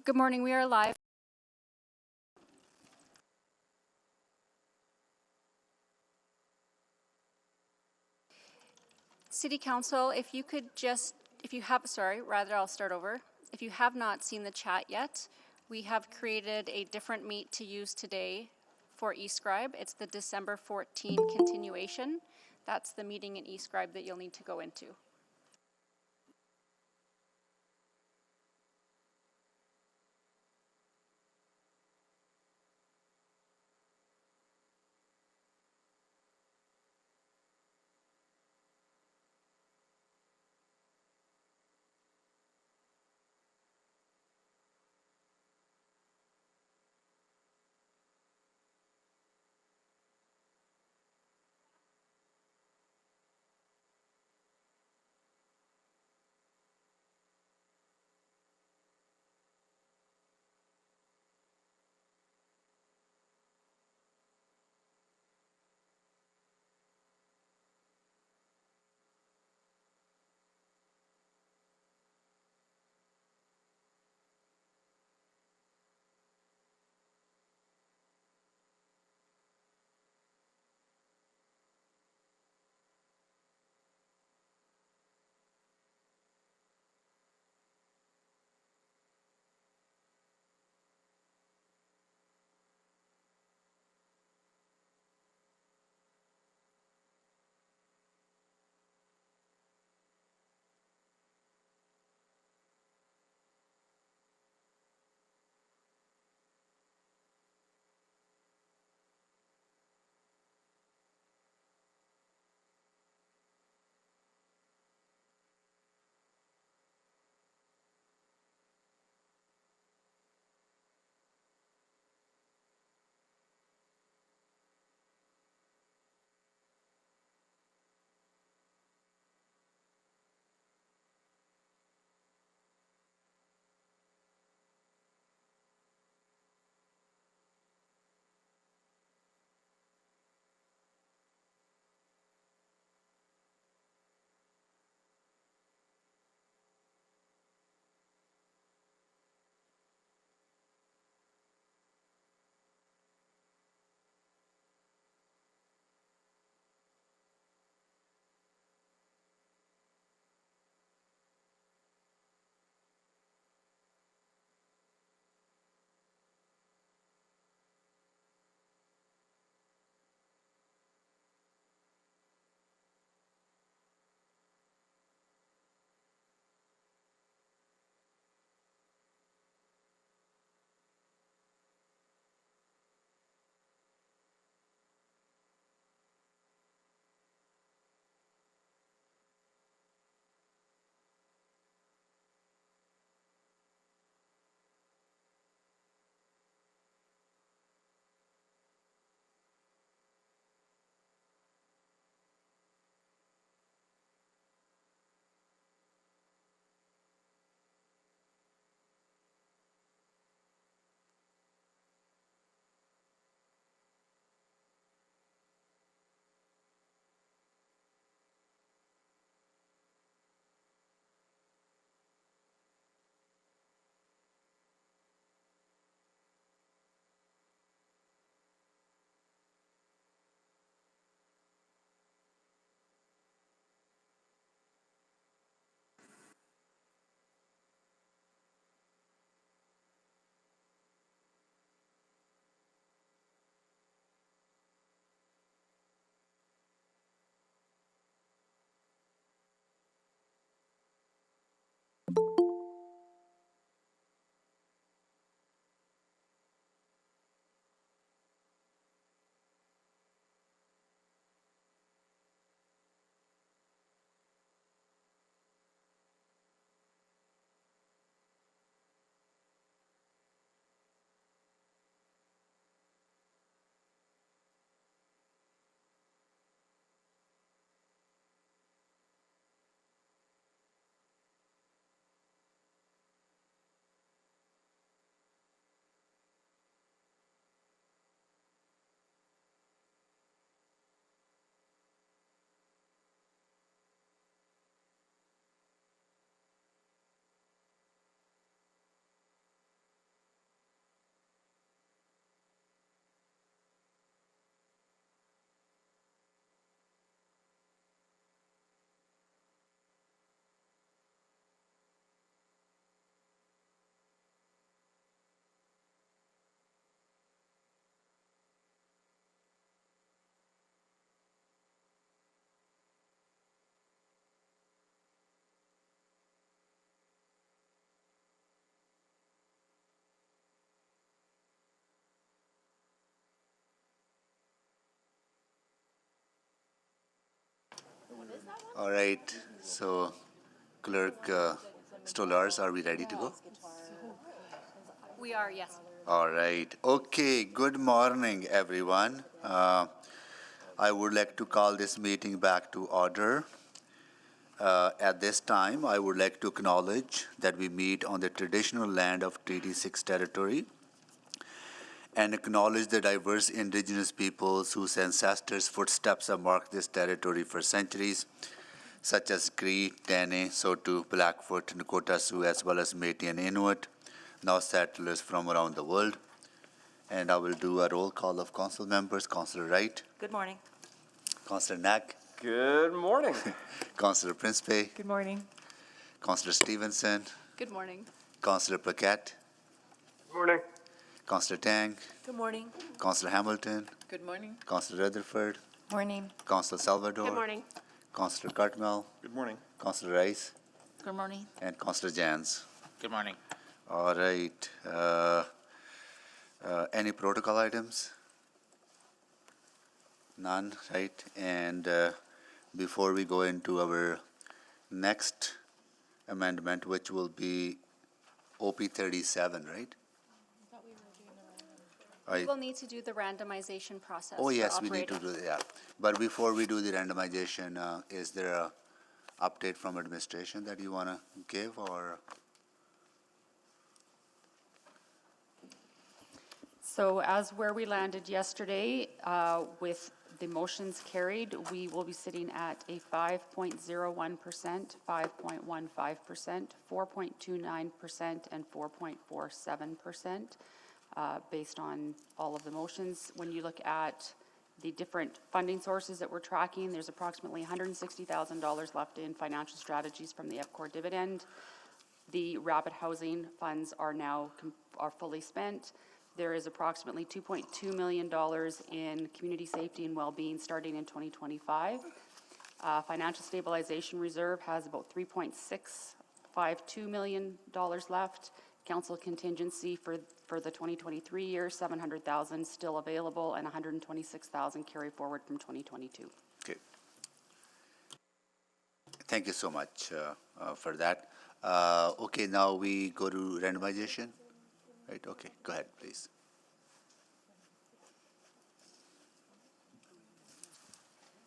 Good morning, we are live. City Council, if you could just, if you have, sorry, rather I'll start over. If you have not seen the chat yet, we have created a different meet to use today for eScribe. It's the December 14 continuation. That's the meeting in eScribe that you'll need to go into. All right. So, Clerk Stolars, are we ready to go? We are, yes. All right. Okay. Good morning, everyone. I would like to call this meeting back to order. At this time, I would like to acknowledge that we meet on the traditional land of Treaty 6 territory and acknowledge the diverse indigenous peoples whose ancestors' footsteps have marked this territory for centuries, such as Cree, Dene, Saulteaux, Blackfoot, Nakota Sioux, as well as Métis and Inuit, now settlers from around the world. And I will do a roll call of council members. Councillor Wright. Good morning. Councillor Knack. Good morning. Councillor Principe. Good morning. Councillor Stevenson. Good morning. Councillor Plaquette. Good morning. Councillor Tang. Good morning. Councillor Hamilton. Good morning. Councillor Rutherford. Morning. Councillor Salvador. Good morning. Councillor Cartmel. Good morning. Councillor Rice. Good morning. And Councillor Jans. Good morning. All right. Any protocol items? None, right? And before we go into our next amendment, which will be OP 37, right? We will need to do the randomization process. Oh, for yes, we need to operating. do that. But before we do the randomization, is there a update from administration that you want to give, or? So as where we landed yesterday, with the motions carried, we will be sitting at a 5.01%, 5.15%, 4.29%, and 4.47%, based on all of the motions. When you look at the different funding sources that we're tracking, there's approximately $160,000 left in financial strategies from the EPCOR dividend. The rapid housing funds are now fully spent. There is approximately $2.2 million in community safety and well-being starting in 2025. Financial stabilization reserve has about $3.652 million left. Council contingency for the 2023 year, $700,000 still available, and $126,000 carry forward from 2022. Okay. Thank you so much for that. Okay, now we go to randomization. Right, okay, go ahead, please.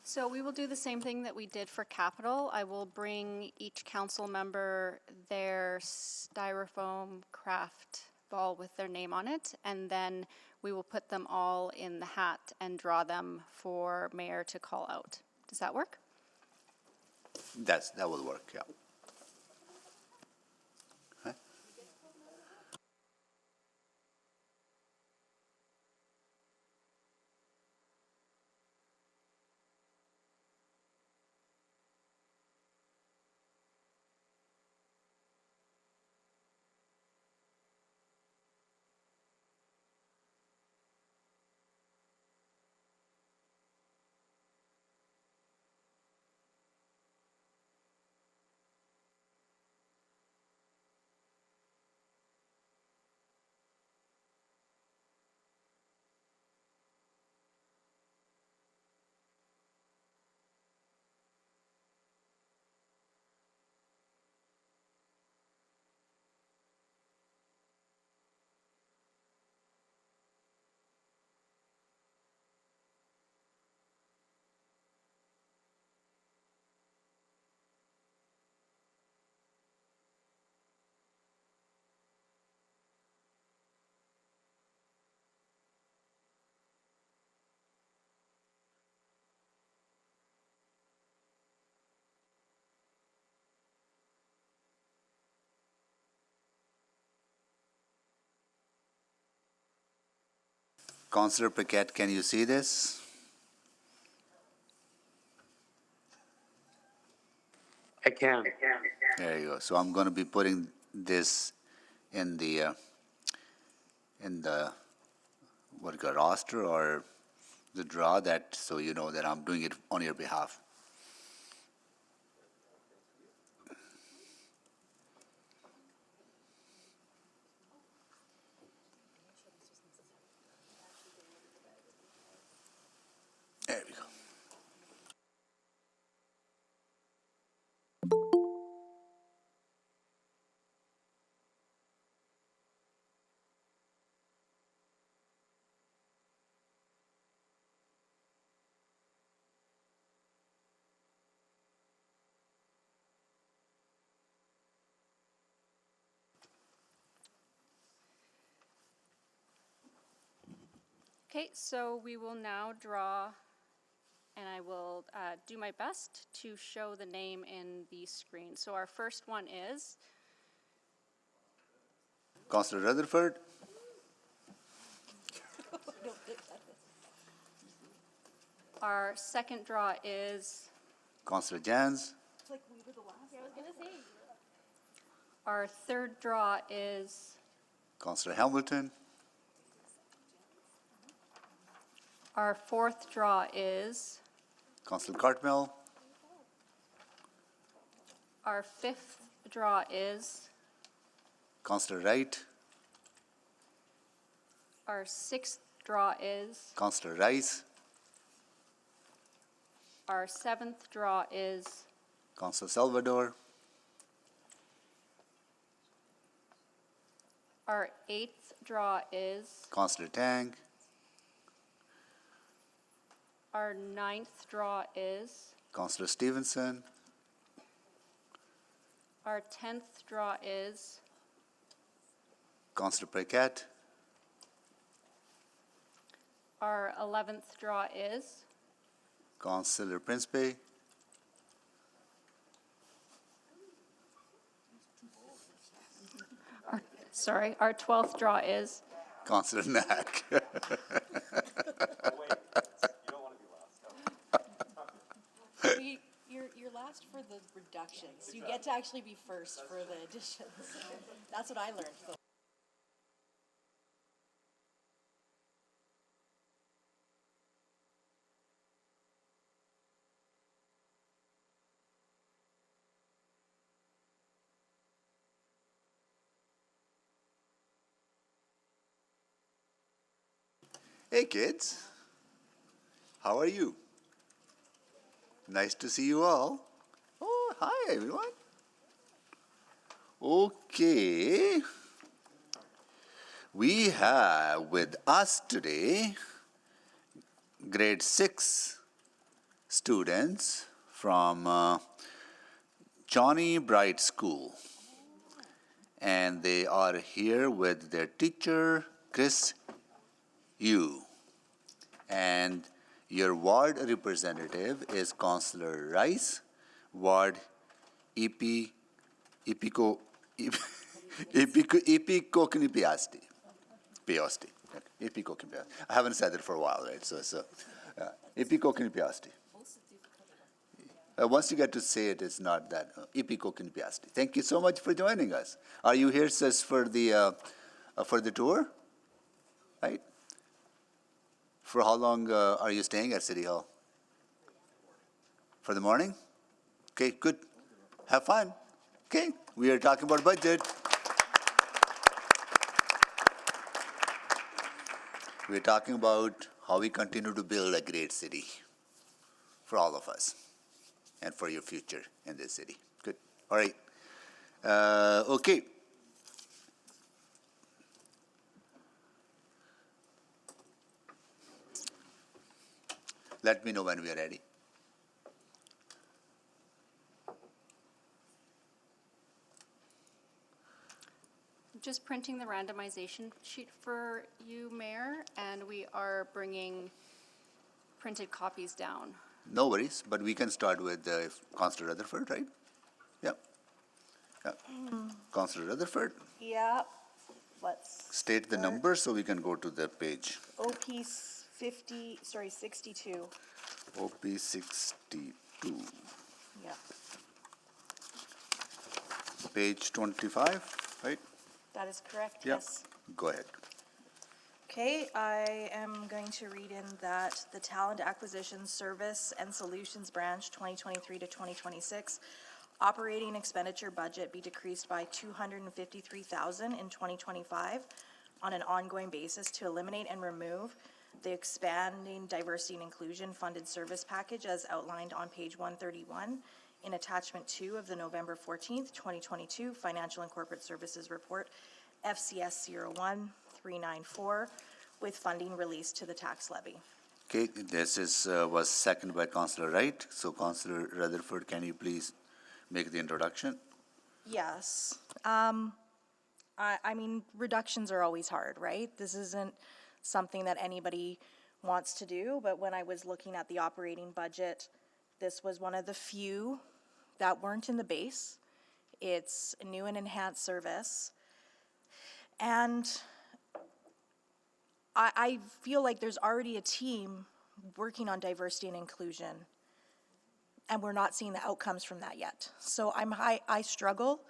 So we will do the same thing that we did for capital. I will bring each council member their styrofoam craft ball with their name on it, and then we will put them all in the hat and draw them for mayor to call out. Does that work? That will work, yeah. Huh? Councillor Paquette, can you see this? I can. There you go. So I'm going to be putting this in the what you call roster or the draw, that so you know that I'm doing it on your behalf. There we go. Okay, so we will now draw, and I will do my best to show the name in the screen. So our first one is Councillor Rutherford, our second draw is Councillor Jans, our third draw is Councillor Hamilton, our fourth draw is Councillor Cartmel, our fifth draw is Councillor Wright, our sixth draw is Councillor Rice, our seventh draw is Councillor Salvador, our eighth draw is Councillor Tang, our ninth draw is Councillor Stevenson, our 10th draw is Councillor Paquette, our 11th draw is Councillor Principe, our 12th draw is Councillor Knack. You're last for the reductions. You get to actually be first for the additions. That's what I learned. Hey kids, how are you? Nice to see you all. Oh, hi everyone. Okay, we have with us today grade 6 students from Johnny Bright School, and they are here with their teacher Chris Yu, and your ward representative is Councillor Rice, ward Epicocnipiasti. I haven't said it for a while, right? So Epicocnipiasti. Once you get to say it, it's not that. Epicocnipiasti. Thank you so much for joining us. Are you here, sis, for the tour? Right? For how long are you staying at City Hall? For the morning? Okay, good. Have fun. Okay, we are talking about budget. We're talking about how we continue to build a great city for all of us and for your future in this city. Good. All right. Okay. Let me know when we are ready. just printing the randomization sheet for you, Mayor, and we are bringing printed copies down. No worries, but we can start with Councillor Rutherford, right? Yep. Yep. Councillor Rutherford, Yeah, let's. state the number so we can go to the page. OP 62. OP 62, Yeah. page 25, right? That is correct, Yep. yes. Go ahead. Okay, I am going to read in that the Talent Acquisition Service and Solutions Branch 2023 to 2026 operating expenditure budget be decreased by $253,000 in 2025 on an ongoing basis to eliminate and remove the expanding diversity and inclusion funded service package as outlined on page 131 in attachment 2 of the November 14th, 2022 Financial and Corporate Services Report, FCS 01394, with funding released to the tax levy. Okay, this is was seconded by Councillor Wright. So Councillor Rutherford, can you please make the introduction? Yes. I mean, reductions are always hard, right? This isn't something that anybody wants to do, but when I was looking at the operating budget, this was one of the few that weren't in the base. It's a new and enhanced service. And I feel like there's already a team working on diversity and inclusion, and we're not seeing the outcomes from that yet. So I struggle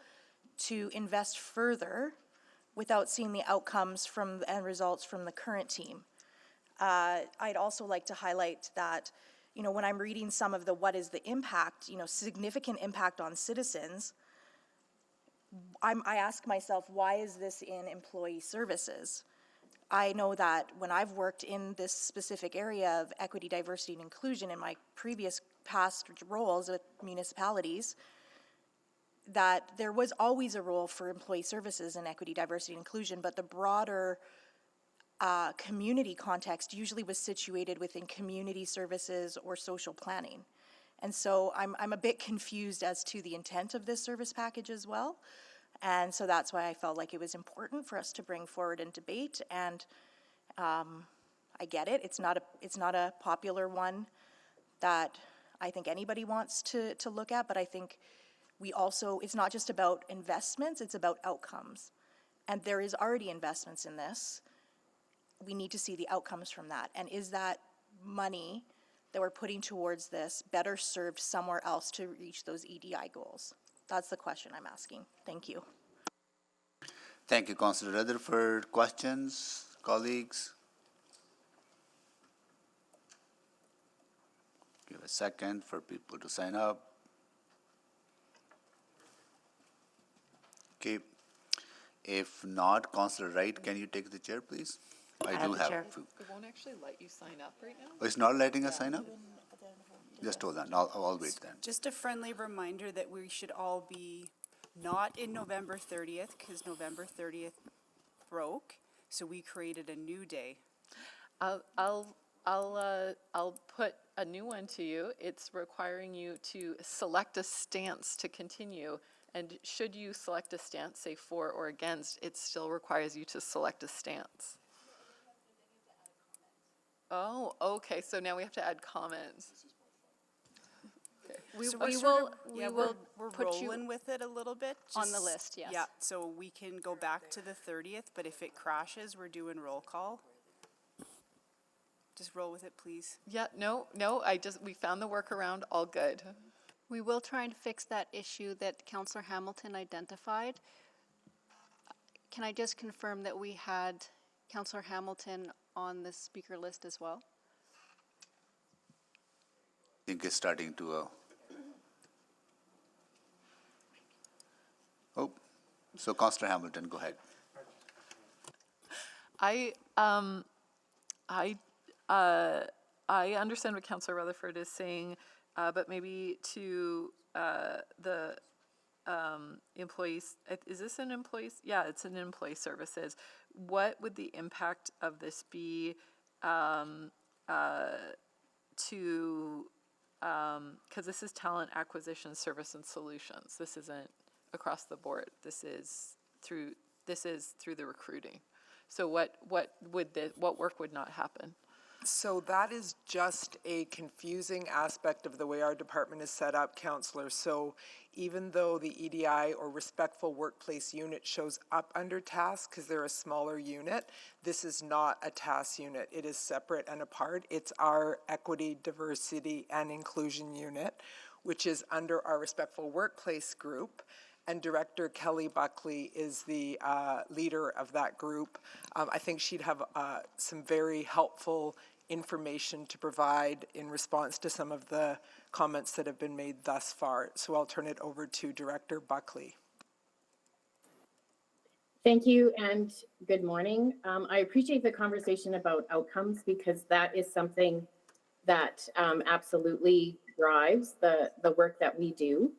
to invest further without seeing the outcomes from and results from the current team. I'd also like to highlight that, you know, when I'm reading some of the what is the impact, you know, significant impact on citizens, I ask myself, why is this in employee services? I know that when I've worked in this specific area of equity, diversity, and inclusion in my previous past roles at municipalities, that there was always a role for employee services in equity, diversity, and inclusion, but the broader community context usually was situated within community services or social planning. And so I'm a bit confused as to the intent of this service package as well. And so that's why I felt like it was important for us to bring forward and debate. And I get it. It's not a popular one that I think anybody wants to look at, but I think we also, it's not just about investments, it's about outcomes. And there is already investments in this. We need to see the outcomes from that. And is that money that we're putting towards this better served somewhere else to reach those EDI goals? That's the question I'm asking. Thank you. Thank you, Councillor Rutherford. Questions, colleagues? Give a second for people to sign up. Okay. If not, Councillor Wright, can you take the chair, please? I do have. It won't actually let you sign up right now? Oh, it's not letting us sign up? Just hold on. I'll wait then. Just a friendly reminder that we should all be not in November 30th, because November 30th broke, so we created a new day. I'll put a new one to you. It's requiring you to select a stance to continue. And should you select a stance, say for or against, it still requires you to select a stance. Oh, okay, so now we have to add comments. We will we're put you rolling with it a little bit. on the just- list, yes. Yeah, so we can go back to the 30th, but if it crashes, we're doing roll call. Just roll with it, please. Yeah, no, we found the workaround, all good. We will try and fix that issue that Councillor Hamilton identified. Can I just confirm that we had Councillor Hamilton on the speaker list as well? I think it's starting to. So Councillor Hamilton, go ahead. I understand what Councillor Rutherford is saying, but maybe to the employees, is this an employees? Yeah, it's an employee services. What would the impact of this be to, because this is talent acquisition, service and solutions. This isn't across the board. This is through the recruiting. So what work would not happen? So that is just a confusing aspect of the way our department is set up, Councillor. So even though the EDI or Respectful Workplace unit shows up under task because they're a smaller unit, this is not a task unit. It is separate and apart. It's our Equity, Diversity, and Inclusion unit, which is under our Respectful Workplace group. And Director Kelly Buckley is the leader of that group. I think she'd have some very helpful information to provide in response to some of the comments that have been made thus far. So I'll turn it over to Director Buckley. Thank you and good morning. I appreciate the conversation about outcomes because that is something that absolutely drives the work that we do.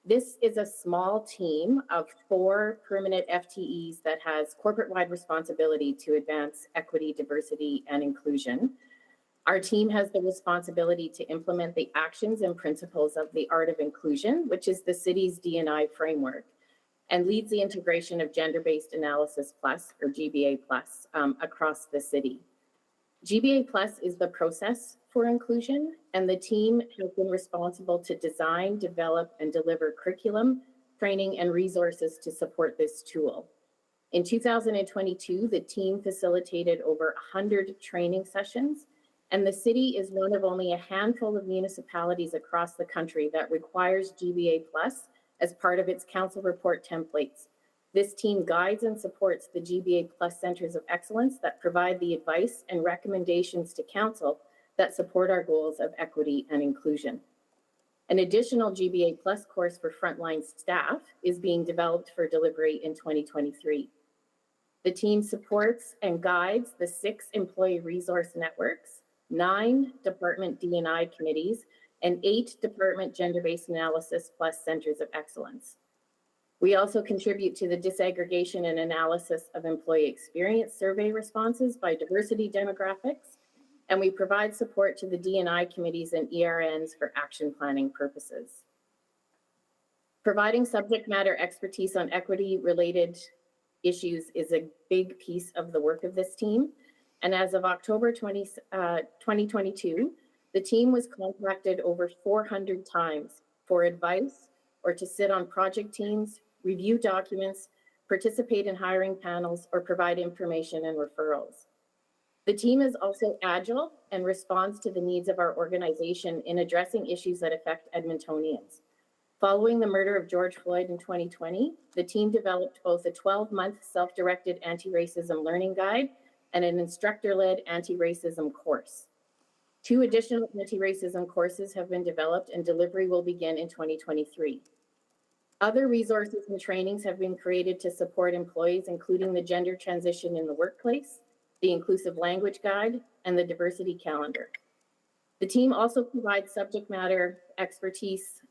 This is a small team of 4 permanent FTEs that has corporate-wide responsibility to advance equity, diversity, and inclusion. Our team has the responsibility to implement the actions and principles of the Art of Inclusion, which is the city's D&I framework, and leads the integration of Gender-Based Analysis Plus, or GBA Plus, across the city. GBA Plus is the process for inclusion, and the team has been responsible to design, develop, and deliver curriculum, training, and resources to support this tool. In 2022, the team facilitated over 100 training sessions, and the city is one of only a handful of municipalities across the country that requires GBA Plus as part of its council report templates. This team guides and supports the GBA Plus Centers of Excellence that provide the advice and recommendations to council that support our goals of equity and inclusion. An additional GBA Plus course for frontline staff is being developed for delivery in 2023. The team supports and guides the 6 employee resource networks, 9 department D&I committees, and 8 department gender-based analysis plus centers of excellence. We also contribute to the disaggregation and analysis of employee experience survey responses by diversity demographics, and we provide support to the D&I committees and ERNs for action planning purposes. Providing subject matter expertise on equity-related issues is a big piece of the work of this team. And as of October 2022, the team was contacted over 400 times for advice or to sit on project teams, review documents, participate in hiring panels, or provide information and referrals. The team is also agile and responds to the needs of our organization in addressing issues that affect Edmontonians. Following the murder of George Floyd in 2020, the team developed both a 12-month self-directed anti-racism learning guide and an instructor-led anti-racism course. 2 additional anti-racism courses have been developed and delivery will begin in 2023. Other resources and trainings have been created to support employees, including the gender transition in the workplace, the inclusive language guide, and the diversity calendar. The team also provides subject matter expertise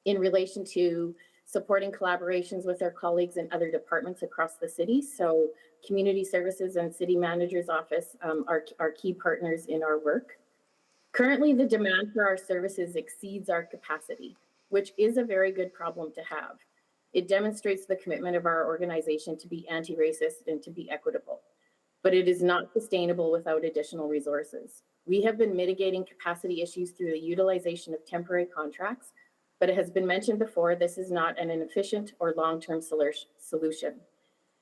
in relation to supporting collaborations with our colleagues in other departments across the city. So community services and city manager's office are key partners in our work. Currently, the demand for our services exceeds our capacity, which is a very good problem to have. It demonstrates the commitment of our organization to be anti-racist and to be equitable, but it is not sustainable without additional resources. We have been mitigating capacity issues through the utilization of temporary contracts, but it has been mentioned before, this is not an efficient or long-term solution.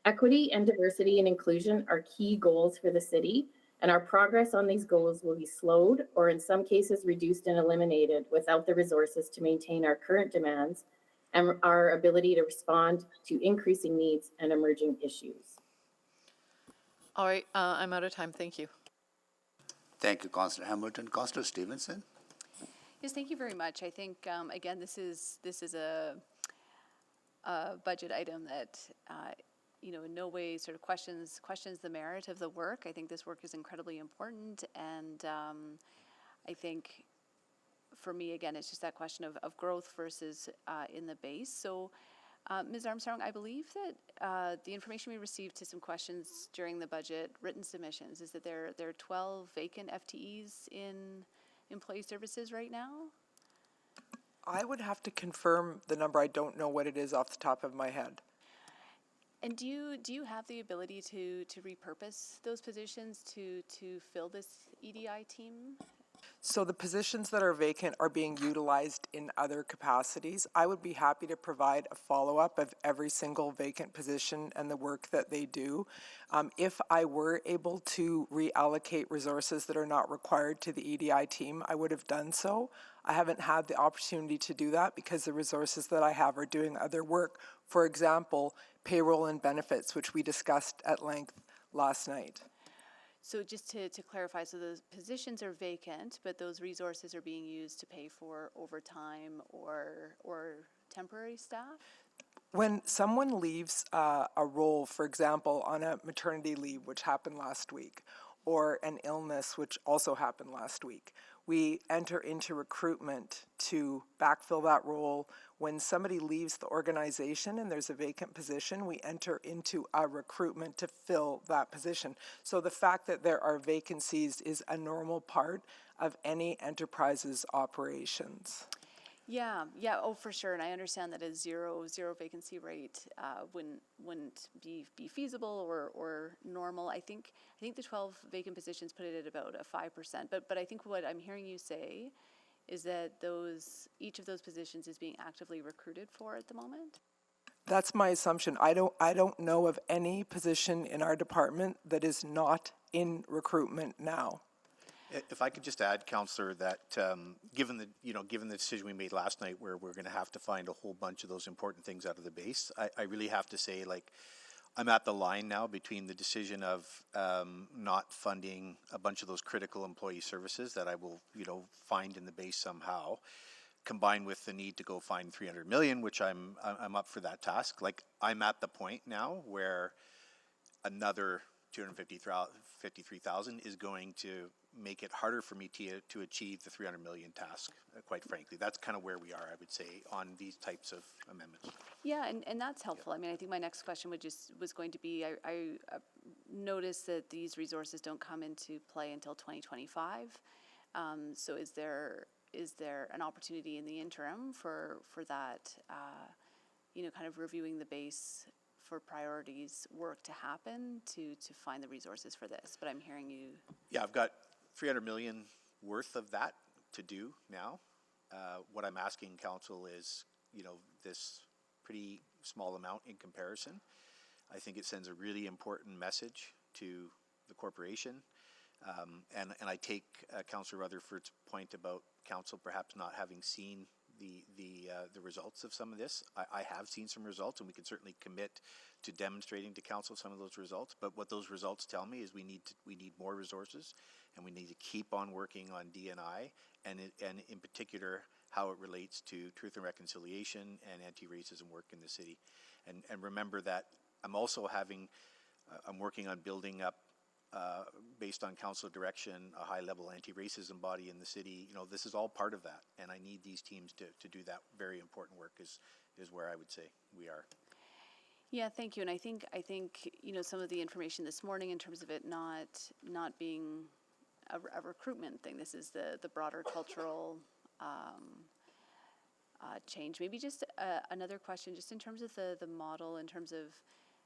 Equity and diversity and inclusion are key goals for the city, and our progress on these goals will be slowed or in some cases reduced and eliminated without the resources to maintain our current demands and our ability to respond to increasing needs and emerging issues. All right, I'm out of time. Thank you. Thank you, Councillor Hamilton. Councillor Stevenson? Yes, thank you very much. I think, again, this is a budget item that, in no way sort of questions the merit of the work. I think this work is incredibly important, and I think for me, again, it's just that question of growth versus in the base. So, Ms. Armstrong, I believe that the information we received to some questions during the budget written submissions is that there are 12 vacant FTEs in employee services right now? I would have to confirm the number. I don't know what it is off the top of my head. And do you have the ability to repurpose those positions to fill this EDI team? So the positions that are vacant are being utilized in other capacities. I would be happy to provide a follow-up of every single vacant position and the work that they do. If I were able to reallocate resources that are not required to the EDI team, I would have done so. I haven't had the opportunity to do that because the resources that I have are doing other work. For example, payroll and benefits, which we discussed at length last night. So just to clarify, so those positions are vacant, but those resources are being used to pay for overtime or temporary staff? When someone leaves a role, for example, on a maternity leave, which happened last week, or an illness, which also happened last week, we enter into recruitment to backfill that role. When somebody leaves the organization and there's a vacant position, we enter into a recruitment to fill that position. So the fact that there are vacancies is a normal part of any enterprise's operations. Yeah, oh, for sure, and I understand that a zero vacancy rate wouldn't be feasible or normal. I think the 12 vacant positions put it at about a 5%, but I think what I'm hearing you say is that each of those positions is being actively recruited for at the moment? That's my assumption. I don't know of any position in our department that is not in recruitment now. If I could just add, Councillor, that given the decision we made last night, where we're going to have to find a whole bunch of those important things out of the base, I really have to say, like, I'm at the line now between the decision of not funding a bunch of those critical employee services that I will, find in the base somehow, combined with the need to go find 300 million, which I'm up for that task. Like, I'm at the point now where another 253,000 is going to make it harder for me to achieve the 300 million task, quite frankly. That's kind of where we are, I would say, on these types of amendments. Yeah, and that's helpful. I mean, I think my next question was going to be, I noticed that these resources don't come into play until 2025. So is there an opportunity in the interim for that, kind of reviewing the base for priorities work to happen to find the resources for this? But I'm hearing you. Yeah, I've got 300 million worth of that to do now. What I'm asking council is, this pretty small amount in comparison. I think it sends a really important message to the corporation. And I take Councillor Rutherford's point about council perhaps not having seen the results of some of this. I have seen some results, and we can certainly commit to demonstrating to council some of those results. But what those results tell me is we need more resources, and we need to keep on working on D&I, and in particular how it relates to truth and reconciliation and anti-racism work in the city. And remember that I'm also I'm working on building up, based on council direction, a high-level anti-racism body in the city. This is all part of that, and I need these teams to do that very important work. Is where I would say we are. Yeah, thank you. And I think some of the information this morning in terms of it not being a recruitment thing. This is the broader cultural change. Maybe just another question, just in terms of the model, in terms of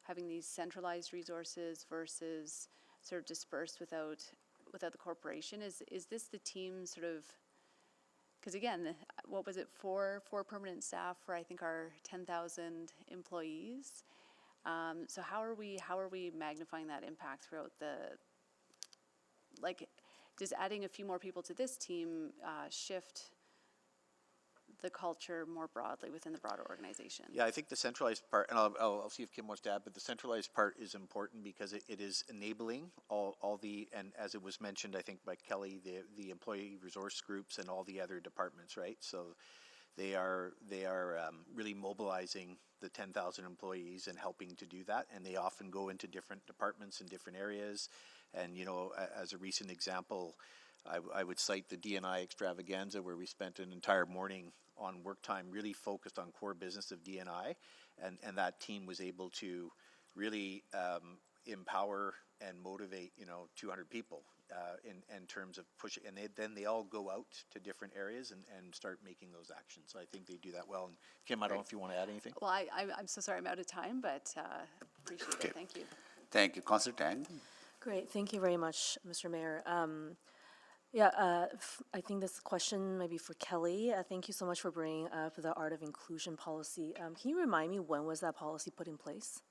having these centralized resources versus sort of dispersed without the corporation. Is this the team sort of? Because again, what was it, four permanent staff for, I think, our 10,000 employees? So how are we magnifying that impact throughout does adding a few more people to this team shift the culture more broadly within the broader organization? Yeah, I think the centralized part, and I'll see if Kim wants to add, but the centralized part is important because it is enabling all the, and as it was mentioned, I think by Kelly, the employee resource groups and all the other departments, right? So they are really mobilizing the 10,000 employees and helping to do that, and they often go into different departments in different areas. And as a recent example, I would cite the D&I extravaganza, where we spent an entire morning on work time really focused on core business of D&I, and that team was able to really empower and motivate 200 people in terms of pushing, and then they all go out to different areas and start making those actions. So I think they do that well. And Kim, I don't know if you want to add anything. Well, I'm so sorry I'm out of time, but appreciate it. Thank you. Thank you. Councillor Tang. Great, thank you very much, Mr. Mayor. I think this question might be for Kelly. Thank you so much for bringing up the Art of Inclusion policy. Can you remind me, when was that policy put in place?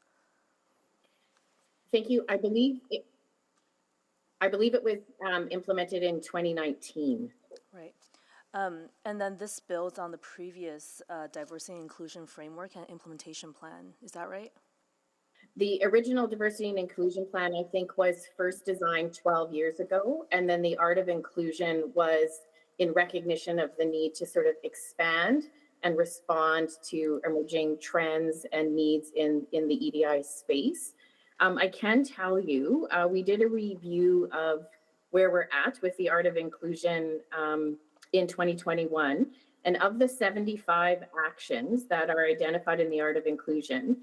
Thank you. I believe it was implemented in 2019. Right. And then this builds on the previous diversity and inclusion framework and implementation plan. Is that right? The original diversity and inclusion plan, I think, was first designed 12 years ago. And then the Art of Inclusion was in recognition of the need to sort of expand and respond to emerging trends and needs in the EDI space. I can tell you, we did a review of where we're at with the Art of Inclusion in 2021. And of the 75 actions that are identified in the Art of Inclusion,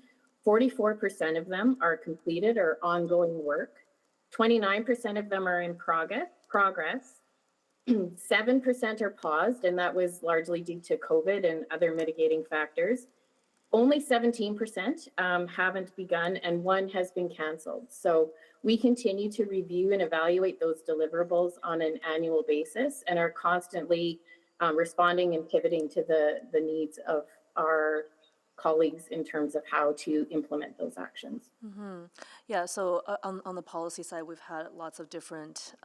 44% of them are completed or ongoing work. 29% of them are in progress. 7% are paused, and that was largely due to COVID and other mitigating factors. Only 17% haven't begun, and one has been canceled. So we continue to review and evaluate those deliverables on an annual basis and are constantly responding and pivoting to the needs of our colleagues in terms of how to implement those actions. Yeah, so on the policy side, we've had lots of different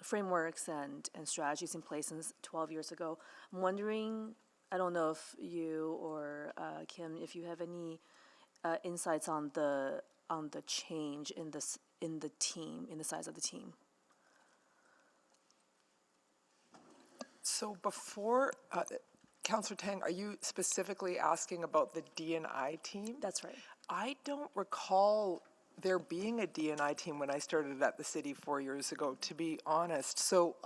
frameworks and strategies in place since 12 years ago. I'm wondering, I don't know if you or Kim, if you have any insights on the change in the team, in the size of the team. So before, Councillor Tang, are you specifically asking about the D&I team? That's right. I don't recall there being a D&I team when I started at the city 4 years ago, to be honest. So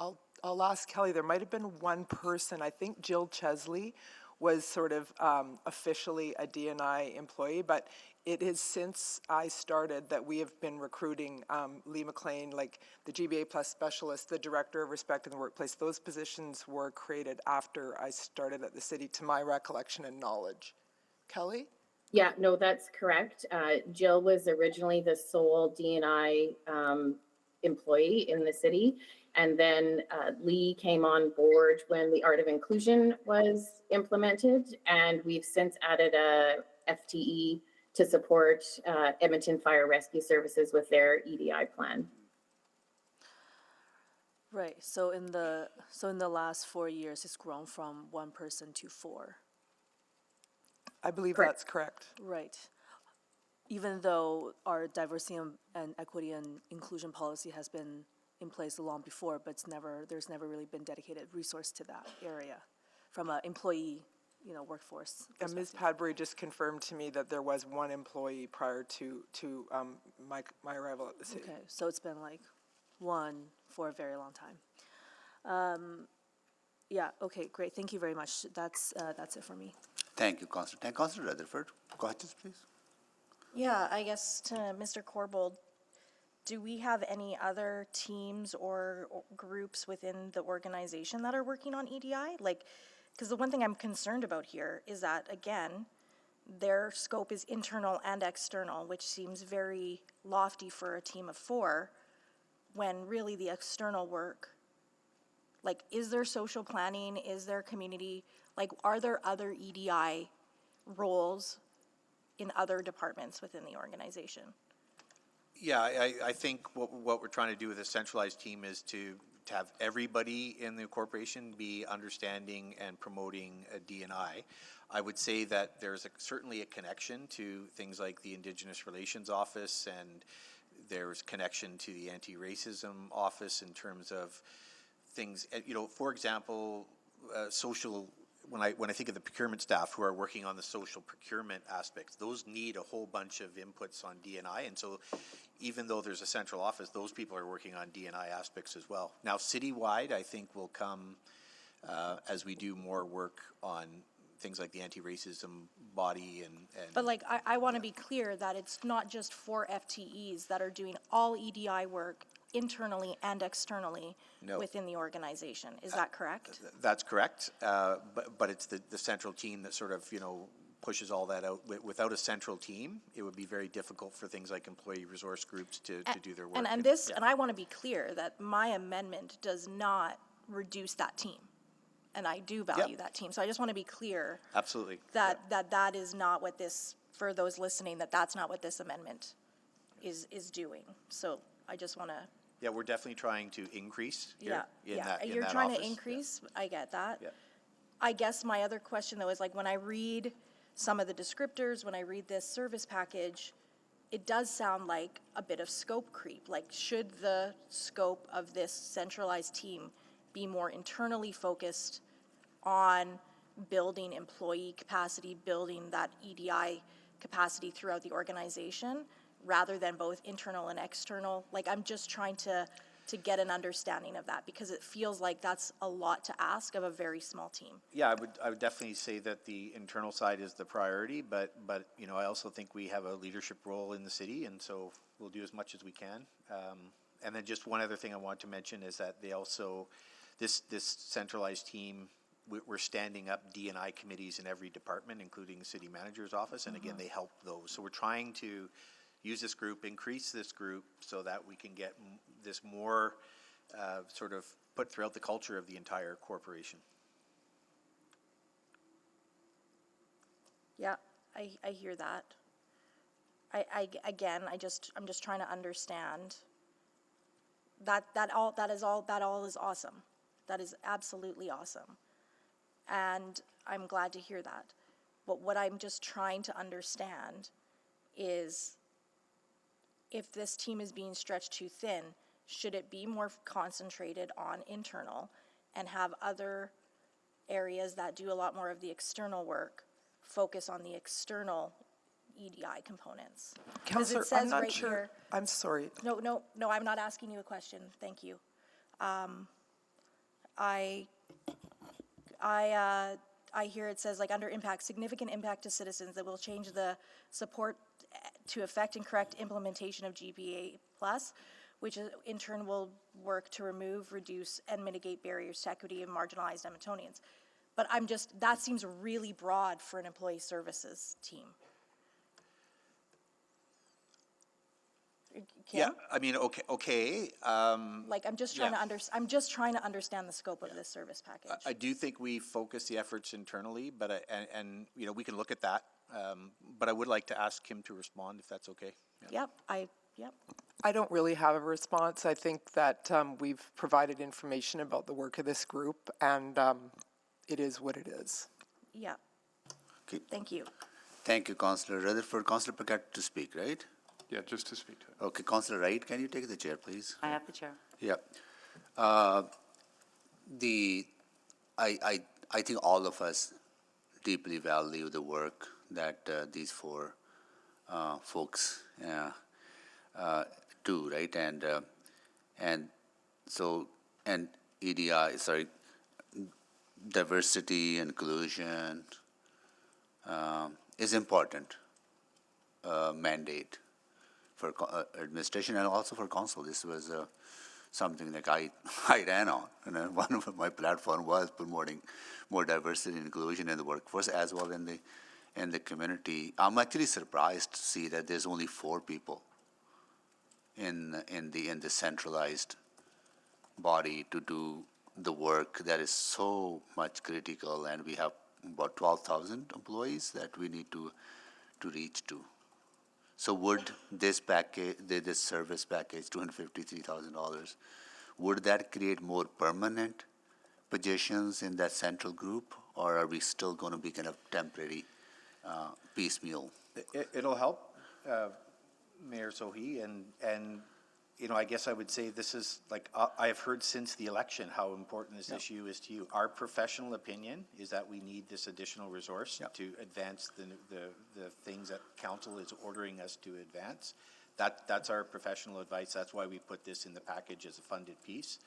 I'll ask Kelly, there might have been one person, I think Jill Chesley was sort of officially a D&I employee, but it is since I started that we have been recruiting Lee McLean, like the GBA Plus specialist, the director of respect in the workplace. Those positions were created after I started at the city, to my recollection and knowledge. Kelly? Yeah, no, that's correct. Jill was originally the sole D&I employee in the city. And then Lee came on board when the Art of Inclusion was implemented. And we've since added a FTE to support Edmonton Fire Rescue Services with their EDI plan. Right. So in the last 4 years, it's grown from 1 person to 4. I believe Correct. that's correct. Right. Even though our diversity and equity and inclusion policy has been in place long before, but there's never really been dedicated resource to that area from an employee, workforce. And Ms. Padbury just confirmed to me that there was one employee prior to my arrival at the city. Okay, so it's been like 1 for a very long time. Yeah, okay, great. Thank you very much. That's it for me. Thank you, Councillor Tang. Councillor Rutherford, go ahead, please. Yeah, I guess to Mr. Corbold, do we have any other teams or groups within the organization that are working on EDI? Like, because the one thing I'm concerned about here is that, again, their scope is internal and external, which seems very lofty for a team of 4, when really the external work, like, is there social planning? Is there community? Like, are there other EDI roles in other departments within the organization? Yeah, I think what we're trying to do with a centralized team is to have everybody in the corporation be understanding and promoting a D&I. I would say that there's certainly a connection to things like the Indigenous Relations Office, and there's connection to the Anti-Racism Office in terms of things, for example, social. When I think of the procurement staff who are working on the social procurement aspects, those need a whole bunch of inputs on D&I, and so even though there's a central office, those people are working on D&I aspects as well. Now, citywide, I think will come as we do more work on things like the anti-racism body and But like, I want to be clear that it's not just 4 FTEs that are doing all EDI work internally and externally within the organization. Is that correct? That's correct, but it's the central team that sort of, pushes all that out. Without a central team, it would be very difficult for things like employee resource groups to do their work. And I want to be clear that my amendment does not reduce that team. And I do value that team. So I just want to be clear. Absolutely. That is not what this, for those listening, that's not what this amendment is doing. So I just want to. Yeah, we're definitely trying to increase here in that You're trying office. to increase. I get that. Yeah. I guess my other question though is, like, when I read some of the descriptors, when I read this service package, it does sound like a bit of scope creep. Like, should the scope of this centralized team be more internally focused on building employee capacity, building that EDI capacity throughout the organization, rather than both internal and external? Like, I'm just trying to get an understanding of that, because it feels like that's a lot to ask of a very small team. Yeah, I would definitely say that the internal side is the priority, but I also think we have a leadership role in the city, and so we'll do as much as we can. And then just one other thing I want to mention is that this centralized team, we're standing up D&I committees in every department, including the city manager's office, and again, they help those. So we're trying to use this group, increase this group, so that we can get this more sort of put throughout the culture of the entire corporation. Yeah, I hear that. I'm just trying to understand. That all is awesome. That is absolutely awesome. And I'm glad to hear that. But what I'm just trying to understand is, if this team is being stretched too thin, should it be more concentrated on internal and have other areas that do a lot more of the external work focus on the external EDI components? 'Cause it Councillor, says I'm not right sure. here- I'm sorry. No, I'm not asking you a question. Thank you. I hear it says, like, under impact, significant impact to citizens that will change the support to effect and correct implementation of GPA plus, which in turn will work to remove, reduce, and mitigate barriers to equity of marginalized Edmontonians. But that seems really broad for an employee services team. Yeah, Kim? I mean, okay. Like, I'm just trying to understand the scope of this service package. I do think we focus the efforts internally, but and you know, we can look at that. But I would like to ask Kim to respond, if that's okay. Yeah. Yep. I don't really have a response. I think that we've provided information about the work of this group, and it is what it is. Yeah. Okay. Thank you. Thank you, Councillor Rutherford. Councillor Paquette to speak, right? Yeah, just to speak to it. Okay, Councillor Wright, can you take the chair, please? I have the chair. Yeah. I think all of us deeply value the work that these four folks do, right? And EDI, diversity, inclusion is important mandate for administration and also for council. This was something like I ran on, and one of my platform was promoting more diversity and inclusion in the workforce as well in the community. I'm actually surprised to see that there's only 4 people in the centralized body to do the work that is so much critical, and we have about 12,000 employees that we need to reach to. So would this package, this service package, $253,000, would that create more permanent positions in that central group, or are we still going to be kind of temporary, piecemeal? It'll help, Mayor Sohi, and you know, I guess I would say this is like, I have heard since the election how important this issue is to you. Our professional opinion is that we need this additional resource to advance the things that council is ordering us to advance. That's our professional advice. That's why we put this in the package as a funded piece.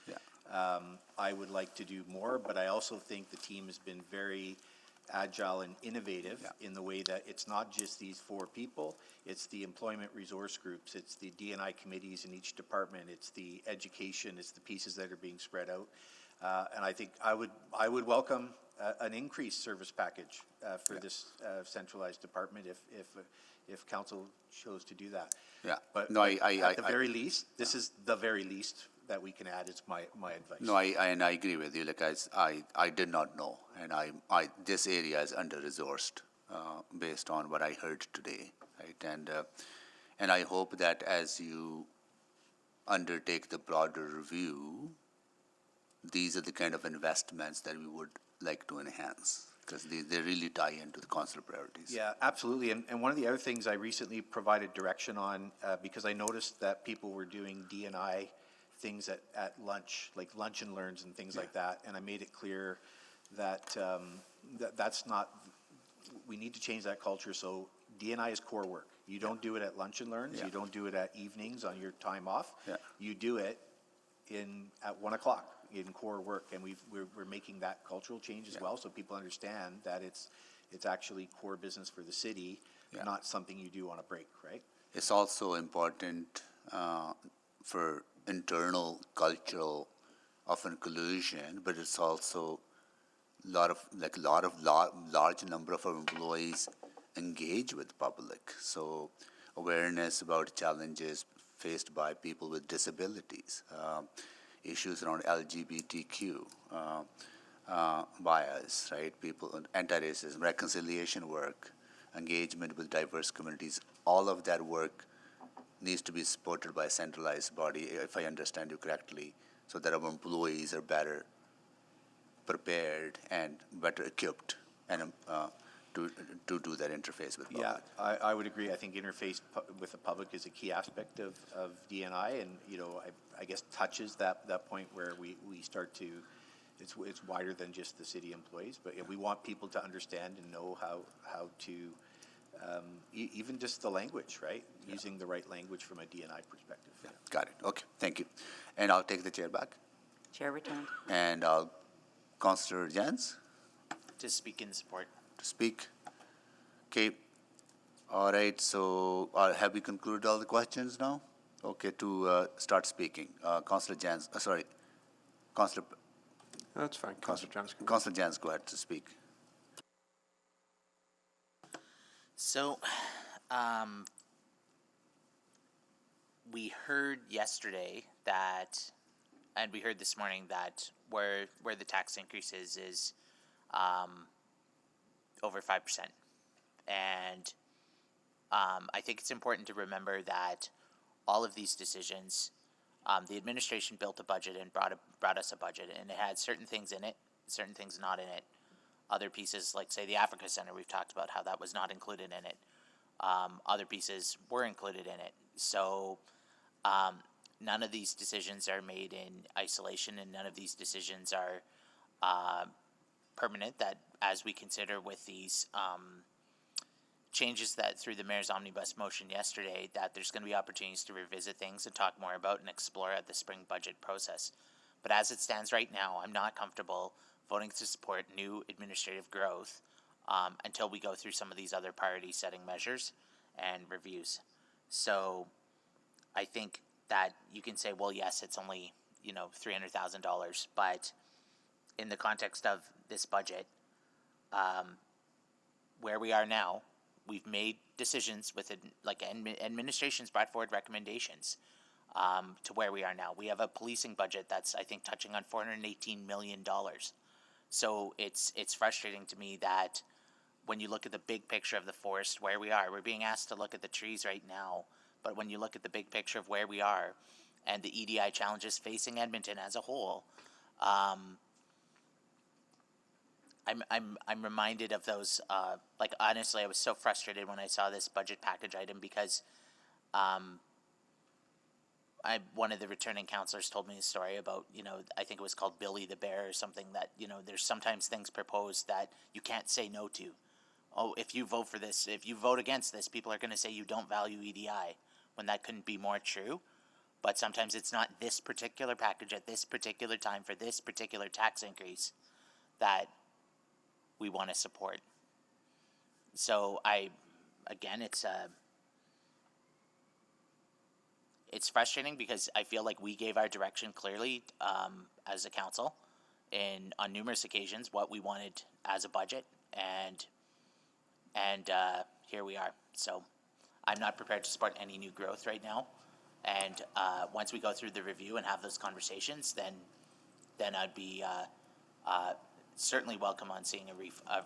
I would like to do more, but I also think the team has been very agile and innovative in the way that it's not just these 4 people, it's the employment resource groups, it's the D&I committees in each department, it's the education, it's the pieces that are being spread out. And I think I would welcome an increased service package for this centralized department if council chose to do that. Yeah. But no, at the very least, this is the very least that we can add. It's my advice. No, I agree with you. Like I did not know, and this area is under-resourced based on what I heard today, right? And I hope that as you undertake the broader review, these are the kind of investments that we would like to enhance, because they really tie into the council priorities. Yeah, absolutely. And one of the other things I recently provided direction on, because I noticed that people were doing D&I things at lunch, like lunch and learns and things like that, and I made it clear that that's not, we need to change that culture. So D&I is core work. You don't do it at lunch and learns. You don't do it at evenings on your time off. You do it at 1 o'clock in core work, and we're making that cultural change as well, so people understand that it's actually core business for the city, not something you do on a break, right? It's also important for internal cultural often collusion, but it's also large number of our employees engage with public. So awareness about challenges faced by people with disabilities, issues around LGBTQ, bias, right? People, anti-racism, reconciliation work, engagement with diverse communities. All of that work needs to be supported by a centralized body, if I understand you correctly, so that our employees are better prepared and better equipped and to do that interface with public. Yeah, I would agree. I think interface with the public is a key aspect of D&I, and I guess touches that point where we start to, it's wider than just the city employees, but we want people to understand and know how to even just the language, right? Yeah. Using the right language from a D&I perspective. Yeah. Got it. Okay, thank you. And I'll take the chair back. Chair returned. And Councillor Jans? To speak in support. To speak. Okay. All right, so have we concluded all the questions now? Okay, to start speaking. Councillor Jans, Councillor. That's fine. Councillor Jans. Councillor Jans, go ahead to speak. So, we heard yesterday that, and we heard this morning that where the tax increase is over 5%. And I think it's important to remember that all of these decisions, the administration built a budget and brought us a budget, and it had certain things in it, certain things not in it. Other pieces, like say the Africa Center, we've talked about how that was not included in it. Other pieces were included in it. So none of these decisions are made in isolation, and none of these decisions are permanent. That as we consider with these changes that through the mayor's omnibus motion yesterday, that there's going to be opportunities to revisit things and talk more about and explore at the spring budget process. But as it stands right now, I'm not comfortable voting to support new administrative growth until we go through some of these other priority setting measures and reviews. So I think that you can say, well, yes, it's only, $300,000, but in the context of this budget, where we are now, we've made decisions with it, like administration's brought forward recommendations to where we are now. We have a policing budget that's, I think, touching on $418 million. So it's frustrating to me that when you look at the big picture of the forest, where we are, we're being asked to look at the trees right now, but when you look at the big picture of where we are and the EDI challenges facing Edmonton as a whole, I'm reminded of those. Honestly, I was so frustrated when I saw this budget package item because one of the returning counselors told me a story about, I think it was called Billy the Bear or something, that, there's sometimes things proposed that you can't say no to. Oh, if you vote for this, if you vote against this, people are going to say you don't value EDI, when that couldn't be more true. But sometimes it's not this particular package at this particular time for this particular tax increase that we want to support. So it's frustrating because I feel like we gave our direction clearly as a council on numerous occasions what we wanted as a budget, and here we are. So I'm not prepared to support any new growth right now. And once we go through the review and have those conversations, then I'd be certainly welcome on seeing a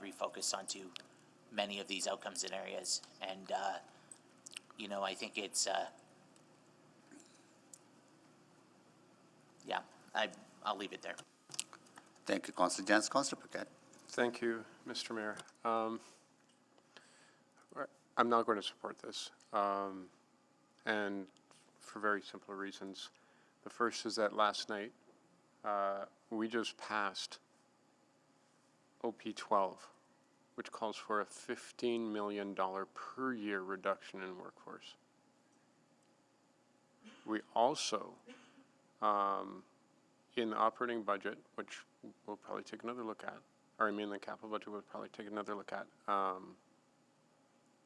refocus onto many of these outcomes in areas. And I think it's I'll leave it there. Thank you, Councillor Jans. Councillor Paquette. Thank you, Mr. Mayor. I'm not going to support this, and for very simple reasons. The first is that last night we just passed OP 12, which calls for a $15 million per year reduction in workforce. We also, in the operating budget, which we'll probably take another look at, the capital budget we'll probably take another look at,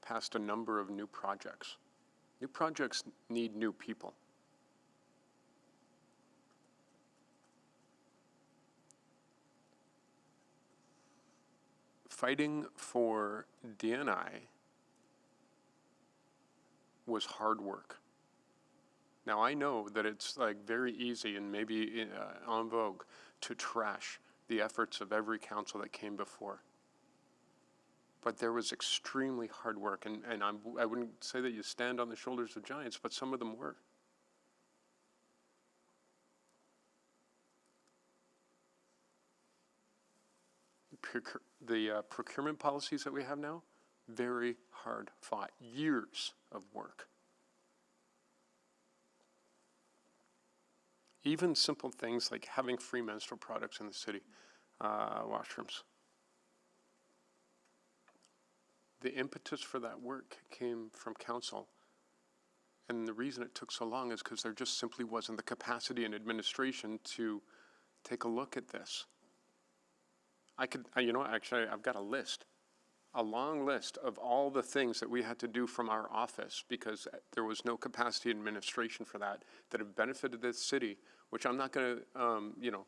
passed a number of new projects. New projects need new people. fighting for DNI was hard work. Now, I know that it's like very easy and maybe en vogue to trash the efforts of every council that came before. But there was extremely hard work, and I wouldn't say that you stand on the shoulders of giants, but some of them were. The procurement policies that we have now, very hard fought, years of work. Even simple things like having free menstrual products in the city, washrooms. The impetus for that work came from council. And the reason it took so long is because there just simply wasn't the capacity in administration to take a look at this. Actually, I've got a long list of all the things that we had to do from our office because there was no capacity in administration for that have benefited this city, which I'm not going to,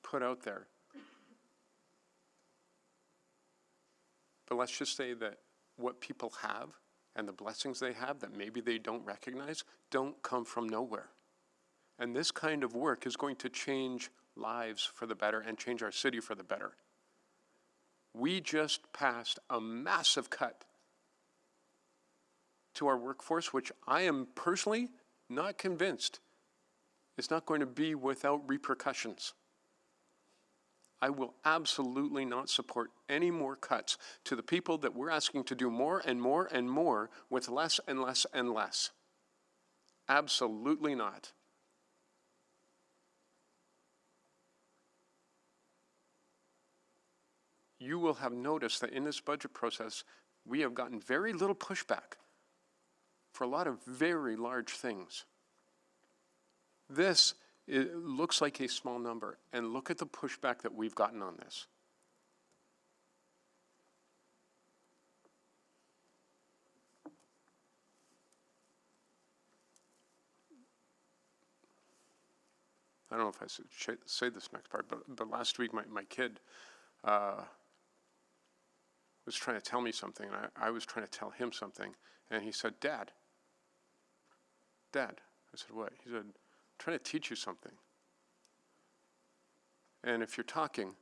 put out there. But let's just say that what people have and the blessings they have that maybe they don't recognize don't come from nowhere. And this kind of work is going to change lives for the better and change our city for the better. We just passed a massive cut to our workforce, which I am personally not convinced is not going to be without repercussions. I will absolutely not support any more cuts to the people that we're asking to do more and more and more with less and less and less. Absolutely not. You will have noticed that in this budget process, we have gotten very little pushback for a lot of very large things. This looks like a small number, and look at the pushback that we've gotten on this. I don't know if I should say this next part, but last week my kid was trying to tell me something, and I was trying to tell him something, and he said, Dad. I said, what? He said, I'm trying to teach you something. And if you're talking,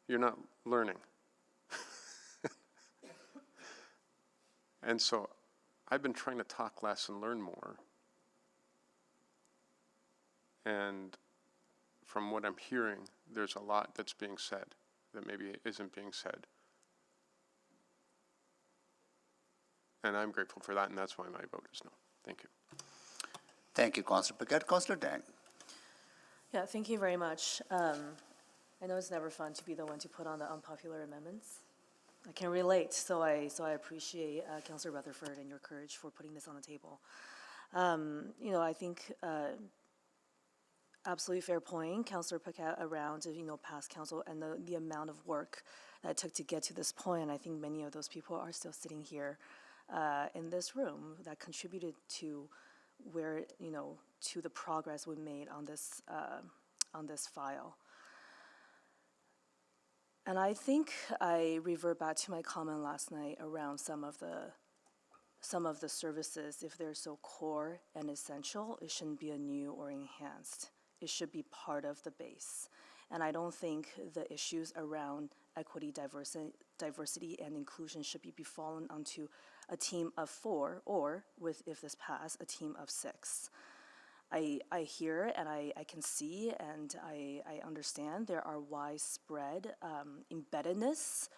you're not learning. And so I've been trying to talk less and learn more. And from what I'm hearing, there's a lot that's being said that maybe isn't being said. And I'm grateful for that, and that's why my vote is no. Thank you. Thank you, Councillor Paquette. Councillor Dang. Yeah, thank you very much. I know it's never fun to be the one to put on the unpopular amendments. I can relate, so I appreciate Councillor Rutherford and your courage for putting this on the table. I think absolutely fair point, Councillor Paquette, around past council and the amount of work that it took to get to this point. And I think many of those people are still sitting here in this room that contributed to where to the progress we made on this file. And I think I revert back to my comment last night around some of the services. If they're so core and essential, it shouldn't be a new or enhanced. It should be part of the base. And I don't think the issues around equity, diversity, and inclusion should be befallen onto a team of 4, or if this passed, a team of 6. I hear and I can see and I understand there are widespread embeddedness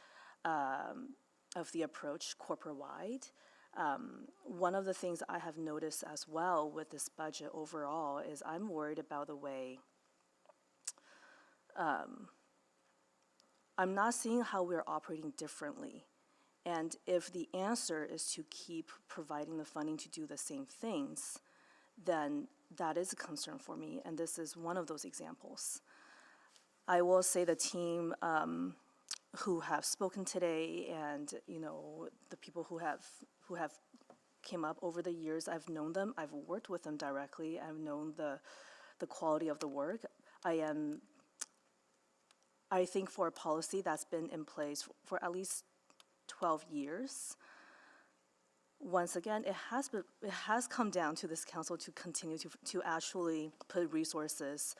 of the approach corporate-wide. One of the things I have noticed as well with this budget overall is I'm worried about the way I'm not seeing how we're operating differently. And if the answer is to keep providing the funding to do the same things, then that is a concern for me, and this is one of those examples. I will say the team who have spoken today, and the people who have came up over the years, I've known them, I've worked with them directly, I've known the quality of the work. I I think for a policy that's been in place for at least 12 years, once again, it has come down to this council to continue to actually put resources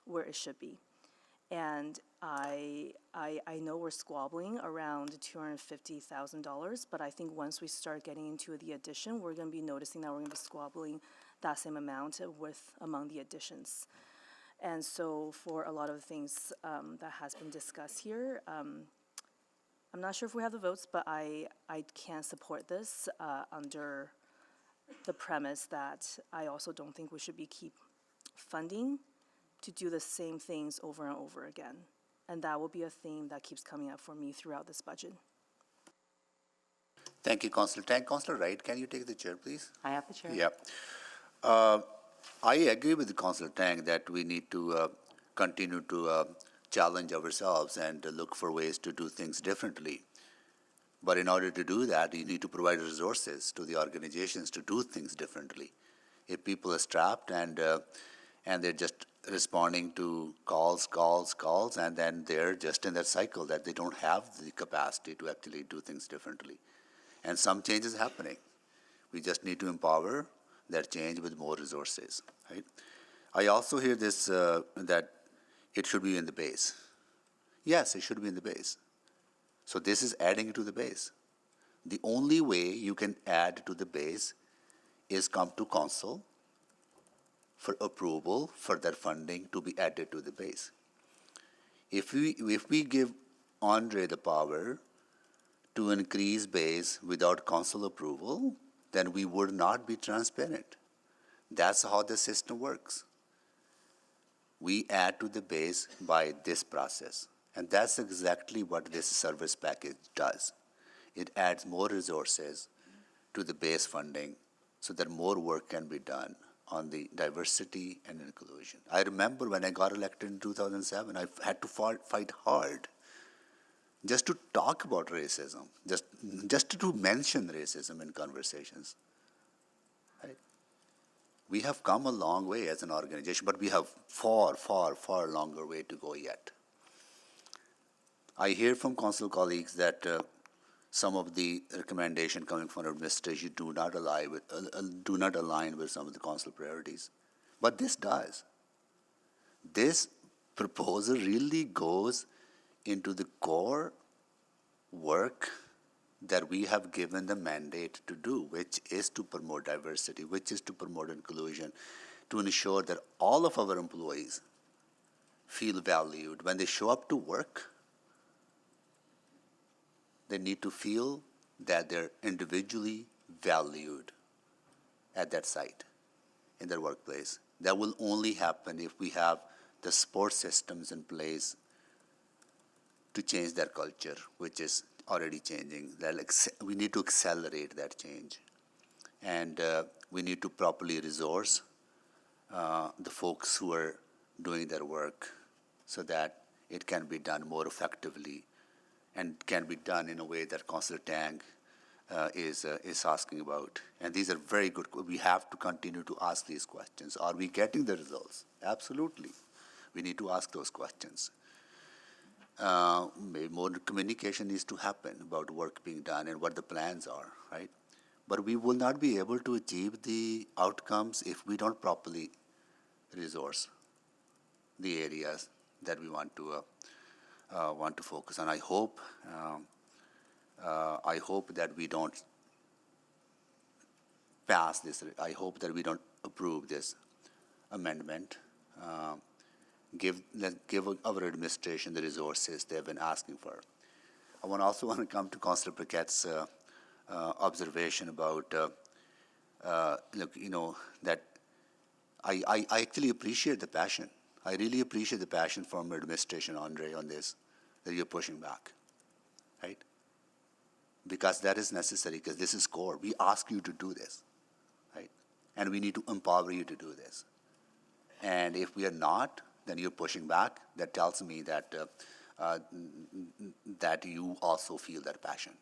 where it should be. And I know we're squabbling around $250,000, but I think once we start getting into the addition, we're going to be noticing that we're going to be squabbling that same amount among the additions. And so for a lot of the things that has been discussed here, I'm not sure if we have the votes, but I can't support this under the premise that I also don't think we should be keep funding to do the same things over and over again. And that will be a theme that keeps coming up for me throughout this budget. Thank you, Councillor Tang. Councillor Wright, can you take the chair, please? I have the chair. Yeah. I agree with Councillor Tang that we need to continue to challenge ourselves and look for ways to do things differently. But in order to do that, you need to provide resources to the organizations to do things differently. If people are strapped and they're just responding to calls, and then they're just in that cycle that they don't have the capacity to actually do things differently. And some change is happening. We just need to empower that change with more resources, right? I also hear this, that it should be in the base. Yes, it should be in the base. So this is adding to the base. The only way you can add to the base is come to council for approval for that funding to be added to the base. If we give Andre the power to increase base without council approval, then we would not be transparent. That's how the system works. We add to the base by this process. And that's exactly what this service package does. It adds more resources to the base funding so that more work can be done on the diversity and inclusion. I remember when I got elected in 2007, I had to fight hard just to talk about racism, just to mention racism in conversations. Right? We have come a long way as an organization, but we have far, far, far longer way to go yet. I hear from council colleagues that some of the recommendation coming from administration do not align with some of the council priorities. But this does. This proposal really goes into the core work that we have given the mandate to do, which is to promote diversity, which is to promote inclusion, to ensure that all of our employees feel valued. When they show up to work, they need to feel that they're individually valued at that site, in their workplace. That will only happen if we have the support systems in place to change their culture, which is already changing. We need to accelerate that change. And we need to properly resource the folks who are doing their work so that it can be done more effectively and can be done in a way that Councillor Tang is asking about. And these are very good. We have to continue to ask these questions. Are we getting the results? Absolutely. We need to ask those questions. Maybe more communication needs to happen about work being done and what the plans are, right? But we will not be able to achieve the outcomes if we don't properly resource the areas that we want to focus on. I hope that we don't pass this. I hope that we don't approve this amendment. Give our administration the resources they've been asking for. I also want to come to Councillor Paquette's observation about that I actually appreciate the passion. I really appreciate the passion from administration, Andre, on this, that you're pushing back, right? Because that is necessary, because this is core. We ask you to do this, right? And we need to empower you to do this. And if we are not, then you're pushing back. That tells me that that you also feel that passion,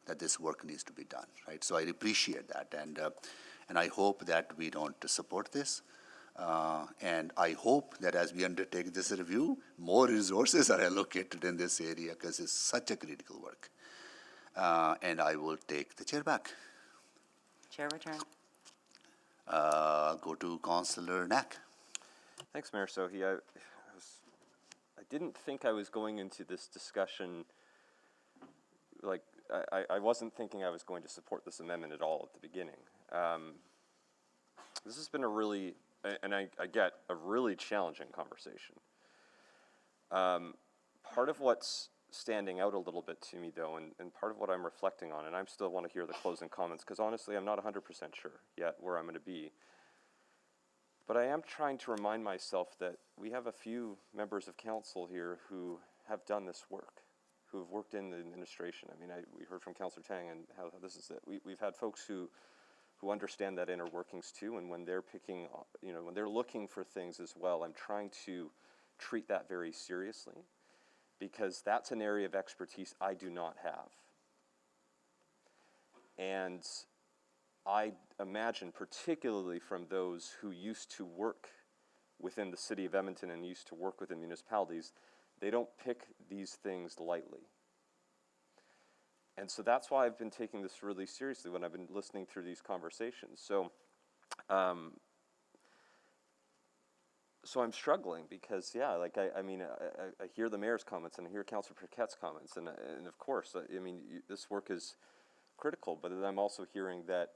that this work needs to be done, right? So I appreciate that, and I hope that we don't support this And I hope that as we undertake this review, more resources are allocated in this area because it's such a critical work. And I will take the chair back. Chair return. Go to Councillor Knack. Thanks, Mayor Sohi. I didn't think I was going into this discussion, like, I wasn't thinking I was going to support this amendment at all at the beginning. This has been a really, and I get, a really challenging conversation. Part of what's standing out a little bit to me, though, and part of what I'm reflecting on, and I still want to hear the closing comments, because honestly, I'm not 100% sure yet where I'm going to be. But I am trying to remind myself that we have a few members of council here who have done this work, who have worked in the administration. I mean, we heard from Councillor Tang and how this is it. We've had folks who understand that inner workings too, and when they're picking, when they're looking for things as well, I'm trying to treat that very seriously, because that's an area of expertise I do not have. And I imagine, particularly from those who used to work within the city of Edmonton and used to work within municipalities, they don't pick these things lightly. And so that's why I've been taking this really seriously when I've been listening through these conversations. So I'm struggling because, yeah, like I hear the mayor's comments and I hear Councillor Paquette's comments, and of course, this work is critical, but I'm also hearing that,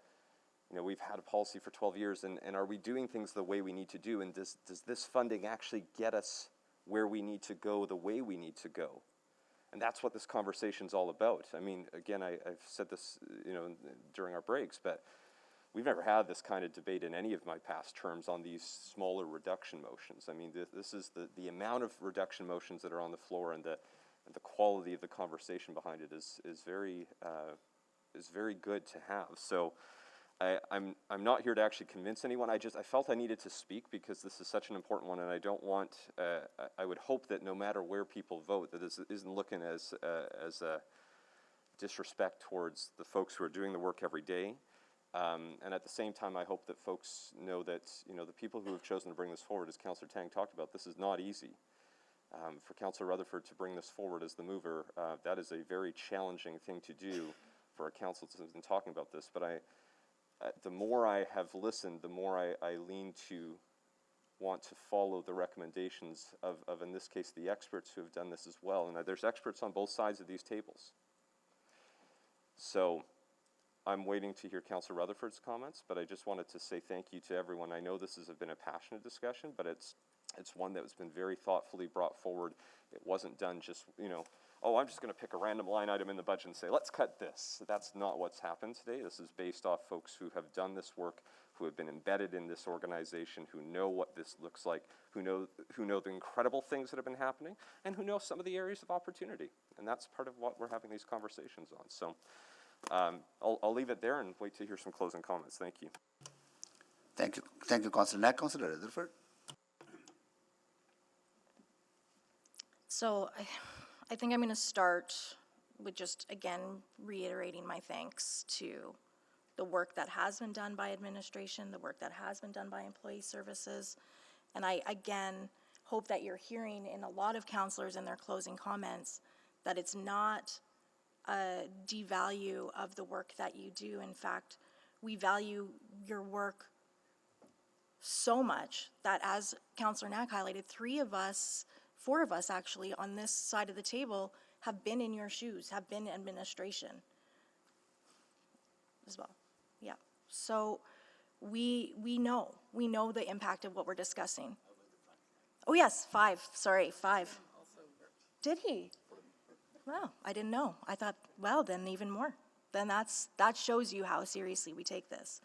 we've had a policy for 12 years, and are we doing things the way we need to do, and does this funding actually get us where we need to go the way we need to go? And that's what this conversation's all about. I mean, again, I've said this, during our breaks, but we've never had this kind of debate in any of my past terms on these smaller reduction motions. I mean, this is the amount of reduction motions that are on the floor, and the quality of the conversation behind it is very good to have. So I'm not here to actually convince anyone. I felt I needed to speak because this is such an important one, and I don't want. I would hope that no matter where people vote, that this isn't looking as a disrespect towards the folks who are doing the work every day. And at the same time, I hope that folks know that the people who have chosen to bring this forward, as Councillor Tang talked about, this is not easy. For Councillor Rutherford to bring this forward as the mover, that is a very challenging thing to do for a council to have been talking about this. But the more I have listened, the more I lean to want to follow the recommendations of, in this case, the experts who have done this as well. And there's experts on both sides of these tables. So I'm waiting to hear Councillor Rutherford's comments, but I just wanted to say thank you to everyone. I know this has been a passionate discussion, but it's one that has been very thoughtfully brought forward. It wasn't done just, oh, I'm just going to pick a random line item in the budget and say, let's cut this. That's not what's happened today. This is based off folks who have done this work, who have been embedded in this organization, who know what this looks like, who know the incredible things that have been happening, and who know some of the areas of opportunity. And that's part of what we're having these conversations on. So I'll leave it there and wait to hear some closing comments. Thank you. Thank you. Thank you, Councillor Knack. Councillor Rutherford. So I think I'm going to start with just, again, reiterating my thanks to the work that has been done by administration, the work that has been done by employee services. And I, again, hope that you're hearing in a lot of councillors in their closing comments that it's not a devalue of the work that you do. In fact, we value your work so much that, as Councillor Knack highlighted, 4 of us actually on this side of the table have been in your shoes, have been in administration as well. Yeah. So we know the impact of what we're discussing. Oh yes, 5. Sorry, 5. Did he? Well, I didn't know. I thought, well, then even more. Then that shows you how seriously we take this.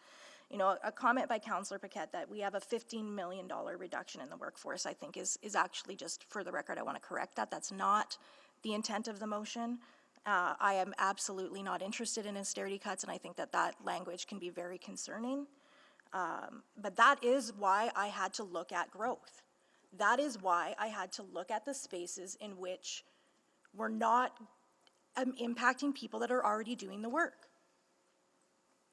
A comment by Councillor Paquette that we have a $15 million reduction in the workforce, I think is actually, just for the record, I want to correct that. That's not the intent of the motion. I am absolutely not interested in austerity cuts, and I think that language can be very concerning. But that is why I had to look at growth. That is why I had to look at the spaces in which we're not impacting people that are already doing the work.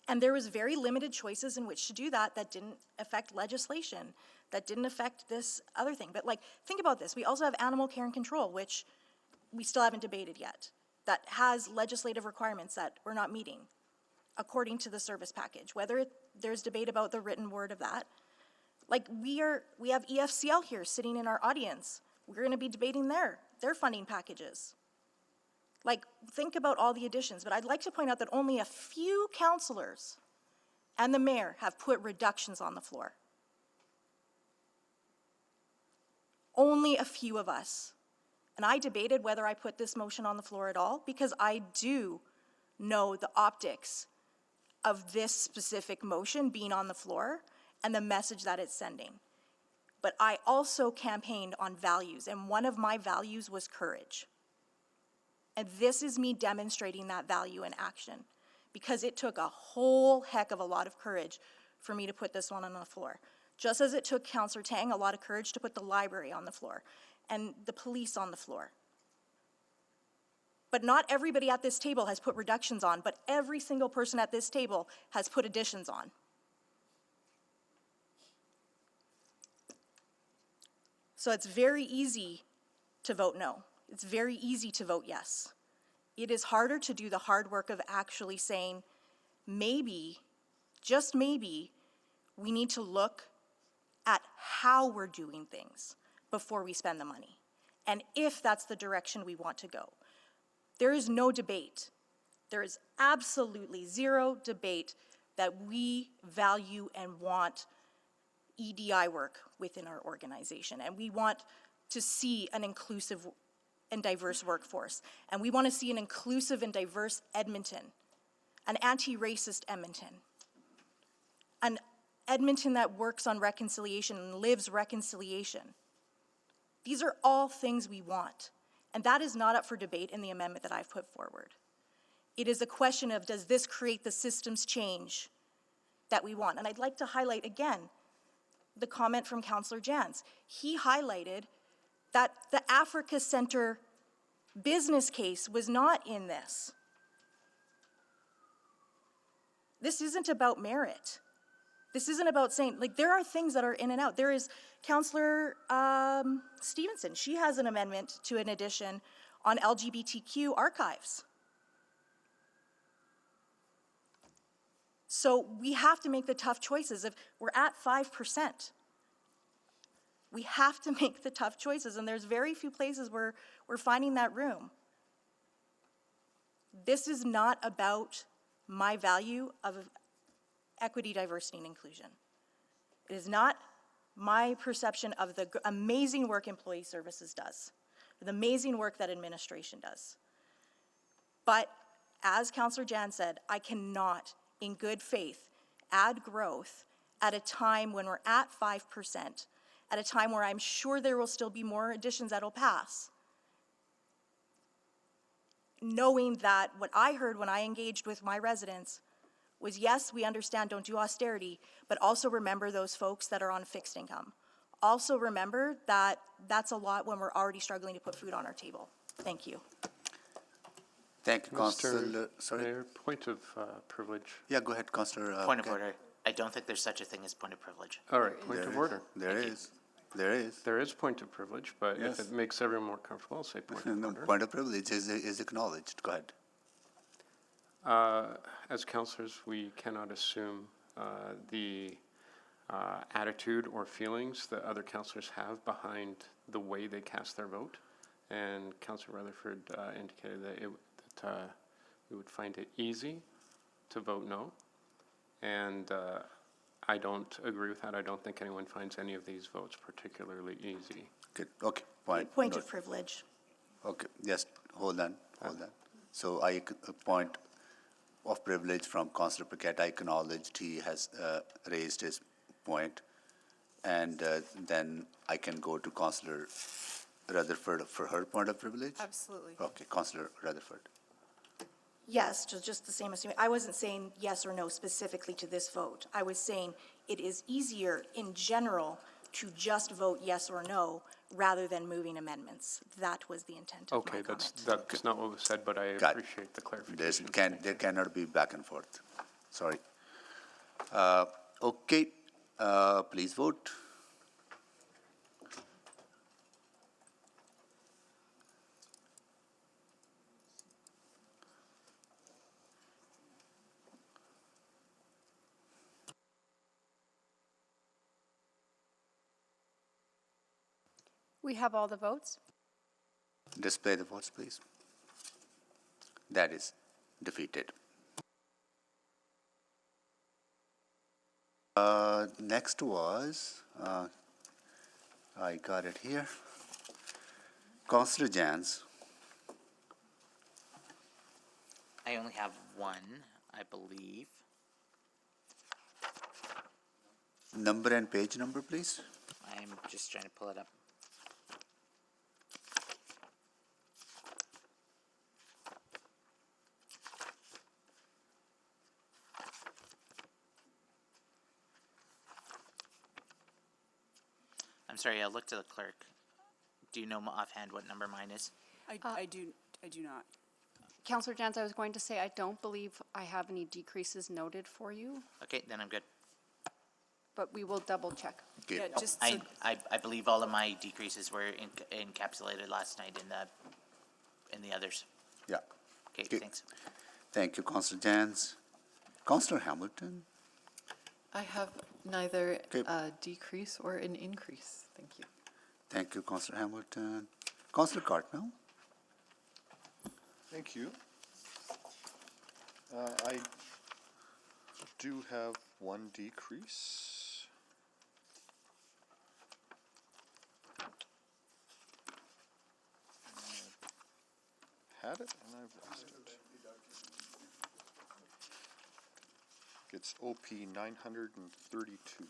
And there was very limited choices in which to do that didn't affect legislation. that didn't affect this other thing. But like, think about this. We also have animal care and control, which we still haven't debated yet, that has legislative requirements that we're not meeting according to the service package. Whether there's debate about the written word of that, like we have EFCL here sitting in our audience. We're going to be debating their funding packages. Like, think about all the additions, but I'd like to point out that only a few councillors and the mayor have put reductions on the floor. Only a few of us. And I debated whether I put this motion on the floor at all, because I do know the optics of this specific motion being on the floor and the message that it's sending. But I also campaigned on values, and one of my values was courage. And this is me demonstrating that value in action, because it took a whole heck of a lot of courage for me to put this one on the floor. Just as it took Councillor Tang a lot of courage to put the library on the floor and the police on the floor. But not everybody at this table has put reductions on, but every single person at this table has put additions on. So it's very easy to vote no. It's very easy to vote yes. It is harder to do the hard work of actually saying, maybe, just maybe, we need to look at how we're doing things before we spend the money, and if that's the direction we want to go. There is no debate. There is absolutely zero debate that we value and want EDI work within our organization, and we want to see an inclusive and diverse workforce, and we want to see an inclusive and diverse Edmonton, an anti-racist Edmonton, an Edmonton that works on reconciliation and lives reconciliation. These are all things we want, and that is not up for debate in the amendment that I've put forward. It is a question of, does this create the systems change that we want? And I'd like to highlight again the comment from Councillor Jans. He highlighted that the Africa Centre business case was not in this. This isn't about merit. This isn't about saying, like, there are things that are in and out. There is Councillor Stevenson. She has an amendment to an addition on LGBTQ archives. So we have to make the tough choices. If we're at 5%, we have to make the tough choices, and there's very few places where we're finding that room. This is not about my value of equity, diversity, and inclusion. It is not my perception of the amazing work employee services does, the amazing work that administration does. But as Councillor Jan said, I cannot, in good faith, add growth at a time when we're at 5%, at a time where I'm sure there will still be more additions that will pass, knowing that what I heard when I engaged with my residents was, yes, we understand, don't do austerity, but also remember those folks that are on fixed income. Also remember that that's a lot when we're already struggling to put food on our table. Thank you. Thank you, Councillor. Sorry. Mayor, point of privilege. Yeah, go ahead, Councillor. Point of order. I don't think there's such a thing as point of privilege. All right, point of order. There is. There is. There is point of privilege, but Yes. if it makes everyone more comfortable, I'll say point of No, order. point of privilege is acknowledged. Go ahead. As councillors, we cannot assume the attitude or feelings that other councillors have behind the way they cast their vote. And Councillor Rutherford indicated that we would find it easy to vote no. And I don't agree with that. I don't think anyone finds any of these votes particularly easy. Good. Okay. Point of privilege. Okay. Yes. Hold on. So a point of privilege from Councillor Paquette. I acknowledged he has raised his point, and then I can go to Councillor Rutherford for her point of privilege. Absolutely. Okay, Councillor Rutherford. Yes, just the same as you. I wasn't saying yes or no specifically to this vote. I was saying it is easier in general to just vote yes or no rather than moving amendments. That was the intent of my comment. That's not what was said, but I appreciate the clarification. There cannot be back and forth. Sorry. Okay, please vote. We have all the votes. Display the votes, please. That is defeated. Next was, I got it here. Councillor Jans. I only have one, I believe. Number and page number, please. I'm just trying to pull it up. I'm sorry, I'll look to the clerk. Do you know offhand what number mine is? I do not. Councillor Jans, I was going to say, I don't believe I have any decreases noted for you, Okay, then I'm good. but we will double check. Okay. Yeah, just so, I believe all of my decreases were encapsulated last night in the others. Yeah. Okay, thanks. Thank you, Councillor Jans. Councillor Hamilton. I have neither Okay. a decrease or an increase. Thank you. Thank you, Councillor Hamilton. Councillor Cartmel. Thank you. I do have one decrease. Had it and I've lost it. It's OP 932.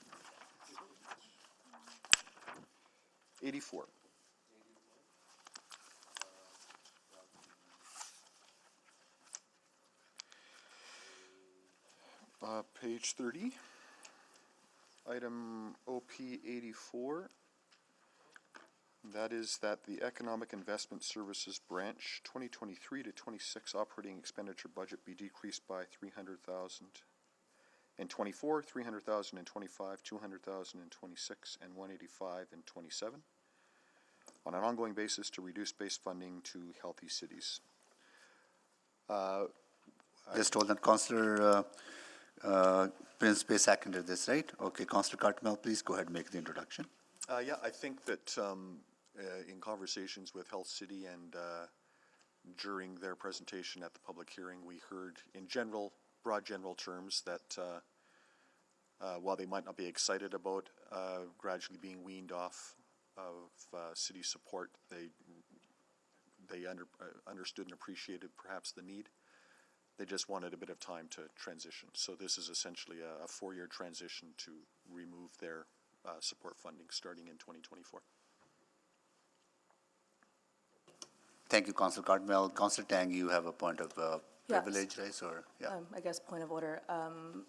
84. Page 30, item OP 84. That is that the Economic Investment Services Branch 2023 to 26 operating expenditure budget be decreased by 300,000 in 24, 300,000 in 25, 200,000 in 26, and 185 in 27 on an ongoing basis to reduce base funding to healthy cities. Just told that Councillor Principe seconded this, right? Okay, Councillor Cartmel, please go ahead and make the introduction. Yeah, I think that in conversations with Health City and during their presentation at the public hearing, we heard in general, broad general terms that while they might not be excited about gradually being weaned off of city support, they understood and appreciated perhaps the need. They just wanted a bit of time to transition. So this is essentially a 4-year transition to remove their support funding starting in 2024. Thank you, Councillor Cartmel. Councillor Tang, you have a point of Yes. privilege, right? Or, yeah. I guess point of order.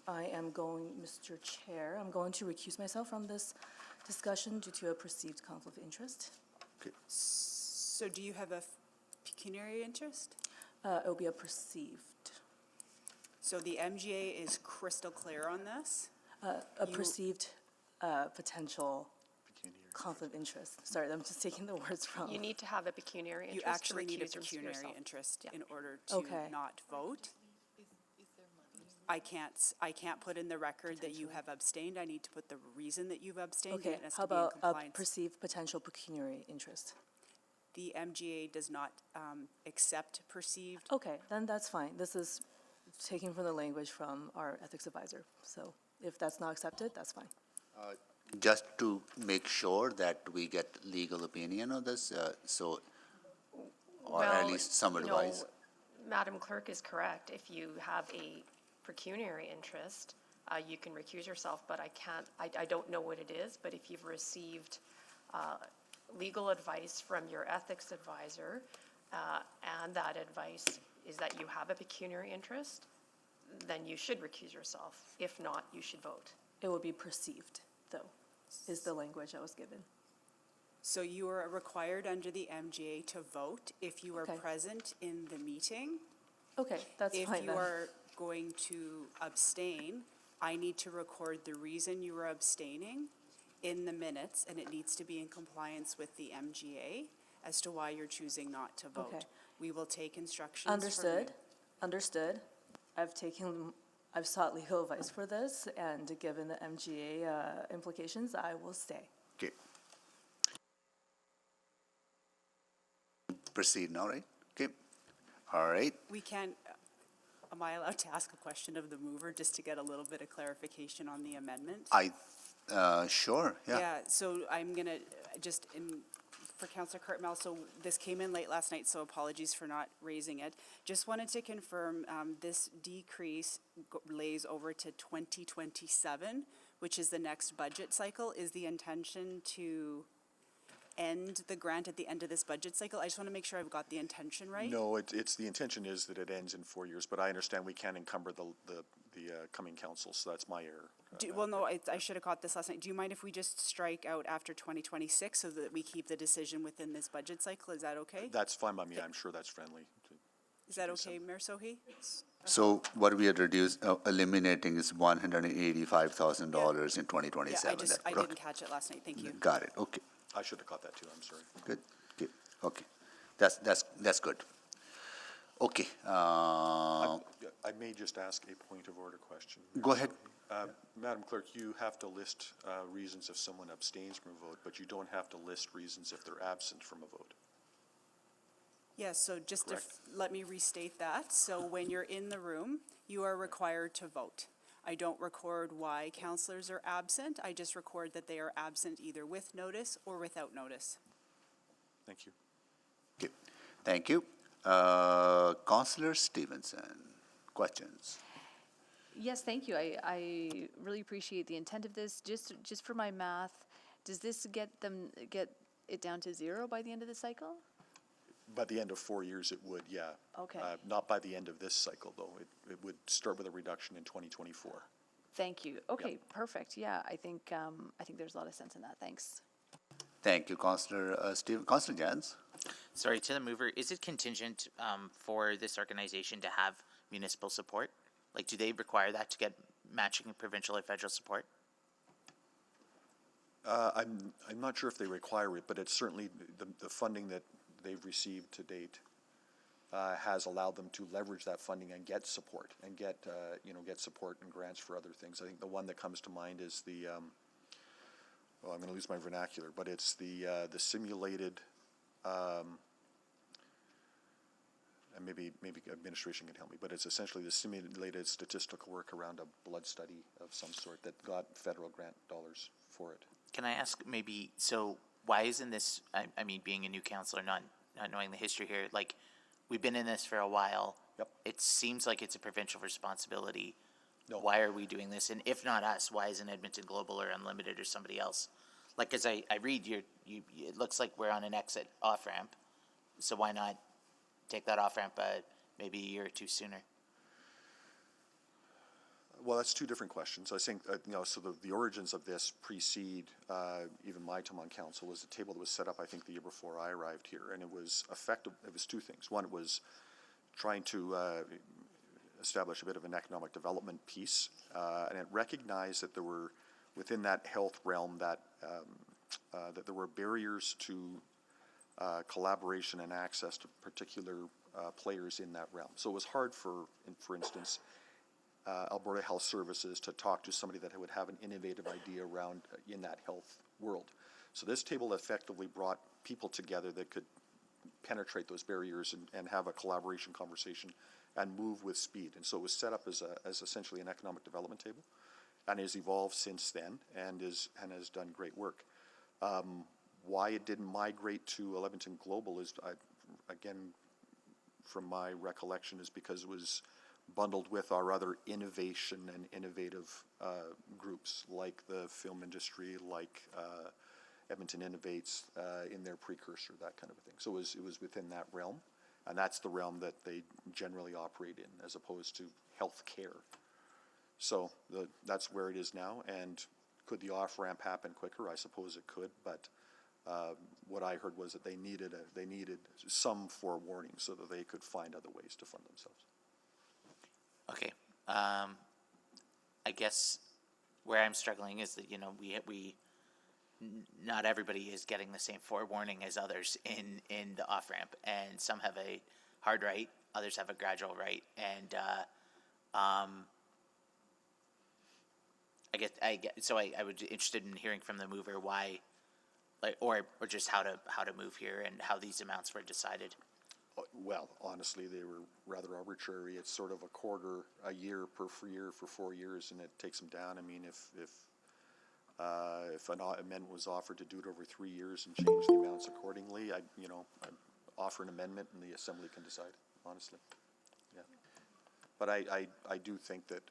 I am going, Mr. Chair, I'm going to recuse myself from this discussion due to a perceived conflict of interest. so do you have a pecuniary interest? It'll be a perceived, So the MGA is crystal clear on this. a perceived potential conflict of interest. Sorry, I'm just taking the words from. You need to have a pecuniary You interest to actually need a recuse pecuniary yourself. interest in order Okay. to not vote. I can't put in the record that you have abstained. I need to put the reason that you've abstained. and Okay, it has how to be in about a compliance. perceived potential pecuniary interest? The MGA does not accept perceived. Okay, then that's fine. This is taken from the language from our ethics advisor. So if that's not accepted, that's fine. Just to make sure that we get legal opinion on this, or at Well, least some you know, advice. Madam Clerk is correct. If you have a pecuniary interest, you can recuse yourself, but I don't know what it is, but if you've received legal advice from your ethics advisor, and that advice is that you have a pecuniary interest, then you should recuse yourself. If not, you should vote. It would be perceived, though, is the language I was given. So you are required under the MGA to vote if you are Okay. present in the meeting. Okay, that's If fine you then. are going to abstain, I need to record the reason you are abstaining in the minutes, and it needs to be in compliance with the MGA as to why you're choosing not to vote. Okay. We will take instructions from you. Understood. I've sought legal advice for this, and given the MGA implications, I will stay. Okay. proceed now, right? Okay. All right. We can, am I allowed to ask a question of the mover just to get a little bit of clarification on the amendment? Sure, yeah. Yeah, so I'm gonna, just for Councillor Cartmel, so this came in late last night, so apologies for not raising it. Just wanted to confirm, this decrease lays over to 2027, which is the next budget cycle. Is the intention to end the grant at the end of this budget cycle? I just want to make sure I've got the intention right. No, it's, the intention is that it ends in 4 years, but I understand we can't encumber the coming council, so that's my error. Well, no, I should have caught this last night. Do you mind if we just strike out after 2026 so that we keep the decision within this budget cycle? Is that okay? That's fine by me, I'm sure that's friendly. Is that okay, Mayor Sohi? So what we are eliminating is $185,000 in 2027. Yeah, I didn't catch it last night. Thank you. Got it, okay. I should have caught that too, I'm sorry. Good, good, okay. That's good. Okay. I may just ask a point of order question. Go ahead. Madam Clerk, you have to list reasons if someone abstains from a vote, but you don't have to list reasons if they're absent from a vote. Yes, so just to Correct. let me restate that. So when you're in the room, you are required to vote. I don't record why councillors are absent. I just record that they are absent either with notice or without notice. Thank you. Okay, thank you. Councillor Stevenson, questions? Yes, thank you. I really appreciate the intent of this. Just for my math, does this get it down to 0 by the end of the cycle? By the end of 4 years, it would, yeah. Okay. Not by the end of this cycle, though. It would start with a reduction in 2024. Thank you. Okay, perfect. Yeah, I think there's a lot of sense in that. Thanks. Thank you, Councillor Steve. Councillor Jans? Sorry, to the mover, is it contingent for this organization to have municipal support? Like, do they require that to get matching provincial or federal support? I'm not sure if they require it, but it's certainly the funding that they've received to date has allowed them to leverage that funding and get support and get support and grants for other things. I think the one that comes to mind is the I'm going to lose my vernacular, but it's the simulated and maybe administration can help me, but it's essentially the simulated statistical work around a blood study of some sort that got federal grant dollars for it. Can I ask maybe, so why isn't this, I mean, being a new councillor, not knowing the history here, like, we've been in this for a while. Yep. It seems like it's a provincial responsibility. No. Why are we doing this? And if not us, why isn't Edmonton Global or Unlimited or somebody else? Like, as I read, it looks like we're on an exit off-ramp. So why not take that off-ramp maybe a year or two sooner? Well, that's two different questions. I think, so the origins of this precede even my time on council. Was a table that was set up, I think, the year before I arrived here, and it was effective. It was two things. One, it was trying to establish a bit of an economic development piece, and it recognized that there were, within that health realm, that there were barriers to collaboration and access to particular players in that realm. So it was hard for instance, Alberta Health Services to talk to somebody that would have an innovative idea around in that health world. So this table effectively brought people together that could penetrate those barriers and have a collaboration conversation and move with speed. And so it was set up as essentially an economic development table, and has evolved since then and has done great work. Why it didn't migrate to Edmonton Global is, again, from my recollection, is because it was bundled with our other innovation and innovative groups, like the film industry, like Edmonton Innovates in their precursor, that kind of a thing. So it was within that realm, and that's the realm that they generally operate in, as opposed to health care. So that's where it is now, and could the off-ramp happen quicker? I suppose it could, but what I heard was that they needed some forewarning so that they could find other ways to fund themselves. Okay. I guess where I'm struggling is that, not everybody is getting the same forewarning as others in the off-ramp, and some have a hard right, others have a gradual right, and I would be interested in hearing from the mover why like, or just how to move here and how these amounts were decided? Well, honestly, they were rather arbitrary. It's sort of a quarter a year per year for 4 years, and it takes them down. I mean, if an amendment was offered to do it over 3 years and change the amounts accordingly, I'd offer an amendment and the assembly can decide, honestly. Yeah. But I do think that,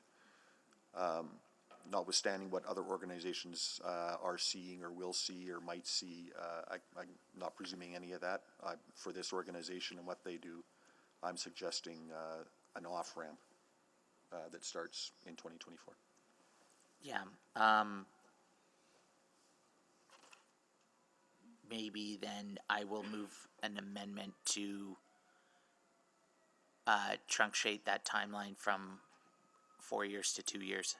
notwithstanding what other organizations are seeing or will see or might see, I'm not presuming any of that. For this organization and what they do, I'm suggesting an off-ramp that starts in 2024. Yeah. Maybe then I will move an amendment to truncate that timeline from 4 years to 2 years.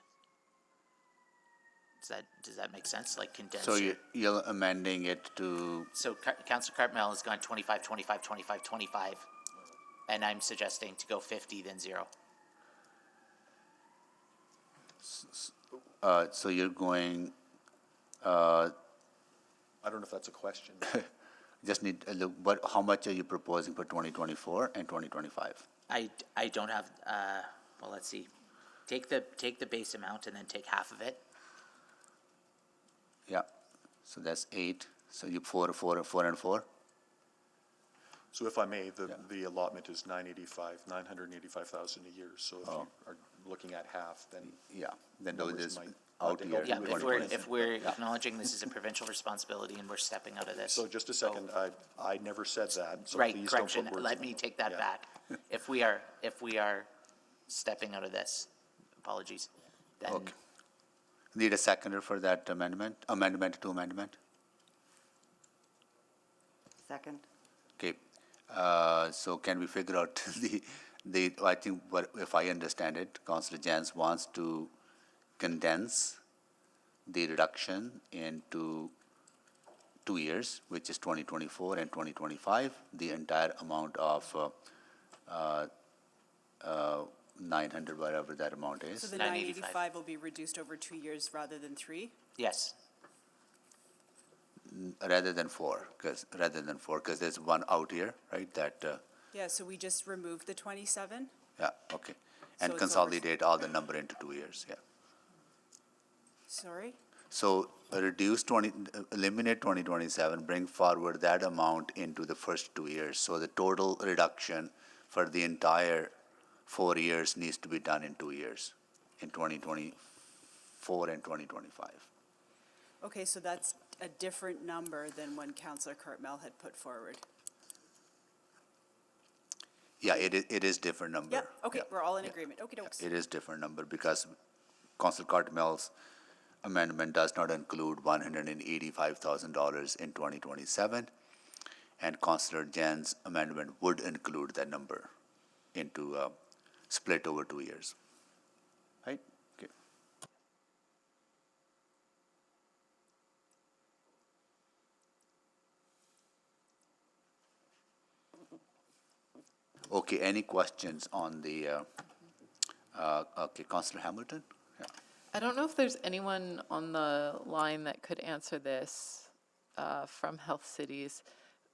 Does that make sense? Like condense So it? you're amending it to, So Councillor Cartmel has gone 25, 25, 25, 25, and I'm suggesting to go 50, then 0. so you're going, I don't know if that's a question. just need a look, how much are you proposing for 2024 and 2025? I don't have, well, let's see. Take the base amount and then take half of it. Yeah, so that's 8, so you 4 and 4? So if I may, the allotment is 985,000 a year. So if you are looking at half, then Yeah, then those numbers is might out to here. help Yeah, you. if we're acknowledging this is a provincial responsibility and we're stepping out of this. So just a second, I never said that, so Right, please don't correction, put words let in me my take that mouth. back. If we are stepping out of this, apologies, then Okay. Need a seconder for that amendment to amendment? Second. Okay, so can we figure out I think, if I understand it, Councillor Jans wants to condense the reduction into 2 years, which is 2024 and 2025, the entire amount of 900, whatever that amount is. So the 985. 985 will be reduced over 2 years rather than 3? yes. Rather than 4, because there's one out here, right, that, Yeah, so we just removed the 27? yeah, okay. So And it's consolidate all the number into 2 years, yeah. Sorry? So eliminate 2027, bring forward that amount into the first 2 years. So the total reduction for the entire 4 years needs to be done in 2 years, in 2024 and 2025. Okay, so that's a different number than when Councillor Cartmel had put forward. Yeah, it is different number. Yep, okay, Yeah. we're all in agreement. Okey dokes. It is different number because Council Cartmel's amendment does not include $185,000 in 2027, and Councillor Jan's amendment would include that number into split over 2 years. Right? Okay. Okay, any questions on the, okay, Councillor Hamilton? Yeah. I don't know if there's anyone on the line that could answer this from Health Cities.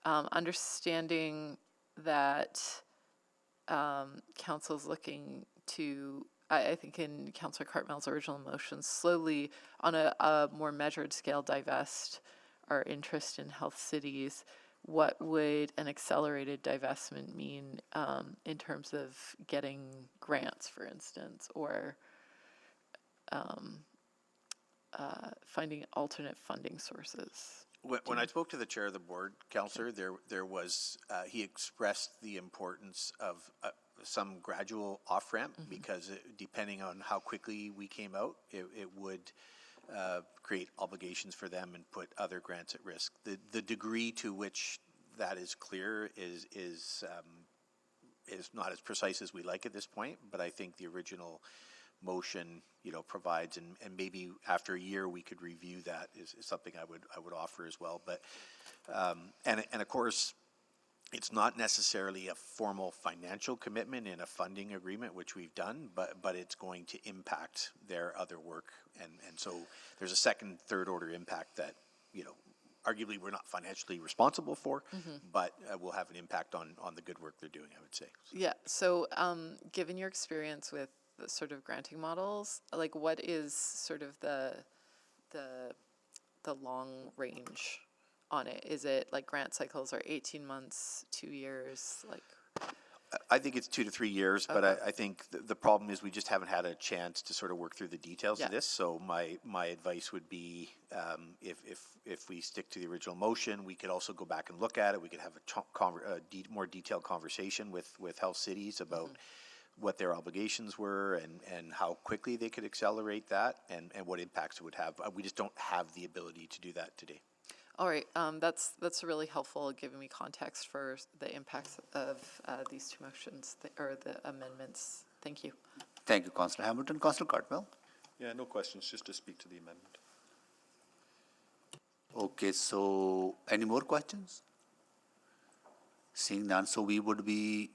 Understanding that council's looking to, I think in Councillor Cartmel's original motion, slowly on a more measured scale divest our interest in Health Cities. What would an accelerated divestment mean in terms of getting grants, for instance, or finding alternate funding sources? When I spoke to the chair of the board, Councillor, there was, he expressed the importance of some gradual off-ramp because depending on how quickly we came out, it would create obligations for them and put other grants at risk. The degree to which that is clear is not as precise as we like at this point, but I think the original motion, provides, and maybe after a year we could review that is something I would offer as well. But and of course, it's not necessarily a formal financial commitment in a funding agreement, which we've done, but it's going to impact their other work, and so there's a second, third order impact that arguably we're not financially responsible for, but will have an impact on the good work they're doing, I would say. Yeah, so given your experience with the sort of granting models, like what is sort of the long range on it? Is it like grant cycles are 18 months, 2 years, like? I think it's 2 to 3 years, but I think the problem is we just haven't had a chance to sort of work through the details of this. So my advice would be, if we stick to the original motion, we could also go back and look at it. We could have a more detailed conversation with health cities about what their obligations were and how quickly they could accelerate that and what impacts it would have. We just don't have the ability to do that today. All right, that's really helpful, giving me context for the impacts of these two motions, or the amendments. Thank you. Thank you, Councillor Hamilton. Councillor Cartwell? Yeah, no questions, just to speak to the amendment. Okay, so any more questions? Seeing none, so we would be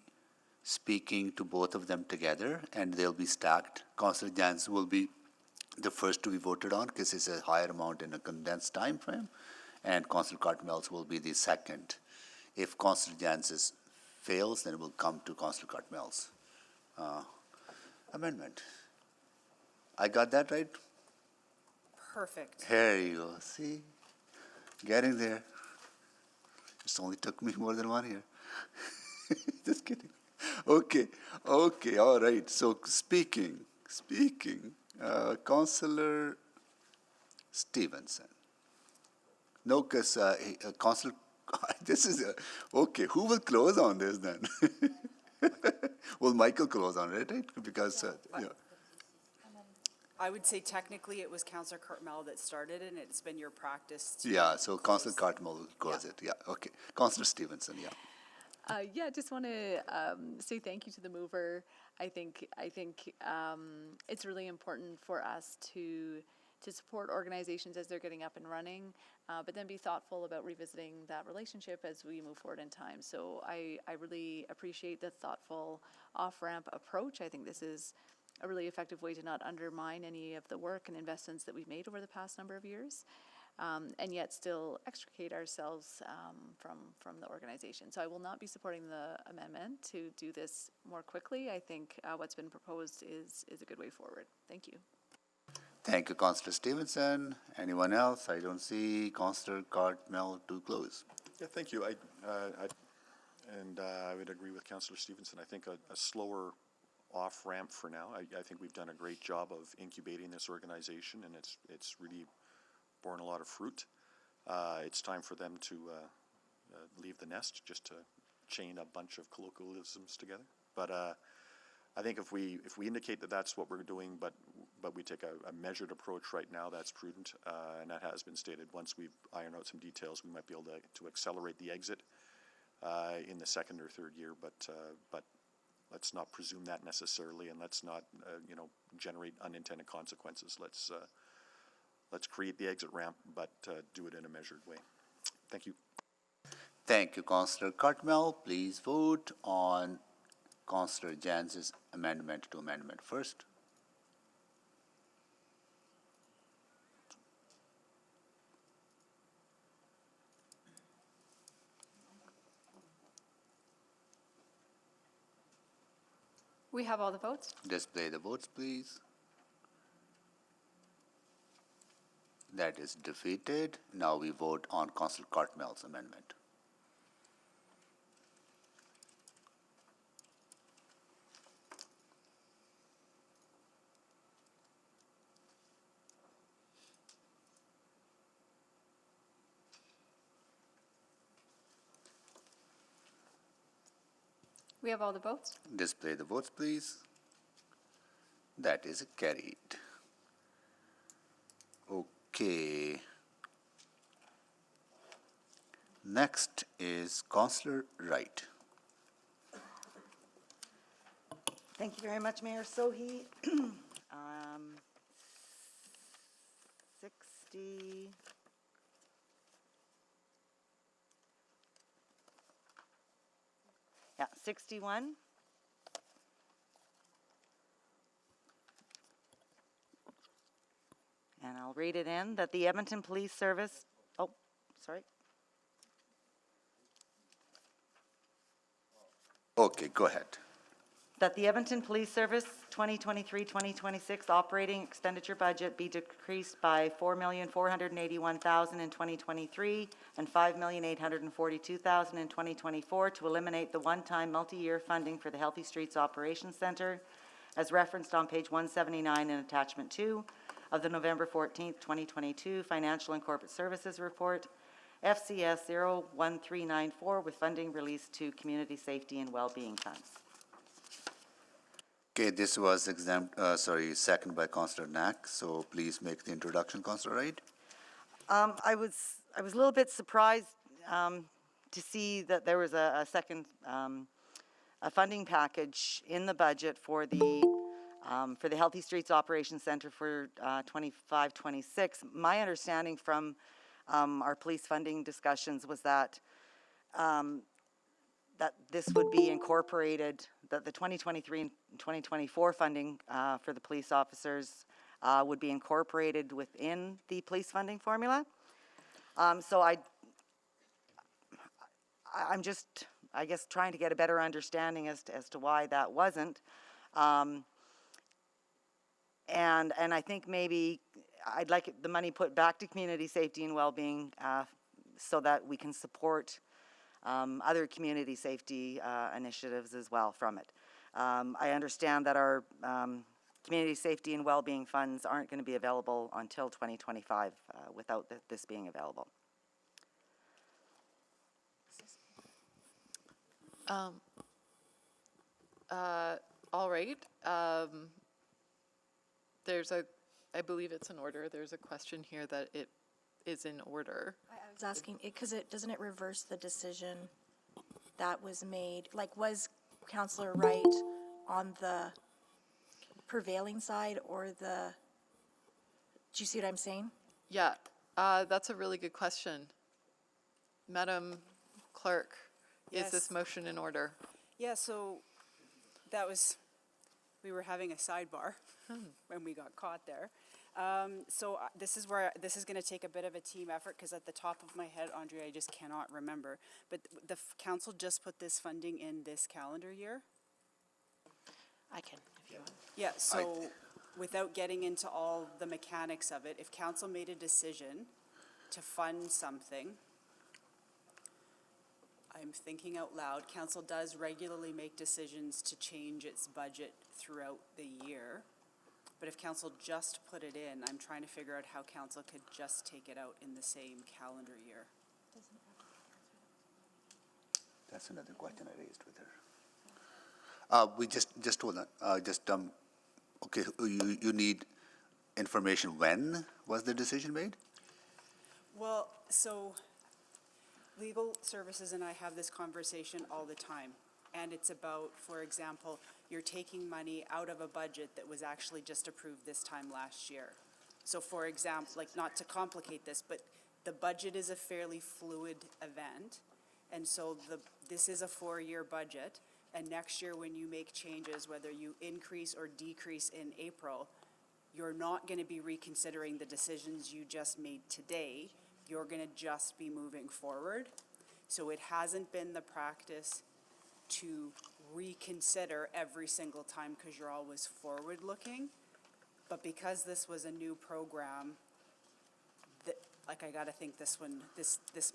speaking to both of them together, and they'll be stacked. Councillor Jans will be the first to be voted on because it's a higher amount in a condensed time frame, and Councillor Cartmels will be the second. If Councillor Jans fails, then we'll come to Councillor Cartmels' amendment. I got that right? Perfect. Here you go. See? Getting there. It's only took me more than 1 year. Just kidding. Okay, all right. So speaking, Councillor Stevenson. No, because Councillor, this is okay. Who will close on this then? Will Michael close on it, right? Because yeah. I would say technically it was Councillor Cartmel that started it, and it's been your practice to. Yeah, so Councillor Cartmel will close it. Yeah, okay. Councillor Stevenson, yeah. Yeah, just want to say thank you to the mover. I think it's really important for us to support organizations as they're getting up and running, but then be thoughtful about revisiting that relationship as we move forward in time. So I really appreciate the thoughtful off-ramp approach. I think this is a really effective way to not undermine any of the work and investments that we've made over the past number of years. And yet still extricate ourselves from the organization. So I will not be supporting the amendment to do this more quickly. I think what's been proposed is a good way forward. Thank you. Thank you, Councillor Stevenson. Anyone else? I don't see Councillor Cartmel to close. Yeah, thank you. I would agree with Councillor Stevenson. I think a slower off-ramp for now. I think we've done a great job of incubating this organization, and it's really borne a lot of fruit. It's time for them to leave the nest, just to chain a bunch of colloquialisms together. But I think if we indicate that that's what we're doing, but we take a measured approach right now, that's prudent, and that has been stated. Once we've ironed out some details, we might be able to accelerate the exit in the second or third year. But let's not presume that necessarily, and let's not generate unintended consequences. Let's create the exit ramp, but do it in a measured way. Thank you. Thank you, Councillor Cartmel. Please vote on Councillor Jans's amendment to amendment first. We have all the votes. Display the votes, please. That is defeated. Now we vote on Councillor Cartmel's amendment. We have all the votes. Display the votes, please. That is carried. Okay. Next is Councillor Wright. Thank you very much, Mayor Sohi. 60. Yeah, 61. And I'll read it in, that the Edmonton Police Service, sorry. Okay, go ahead. That the Edmonton Police Service 2023-2026 operating expenditure budget be decreased by $4,481,000 in 2023 and $5,842,000 in 2024 to eliminate the one-time multi-year funding for the Healthy Streets Operations Center as referenced on page 179 in attachment 2 of the November 14th, 2022 Financial and Corporate Services Report, FCS 01394, with funding released to Community Safety and Wellbeing Funds. Okay, this was second by Councillor Knack, so please make the introduction, Councillor Wright. I was a little bit surprised to see that there was a second a funding package in the budget for the Healthy Streets Operations Center for 25-26. My understanding from our police funding discussions was that that this would be incorporated, that the 2023 and 2024 funding for the police officers would be incorporated within the police funding formula. So I'm just, I guess, trying to get a better understanding as to why that wasn't. And I think maybe I'd like the money put back to community safety and well-being so that we can support other community safety initiatives as well from it. I understand that our community safety and well-being funds aren't going to be available until 2025 without this being available. All right. I believe it's in order. There's a question here that it is in order. I was asking, because doesn't it reverse the decision that was made? Like, was Councillor Wright on the prevailing side or do you see what I'm saying? Yeah, that's a really good question. Madam Clerk, is this motion in order? Yeah, so we were having a sidebar when we got caught there. So this is going to take a bit of a team effort because at the top of my head, Andrea, I just cannot remember. But the council just put this funding in this calendar year? I can, if you want. Yeah, so without getting into all the mechanics of it, if council made a decision to fund something, I'm thinking out loud, council does regularly make decisions to change its budget throughout the year. But if council just put it in, I'm trying to figure out how council could just take it out in the same calendar year. That's another question I raised with her. We just hold on. Okay, you need information. When was the decision made? Well, so legal services and I have this conversation all the time. And it's about, for example, you're taking money out of a budget that was actually just approved this time last year. So for example, like, not to complicate this, but the budget is a fairly fluid event. And so this is a 4-year budget. And next year when you make changes, whether you increase or decrease in April, you're not going to be reconsidering the decisions you just made today. You're going to just be moving forward. So it hasn't been the practice to reconsider every single time because you're always forward-looking. But because this was a new program, I gotta think this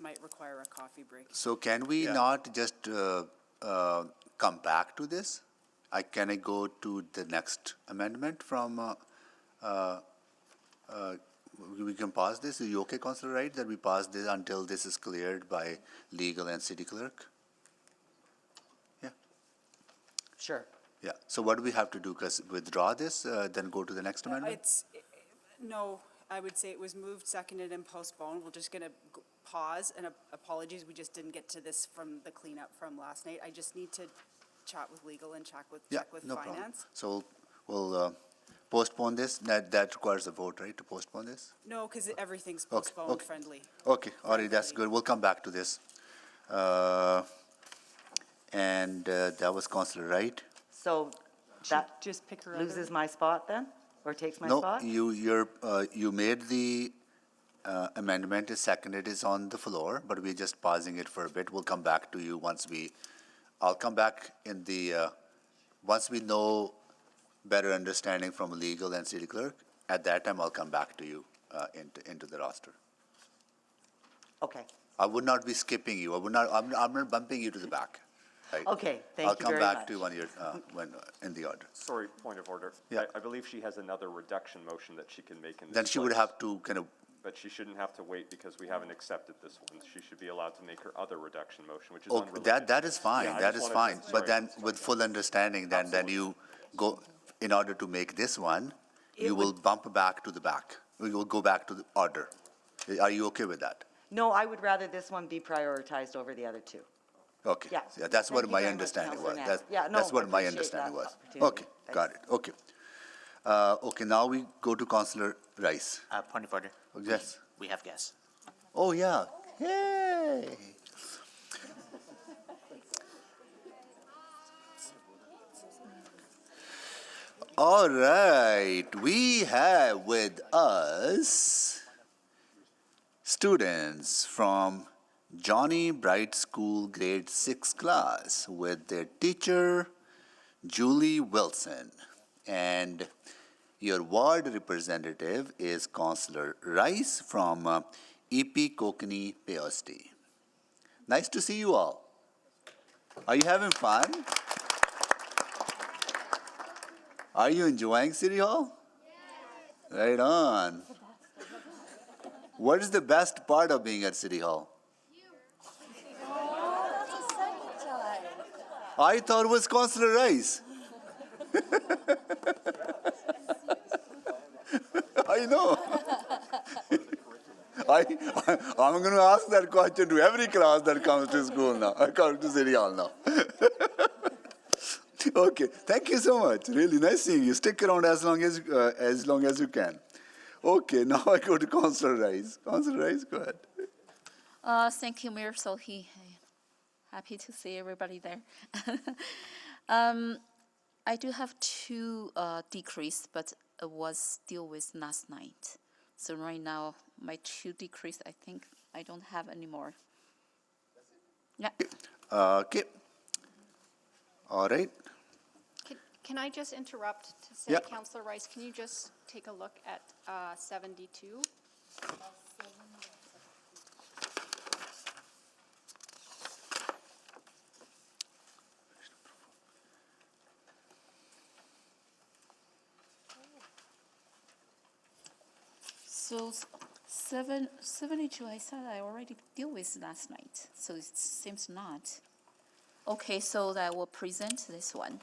might require a coffee break. So can we not just come back to this? Can I go to the next amendment from, we can pause this? Are you okay, Councillor Wright, that we pause this until this is cleared by legal and city clerk? Sure. Yeah, so what do we have to do? Because withdraw this, then go to the next amendment? No, I would say it was moved, seconded, and postponed. We're just going to pause, and apologies, we just didn't get to this from the cleanup from last night. I just need to chat with legal and check with No finance. problem. So we'll postpone this. That requires a vote, right, to postpone this? No, because everything's postponed friendly. Okay, all right, that's good. We'll come back to this. And that was Councillor Wright. So that just pick her loses my spot then, or takes my No, spot? you made the amendment is seconded is on the floor, but we're just pausing it for a bit. We'll come back to you I'll come back in the, once we know better understanding from legal and city clerk, at that time I'll come back to you into the roster. Okay, I would not be skipping you. I'm not bumping you to the back. Right? okay, thank you very much. I'll come back to you when in the order. Sorry, point of order. Yeah. I believe she has another reduction motion that she can make in this Then she would place. have to kind of, But she shouldn't have to wait because we haven't accepted this one. She should be allowed to make her other reduction motion, which is oh, unrelated. that is fine, Yeah, I that just is wanted fine. to- But sorry. then with full understanding, then you go, in order to make this one, you will bump back to the back. We will go back to the order. Are you okay with that? No, I would rather this one be prioritized over the other two. Okay. Yeah. That's Thank what you my very much, understanding was. Councillor Knapp. Yeah, no, That's what I my appreciate understanding that was. opportunity. Okay, got it, okay. Okay, now we go to Councillor Rice. Point of order. Yes. We have guests. Oh, yeah. Yay. All right, we have with us students from Johnny Bright School grade 6 class with their teacher, Julie Wilson. And your ward representative is Councillor Rice from EP Kokani Peosti. Nice to see you all. Are you having fun? Are you enjoying City Hall? Yes. Right on. What is the best part of being at City Hall? I thought it was Councillor Rice. I know. I'm going to ask that question to every class that comes to school now, comes to City Hall now. Okay, thank you so much. Really nice seeing you. Stick around as long as you can. Okay, now I go to Councillor Rice. Councillor Rice, go ahead. Thank you, Mayor Sohi. Happy to see everybody there. I do have two decrease, but it was still with last night. So right now, my two decrease, I think I don't have anymore. Yeah. Okay. All right. Can I just interrupt to say, Yep. Councillor Rice, can you just take a look at 72? So 72, I thought I already deal with last night, so it seems not. Okay, so I will present this one.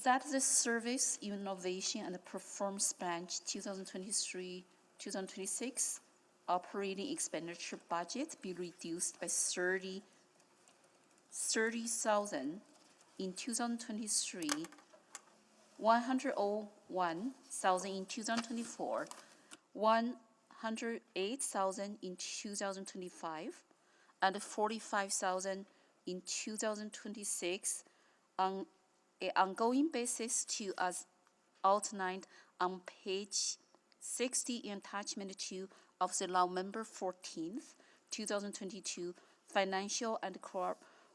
That the Service, Innovation, and Performance Branch 2023-2026 operating expenditure budget be reduced by 30,000 in 2023, 101,000 in 2024, 108,000 in 2025, and 45,000 in 2026 on an ongoing basis to as outlined on page 60 in attachment 2 of the Law Member 14th, 2022 Financial and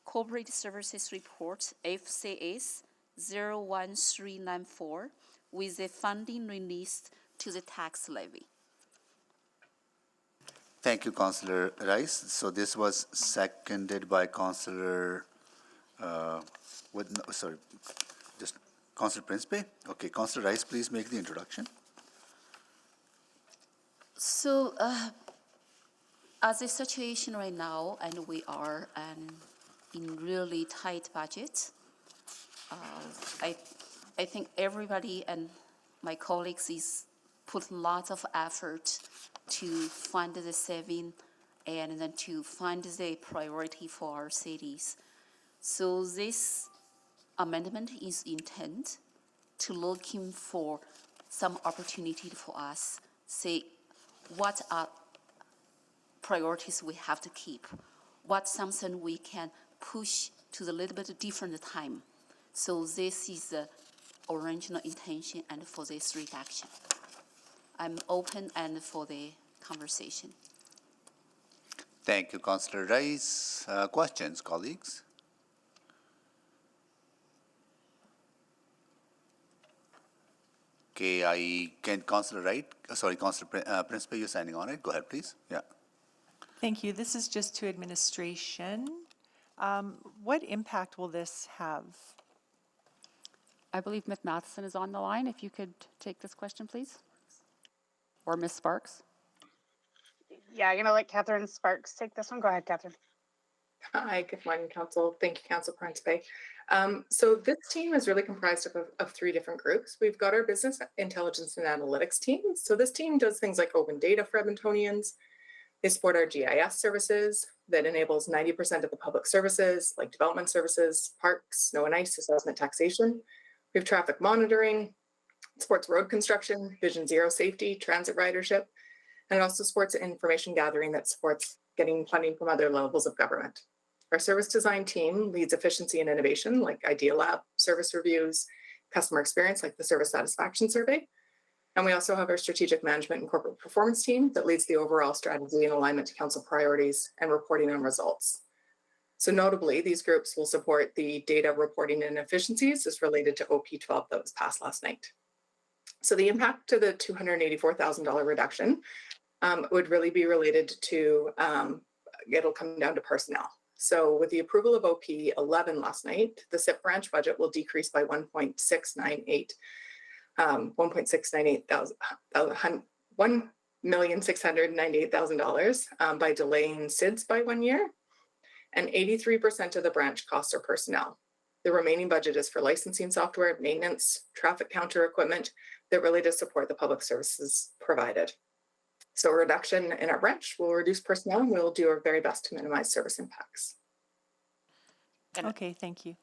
Corporate Services Report, FCS 01394, with the funding released to the tax levy. Thank you, Councillor Rice. So this was seconded by Councillor, just Councillor Principe? Okay, Councillor Rice, please make the introduction. So, as a situation right now, and we are in really tight budget, I think everybody and my colleagues is put lots of effort to find the saving and then to find the priority for our cities. So this amendment is intent to looking for some opportunity for us, say what are priorities we have to keep, what's something we can push to the little bit different time. So this is the original intention and for this reduction. I'm open and for the conversation. Thank you, Councillor Rice. Questions, colleagues? Okay, I can, Councillor Wright, Councillor Principe, you're signing on it. Go ahead, please. Yeah. Thank you. This is just to administration. What impact will this have? I believe Ms. Matheson is on the line. If you could take this question, please. Or Ms. Sparks. Yeah, I'm going to let Catherine Sparks take this one. Go ahead, Catherine. Hi, good morning, Council. Thank you, Council Principe. So this team is really comprised of three different groups. We've got our business intelligence and analytics team. So this team does things like open data for Edmontonians. They support our GIS services that enables 90% of the public services like development services, parks, snow and ice, assessment, taxation. We have traffic monitoring, supports road construction, Vision Zero safety, transit ridership, and it also supports information gathering that supports getting funding from other levels of government. Our service design team leads efficiency and innovation like Idea Lab, service reviews, customer experience like the service satisfaction survey. And we also have our strategic management and corporate performance team that leads the overall strategy and alignment to council priorities and reporting on results. So notably, these groups will support the data reporting and efficiencies as related to OP12 that was passed last night. So the impact to the $284,000 reduction would really be related to, it'll come down to personnel. So with the approval of OP 11 last night, the SIP branch budget will decrease by $1,698,000 by delaying SIDS by 1 year, and 83% of the branch costs are personnel. The remaining budget is for licensing software, maintenance, traffic counter equipment that really does support the public services provided. So a reduction in our branch will reduce personnel, and we'll do our very best to minimize service impacts. Okay, thank you.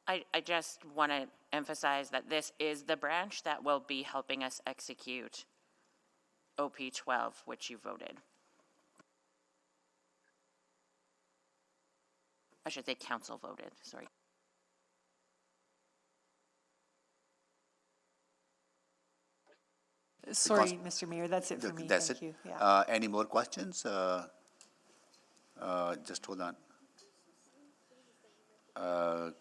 I just want to emphasize that this is the branch that will be helping us execute OP12, which you voted. I should say council voted, sorry. Sorry, Mr. Mayor, that's it for me. That's Thank it. you. Yeah. Any more questions? Just hold on. I'm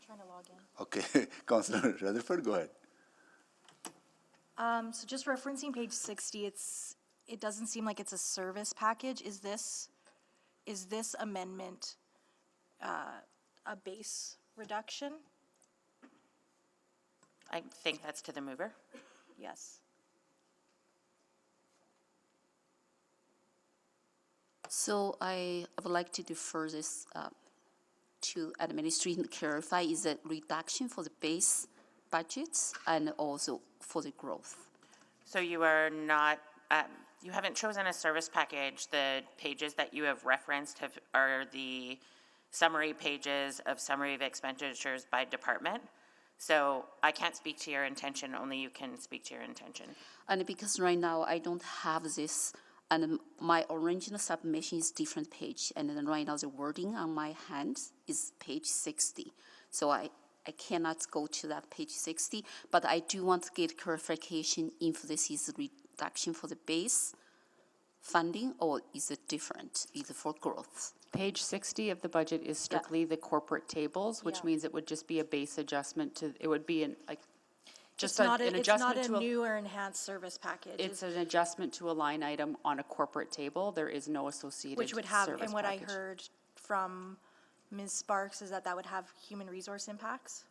trying to log in. Okay, Councillor Rutherford, go ahead. So just referencing page 60, it doesn't seem like it's a service package. Is this amendment a base reduction? I think that's to the mover. Yes. So I would like to defer this to administration to clarify, is it reduction for the base budgets and also for the growth? So you are not, you haven't chosen a service package. The pages that you have referenced are the summary pages of summary of expenditures by department. So I can't speak to your intention, only you can speak to your intention. And because right now I don't have this, and my original submission is different page, and then right now the wording on my hand is page 60. So I cannot go to that page 60, but I do want to get clarification if this is a reduction for the base funding or is it different, either for growth? Page 60 of the budget is strictly the corporate tables, which means it would just be a base adjustment to, it would be an adjustment It's not a new or enhanced service package. It's an adjustment to a line item on a corporate table. There is no associated Which would have, service and what package. I heard from Ms. Sparks is that would have human resource impacts?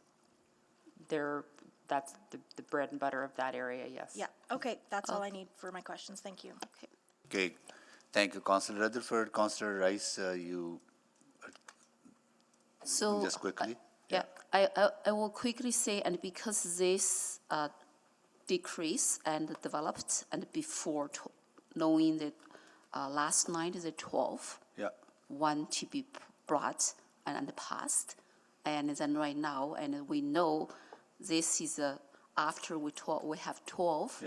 That's the bread and butter of that area, yes. Yeah, okay, that's all I need for my questions. Thank you. Okay, thank you, Councillor Rutherford. Councillor Rice, you So just quickly. Yeah, I will quickly say, and because this decrease and developed, and before knowing that last night is a 12, one to be brought and passed, and then right now, and we know this is after we have 12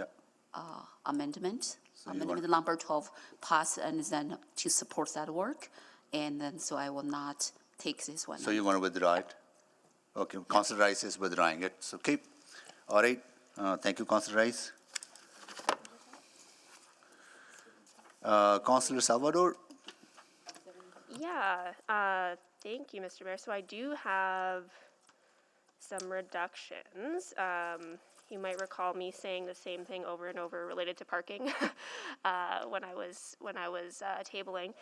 amendment. So amendment number 12 passed, and then to support that work, and then so I will not take this one. So you want to withdraw it? Okay, Councillor Rice is withdrawing it. So keep. All right. Thank you, Councillor Rice. Councillor Salvador? Yeah, thank you, Mr. Mayor. So I do have some reductions. You might recall me saying the same thing over and over related to parking when I was tabling.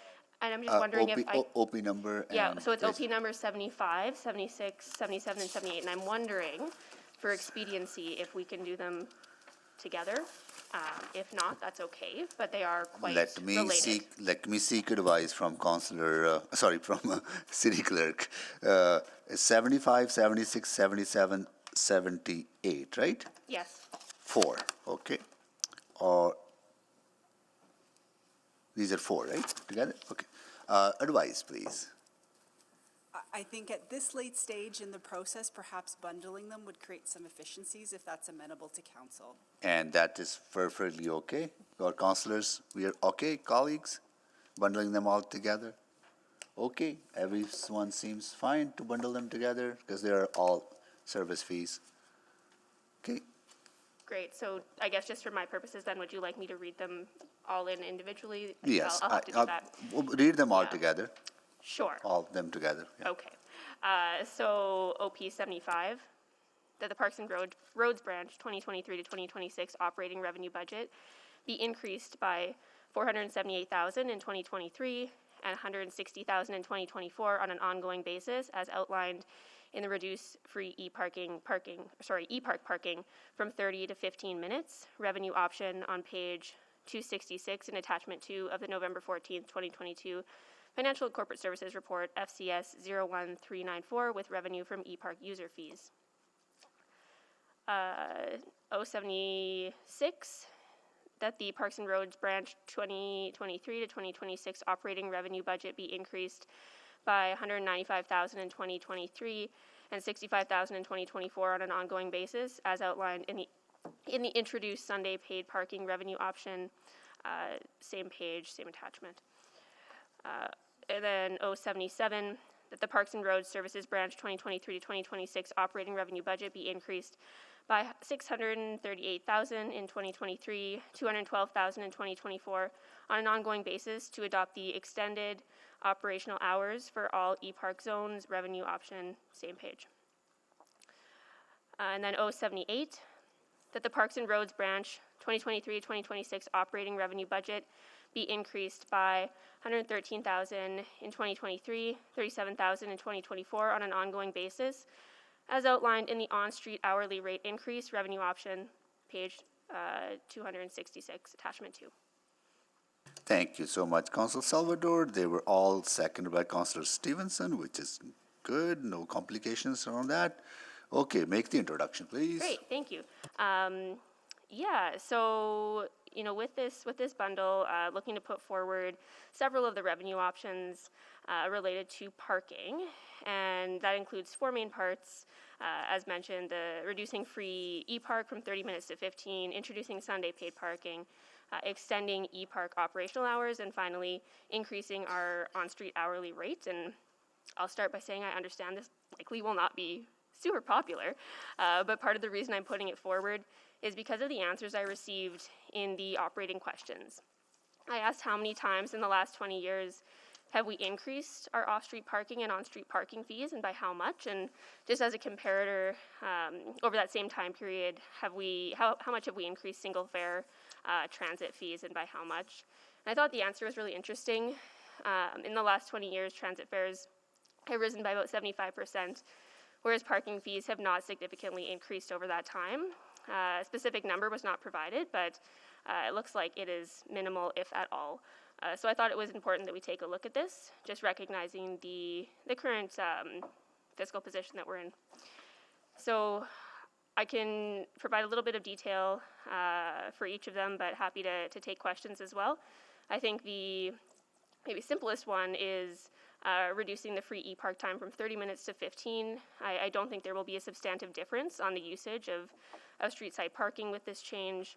And I'm just wondering if I... OP number Yeah, and so it's OP please. number 75, 76, 77, and 78. And I'm wondering, for expediency, if we can do them together. If not, that's okay, but they are quite related. Let me seek advice from from City Clerk. 75, 76, 77, 78, right? Yes. 4, okay. Or these are 4, right? Together? Okay. Advice, please. I think at this late stage in the process, perhaps bundling them would create some efficiencies if that's amenable to council. And that is perfectly okay. Our councillors, we are okay, colleagues, bundling them all together. Okay, everyone seems fine to bundle them together because they are all service fees. Okay, Great. So I guess just for my purposes then, would you like me to read them all in individually? yes, I'll have to do that. we'll read them all Yeah. together, Sure. all of them together. Yeah. Okay. So OP 75, that the Parks and Roads Branch 2023 to 2026 operating revenue budget be increased by $478,000 in 2023 and $160,000 in 2024 on an ongoing basis, as outlined in the reduce free e-park parking from 30 to 15 minutes revenue option on page 266 in attachment 2 of the November 14th, 2022 Financial and Corporate Services Report, FCS 01394, with revenue from e-park user fees. 076, that the Parks and Roads Branch 2023 to 2026 operating revenue budget be increased by $195,000 in 2023 and $65,000 in 2024 on an ongoing basis, as outlined in the introduced Sunday paid parking revenue option, same page, same attachment. And then 077, that the Parks and Roads Services Branch 2023 to 2026 operating revenue budget be increased by $638,000 in 2023, $212,000 in 2024 on an ongoing basis to adopt the extended operational hours for all e-park zones revenue option, same page. And then 078, that the Parks and Roads Branch 2023 to 2026 operating revenue budget be increased by $113,000 in 2023, $37,000 in 2024 on an ongoing basis, as outlined in the on-street hourly rate increase revenue option, page 266, attachment 2. Thank you so much, Councillor Salvador. They were all seconded by Councillor Stevenson, which is good. No complications around that. Okay, make the introduction, please. Great, thank you. Yeah, so with this bundle, looking to put forward several of the revenue options related to parking, and that includes 4 main parts. As mentioned, the reducing free e-park from 30 minutes to 15, introducing Sunday paid parking, extending e-park operational hours, and finally increasing our on-street hourly rates. And I'll start by saying I understand this likely will not be super popular, but part of the reason I'm putting it forward is because of the answers I received in the operating questions. I asked how many times in the last 20 years have we increased our off-street parking and on-street parking fees, and by how much? And just as a comparator, over that same time period, how much have we increased single fare transit fees, and by how much? And I thought the answer was really interesting. In the last 20 years, transit fares have risen by about 75%, whereas parking fees have not significantly increased over that time. A specific number was not provided, but it looks like it is minimal, if at all. So I thought it was important that we take a look at this, just recognizing the current fiscal position that we're in. So I can provide a little bit of detail for each of them, but happy to take questions as well. I think the maybe simplest one is reducing the free e-park time from 30 minutes to 15. I don't think there will be a substantive difference on the usage of street side parking with this change.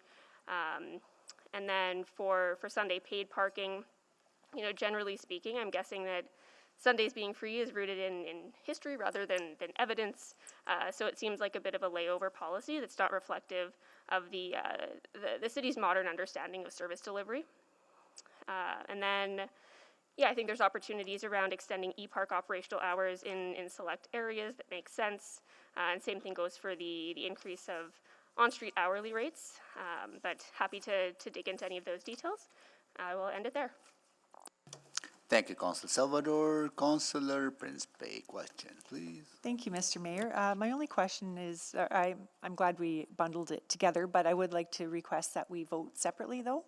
And then for Sunday paid parking, generally speaking, I'm guessing that Sundays being free is rooted in history rather than evidence. So it seems like a bit of a layover policy that's not reflective of the city's modern understanding of service delivery. And then, yeah, I think there's opportunities around extending e-park operational hours in select areas that make sense. And same thing goes for the increase of on-street hourly rates. But happy to dig into any of those details. I will end it there. Thank you, Councillor Salvador. Councillor Principe, question, please. Thank you, Mr. Mayor. My only question is, I'm glad we bundled it together, but I would like to request that we vote separately, though.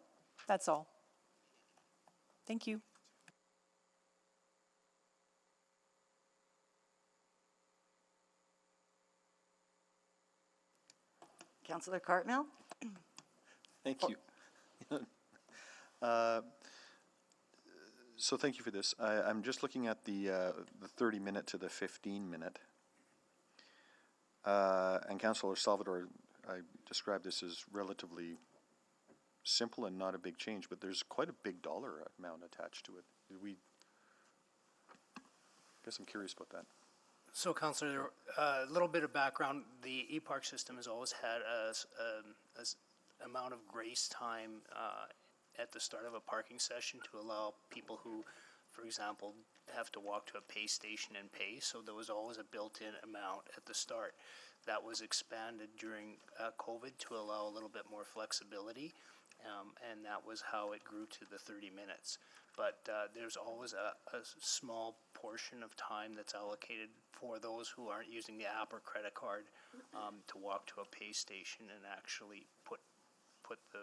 That's all. Thank you. Councillor Cartmell? Thank you. So thank you for this. I'm just looking at the 30-minute to the 15-minute. And Councillor Salvador, I described this as relatively simple and not a big change, but there's quite a big dollar amount attached to it. I guess I'm curious about that. So, Councillor, a little bit of background. The e-park system has always had a amount of grace time at the start of a parking session to allow people who, for example, have to walk to a pay station and pay. So there was always a built-in amount at the start. That was expanded during COVID to allow a little bit more flexibility, and that was how it grew to the 30 minutes. But there's always a small portion of time that's allocated for those who aren't using the app or credit card to walk to a pay station and actually put the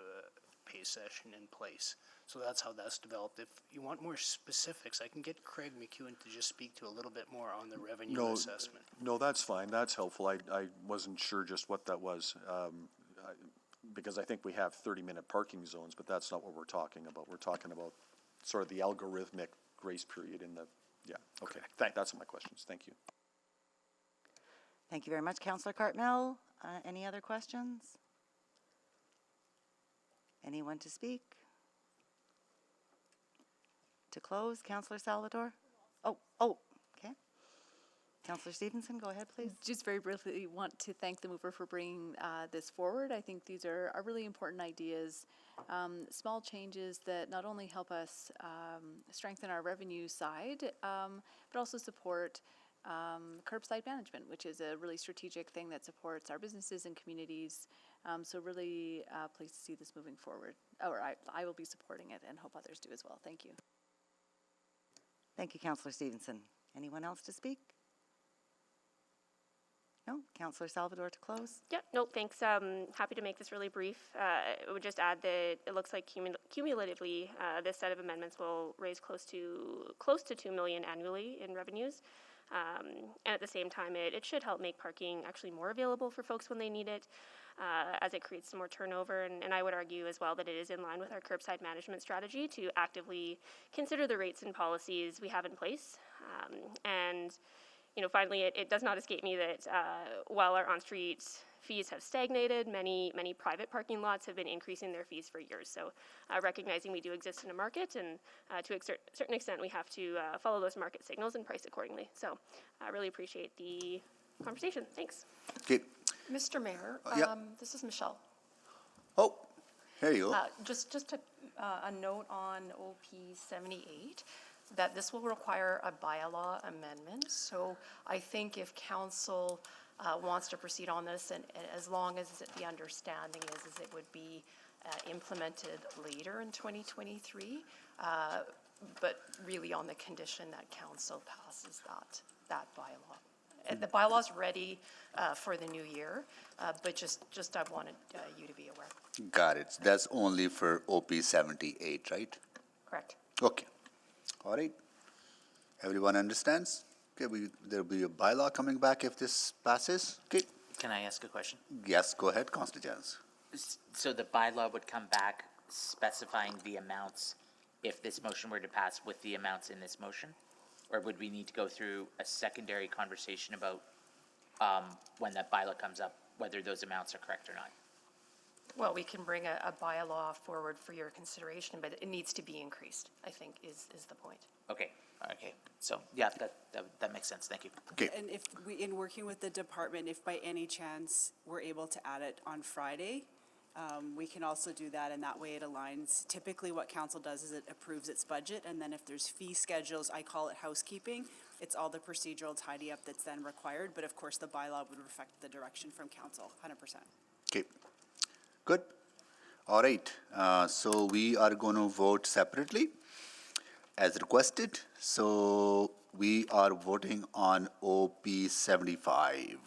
pay session in place. So that's how that's developed. If you want more specifics, I can get Craig McEwen to just speak to a little bit more on the revenue assessment. No, that's fine. That's helpful. I wasn't sure just what that was. Because I think we have 30-minute parking zones, but that's not what we're talking about. We're talking about sort of the algorithmic grace period in the, yeah, okay. That's my questions. Thank you. Thank you very much, Councillor Cartmell. Any other questions? Anyone to speak? To close, Councillor Salvador? Oh, okay. Councillor Stevenson, go ahead, please. Just very briefly, want to thank the mover for bringing this forward. I think these are really important ideas, small changes that not only help us strengthen our revenue side, but also support curbside management, which is a really strategic thing that supports our businesses and communities. So really pleased to see this moving forward. I will be supporting it and hope others do as well. Thank you. Thank you, Councillor Stevenson. Anyone else to speak? No? Councillor Salvador to close? Yep, no, thanks. Happy to make this really brief. I would just add that it looks like cumulatively this set of amendments will raise close to $2 million annually in revenues. And at the same time, it should help make parking actually more available for folks when they need it, as it creates some more turnover. And I would argue as well that it is in line with our curbside management strategy to actively consider the rates and policies we have in place. And finally, it does not escape me that while our on-street fees have stagnated, many private parking lots have been increasing their fees for years. So recognizing we do exist in a market, and to a certain extent we have to follow those market signals and price accordingly. So I really appreciate the conversation. Thanks. Okay. Mr. Mayor, this is Michelle. Oh, here you go. Just a note on OP 78. That this will require a bylaw amendment. So I think if council wants to proceed on this, and as long as the understanding is it would be implemented later in 2023, but really on the condition that council passes that bylaw. The bylaw's ready for the new year, but just I wanted you to be aware. Got it. That's only for OP 78, right? Correct. Okay. All right. Everyone understands? Okay, there'll be a bylaw coming back if this passes. Okay. Can I ask a question? Yes, go ahead, Councillor Jones. So the bylaw would come back specifying the amounts if this motion were to pass with the amounts in this motion? Or would we need to go through a secondary conversation about when that bylaw comes up, whether those amounts are correct or not? Well, we can bring a bylaw forward for your consideration, but it needs to be increased, I think, is the point. Okay. So, yeah, that makes sense. Thank you. Okay. And if we, in working with the department, if by any chance we're able to add it on Friday, We can also do that, and that way it aligns. Typically, what council does is it approves its budget, and then if there's fee schedules, I call it housekeeping. It's all the procedural tidy up that's then required, but of course, the bylaw would reflect the direction from council, 100%. Okay, good. All right, so we are going to vote separately as requested. So we are voting on OP 75.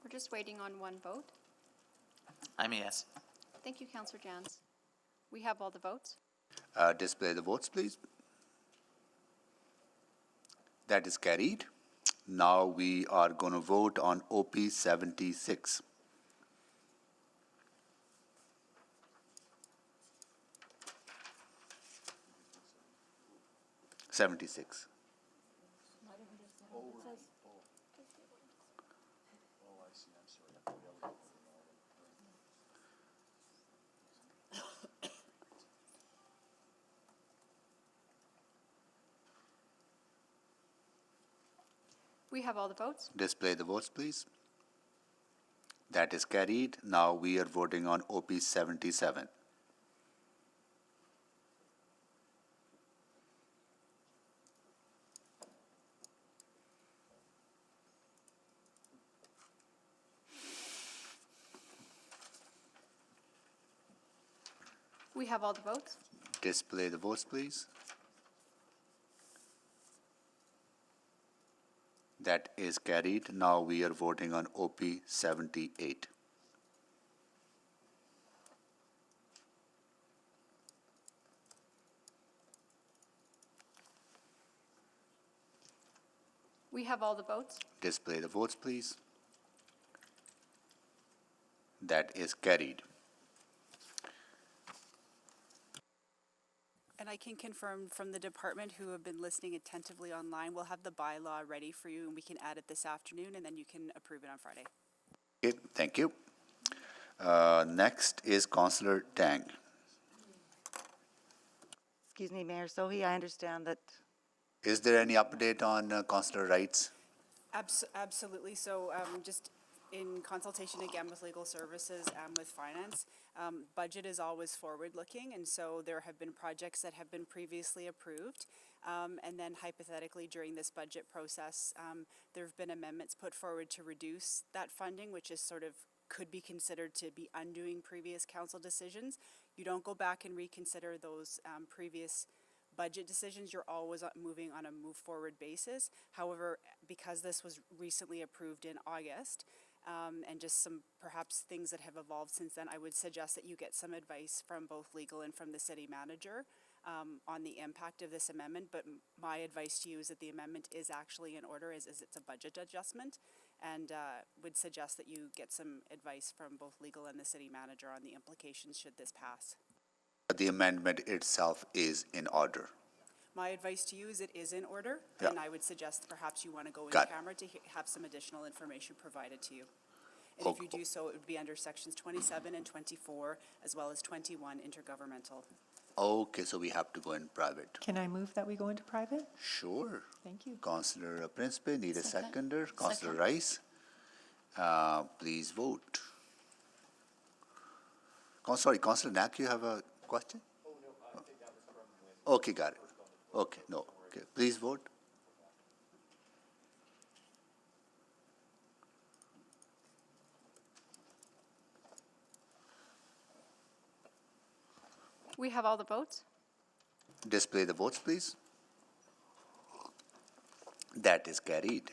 We're just waiting on one vote. I'm a yes. Thank you, Councillor Jans. We have all the votes. Display the votes, please. That is carried. Now we are going to vote on OP 76. '76. We have all the votes. Display the votes, please. That is carried. Now we are voting on OP 77. We have all the votes. Display the votes, please. That is carried. Now we are voting on OP 78. We have all the votes. Display the votes, please. That is carried. And I can confirm from the department who have been listening attentively online, we'll have the bylaw ready for you and we can add it this afternoon and then you can approve it on Friday. Okay, thank you. Next is Councillor Tang. Excuse me, Mayor Sohi, I understand that. Is there any update on Councillor Wright's? Absolutely. So just in consultation again with legal services and with finance, budget is always forward-looking, and so there have been projects that have been previously approved. And then hypothetically, during this budget process, there have been amendments put forward to reduce that funding, which is sort of could be considered to be undoing previous council decisions. You don't go back and reconsider those previous budget decisions. You're always moving on a move forward basis. However, because this was recently approved in August, and just some perhaps things that have evolved since then, I would suggest that you get some advice from both legal and from the city manager on the impact of this amendment. But my advice to you is that the amendment is actually in order, as it's a budget adjustment, and would suggest that you get some advice from both legal and the city manager on the implications should this pass. The amendment itself is in order. My advice to you is it is in order, Yeah. and I would suggest perhaps you want to go in Got it. camera to have some additional information provided to you. And if you do so, it would be under sections 27 and 24, as well as 21 intergovernmental. Okay, so we have to go in private. Can I move that we go into private? Sure. Thank you. Councillor Principe, need a Second. seconder. Councillor Second. Rice, please vote. Sorry, Councillor Knack, you have a question? Oh, no, I think that was from. Okay, got it. Okay, no, okay, please vote. We have all the votes. Display the votes, please. That is carried.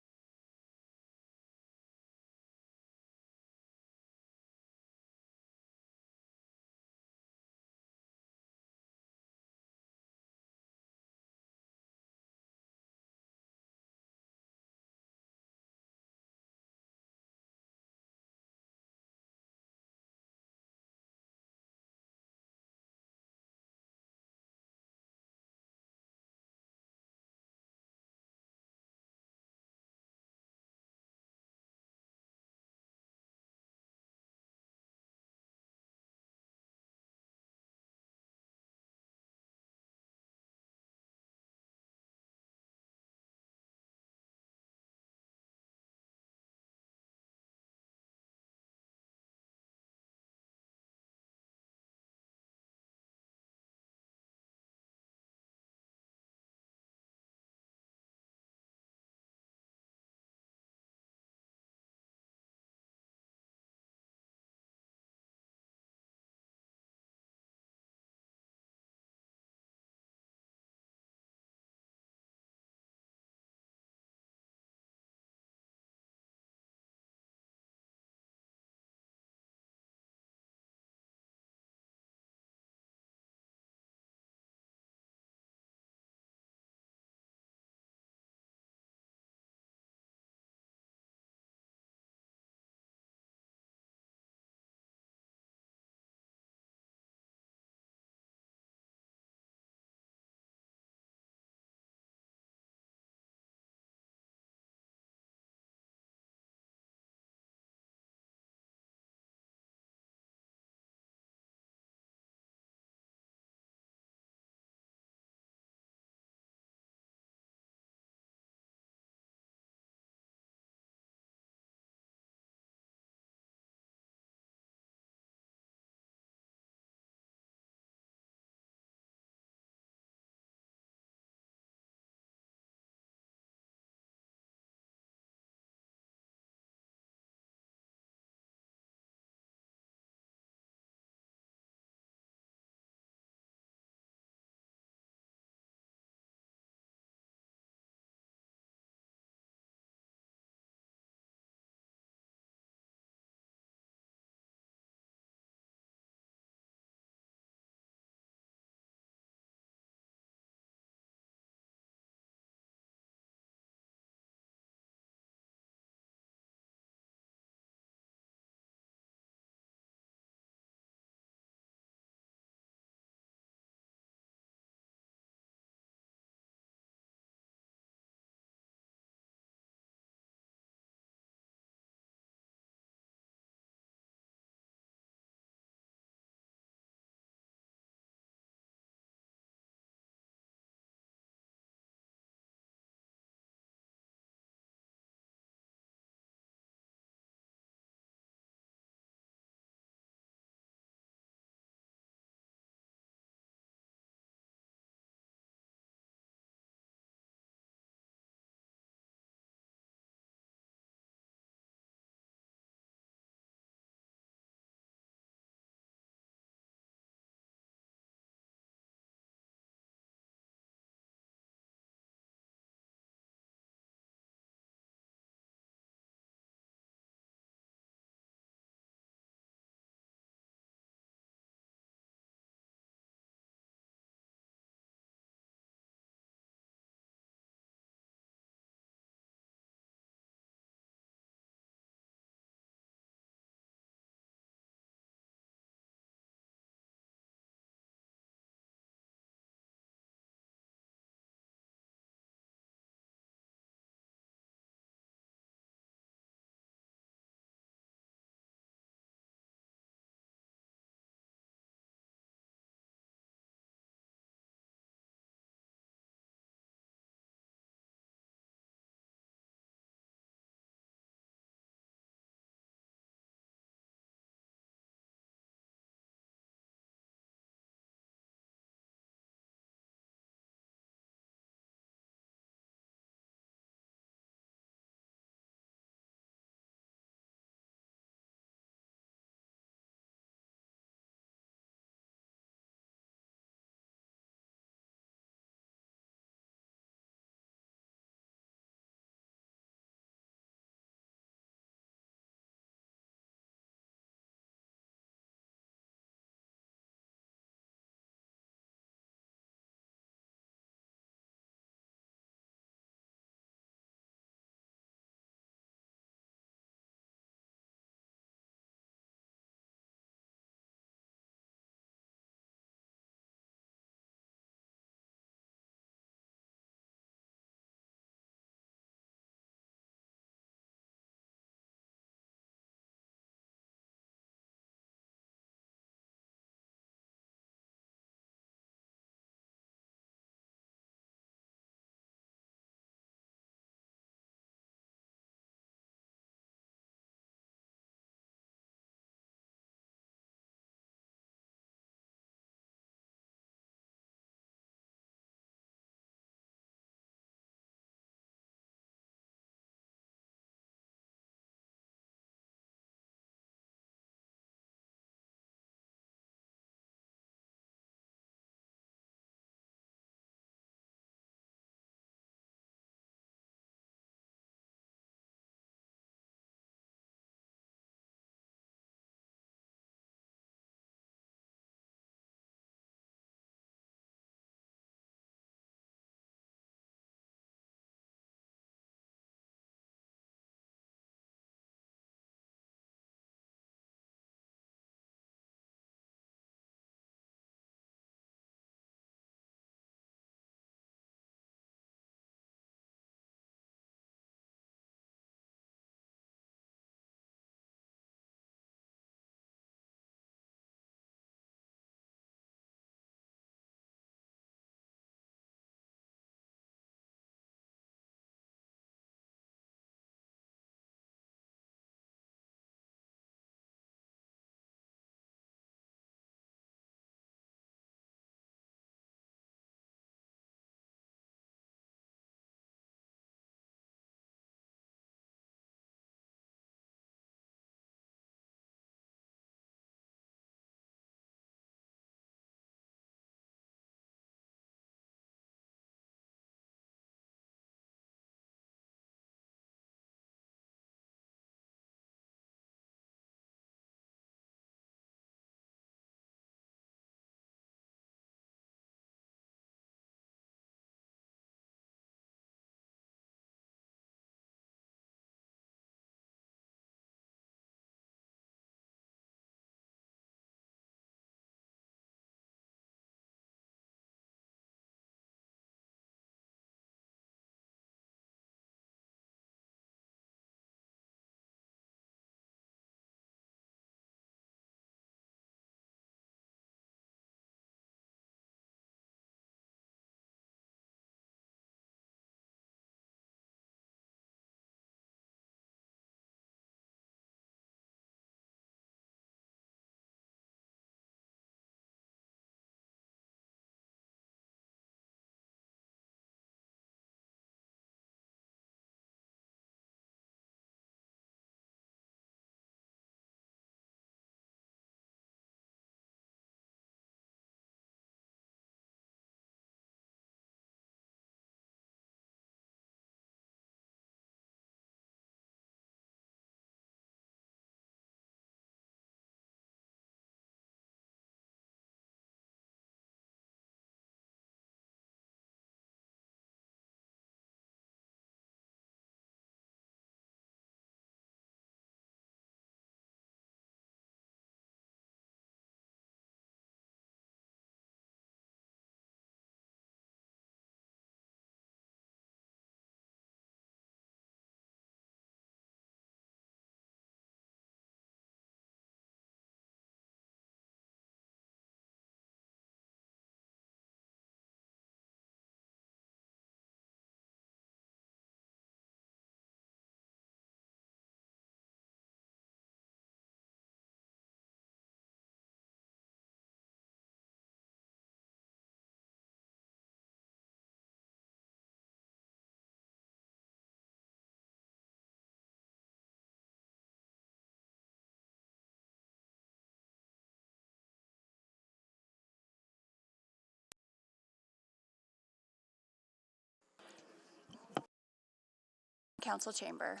council chamber.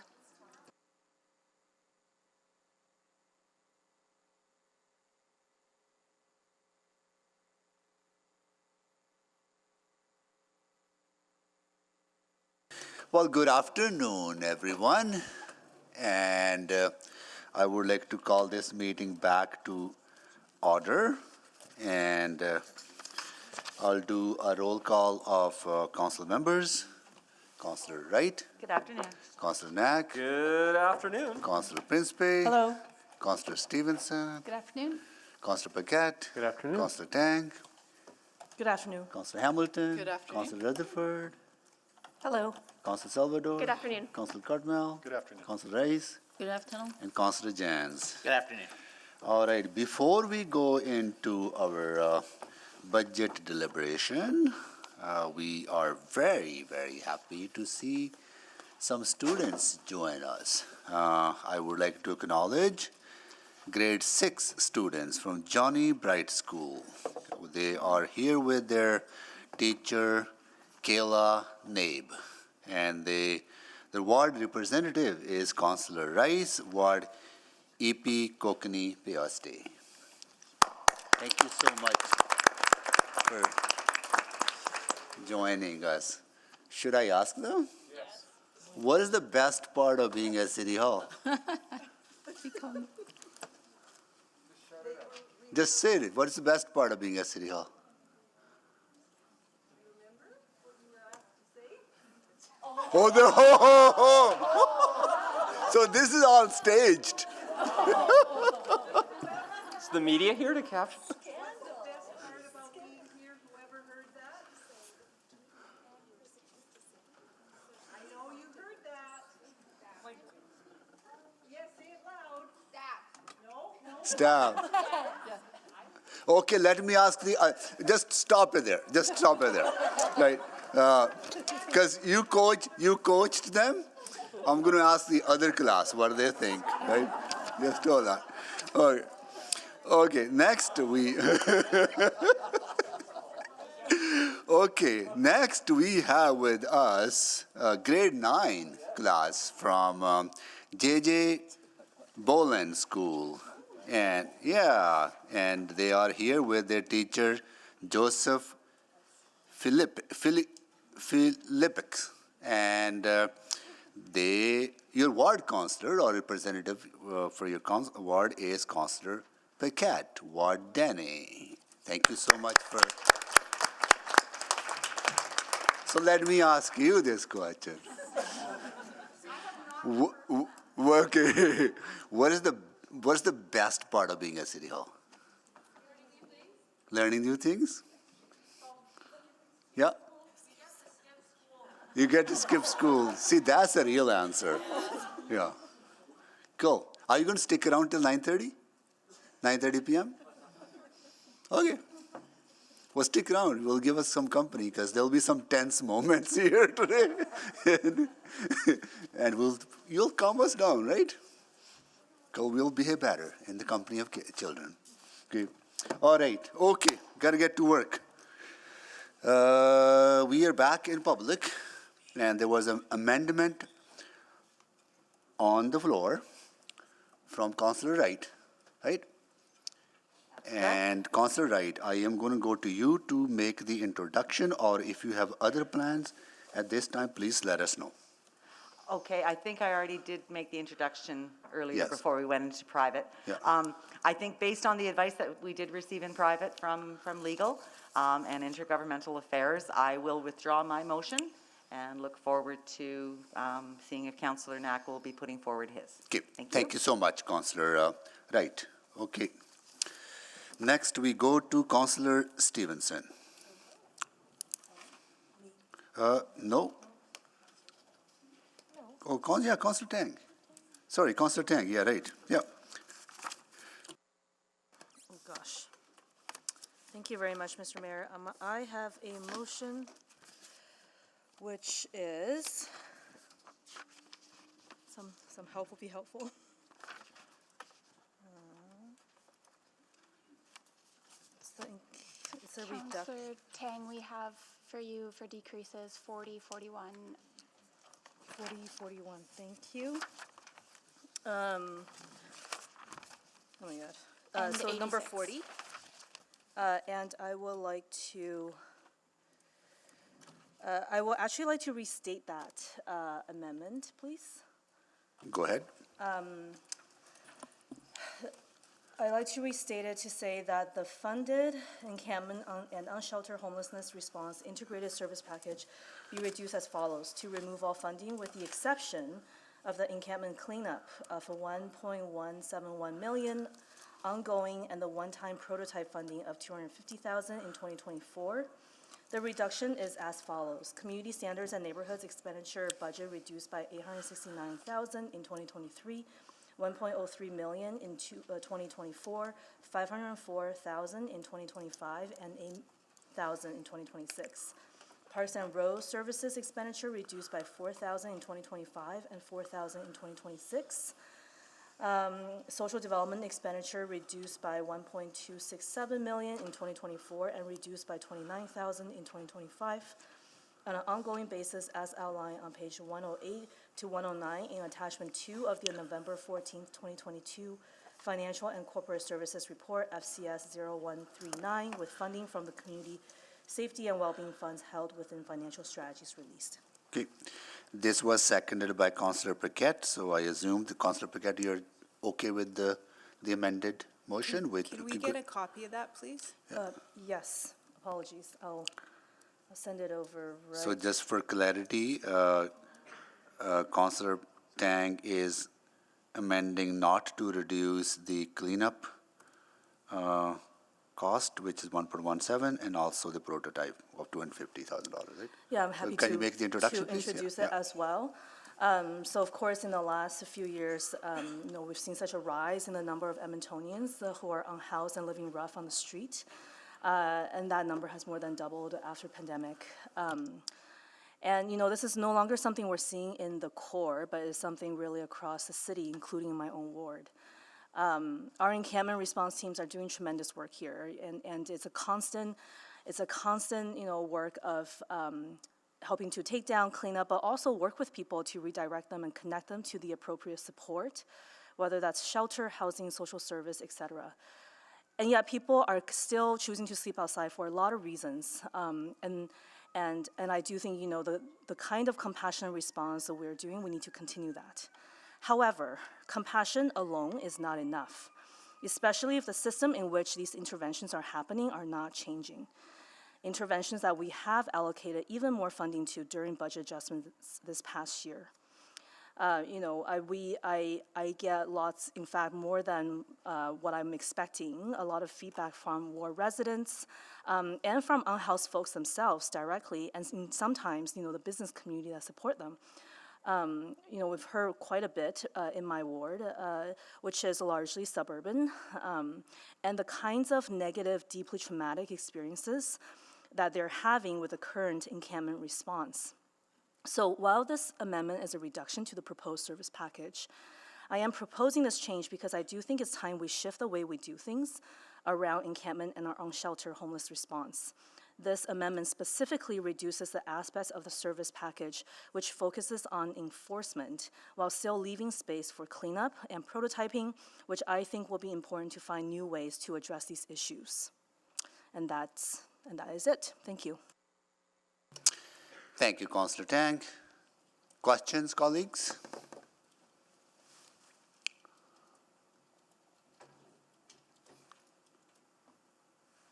Well, good afternoon, everyone. And I would like to call this meeting back to order. And I'll do a roll call of council members. Councillor Wright. Good afternoon. Councillor Knack. Good afternoon. Councillor Principe. Hello. Councillor Stevenson. Good afternoon. Councillor Paquette. Good afternoon. Councillor Tang. Good afternoon. Councillor Hamilton. Good afternoon. Councillor Rutherford. Hello. Councillor Salvador. Good afternoon. Councillor Cardmell. Good afternoon. Councillor Rice. Good afternoon. And Councillor Jans. Good afternoon. All right, before we go into our budget deliberation, we are very, very happy to see some students join us. I would like to acknowledge grade 6 students from Johnny Bright School. They are here with their teacher, Kayla Nabe, and their ward representative is Councillor Rice, Ward EP Kokani Peoste. Thank you so much for joining us. Should I ask them? Yes. What is the best part of being at City Hall? Just say it. What is the best part of being at City Hall? Oh, so this is all staged. Is the media here to capture? Stop. Okay, let me ask just stop it there. Just stop it there. Right. Because you coached them. I'm going to ask the other class what they think, right? Just hold on. Okay. Okay, next we okay, next we have with us a grade 9 class from J.J. Boland School. And yeah, and they are here with their teacher, Joseph Philippics. And your ward councillor or representative for your ward is Councillor Paquette, Ward Denny. Thank you so much for. So let me ask you this question. Okay, what's the best part of being at City Hall? Learning new things? Yeah. You get to skip school. See, that's the real answer. Yeah. Cool. Are you going to stick around till 9:30? 9:30 p.m.? Okay. Well, stick around. We'll give us some company because there'll be some tense moments here today. And you'll calm us down, right? We'll behave better in the company of children. Okay. All right. Okay. Got to get to work. We are back in public, and there was an amendment on the floor from Councillor Wright, right? And Councillor Wright, I am going to go to you to make the introduction, or if you have other plans at this time, please let us know. Okay, I think I already did make the introduction earlier Yes. before we went into private. Yeah. I think based on the advice that we did receive in private from legal and intergovernmental affairs, I will withdraw my motion and look forward to seeing if Councillor Knack will be putting forward his. Okay. Thank you so much, Councillor Wright. Okay. Next, we go to Councillor Stevenson. No. Oh, Councillor Tang. Sorry, Councillor Tang. Yeah, right. Yeah. Oh, gosh. Thank you very much, Mr. Mayor. I have a motion which is, some help will be helpful. It's a reduction. Councillor Tang, we have for you for decreases 40, 41, 41, thank you. Oh my God. And So number 86. 40. And I would like to, I will actually like to restate that amendment, please. Go ahead. I'd like to restate it to say that the funded encampment and unsheltered homelessness response integrated service package be reduced as follows: to remove all funding with the exception of the encampment cleanup for 1.171 million ongoing and the one-time prototype funding of 250,000 in 2024. The reduction is as follows: community standards and neighborhoods expenditure budget reduced by 869,000 in 2023. 1.03 million in 2024, 504,000 in 2025, and 8,000 in 2026. Parks and Road Services expenditure reduced by 4,000 in 2025 and 4,000 in 2026. Social development expenditure reduced by 1.267 million in 2024 and reduced by 29,000 in 2025. On an ongoing basis as outlined on page 108 to 109 in attachment 2 of the November 14th, 2022 Financial and Corporate Services Report FCS 0139 with funding from the Community Safety and Wellbeing Funds held within financial strategies released. Okay. This was seconded by Councillor Paquette, so I assume the Councillor Paquette, you're okay with the amended motion? Can we get a copy of that, please? Yes, apologies. I'll send it over right. So just for clarity, Councillor Tang is amending not to reduce the cleanup cost, which is 1.17, and also the prototype of $250,000, right? Yeah, I'm happy So can you make the introduction, to please? introduce Yeah. it as well. So of course, in the last few years, we've seen such a rise in the number of Edmontonians who are unhoused and living rough on the street. And that number has more than doubled after pandemic. And this is no longer something we're seeing in the core, but it's something really across the city, including in my own ward. Our encampment response teams are doing tremendous work here, and it's a constant, work of helping to take down, clean up, but also work with people to redirect them and connect them to the appropriate support, whether that's shelter, housing, social service, etc. And yet people are still choosing to sleep outside for a lot of reasons. And I do think, the kind of compassionate response that we're doing, we need to continue that. However, compassion alone is not enough, especially if the system in which these interventions are happening are not changing. Interventions that we have allocated even more funding to during budget adjustments this past year. I get lots, in fact, more than what I'm expecting, a lot of feedback from ward residents and from unhoused folks themselves directly, and sometimes, the business community that support them. We've heard quite a bit in my ward, which is largely suburban, and the kinds of negative, deeply traumatic experiences that they're having with the current encampment response. So while this amendment is a reduction to the proposed service package, I am proposing this change because I do think it's time we shift the way we do things around encampment and our own shelter homeless response. This amendment specifically reduces the aspects of the service package which focuses on enforcement while still leaving space for cleanup and prototyping, which I think will be important to find new ways to address these issues. And that is it. Thank you. Thank you, Councillor Tang. Questions, colleagues?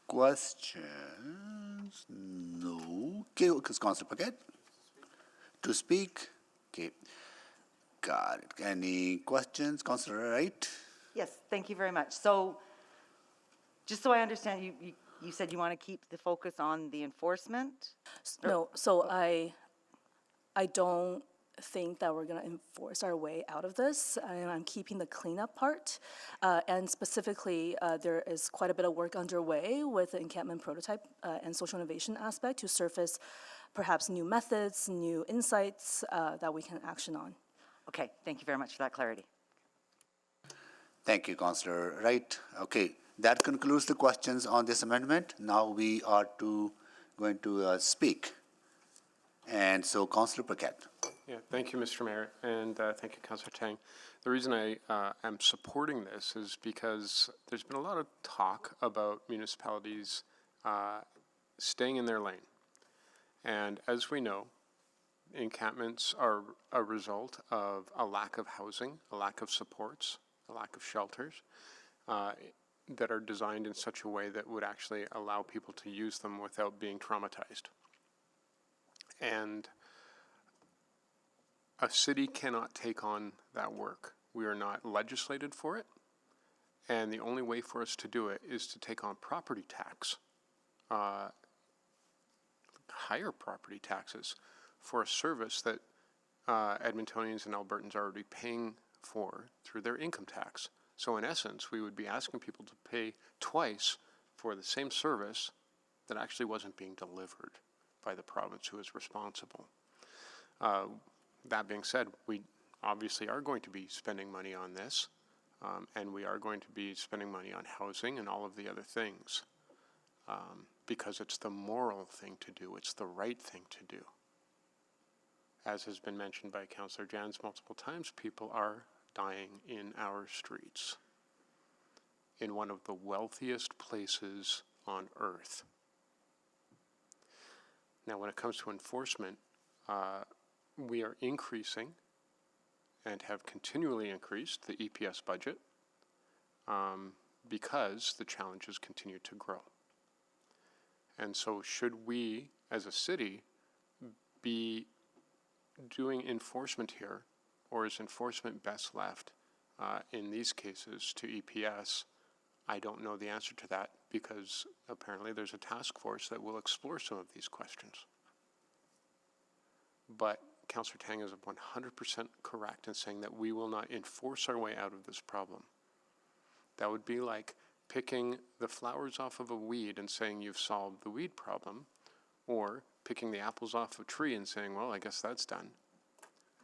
Questions? No. Okay, Councillor Paquette? To speak? Okay. Got it. Any questions, Councillor Wright? Yes, thank you very much. So, just so I understand, you said you want to keep the focus on the enforcement? No, so I don't think that we're going to enforce our way out of this, and I'm keeping the cleanup part. And specifically, there is quite a bit of work underway with the encampment prototype and social innovation aspect to surface perhaps new methods, new insights that we can action on. Okay, thank you very much for that clarity. Thank you, Councillor Wright. Okay, that concludes the questions on this amendment. Now we are going to speak. And so, Councillor Paquette. Yeah, thank you, Mr. Mayor, and thank you, Councillor Tang. The reason I am supporting this is because there's been a lot of talk about municipalities staying in their lane. And as we know, encampments are a result of a lack of housing, a lack of supports, a lack of shelters that are designed in such a way that would actually allow people to use them without being traumatized. And a city cannot take on that work. We are not legislated for it, and the only way for us to do it is to take on property tax, higher property taxes for a service that Edmontonians and Albertans are already paying for through their income tax. So in essence, we would be asking people to pay twice for the same service that actually wasn't being delivered by the province who is responsible. That being said, we obviously are going to be spending money on this, and we are going to be spending money on housing and all of the other things, because it's the moral thing to do, it's the right thing to do. As has been mentioned by Councillor Jans multiple times, people are dying in our streets, in one of the wealthiest places on earth. Now, when it comes to enforcement, we are increasing and have continually increased the EPS budget because the challenges continue to grow. And so should we, as a city, be doing enforcement here, or is enforcement best left in these cases to EPS? I don't know the answer to that, because apparently there's a task force that will explore some of these questions. But Councillor Tang is 100% correct in saying that we will not enforce our way out of this problem. That would be like picking the flowers off of a weed and saying you've solved the weed problem, or picking the apples off a tree and saying, well, I guess that's done.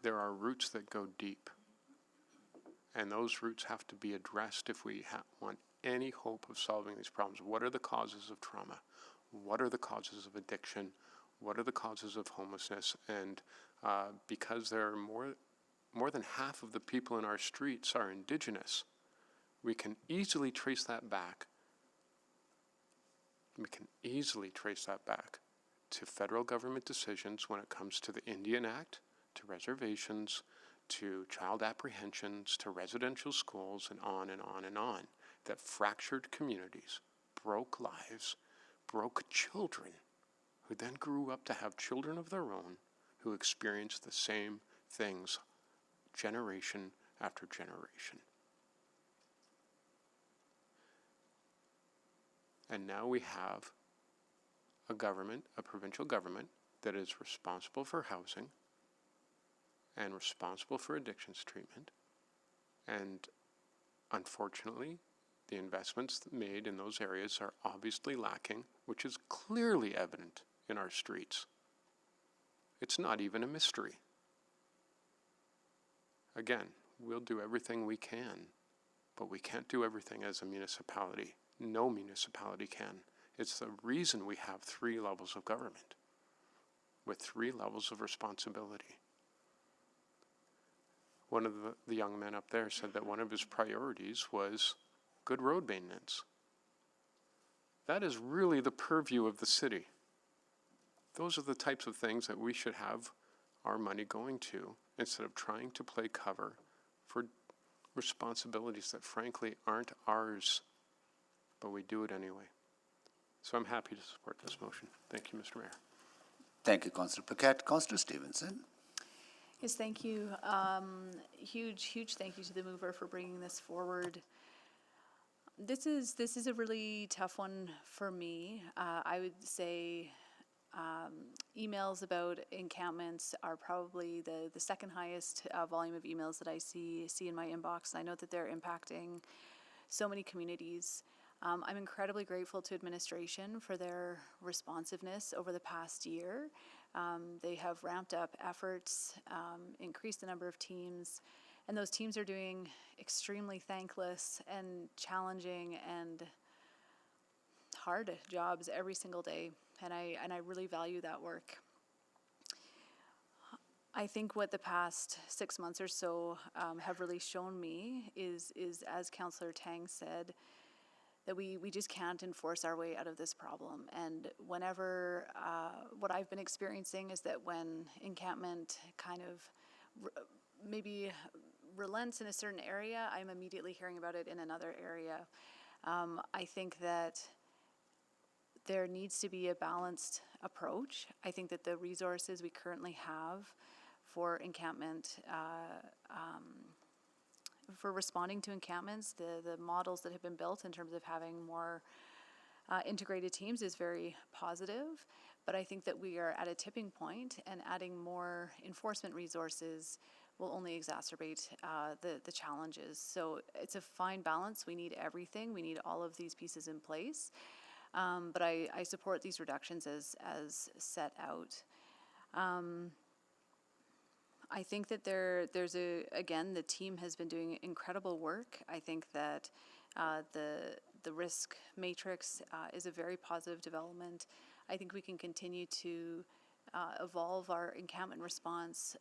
There are roots that go deep, and those roots have to be addressed if we want any hope of solving these problems. What are the causes of trauma? What are the causes of addiction? What are the causes of homelessness? And because there are more than half of the people in our streets are Indigenous, we can easily trace that back. We can easily trace that back to federal government decisions when it comes to the Indian Act, to reservations, to child apprehensions, to residential schools, and on and on and on, that fractured communities, broke lives, broke children, who then grew up to have children of their own, who experienced the same things generation after generation. And now we have a government, a provincial government, that is responsible for housing and responsible for addictions treatment. And unfortunately, the investments made in those areas are obviously lacking, which is clearly evident in our streets. It's not even a mystery. Again, we'll do everything we can, but we can't do everything as a municipality. No municipality can. It's the reason we have 3 levels of government with 3 levels of responsibility. One of the young men up there said that one of his priorities was good road maintenance. That is really the purview of the city. Those are the types of things that we should have our money going to, instead of trying to play cover for responsibilities that frankly aren't ours, but we do it anyway. So I'm happy to support this motion. Thank you, Mr. Mayor. Thank you, Councillor Paquette. Councillor Stevenson. Yes, thank you. Huge thank you to the mover for bringing this forward. This is a really tough one for me. I would say emails about encampments are probably the second highest volume of emails that I see in my inbox. I know that they're impacting so many communities. I'm incredibly grateful to administration for their responsiveness over the past year. They have ramped up efforts, increased the number of teams, and those teams are doing extremely thankless and challenging and hard jobs every single day, and I really value that work. I think what the past 6 months or so have really shown me is as Councillor Tang said, that we just can't enforce our way out of this problem. And whenever, what I've been experiencing is that when encampment kind of maybe relents in a certain area, I'm immediately hearing about it in another area. I think that there needs to be a balanced approach. I think that the resources we currently have for encampment, for responding to encampments, the models that have been built in terms of having more integrated teams is very positive. But I think that we are at a tipping point, and adding more enforcement resources will only exacerbate the challenges. So it's a fine balance. We need everything. We need all of these pieces in place. But I support these reductions as set out. I think that again, the team has been doing incredible work. I think that the risk matrix is a very positive development. I think we can continue to evolve our encampment response,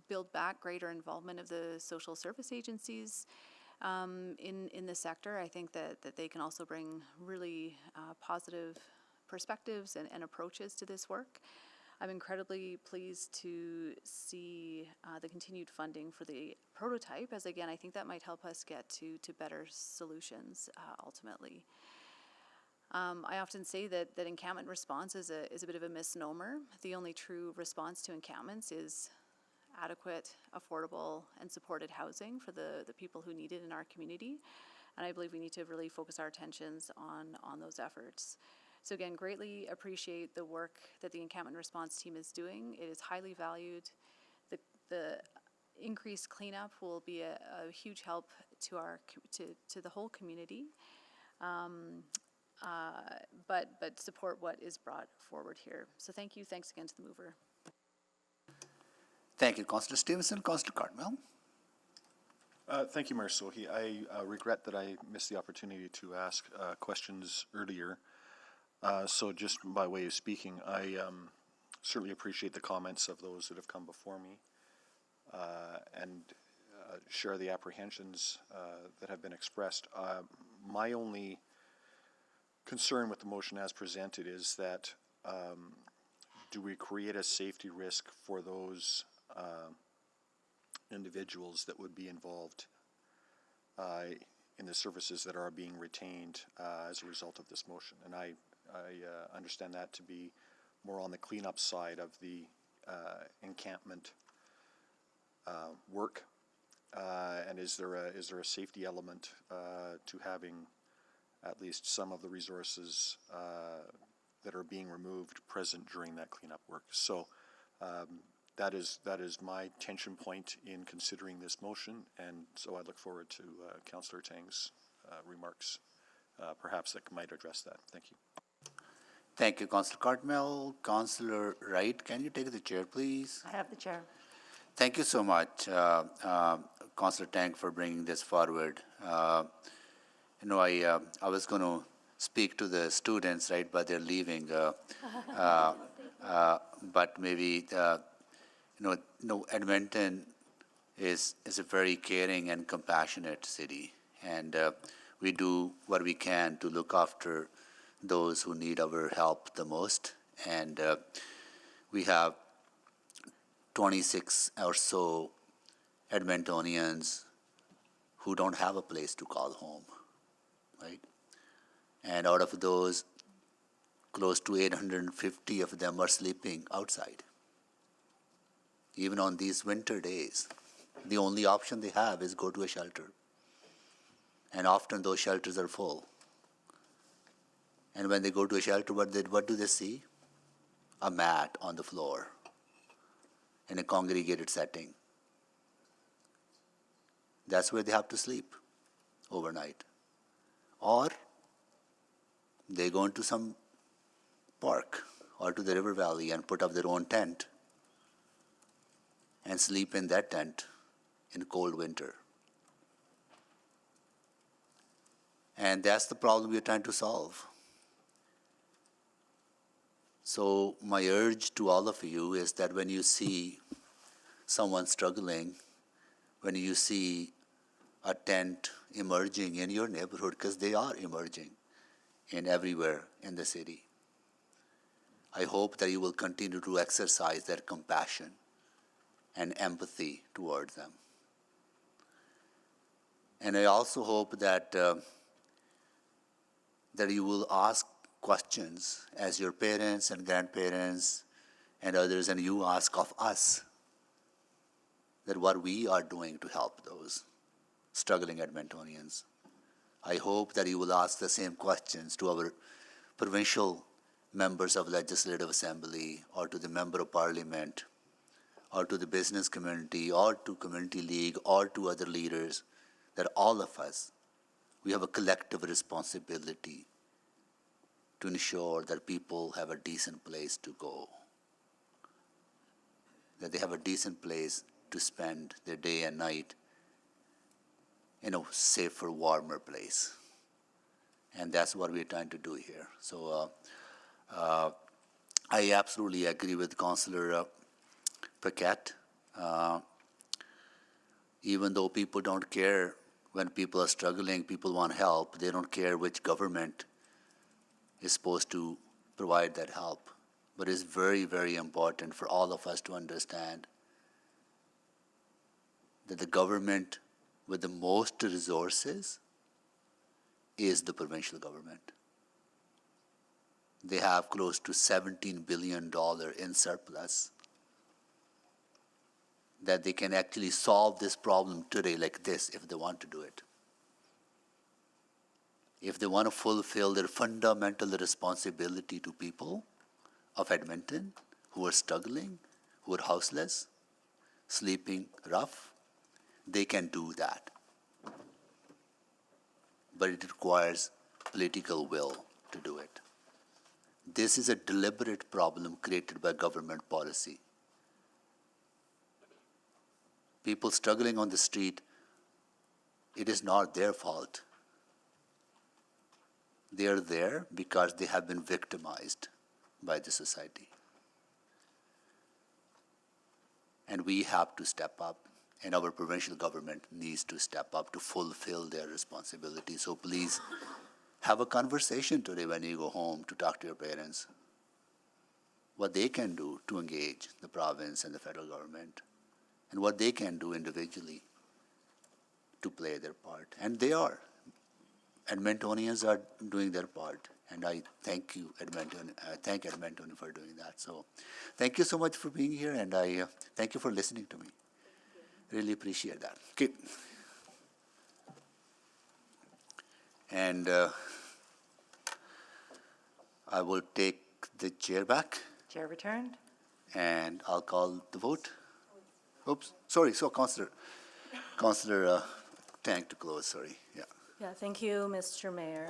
build back greater involvement of the social service agencies in the sector. I think that they can also bring really positive perspectives and approaches to this work. I'm incredibly pleased to see the continued funding for the prototype, as again, I think that might help us get to better solutions ultimately. I often say that encampment response is a bit of a misnomer. The only true response to encampments is adequate, affordable, and supported housing for the people who need it in our community. And I believe we need to really focus our attentions on those efforts. So again, greatly appreciate the work that the encampment response team is doing. It is highly valued. The increased cleanup will be a huge help to the whole community. But support what is brought forward here. So thank you. Thanks again to the mover. Thank you, Councillor Stevenson. Councillor Cartmel. Thank you, Mayor Sohi. I regret that I missed the opportunity to ask questions earlier. So just by way of speaking, I certainly appreciate the comments of those that have come before me and share the apprehensions that have been expressed. My only concern with the motion as presented is that do we create a safety risk for those individuals that would be involved in the services that are being retained as a result of this motion? And I understand that to be more on the cleanup side of the encampment work. And is there a safety element to having at least some of the resources that are being removed present during that cleanup work? So that is my tension point in considering this motion, and so I look forward to Councillor Tang's remarks, perhaps that might address that. Thank you. Thank you, Councillor Cartmel. Councillor Wright, can you take the chair, please? I have the chair. Thank you so much, Councillor Tang, for bringing this forward. I was going to speak to the students, right, but they're leaving. But maybe, Edmonton is a very caring and compassionate city, and we do what we can to look after those who need our help the most. And we have 26 or so Edmontonians who don't have a place to call home, right? And out of those, close to 850 of them are sleeping outside. Even on these winter days, the only option they have is go to a shelter. And often those shelters are full. And when they go to a shelter, what do they see? A mat on the floor in a congregated setting. That's where they have to sleep overnight. Or they go into some park or to the river valley and put up their own tent and sleep in that tent in cold winter. And that's the problem we're trying to solve. So my urge to all of you is that when you see someone struggling, when you see a tent emerging in your neighborhood, because they are emerging in everywhere in the city, I hope that you will continue to exercise that compassion and empathy towards them. And I also hope that that you will ask questions as your parents and grandparents and others, and you ask of us that what we are doing to help those struggling Edmontonians. I hope that you will ask the same questions to our provincial members of Legislative Assembly, or to the Member of Parliament, or to the business community, or to Community League, or to other leaders, that all of us, we have a collective responsibility to ensure that people have a decent place to go, that they have a decent place to spend their day and night in a safer, warmer place. And that's what we're trying to do here. So I absolutely agree with Councillor Paquette. Even though people don't care when people are struggling, people want help, they don't care which government is supposed to provide that help. But it's very, very important for all of us to understand that the government with the most resources is the provincial government. They have close to $17 billion in surplus that they can actually solve this problem today like this if they want to do it. If they want to fulfill their fundamental responsibility to people of Edmonton who are struggling, who are houseless, sleeping rough, they can do that. But it requires political will to do it. This is a deliberate problem created by government policy. People struggling on the street, it is not their fault. They are there because they have been victimized by the society. And we have to step up, and our provincial government needs to step up to fulfill their responsibility. So please have a conversation today when you go home to talk to your parents, what they can do to engage the province and the federal government, and what they can do individually to play their part. And they are. Edmontonians are doing their part. And I thank you, Edmonton. I thank Edmonton for doing that. So thank you so much for being here, and I thank you for listening to me. Really appreciate that. Okay. And I will take the chair back. Chair returned. And I'll call the vote. Oops, sorry, so Councillor Tang to close, sorry, yeah. Yeah, thank you, Mr. Mayor.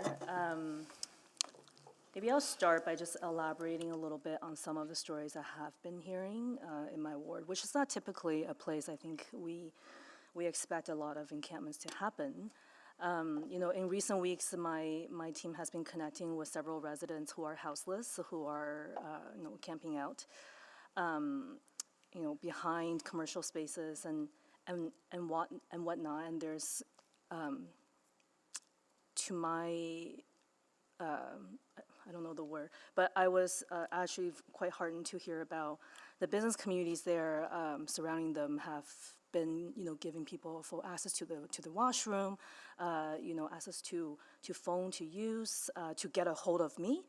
Maybe I'll start by just elaborating a little bit on some of the stories I have been hearing in my ward, which is not typically a place I think we expect a lot of encampments to happen. You know, in recent weeks, my team has been connecting with several residents who are houseless, who are, you know, camping out, you know, behind commercial spaces and whatnot. And there's, to my, I don't know the word, but I was actually quite heartened to hear about the business communities there surrounding them have been, you know, giving people full access to the washroom, you know, access to phone to use, to get a hold of me,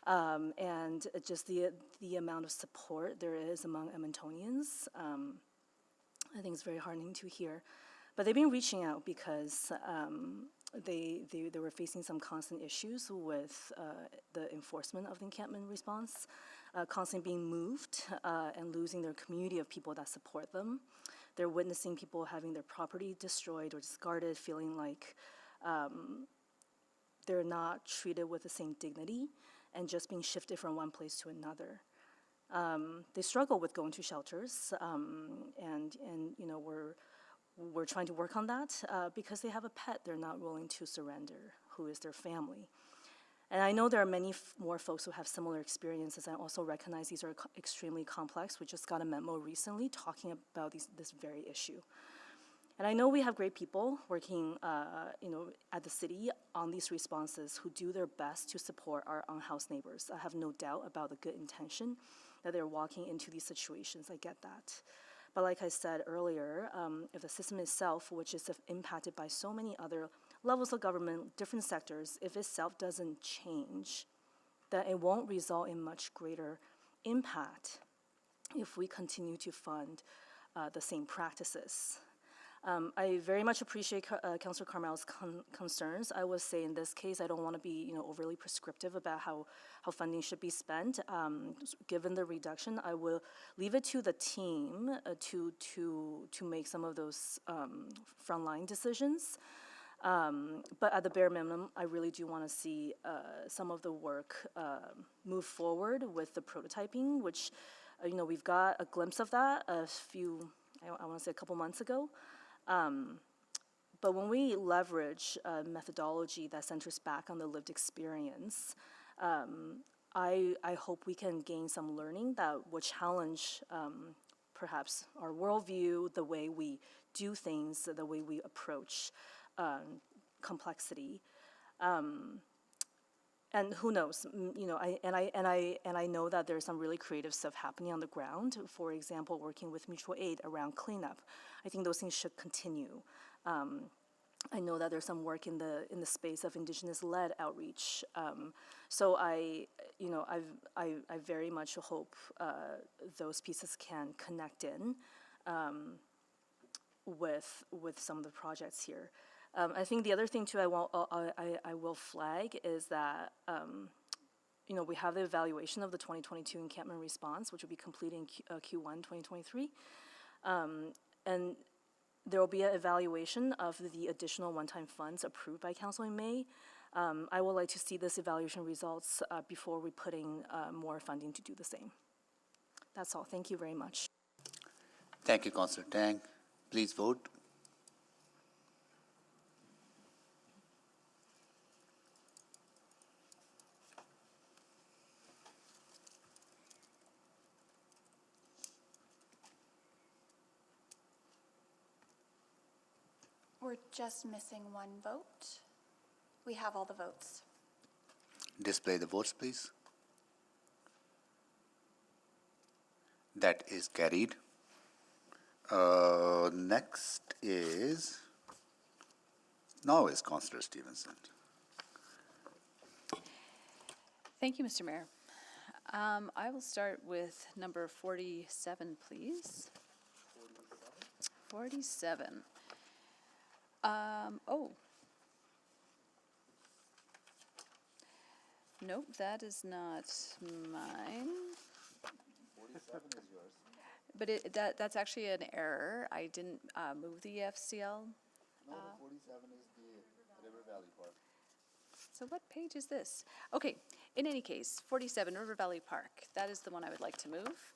and just the amount of support there is among Edmontonians. I think it's very heartening to hear. But they've been reaching out because they were facing some constant issues with the enforcement of the encampment response, constantly being moved and losing their community of people that support them. They're witnessing people having their property destroyed or discarded, feeling like they're not treated with the same dignity and just being shifted from one place to another. They struggle with going to shelters, and you know, we're trying to work on that because they have a pet they're not willing to surrender, who is their family. And I know there are many more folks who have similar experiences. I also recognize these are extremely complex. We just got a memo recently talking about this very issue. And I know we have great people working, at the city on these responses who do their best to support our unhoused neighbors. I have no doubt about the good intention that they're walking into these situations. I get that. But like I said earlier, if the system itself, which is impacted by so many other levels of government, different sectors, if itself doesn't change, then it won't result in much greater impact if we continue to fund the same practices. I very much appreciate Councillor Carmel's concerns. I would say in this case, I don't want to be overly prescriptive about how funding should be spent. Given the reduction, I will leave it to the team to make some of those frontline decisions. But at the bare minimum, I really do want to see some of the work move forward with the prototyping, which we've got a glimpse of that I want to say a couple months ago. But when we leverage a methodology that centers back on the lived experience, I hope we can gain some learning that will challenge perhaps our worldview, the way we do things, the way we approach complexity. And who knows, I know that there's some really creative stuff happening on the ground. For example, working with mutual aid around cleanup. I think those things should continue. I know that there's some work in the space of Indigenous-led outreach. So I very much hope those pieces can connect in with some of the projects here. I think the other thing too I will flag is that we have the evaluation of the 2022 encampment response, which will be completed in Q1 2023, and there will be an evaluation of the additional one-time funds approved by Council in May. I would like to see this evaluation results before we put in more funding to do the same. That's all. Thank you very much. Thank you, Councillor Tang. Please vote. We're just missing one vote. We have all the votes. Display the votes, please. That is carried. Next is Councillor Stevenson. Thank you, Mr. Mayor. I will start with number 47, please. 47. Nope, that is not mine. 47 is yours. But that's actually an error. I didn't move the FCL. No, 47 is the River Valley Park. So what page is this? Okay, in any case, 47 River Valley Park. That is the one I would like to move.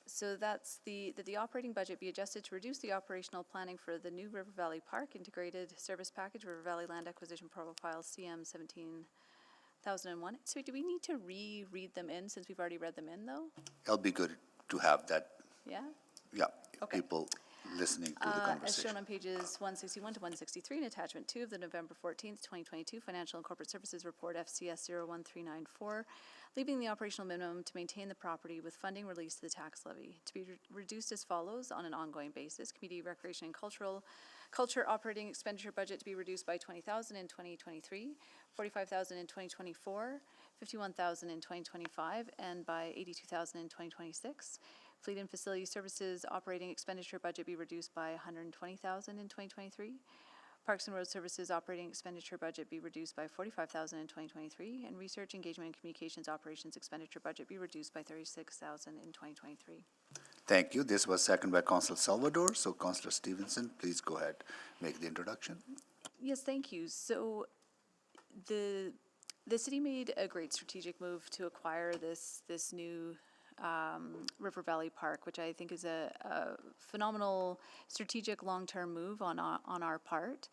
So that's the operating budget be adjusted to reduce the operational planning for the new River Valley Park Integrated Service Package, River Valley Land Acquisition Profile CM 17001. So do we need to reread them in since we've already read them in though? It'll be good to have that. Yeah? Yeah, Okay. people listening to the As conversation. shown on pages 161 to 163 in attachment 2 of the November 14th, 2022 Financial and Corporate Services Report FCS 01394, leaving the operational minimum to maintain the property with funding released to the tax levy to be reduced as follows on an ongoing basis. Community Recreation and Culture operating expenditure budget to be reduced by $20,000 in 2023, $45,000 in 2024, $51,000 in 2025, and by $82,000 in 2026. Fleet and Facility Services operating expenditure budget be reduced by $120,000 in 2023. Parks and Road Services operating expenditure budget be reduced by $45,000 in 2023. And Research, Engagement, and Communications operations expenditure budget be reduced by $36,000 in 2023. Thank you. This was seconded by Councillor Salvador. So Councillor Stevenson, please go ahead, make the introduction. Yes, thank you. So the city made a great strategic move to acquire this new River Valley Park, which I think is a phenomenal strategic long-term move on our part.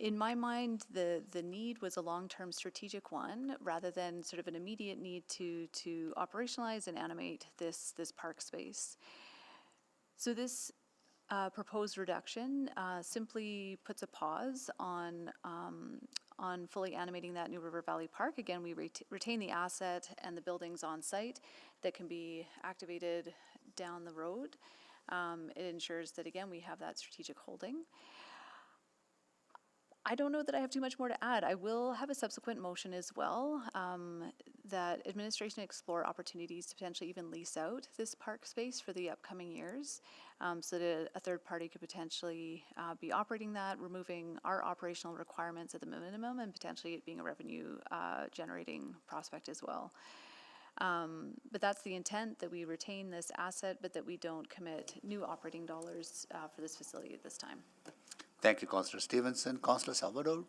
In my mind, the need was a long-term strategic one rather than sort of an immediate need to operationalize and animate this park space. So this proposed reduction simply puts a pause on fully animating that new River Valley Park. Again, we retain the asset and the buildings on site that can be activated down the road. It ensures that, again, we have that strategic holding. I don't know that I have too much more to add. I will have a subsequent motion as well, that administration explore opportunities to potentially even lease out this park space for the upcoming years, so that a third party could potentially be operating that, removing our operational requirements at the minimum, and potentially it being a revenue generating prospect as well. But that's the intent, that we retain this asset, but that we don't commit new operating dollars for this facility at this time. Thank you, Councillor Stevenson. Councillor Salvador.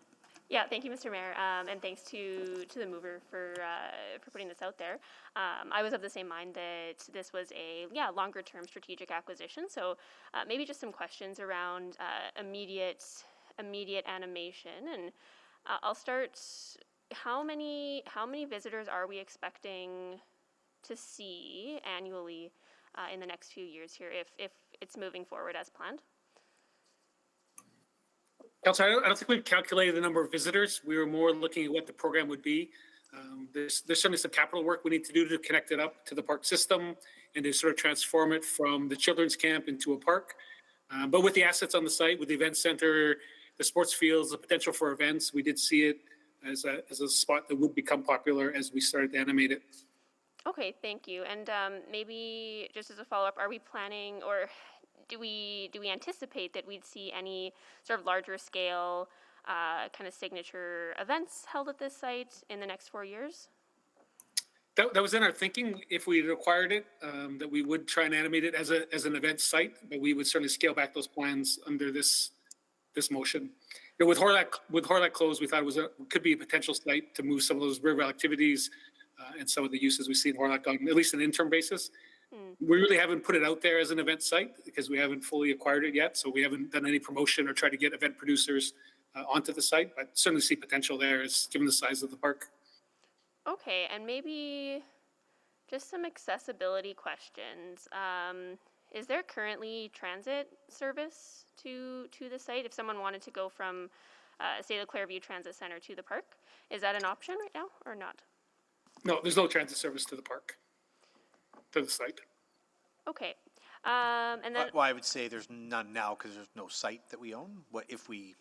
Yeah, thank you, Mr. Mayor, and thanks to the mover for putting this out there. I was of the same mind that this was a longer term strategic acquisition. So maybe just some questions around immediate animation, and I'll start. How many visitors are we expecting to see annually in the next few years here, if it's moving forward as planned? Councilor, I don't think we've calculated the number of visitors. We were more looking at what the program would be. There's certainly some capital work we need to do to connect it up to the park system and to sort of transform it from the children's camp into a park. But with the assets on the site, with the event center, the sports fields, the potential for events, we did see it as a spot that would become popular as we started to animate it. Okay, thank you. And maybe just as a follow-up, are we planning, or do we anticipate that we'd see any sort of larger scale kind of signature events held at this site in the next 4 years? That was in our thinking, if we acquired it, that we would try and animate it as an event site, but we would certainly scale back those plans under this motion. You know, with Horlac closed, we thought it could be a potential site to move some of those river activities and some of the uses we see in Horlac on at least an interim basis. We really haven't put it out there as an event site because we haven't fully acquired it yet. So we haven't done any promotion or tried to get event producers onto the site, but certainly see potential there as given the size of the park. Okay, and maybe just some accessibility questions. Is there currently transit service to the site? If someone wanted to go from, say, the Clairview Transit Center to the park, is that an option right now or not? No, there's no transit service to the park, to the site. Okay. And then, well, I would say there's none now because there's no site that we own. What if we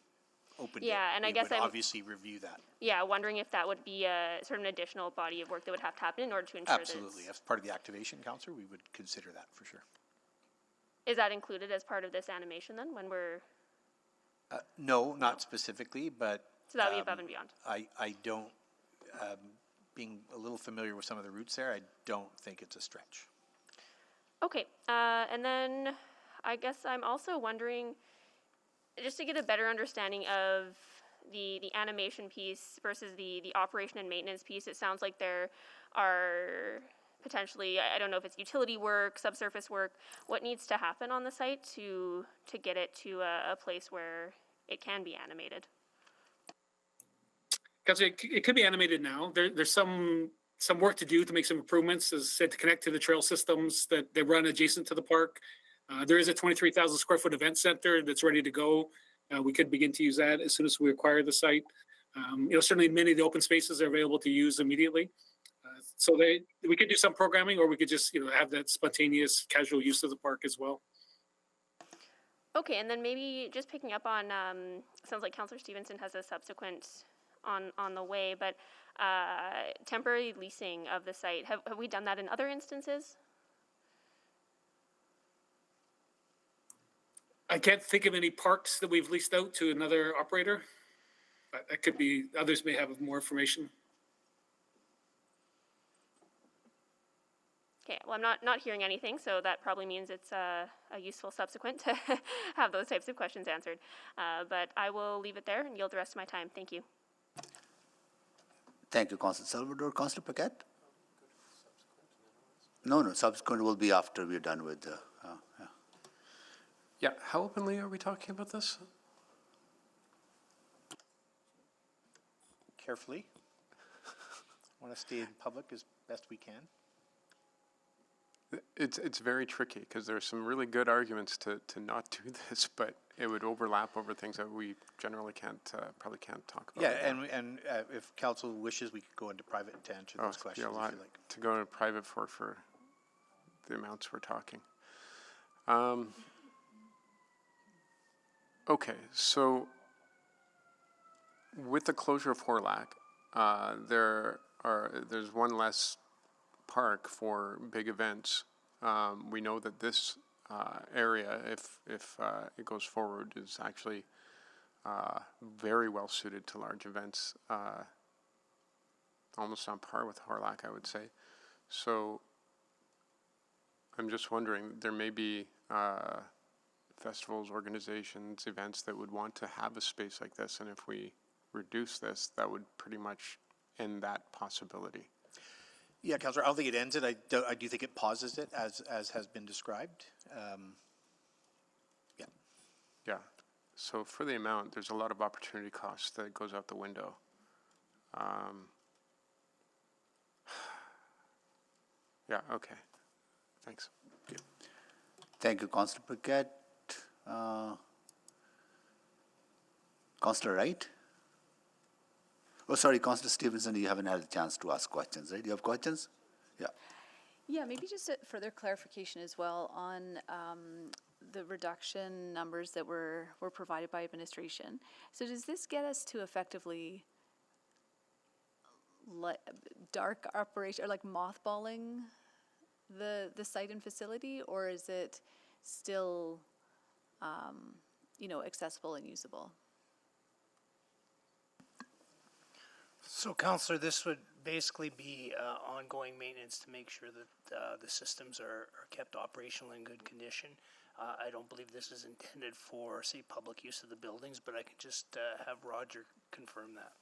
opened it? and I we guess would I'm obviously review that. Yeah, wondering if that would be a sort of an additional body of work that would have to happen in order to ensure Absolutely. As part of the activation, Councillor, we would consider that for sure. Is that included as part of this animation then, when we're? No, not specifically, but. So that would be above and beyond. I don't, being a little familiar with some of the routes there, I don't think it's a stretch. Okay, and then I guess I'm also wondering, just to get a better understanding of the animation piece versus the operation and maintenance piece, it sounds like there are potentially, I don't know if it's utility work, subsurface work, what needs to happen on the site to get it to a place where it can be animated? Because it could be animated now. There's some work to do to make some improvements, as said, to connect to the trail systems that run adjacent to the park. There is a 23,000 square foot event center that's ready to go. We could begin to use that as soon as we acquire the site. Certainly many of the open spaces are available to use immediately. So we could do some programming, or we could just have that spontaneous casual use of the park as well. Okay, and then maybe just picking up on, sounds like Councillor Stevenson has a subsequent on the way, but temporary leasing of the site, have we done that in other instances? I can't think of any parks that we've leased out to another operator, but that could be, others may have more information. Okay, well, I'm not hearing anything, so that probably means it's a useful subsequent to have those types of questions answered. But I will leave it there and yield the rest of my time. Thank you. Thank you, Councillor Salvador. Councillor Paquette. No, subsequent will be after we're done with the, yeah. Yeah, how openly are we talking about this? Carefully. Want to stay in public as best we can. It's very tricky because there's some really good arguments to not do this, but it would overlap over things that we generally probably can't talk about. Yeah, and if council wishes, we could go into private to answer those questions Yeah, a if lot you like. to go into private for the amounts we're talking. Okay, so with the closure of Horlack, there's one less park for big events. We know that this area, if it goes forward, is actually very well suited to large events, almost on par with Horlack, I would say. So I'm just wondering, there may be festivals, organizations, events that would want to have a space like this, and if we reduce this, that would pretty much end that possibility. Yeah, Councillor, I don't think it ends it. I do think it pauses it, as has been described. Yeah. Yeah. So for the amount, there's a lot of opportunity cost that goes out the window. Yeah, okay. Thanks. Thank you, Councillor Paquette. Councillor Wright? Oh, sorry, Councillor Stevenson, you haven't had a chance to ask questions, right? You have questions? Yeah. Yeah, maybe just a further clarification as well on the reduction numbers that were provided by administration. So does this get us to effectively dark operation, or like mothballing the site and facility, or is it still, accessible and usable? So, Councillor, this would basically be ongoing maintenance to make sure that the systems are kept operational in good condition. I don't believe this is intended for, say, public use of the buildings, but I can just have Roger confirm that.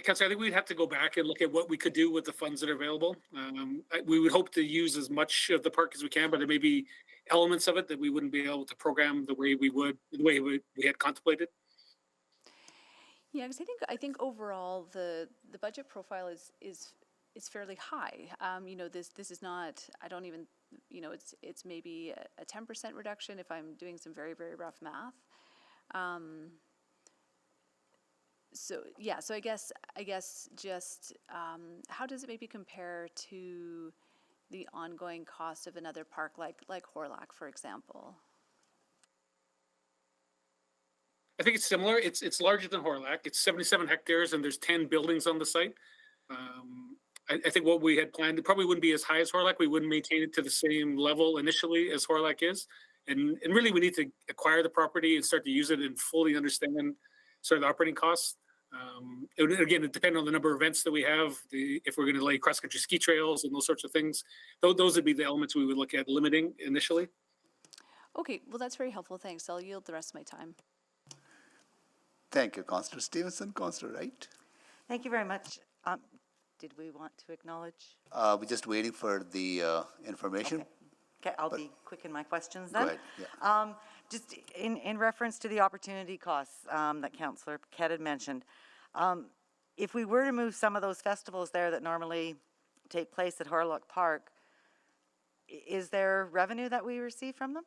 Councillor, I think we'd have to go back and look at what we could do with the funds that are available. We would hope to use as much of the park as we can, but there may be elements of it that we wouldn't be able to program the way we had contemplated. Yeah, because I think overall the budget profile is fairly high. This is not, I don't even, it's maybe a 10% reduction if I'm doing some very, very rough math. So I guess just how does it maybe compare to the ongoing cost of another park like Horlack, for example? I think it's similar. It's larger than Horlack. It's 77 hectares and there's 10 buildings on the site. I think what we had planned, it probably wouldn't be as high as Horlack. We wouldn't maintain it to the same level initially as Horlack is. And really we need to acquire the property and start to use it and fully understand sort of the operating costs. Again, it depends on the number of events that we have, if we're going to lay cross-country ski trails and those sorts of things. Those would be the elements we would look at limiting initially. Okay, well, that's very helpful. Thanks. I'll yield the rest of my time. Thank you, Councillor Stevenson. Councillor Wright? Thank you very much. Did we want to acknowledge? We're just waiting for the information. Okay, I'll be quick in my questions then. Go ahead, yeah. Just in reference to the opportunity costs that Councillor Paquette had mentioned, if we were to move some of those festivals there that normally take place at Horlock Park, is there revenue that we receive from them?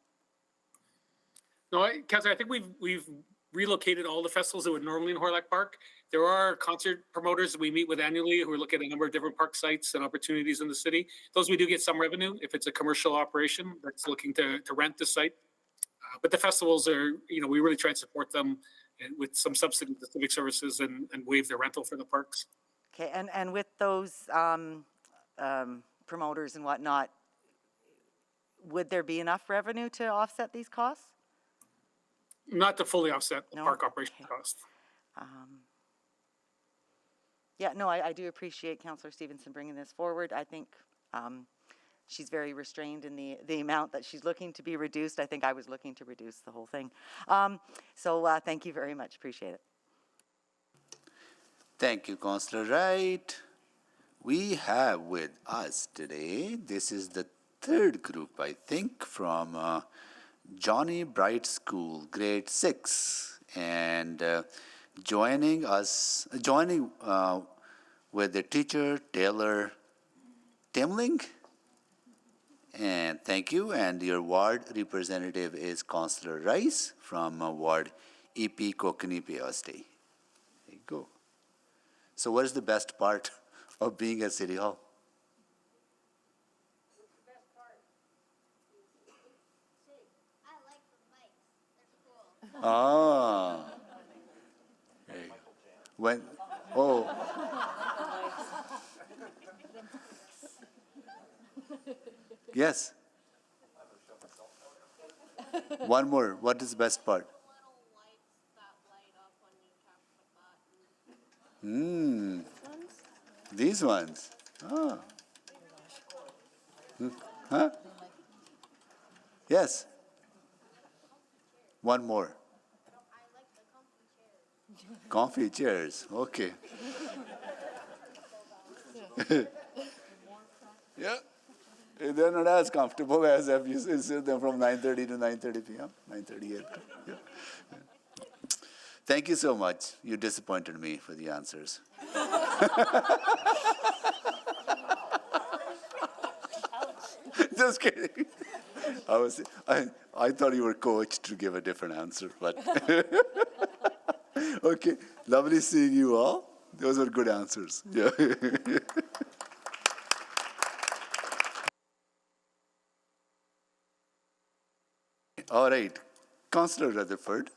No, Councillor, I think we've relocated all the festivals that would normally in Horlock Park. There are concert promoters that we meet with annually who look at a number of different park sites and opportunities in the city. Those we do get some revenue if it's a commercial operation that's looking to rent the site. But the festivals are, we really try and support them with some subsidy to civic services and waive their rental for the parks. Okay, and with those promoters and whatnot, would there be enough revenue to offset these costs? Not to fully offset the park operation costs. Yeah, no, I do appreciate Councillor Stevenson bringing this forward. I think she's very restrained in the amount that she's looking to be reduced. I think I was looking to reduce the whole thing. So thank you very much. Appreciate it. Thank you, Councillor Wright. we have with us today, this is the third group, I think, from Johnny Bright School, grade 6. And joining with the teacher, Taylor Timling. And thank you. And your ward representative is Councillor Rice from Ward EP Kokini Oste. There you go. So what is the best part of being at City Hall? Ah. Hey. When, oh. Yes. One more. What is the best part? These ones. Ah. Huh? Yes. One more. Comfy chairs. Okay. Yeah. They're not as comfortable as if you sit them from 9:30 to 9:30 p.m. 9:38. Yeah. Thank you so much. You disappointed me for the answers. Just kidding. I thought you were coached to give a different answer, but okay. Lovely seeing you all. Those were good answers. Yeah. All right, Councillor Rutherford.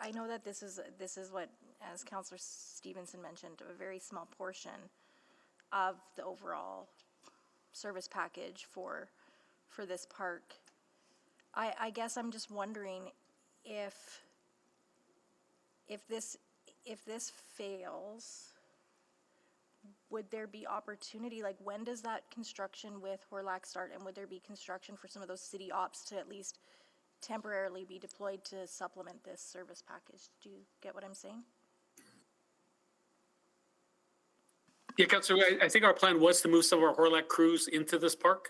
I know that this is what, as Councillor Stevenson mentioned, a very small portion of the overall service package for this park. I guess I'm just wondering if this fails, would there be opportunity, like when does that construction with Horlac start, and would there be construction for some of those city ops to at least temporarily be deployed to supplement this service package? Do you get what I'm saying? Yeah, Councillor, I think our plan was to move some of our Horlac crews into this park.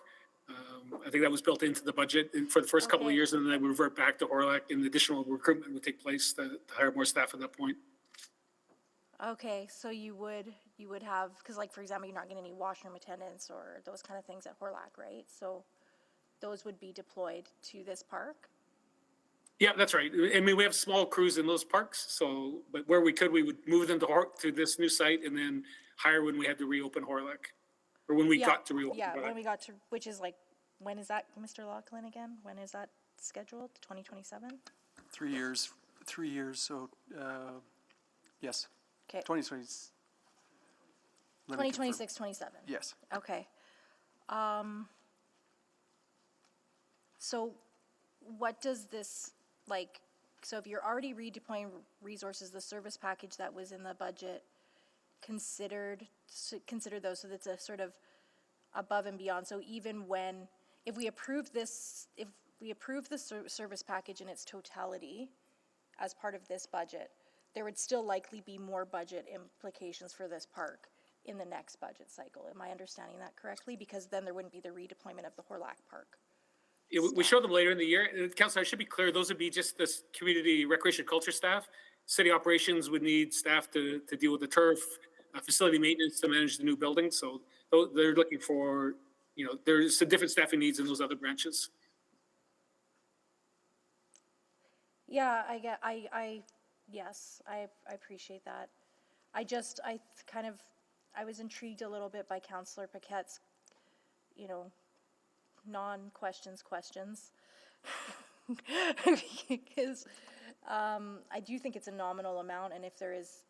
I think that was built into the budget for the first couple of years, and then we revert back to Horlac, and additional recruitment would take place to hire more staff at that point. Okay, so you would have, because like, for example, you're not getting any washroom attendants or those kind of things at Horlac, right? So those would be deployed to this park? Yeah, that's right. I mean, we have small crews in those parks, so, but where we could, we would move them to this new site and then hire when we had to reopen Horlac, or when we got to reopen Yeah, Horlac. when we got to, which is like, when is that, Mr. Laughlin, again? When is that scheduled? 2027? 3 years, so, yes. Okay. 2020. 2026, 27? Yes. Okay. So what does this, like, so if you're already redeploying resources, the service package that was in the budget consider those, so that's a sort of above and beyond. So even when, if we approve the service package in its totality as part of this budget, there would still likely be more budget implications for this park in the next budget cycle. Am I understanding that correctly? Because then there wouldn't be the redeployment of the Horlac Park. We show them later in the year. Councilor, I should be clear, those would be just the community recreation culture staff. City operations would need staff to deal with the turf, facility maintenance to manage the new building. So they're looking for, there's some different staffing needs in those other branches. Yeah, yes, I appreciate that. I was intrigued a little bit by Councillor Paquette's, non-questions questions. Because I do think it's a nominal amount, and if there is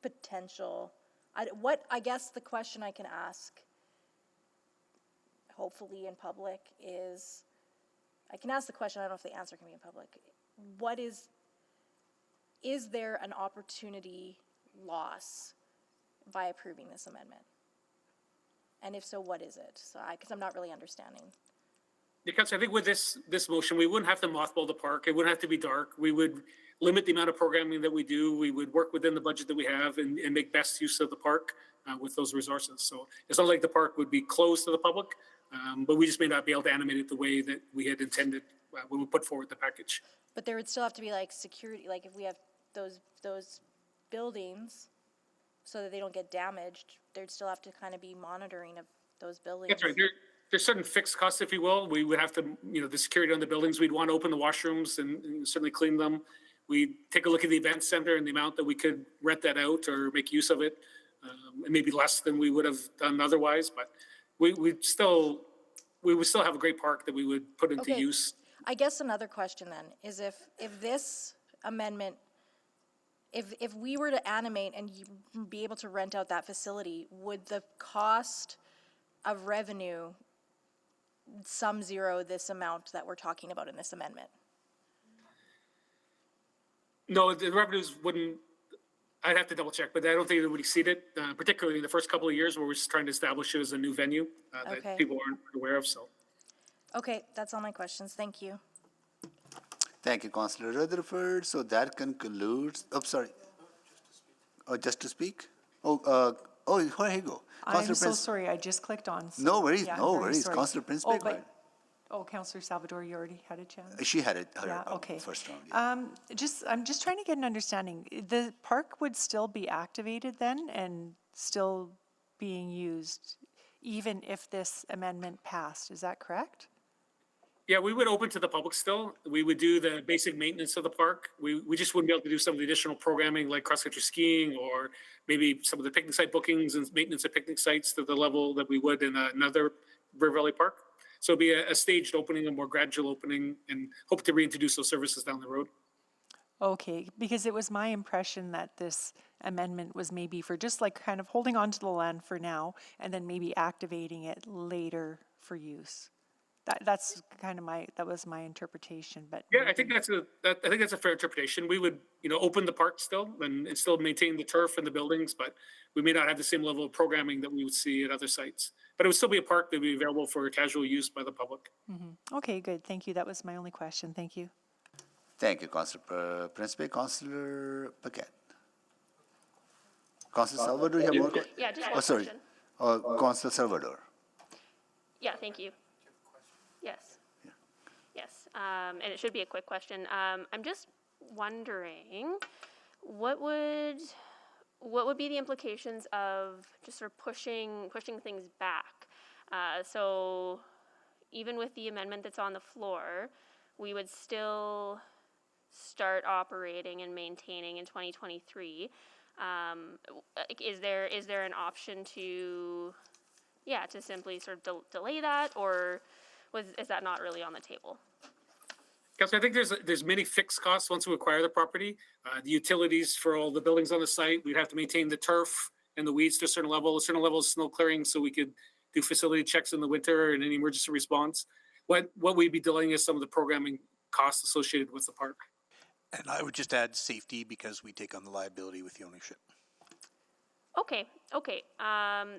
potential, I guess the question I can ask, hopefully in public, is, I can ask the question, I don't know if the answer can be in public. Is there an opportunity loss by approving this amendment? And if so, what is it? So because I'm not really understanding. Because I think with this motion, we wouldn't have to mothball the park. It wouldn't have to be dark. We would limit the amount of programming that we do. We would work within the budget that we have and make best use of the park with those resources. So it's not like the park would be closed to the public, but we just may not be able to animate it the way that we had intended when we put forward the package. But there would still have to be like security, like if we have those buildings so that they don't get damaged, there'd still have to kind of be monitoring of those buildings. That's right. There's certain fixed costs, if you will. We would have to, the security on the buildings, we'd want to open the washrooms and certainly clean them. We'd take a look at the event center and the amount that we could rent that out or make use of it, and maybe less than we would have done otherwise. But we would still have a great park that we would put into Okay. use. I guess another question then is if this amendment, if we were to animate and be able to rent out that facility, would the cost of revenue sum zero this amount that we're talking about in this amendment? No, the revenues wouldn't, I'd have to double check, but I don't think it would exceed it, particularly in the first couple of years where we're just trying to establish it as a new venue Okay. that people aren't aware of, so. Okay, that's all my questions. Thank you. Thank you, Councillor Rutherford. So that concludes, sorry. Oh, just to speak? Here you go. I'm Councillor so Prince. sorry, I just clicked on. so- No worries, yeah, I'm no very worries. sorry. Councillor Prince, Oh, go but- ahead. Oh, Councillor Salvador, you already had a chance? She had it, Yeah, her okay. first round. Yeah. I'm just trying to get an understanding. The park would still be activated then and still being used, even if this amendment passed, is that correct? Yeah, we would open to the public still. We would do the basic maintenance of the park. We just wouldn't be able to do some of the additional programming like cross-country skiing or maybe some of the picnic site bookings and maintenance of picnic sites to the level that we would in another River Valley Park. So it'd be a staged opening, a more gradual opening, and hope to reintroduce those services down the road. Okay, because it was my impression that this amendment was maybe for just like kind of holding on to the land for now and then maybe activating it later for use. That's kind of that was my interpretation, but. Yeah, I think that's a fair interpretation. We would, open the park still and still maintain the turf and the buildings, but we may not have the same level of programming that we would see at other sites. But it would still be a park that would be available for casual use by the public. Okay, good, thank you. That was my only question, thank you. Thank you, Councillor Principe. Councillor Paquette. Councillor Salvador, you have more? Yeah, just Oh, one sorry. question. Councillor Salvador. Yeah, thank you. Yes. Yes, and it should be a quick question. I'm just wondering, what would be the implications of just sort of pushing things back? So even with the amendment that's on the floor, we would still start operating and maintaining in 2023. Is there an option to simply sort of delay that, or is that not really on the table? Because I think there's many fixed costs once we acquire the property. The utilities for all the buildings on the site, we'd have to maintain the turf and the weeds to a certain level of snow clearing so we could do facility checks in the winter and any emergency response. What we'd be delaying is some of the programming costs associated with the park. And I would just add safety because we take on the liability with the ownership. Okay,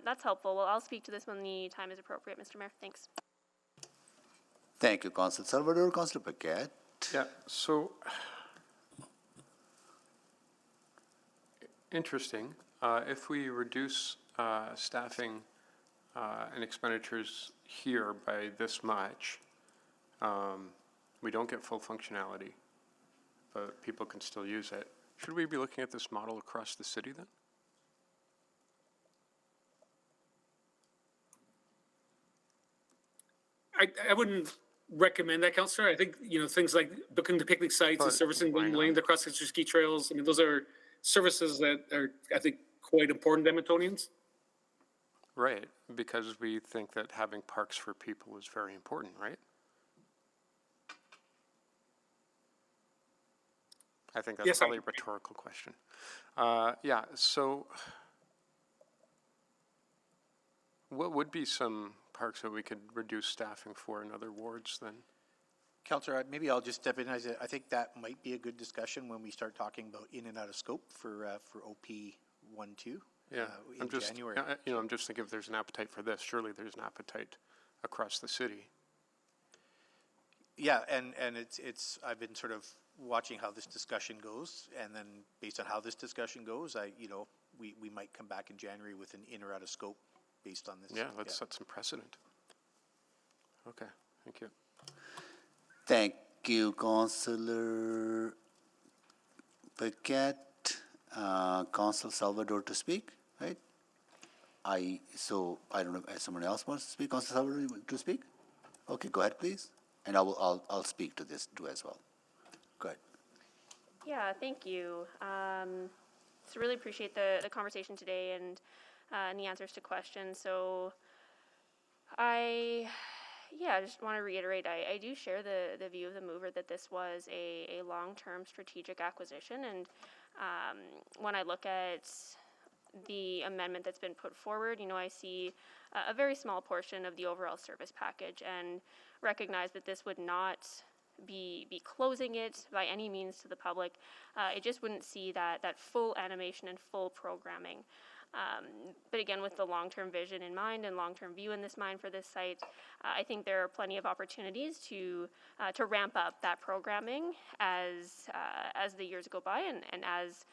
that's helpful. Well, I'll speak to this when the time is appropriate, Mr. Mayor. Thanks. Thank you, Councillor Salvador. Councillor Paquette. Yeah, so interesting. If we reduce staffing and expenditures here by this much, we don't get full functionality, but people can still use it. Should we be looking at this model across the city then? I wouldn't recommend that, Councillor. I think, things like booking the picnic sites and servicing why them, not? laying the cross-country ski trails, those are services that are, I think, quite important to Edmontonians. Right, because we think that having parks for people is very important, right? I think that's Yes, probably a rhetorical question. Yeah, so what would be some parks that we could reduce staffing for in other wards then? Councillor, maybe I'll just step in. I think that might be a good discussion when we start talking about in and out of scope for OP 1-2. Yeah, in January. I'm just thinking if there's an appetite for this, surely there's an appetite across the city. Yeah, and it's, I've been sort of watching how this discussion goes, and then based on how this discussion goes, we might come back in January with an in or out of scope based on this. Yeah, let's set some precedent. Okay, thank you. Thank you, Councillor Paquette. Councillor Salvador to speak, right? I don't know if someone else wants to speak. Councillor Salvador to speak? Okay, go ahead, please. And I'll speak to this too as well. Go ahead. Yeah, thank you. So really appreciate the conversation today and the answers to questions. So I just want to reiterate, I do share the view of the mover that this was a long-term strategic acquisition. And when I look at the amendment that's been put forward, I see a very small portion of the overall service package and recognize that this would not be closing it by any means to the public. It just wouldn't see that full animation and full programming. But again, with the long-term vision in mind and long-term view in this mind for this site, I think there are plenty of opportunities to ramp up that programming as the years go by and as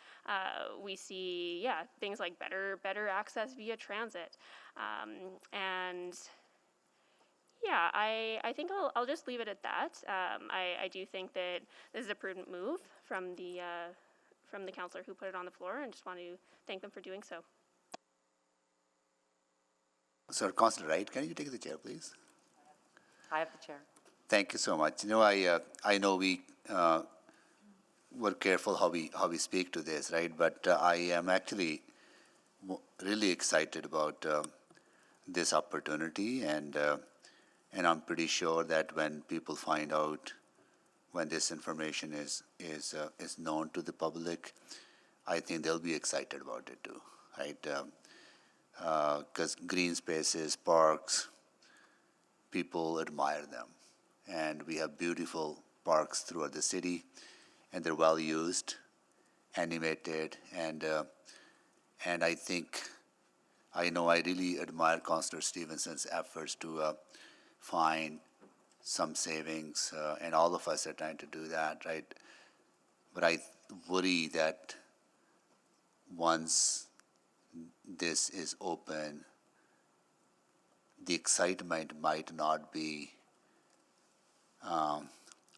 we see, things like better access via transit. I think I'll just leave it at that. I do think that this is a prudent move from the councillor who put it on the floor, and just want to thank them for doing so. Sir, Councillor Wright, can you take the chair, please? I have the chair. Thank you so much. I know we were careful how we speak to this, right? But I am actually really excited about this opportunity, and I'm pretty sure that when people find out, when this information is known to the public, I think they'll be excited about it too, right? Because green spaces, parks, people admire them. And we have beautiful parks throughout the city, and they're well used, animated, and I think, I really admire Councillor Stevenson's efforts to find some savings, and all of us are trying to do that, right? But I worry that once this is open, the excitement might not be,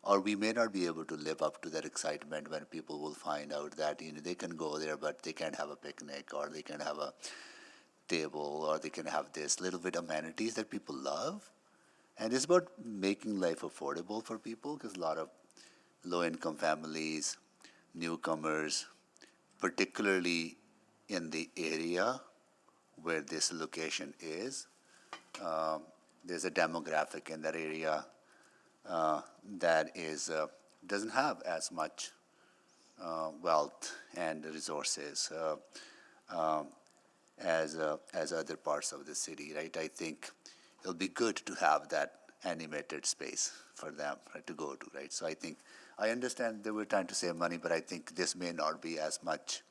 or we may not be able to live up to that excitement when people will find out that they can go there, but they can't have a picnic, or they can have a table, or they can have this little bit of amenities that people love. And it's about making life affordable for people, because a lot of low-income families, newcomers, particularly in the area where this location is, there's a demographic in that area that doesn't have as much wealth and resources as other parts of the city, right? I think it'll be good to have that animated space for them, right, to go to, right? So I understand they were trying to save money, but I think this may not be as much.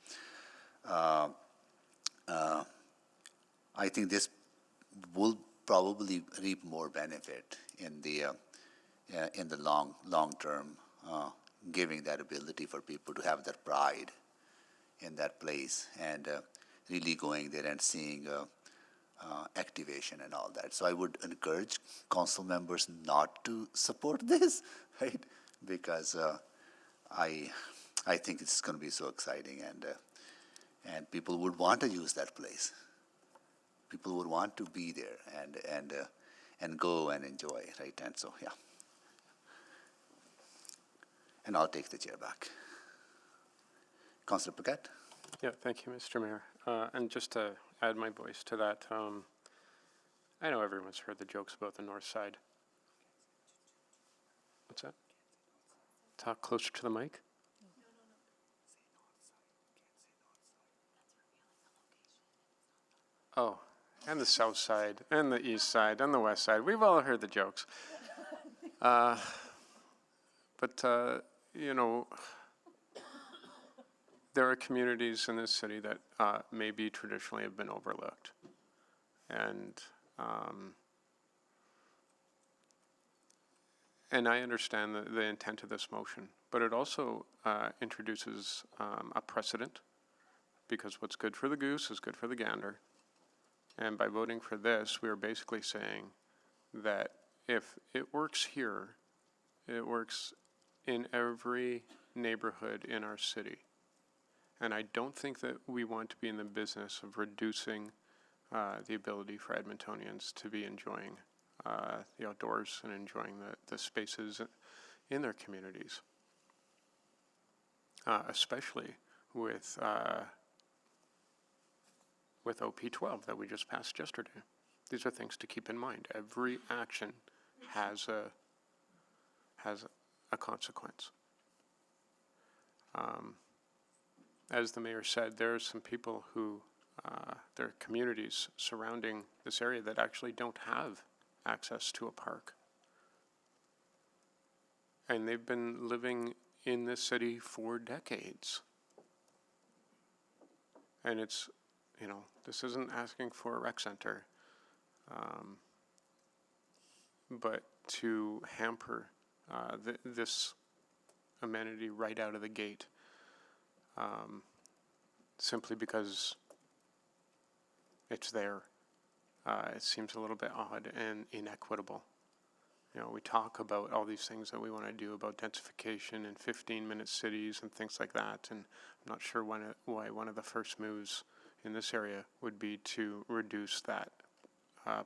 I think this will probably reap more benefit in the long term, giving that ability for people to have that pride in that place, and really going there and seeing activation and all that. So I would encourage council members not to support this, right? Because I think it's going to be so exciting, and people would want to use that place. People would want to be there and go and enjoy, right? And so, yeah. And I'll take the chair back. Councillor Paquette? Yeah, thank you, Mr. Mayor. And just to add my voice to that, I know everyone's heard the jokes about the north side. What's that? Talk closer to the mic? Oh, and the south side, and the east side, and the west side. We've all heard the jokes. But there are communities in this city that maybe traditionally have been overlooked. And I understand the intent of this motion, but it also introduces a precedent, because what's good for the goose is good for the gander. And by voting for this, we are basically saying that if it works here, it works in every neighborhood in our city. And I don't think that we want to be in the business of reducing the ability for Edmontonians to be enjoying the outdoors and enjoying the spaces in their communities, especially with OP12 that we just passed yesterday. These are things to keep in mind. Every action has a consequence. As the mayor said, there are some people who, there are communities surrounding this area that actually don't have access to a park. And they've been living in this city for decades. And it's, you know, this isn't asking for a rec center, but to hamper this amenity right out of the gate, simply because it's there. It seems a little bit odd and inequitable. You know, we talk about all these things that we want to do about densification and 15-minute cities and things like that, and I'm not sure why one of the first moves in this area would be to reduce that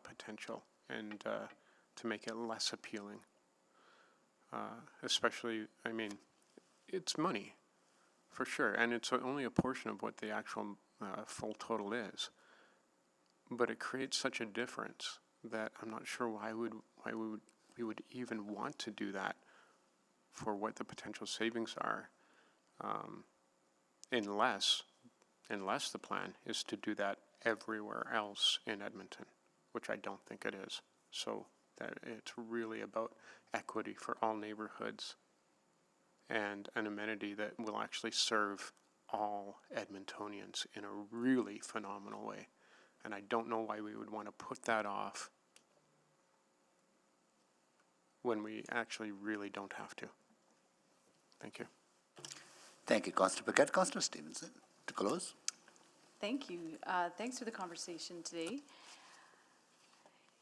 potential and to make it less appealing. Especially, I mean, it's money, for sure, and it's only a portion of what the actual full total is. But it creates such a difference that I'm not sure why we would even want to do that for what the potential savings are, unless the plan is to do that everywhere else in Edmonton, which I don't think it is. So that it's really about equity for all neighborhoods and an amenity that will actually serve all Edmontonians in a really phenomenal way. And I don't know why we would want to put that off when we actually really don't have to. Thank you. Thank you, Councillor Paquette. Councillor Stevenson, to close. Thank you. Thanks for the conversation today.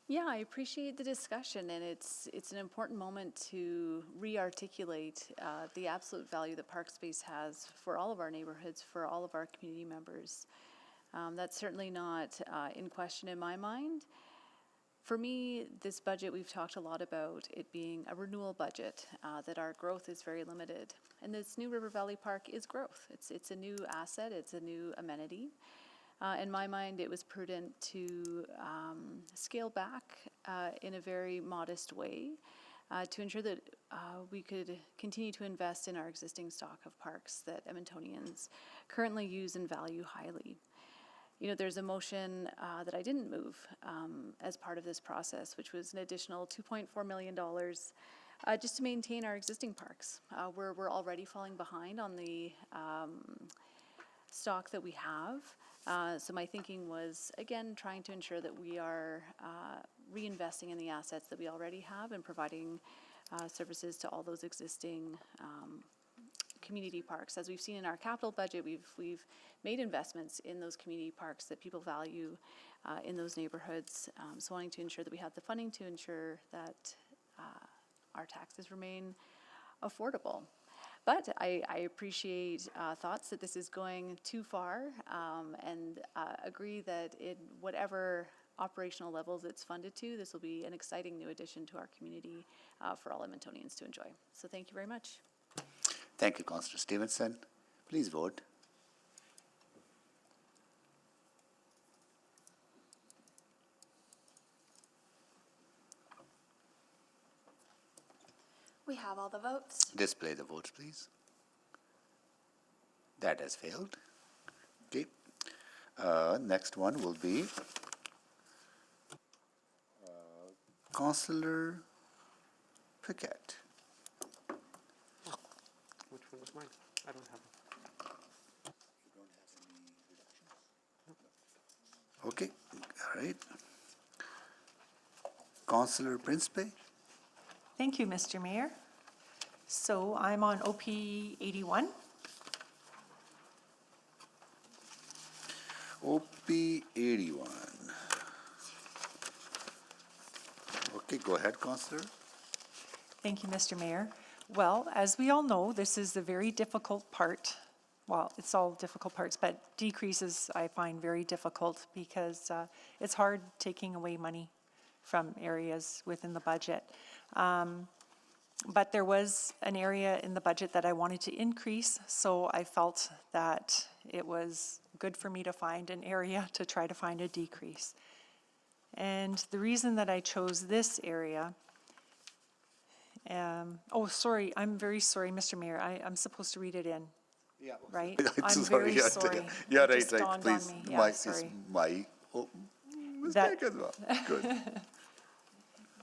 Yeah, I appreciate the discussion, and it's an important moment to re-articulate the absolute value that park space has for all of our neighborhoods, for all of our community members. That's certainly not in question in my mind. For me, this budget, we've talked a lot about it being a renewal budget, that our growth is very limited. And this new River Valley Park is growth. It's a new asset, it's a new amenity. In my mind, it was prudent to scale back in a very modest way to ensure that we could continue to invest in our existing stock of parks that Edmontonians currently use and value highly. You know, there's a motion that I didn't move as part of this process, which was an additional $2.4 million just to maintain our existing parks. We're already falling behind on the stock that we have. So my thinking was, again, trying to ensure that we are reinvesting in the assets that we already have and providing services to all those existing community parks. As we've seen in our capital budget, we've made investments in those community parks that people value in those neighborhoods. So wanting to ensure that we have the funding to ensure that our taxes remain affordable. But I appreciate thoughts that this is going too far, and agree that in whatever operational levels it's funded to, this will be an exciting new addition to our community for all Edmontonians to enjoy. So thank you very much. Thank you, Councillor Stevenson. Please vote. We have all the votes. Display the votes, please. That has failed. Okay. Next one will be Councillor Paquette. Which one was mine? I don't have them. Okay, all right. Councillor Principe. Thank you, Mr. Mayor. So I'm on OP 81. OP 81. Okay, go ahead, Councillor. Thank you, Mr. Mayor. Well, as we all know, this is a very difficult part. Well, it's all difficult parts, but decreases I find very difficult because it's hard taking away money from areas within the budget. But there was an area in the budget that I wanted to increase, so I felt that it was good for me to find an area to try to find a decrease. And the reason that I chose this area, oh, sorry, I'm very sorry, Mr. Mayor, I'm supposed to read it in, Yeah. right? I'm I'm sorry, very yeah, sorry. Yeah, It right, just right, dawned on please. me. Yeah, It's sorry. my That- mistake as well. Good.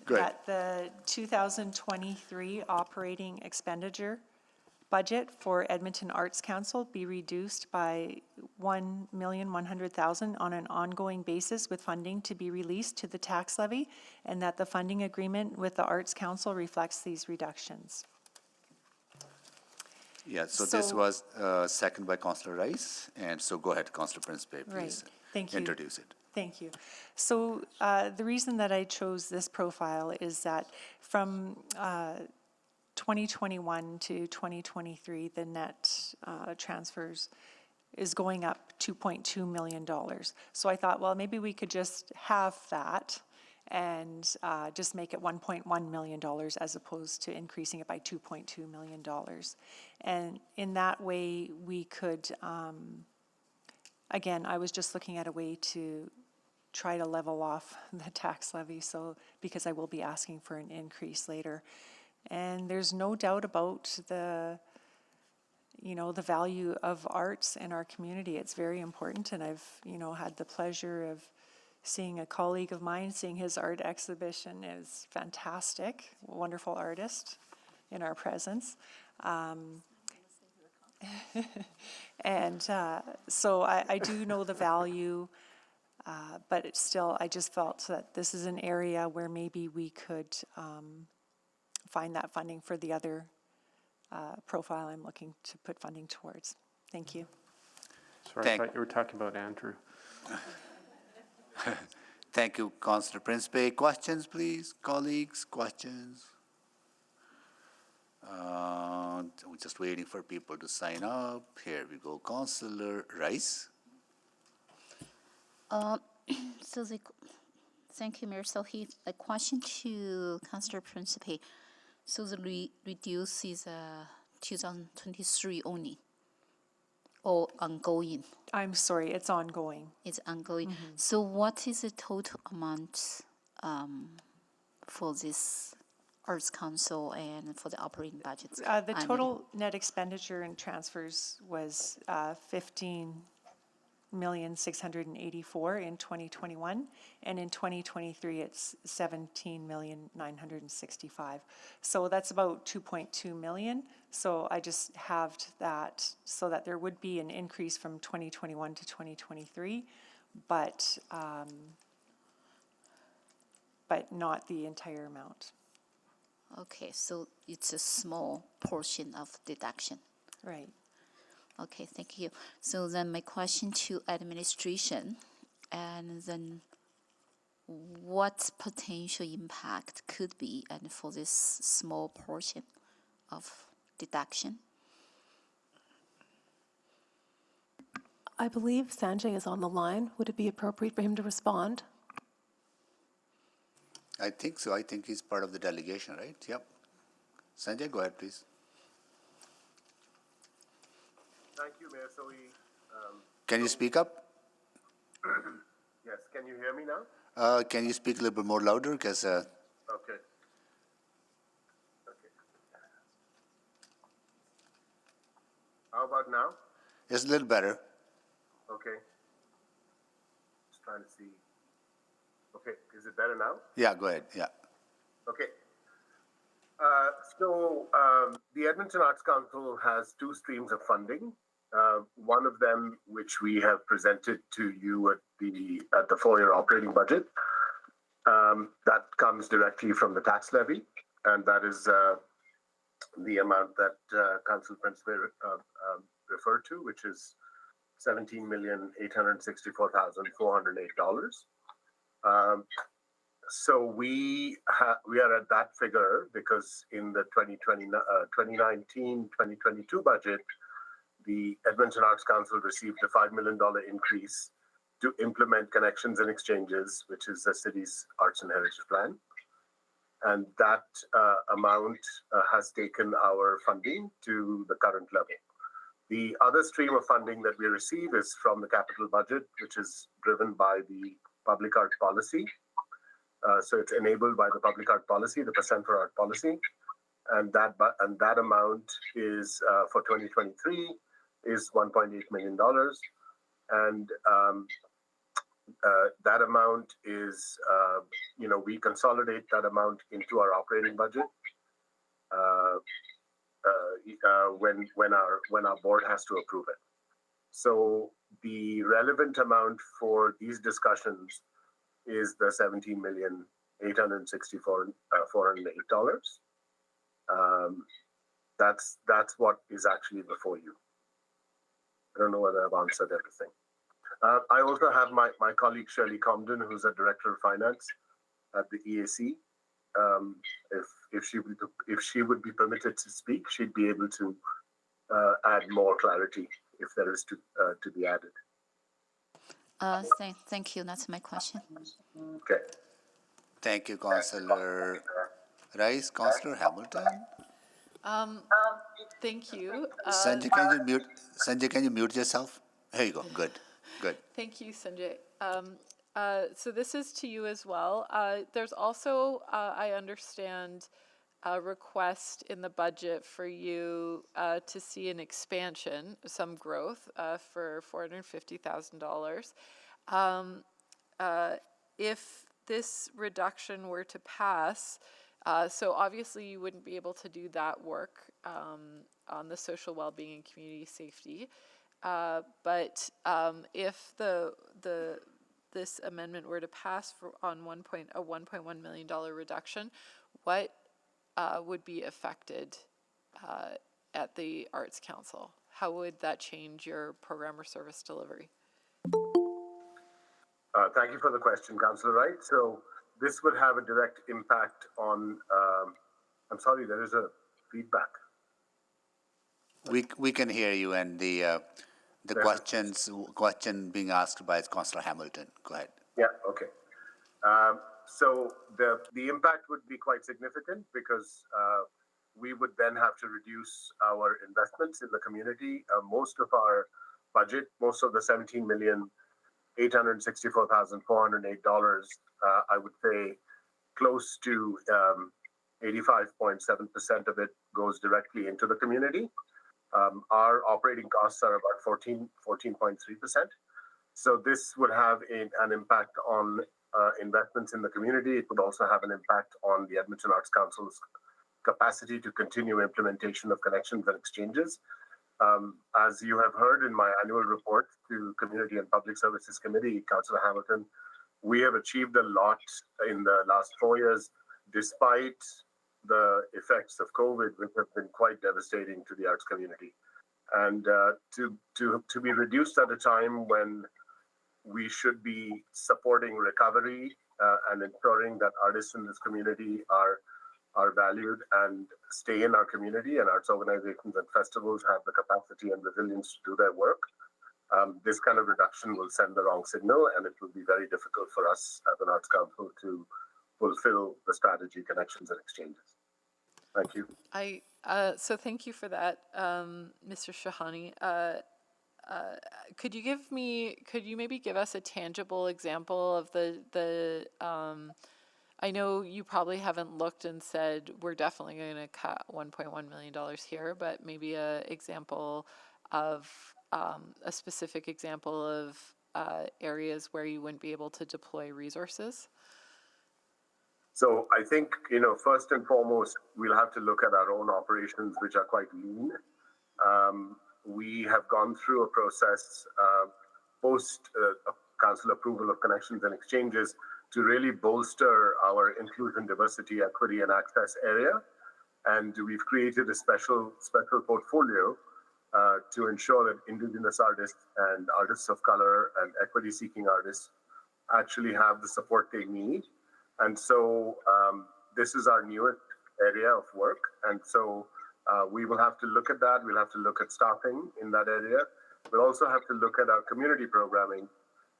Go ahead. That the 2023 operating expenditure budget for Edmonton Arts Council be reduced by $1,100,000 on an ongoing basis with funding to be released to the tax levy, and that the funding agreement with the Arts Council reflects these reductions. Yeah, so this So- was second by Councillor Rice, and so go ahead, Councillor Principe, please. Right. Thank you. Introduce it. Thank you. So the reason that I chose this profile is that from 2021 to 2023, the net transfers is going up $2.2 million. So I thought, well, maybe we could just have that and just make it $1.1 million as opposed to increasing it by $2.2 million. And in that way, we could, again, I was just looking at a way to try to level off the tax levy, so, because I will be asking for an increase later. And there's no doubt about the, you know, the value of arts in our community. It's very important, and I've, you know, had the pleasure of seeing a colleague of mine, seeing his art exhibition is fantastic, wonderful artist in our presence. And so I do know the value, but it's still, I just felt that this is an area where maybe we could find that funding for the other profile I'm looking to put funding towards. Thank you. Sorry, I thought you were talking about Andrew. Thank you, Councillor Principe. Questions, please, colleagues, questions? We're just waiting for people to sign up. Here we go, Councillor Rice. Thank you, Mayor. So a question to Councillor Principe. So the reduce is 2023 only, or ongoing? I'm sorry, it's ongoing. It's ongoing. So what is the total amount for this Arts Council and for the operating budgets? The total net expenditure and transfers was $15,684,000 in 2021, and in 2023 it's $17,965,000. So that's about $2.2 million. So I just halved that so that there would be an increase from 2021 to 2023, but not the entire amount. Okay, so it's a small portion of deduction. Right. Okay, thank you. So then my question to administration, and then what potential impact could be and for this small portion of deduction? I believe Sanjay is on the line. Would it be appropriate for him to respond? I think so. I think he's part of the delegation, right? Yep. Sanjay, go ahead, please. Thank you, Mayor. So Can you speak up? yes, can you hear me now? Can you speak a little bit more louder? Because Okay. How about now? it's a little better. Okay. Just trying to see. Okay, is it better now? Yeah, go ahead. Yeah. Okay. The Edmonton Arts Council has two streams of funding. One of them, which we have presented to you at the full-year operating budget, that comes directly from the tax levy, and that is the amount that Council Principe referred to, which is $17,864,408. So we are at that figure because in the 2019-2022 budget, the Edmonton Arts Council received a $5 million increase to implement Connections and Exchanges, which is the city's arts and heritage plan. And that amount has taken our funding to the current level. The other stream of funding that we receive is from the capital budget, which is driven by the public art policy. So it's enabled by the public art policy, the percent for art policy. And that amount is for 2023 is $1.8 million. And that amount is, we consolidate that amount into our operating budget when our board has to approve it. So the relevant amount for these discussions is the $17,864,408. That's what is actually before you. I don't know whether I've answered everything. I also have my colleague Shirley Comden, who's a director of finance at the EAC. If she would be permitted to speak, she'd be able to add more clarity if there is to be added. Thank you. That's my question. Okay. Thank you, Councillor Rice. Councillor Hamilton. Thank you. Sanjay, can you mute yourself? Here you go. Good. Thank you, Sanjay. So this is to you as well. There's also, I understand, a request in the budget for you to see an expansion, some growth for $450,000. If this reduction were to pass, so obviously you wouldn't be able to do that work on the social well-being and community safety. But if this amendment were to pass on a $1.1 million reduction, what would be affected at the Arts Council? How would that change your program or service delivery? Thank you for the question, Councillor Wright. So this would have a direct impact on, I'm sorry, there is a feedback. We can hear you, and the question being asked by Councillor Hamilton. Go ahead. Yeah, okay. So the impact would be quite significant because we would then have to reduce our investments in the community. Most of our budget, most of the $17,864,408, I would say close to 85.7% of it goes directly into the community. Our operating costs are about 14.3%. So this would have an impact on investments in the community. It would also have an impact on the Edmonton Arts Council's capacity to continue implementation of Connections and Exchanges. As you have heard in my annual report to Community and Public Services Committee, Councillor Hamilton, we have achieved a lot in the last 4 years, despite the effects of COVID, which have been quite devastating to the arts community. And to be reduced at a time when we should be supporting recovery and ensuring that artists in this community are valued and stay in our community, and arts organizations and festivals have the capacity and resilience to do their work. This kind of reduction will send the wrong signal, and it will be very difficult for us as an Arts Council to fulfill the strategy, Connections and Exchanges. Thank you. So thank you for that, Mr. Shahani. Could you maybe give us a tangible example of the I know you probably haven't looked and said, we're definitely going to cut $1.1 million here, but maybe a specific example of areas where you wouldn't be able to deploy resources? So I think, first and foremost, we'll have to look at our own operations, which are quite lean. We have gone through a process post council approval of Connections and Exchanges to really bolster our inclusion, diversity, equity, and access area. And we've created a special portfolio to ensure that Indigenous artists and artists of color and equity-seeking artists actually have the support they need. And so this is our newest area of work. And so we will have to look at that. We'll have to look at staffing in that area. We'll also have to look at our community programming,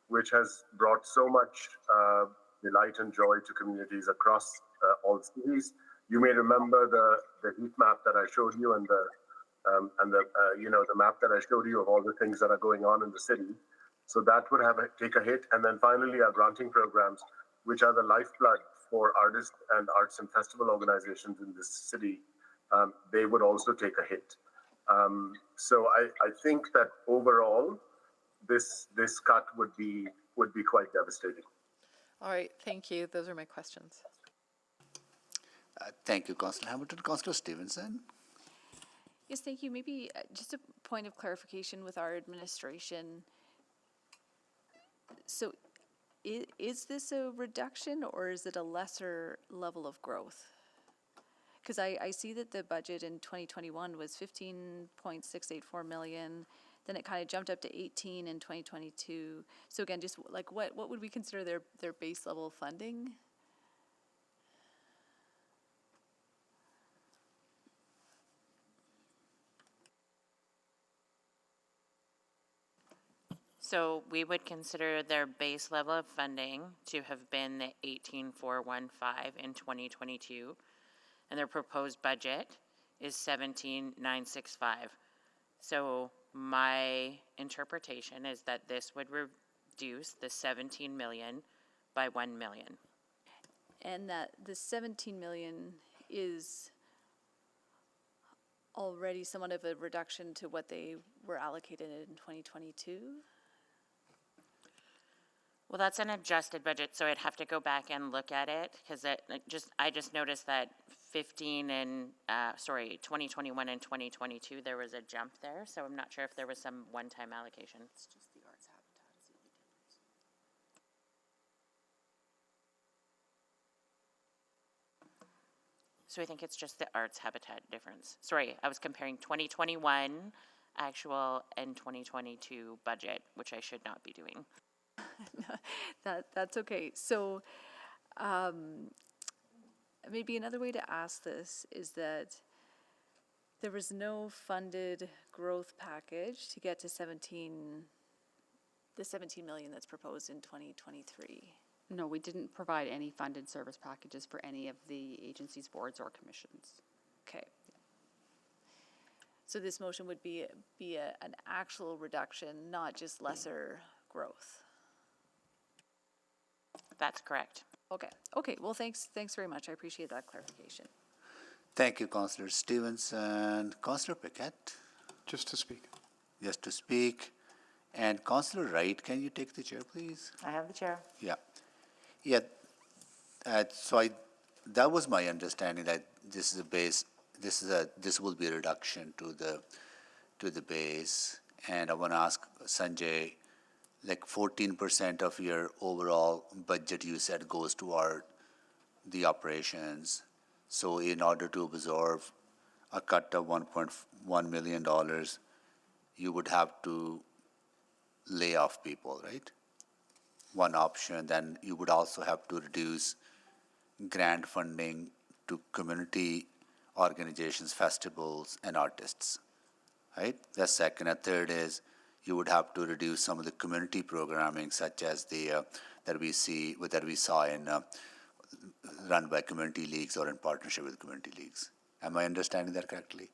which has brought so much delight and joy to communities across all cities. You may remember the heat map that I showed you and the map that I showed you of all the things that are going on in the city. So that would take a hit. And then finally, our granting programs, which are the lifeblood for artists and arts and festival organizations in this city, they would also take a hit. So I think that overall, this cut would be quite devastating. All right, thank you. Those are my questions. Thank you, Councillor Hamilton. Councillor Stevenson. Yes, thank you. Maybe just a point of clarification with our administration. So is this a reduction or is it a lesser level of growth? Because I see that the budget in 2021 was 15.684 million. Then it kind of jumped up to 18 in 2022. So again, just like what would we consider their base level funding? So we would consider their base level of funding to have been the 18,415 in 2022, and their proposed budget is 17,965. So my interpretation is that this would reduce the 17 million by 1 million. And that the 17 million is already somewhat of a reduction to what they were allocated in 2022? Well, that's an adjusted budget, so I'd have to go back and look at it, because I just noticed that 2021 and 2022, there was a jump there, so I'm not sure if there was some one-time allocation. It's just the arts habitat is the only difference. So I think it's just the arts habitat difference. Sorry, I was comparing 2021 actual and 2022 budget, which I should not be doing. That's okay. So maybe another way to ask this is that there was no funded growth package to get to the 17 million that's proposed in 2023. No, we didn't provide any funded service packages for any of the agencies, boards, or commissions. Okay. So this motion would be an actual reduction, not just lesser growth. That's correct. Okay. Okay. Well, thanks very much. I appreciate that clarification. Thank you, Councillor Stevenson. Councillor Paquette. Just to speak. Yes, to speak. And Councillor Wright, can you take the chair, please? I have the chair. Yeah. Yeah. That was my understanding that this is a base. This will be a reduction to the base. And I want to ask Sanjay, like 14% of your overall budget you said goes toward the operations. So in order to absorb a cut of $1.1 million, you would have to lay off people, right? One option. Then you would also have to reduce grant funding to community organizations, festivals, and artists, right? That's second. And third is you would have to reduce some of the community programming, such as that we saw in run by community leagues or in partnership with community leagues. Am I understanding that correctly?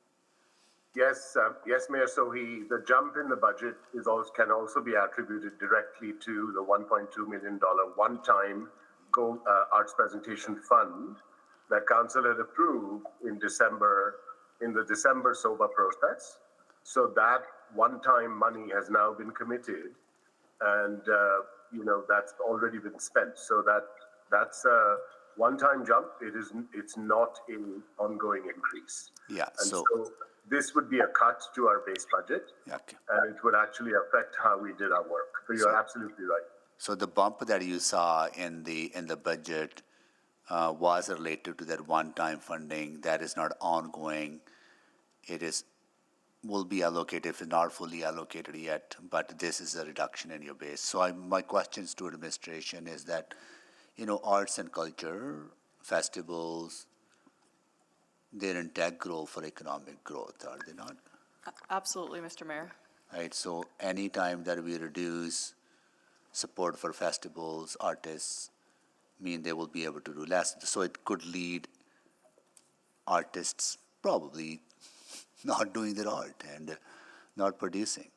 Yes, yes, Mayor. So the jump in the budget can also be attributed directly to the $1.2 million one-time arts presentation fund that Council had approved in the December SOBA process. So that one-time money has now been committed, and that's already been spent. So that's a one-time jump. It's not an ongoing increase. Yeah. And so this would be a cut to our base budget, okay. And it would actually affect how we did our work. So you're absolutely right. So the bump that you saw in the budget was related to that one-time funding that is not ongoing. It will be allocated, if not fully allocated yet, but this is a reduction in your base. So my questions to administration is that, arts and culture, festivals, they're integral for economic growth, are they not? Absolutely, Mr. Mayor. Right, so anytime that we reduce support for festivals, artists, mean they will be able to do less. So it could lead artists probably not doing their art and not producing.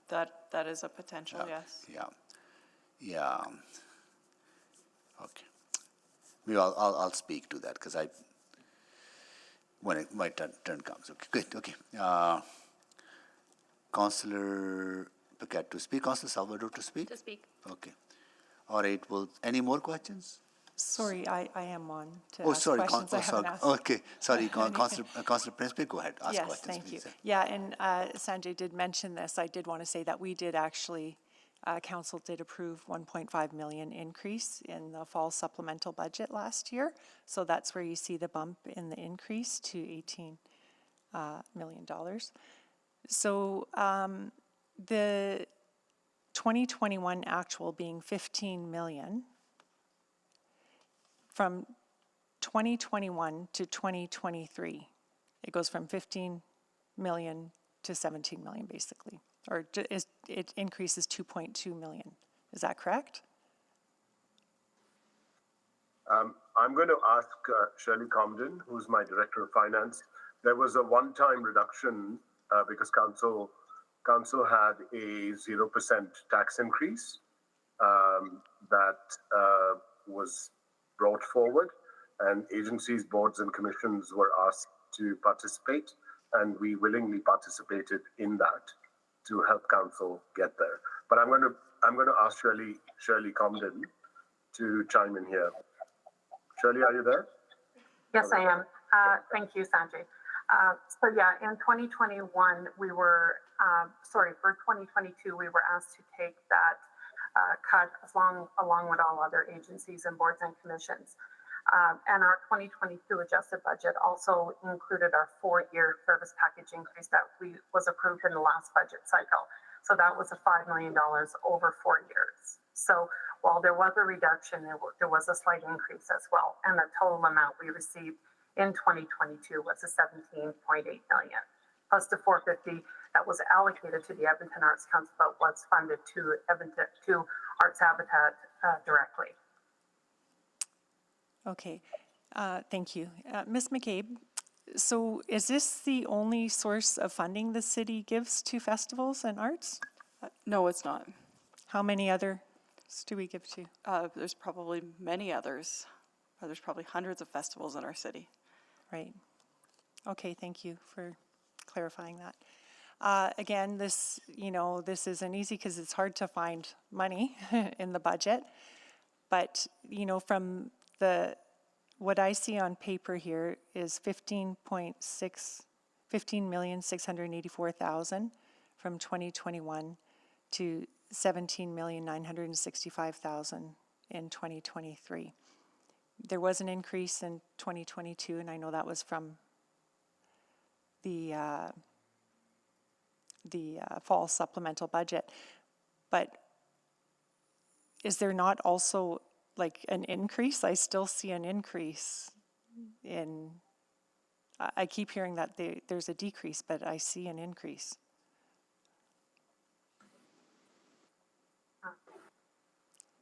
That is a potential, yes. Yeah. Okay. Maybe I'll speak to that because when my turn comes. Okay, good. Okay. Councillor Paquette to speak. Councillor Salvador to speak. To speak. Okay. All right. Well, any more questions? Sorry, I am on to Oh, ask sorry. questions I haven't asked. Okay. Sorry, Councillor Principe, go ahead. Ask Yes, questions. thank you. Please. Yeah, and Sanjay did mention this. I did want to say that we did actually, council did approve 1.5 million increase in the fall supplemental budget last year. So that's where you see the bump in the increase to $18 million. So the 2021 actual being 15 million, from 2021 to 2023, it goes from 15 million to 17 million, basically, or it increases 2.2 million. Is that correct? I'm going to ask Shirley Comden, who's my Director of Finance. There was a one-time reduction because council had a 0% tax increase that was brought forward, and agencies, boards, and commissions were asked to participate, and we willingly participated in that to help council get there. But I'm going to ask Shirley Comden to chime in here. Shirley, are you there? Yes, I am. Thank you, Sanjay. So yeah, in 2021, for 2022, we were asked to take that cut along with all other agencies and boards and commissions. And our 2022 adjusted budget also included our 4-year service package increase that was approved in the last budget cycle. So that was a $5 million over 4 years. So while there was a reduction, there was a slight increase as well. And the total amount we received in 2022 was a 17.8 million, plus the 450 that was allocated to the Edmonton Arts Council, but was funded to Arts Habitat directly. Okay, thank you. Ms. McCabe, so is this the only source of funding the city gives to festivals and arts? No, it's not. How many others do we give to? There's probably many others. There's probably hundreds of festivals in our city. Right. Okay, thank you for clarifying that. Again, this isn't easy because it's hard to find money in the budget. But, from what I see on paper here is 15,684,000 from 2021 to 17,965,000 in 2023. There was an increase in 2022, and I know that was from the fall supplemental budget. But is there not also like an increase? I still see an increase in, I keep hearing that there's a decrease, but I see an increase.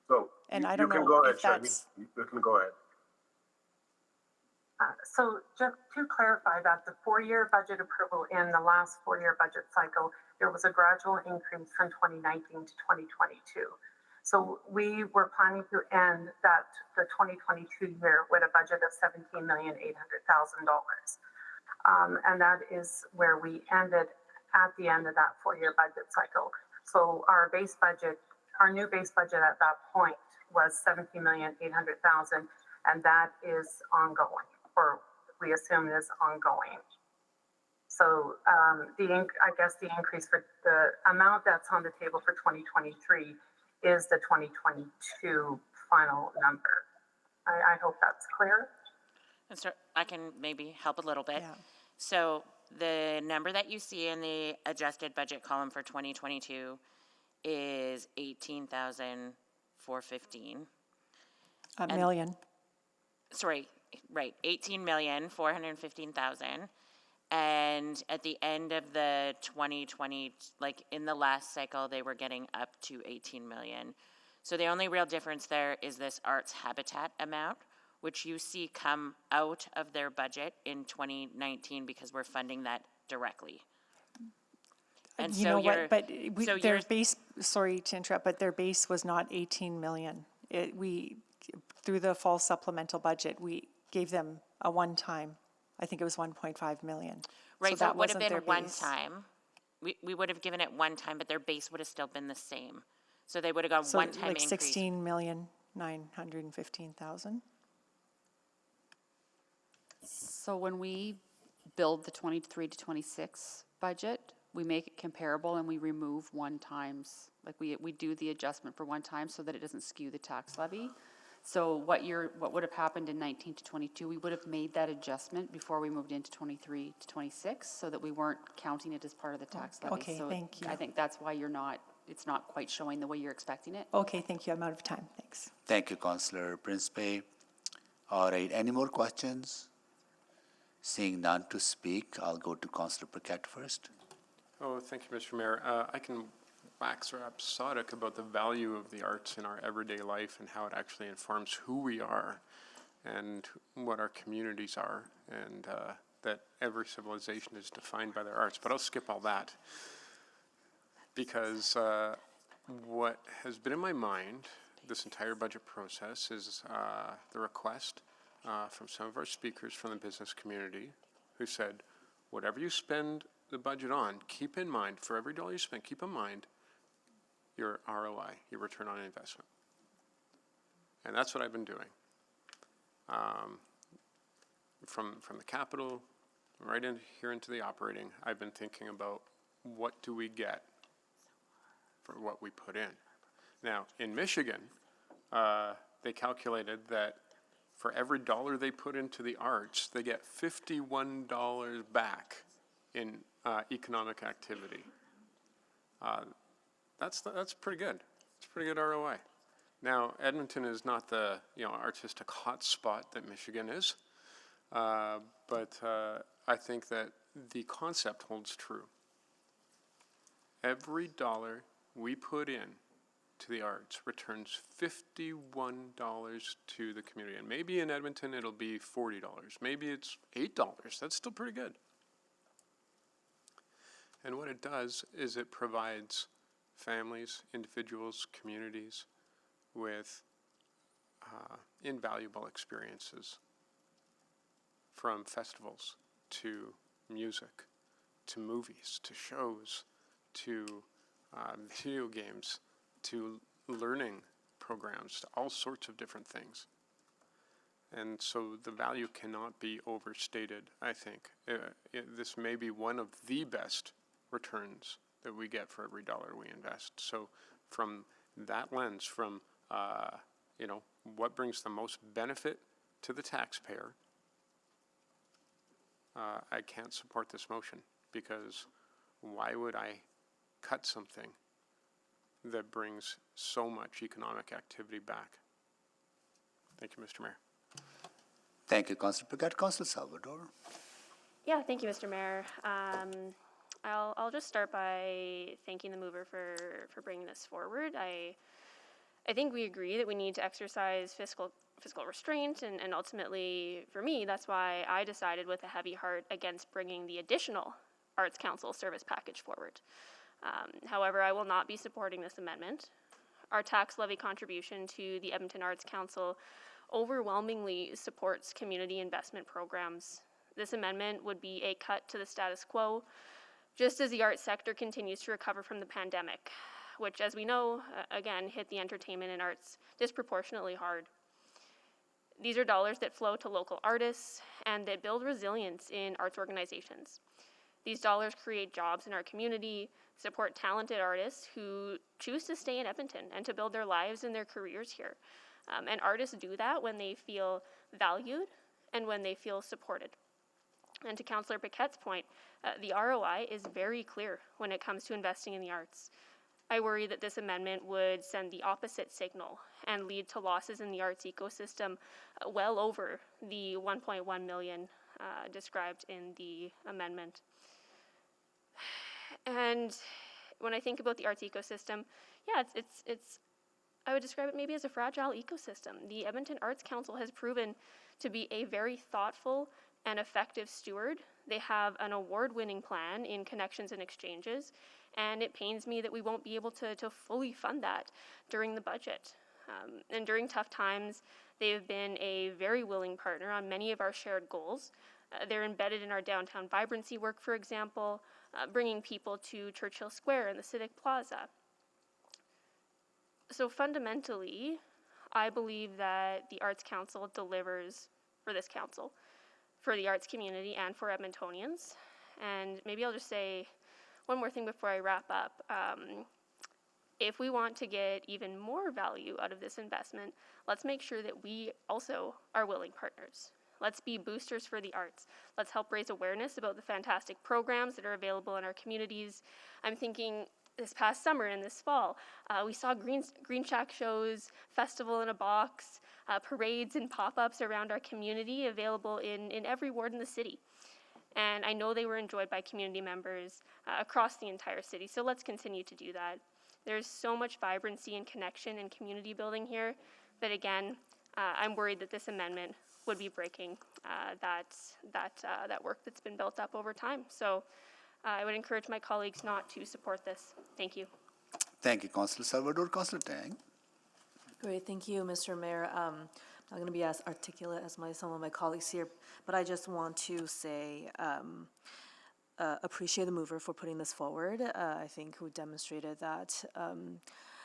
So and you can go ahead, Shirley. You can go ahead. So just to clarify that the 4-year budget approval in the last 4-year budget cycle, there was a gradual increase from 2019 to 2022. So we were planning to end the 2022 year with a budget of $17,800,000. And that is where we ended at the end of that 4-year budget cycle. So our new base budget at that point was $17,800,000, and that is ongoing, or we assume is ongoing. So I guess the increase for the amount that's on the table for 2023 is the 2022 final number. I hope that's clear. And so I can maybe help a little bit. So the number that you see in the adjusted budget column for 2022 is 18,415. A million. Sorry, right, 18,415,000. And at the end of the 2020, like in the last cycle, they were getting up to 18 million. So the only real difference there is this arts habitat amount, which you see come out of their budget in 2019 because we're funding that directly. And You so know you're, what, but so their you're, base, sorry to interrupt, but their base was not 18 million. Through the fall supplemental budget, we gave them a one-time, I think it was 1.5 million. right, so that it would have wasn't been their one base. time. We would have given it one time, but their base would have still been the same. So they would have gone So one-time like increase. 16,915,000. So when we build the 23 to 26 budget, we make it comparable and we remove one times. Like we do the adjustment for one time so that it doesn't skew the tax levy. So what would have happened in 19 to 22, we would have made that adjustment before we moved into 23 to 26 so that we weren't counting it as part of the tax levy. Okay, So thank you. I think that's why it's not quite showing the way you're expecting it. Okay, thank you. I'm out of time. Thanks. Thank you, Councillor Principe. All right, any more questions? Seeing none to speak, I'll go to Councillor Paquette first. Oh, thank you, Mr. Mayor. I can wax rhapsodic about the value of the arts in our everyday life and how it actually informs who we are and what our communities are, and that every civilization is defined by their arts. But I'll skip all that because what has been in my mind this entire budget process is the request from some of our speakers from the business community who said, whatever you spend the budget on, keep in mind, for every dollar you spend, keep in mind your ROI, your return on investment. And that's what I've been doing. From the capital right in here into the operating, I've been thinking about what do we get for what we put in. Now, in Michigan, they calculated that for every dollar they put into the arts, they get $51 back in economic activity. That's pretty good. It's pretty good ROI. Now, Edmonton is not the artistic hotspot that Michigan is, but I think that the concept holds true. Every dollar we put in to the arts returns $51 to the community. And maybe in Edmonton it'll be $40. Maybe it's $8. That's still pretty good. And what it does is it provides families, individuals, communities with invaluable experiences, from festivals to music, to movies, to shows, to video games, to learning programs, to all sorts of different things. And so the value cannot be overstated, I think. This may be one of the best returns that we get for every dollar we invest. So from that lens, from what brings the most benefit to the taxpayer, I can't support this motion, because why would I cut something that brings so much economic activity back? Thank you, Mr. Mayor. Thank you, Councillor Paquette. Councillor Salvador. Yeah, thank you, Mr. Mayor. I'll just start by thanking the mover for bringing this forward. I think we agree that we need to exercise fiscal restraint, and ultimately, for me, that's why I decided with a heavy heart against bringing the additional Arts Council service package forward. However, I will not be supporting this amendment. Our tax levy contribution to the Edmonton Arts Council overwhelmingly supports community investment programs. This amendment would be a cut to the status quo, just as the arts sector continues to recover from the pandemic, which, as we know, again, hit the entertainment and arts disproportionately hard. These are dollars that flow to local artists and that build resilience in arts organizations. These dollars create jobs in our community, support talented artists who choose to stay in Edmonton and to build their lives and their careers here. And artists do that when they feel valued and when they feel supported. And to Councillor Paquette's point, the ROI is very clear when it comes to investing in the arts. I worry that this amendment would send the opposite signal and lead to losses in the arts ecosystem well over the 1.1 million described in the amendment. And when I think about the arts ecosystem, yeah, it's I would describe it maybe as a fragile ecosystem. The Edmonton Arts Council has proven to be a very thoughtful and effective steward. They have an award-winning plan in connections and exchanges, and it pains me that we won't be able to fully fund that during the budget. And during tough times, they've been a very willing partner on many of our shared goals. They're embedded in our downtown vibrancy work, for example, bringing people to Churchill Square and the Civic Plaza. So fundamentally, I believe that the Arts Council delivers for this council, for the arts community, and for Edmontonians. And maybe I'll just say one more thing before I wrap up. If we want to get even more value out of this investment, let's make sure that we also are willing partners. Let's be boosters for the arts. Let's help raise awareness about the fantastic programs that are available in our communities. I'm thinking this past summer and this fall, we saw Green Shack shows, Festival in a Box, parades and pop-ups around our community available in every ward in the city. And I know they were enjoyed by community members across the entire city, so let's continue to do that. There's so much vibrancy and connection and community building here, but again, I'm worried that this amendment would be breaking that work that's been built up over time. So I would encourage my colleagues not to support this. Thank you. Thank you, Councillor Salvador. Councillor Tang. Great, thank you, Mr. Mayor. I'm not going to be as articulate as some of my colleagues here, but I just want to say appreciate the mover for putting this forward. I think we demonstrated that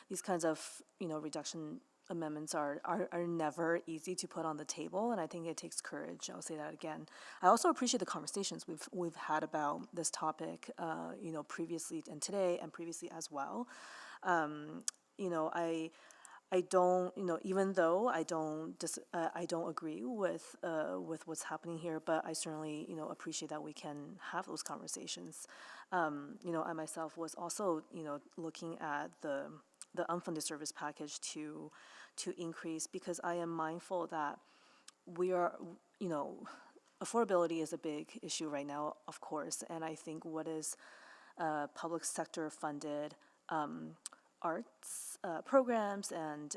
these kinds of reduction amendments are never easy to put on the table, and I think it takes courage. I'll say that again. I also appreciate the conversations we've had about this topic, previously and today, and previously as well. I don't, even though I don't agree with what's happening here, but I certainly, appreciate that we can have those conversations. I myself was also, looking at the unfunded service package to increase, because I am mindful that we are, affordability is a big issue right now, of course, and I think what is public sector funded arts programs and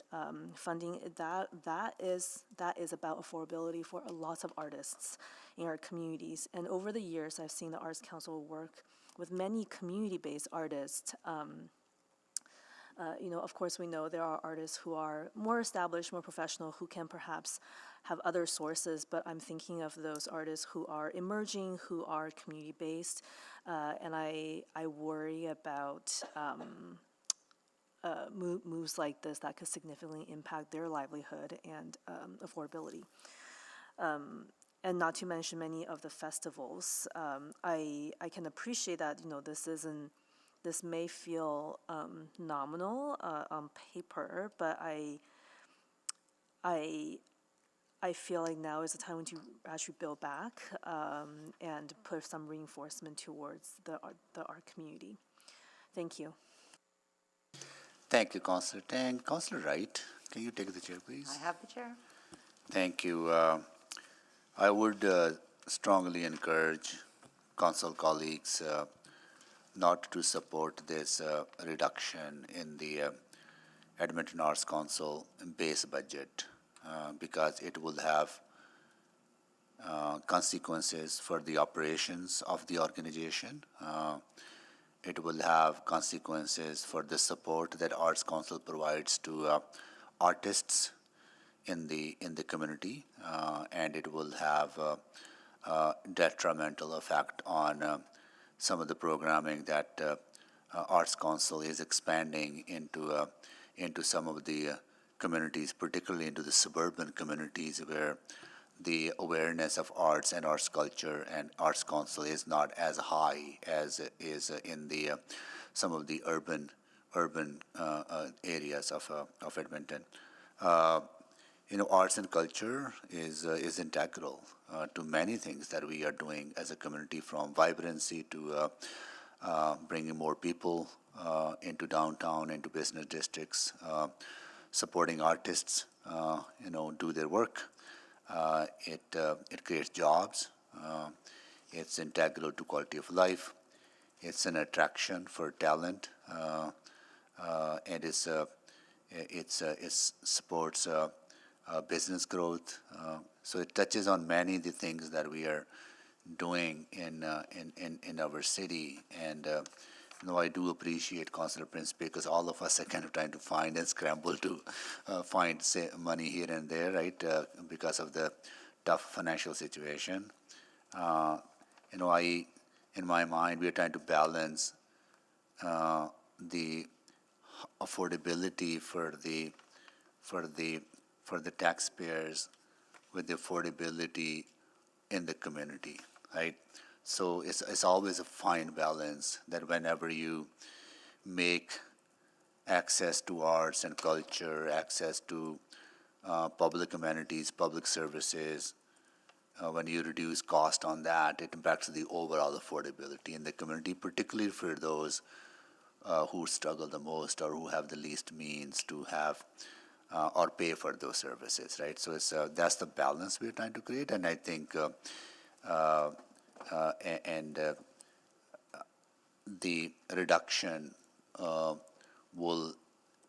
funding, that is about affordability for lots of artists in our communities. And over the years, I've seen the Arts Council work with many community-based artists. Of course, we know there are artists who are more established, more professional, who can perhaps have other sources, but I'm thinking of those artists who are emerging, who are community-based, and I worry about moves like this that could significantly impact their livelihood and affordability. And not to mention many of the festivals. I can appreciate that, this may feel nominal on paper, but I feel like now is the time when to actually build back and put some reinforcement towards the art community. Thank you. Thank you, Councillor Tang. Councillor Wright, can you take the chair, please? I have the chair. Thank you. I would strongly encourage council colleagues not to support this reduction in the Edmonton Arts Council base budget because it will have consequences for the operations of the organization. It will have consequences for the support that Arts Council provides to artists in the community, and it will have a detrimental effect on some of the programming that Arts Council is expanding into some of the communities, particularly into the suburban communities where the awareness of arts and arts culture and arts council is not as high as it is in the some of the urban areas of Edmonton. Arts and culture is integral to many things that we are doing as a community, from vibrancy to bringing more people into downtown, into business districts, supporting artists, do their work. It creates jobs. It's integral to quality of life. It's an attraction for talent, and it supports business growth. So it touches on many of the things that we are doing in our city. And I do appreciate Councillor Prince, because all of us are kind of trying to find and scramble to find money here and there, right? Because of the tough financial situation. In my mind, we are trying to balance the affordability for the taxpayers with the affordability in the community, right? So it's always a fine balance that whenever you make access to arts and culture, access to public amenities, public services, when you reduce cost on that, it impacts the overall affordability in the community, particularly for those who struggle the most or who have the least means to have or pay for those services, right? So that's the balance we're trying to create, and I think the reduction will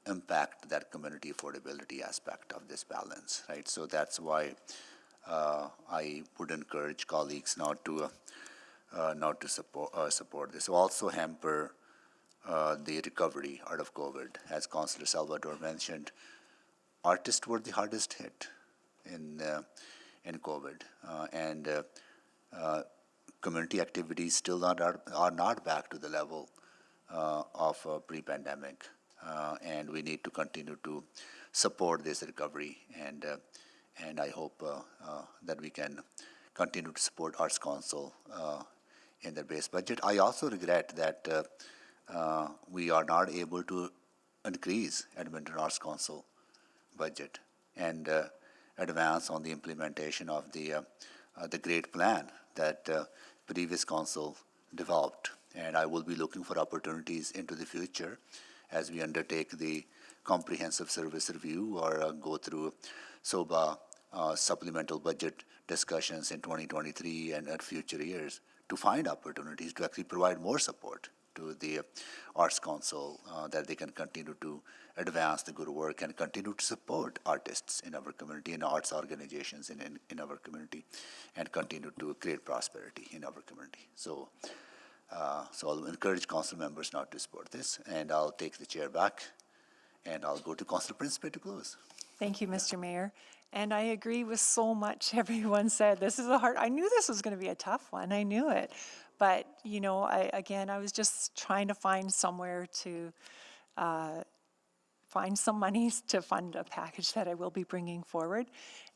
impact that community affordability aspect of this balance, right? So that's why I would encourage colleagues not to support this. Also hamper the recovery out of COVID. As Councillor Salvador mentioned, artists were the hardest hit in COVID, and community activities still are not back to the level of pre-pandemic, and we need to continue to support this recovery, and I hope that we can continue to support Arts Council in their base budget. I also regret that we are not able to increase Edmonton Arts Council budget and advance on the implementation of the great plan that previous council developed. And I will be looking for opportunities into the future as we undertake the comprehensive service review or go through SOBA supplemental budget discussions in 2023 and at future years to find opportunities to actually provide more support to the Arts Council, that they can continue to advance the good work and continue to support artists in our community and arts organizations in our community, and continue to create prosperity in our community. So I'll encourage council members not to support this, and I'll take the chair back, and I'll go to Councillor Principe to close. Thank you, Mr. Mayor. And I agree with so much everyone said. This is I knew this was going to be a tough one. I knew it. But, I was just trying to find somewhere to find some monies to fund a package that I will be bringing forward.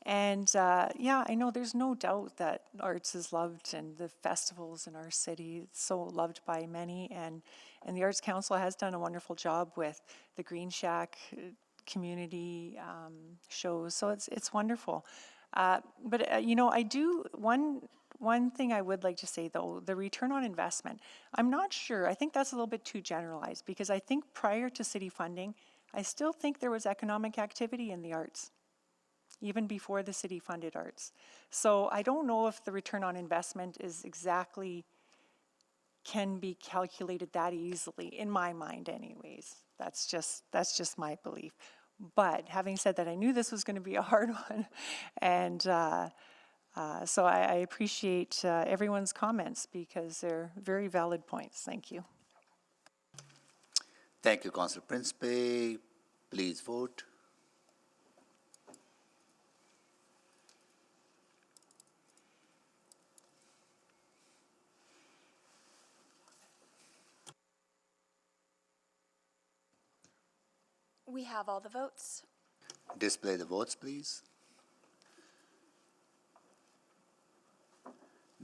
And I know there's no doubt that arts is loved, and the festivals in our city, it's so loved by many. And the Arts Council has done a wonderful job with the Green Shack community shows. So it's wonderful. But I do, one thing I would like to say, though, the return on investment, I'm not sure. I think that's a little bit too generalized, because I think prior to city funding, I still think there was economic activity in the arts, even before the city funded arts. So I don't know if the return on investment is can be calculated that easily, in my mind anyways. That's just my belief. But having said that, I knew this was going to be a hard one, and so I appreciate everyone's comments, because they're very valid points. Thank you. Thank you, Councillor Principe. Please vote. We have all the votes. Display the votes, please.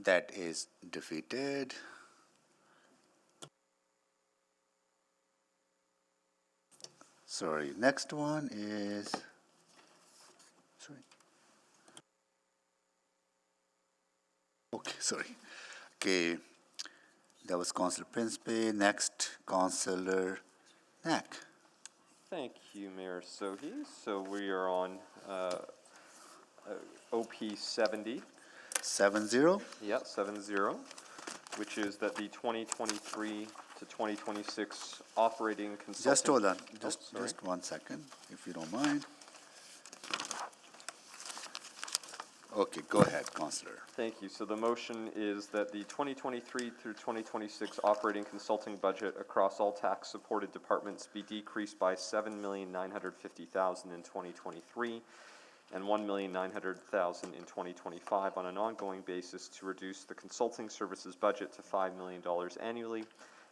That is defeated. Sorry, next one is, sorry. Okay, sorry. Okay, that was Councillor Principe. Next, Councillor Knack. Thank you, Mayor Sohi. So we are on OP 70. 7-0? Yeah, 7-0, which is that the 2023 to 2026 operating consulting. Just hold on, Oh, just sorry. 1 second, if you don't mind. Okay, go ahead, Councillor. Thank you. So the motion is that the 2023 through 2026 operating consulting budget across all tax-supported departments be decreased by $7,950,000 in 2023 and $1,900,000 in 2025 on an ongoing basis to reduce the consulting services budget to $5 million annually,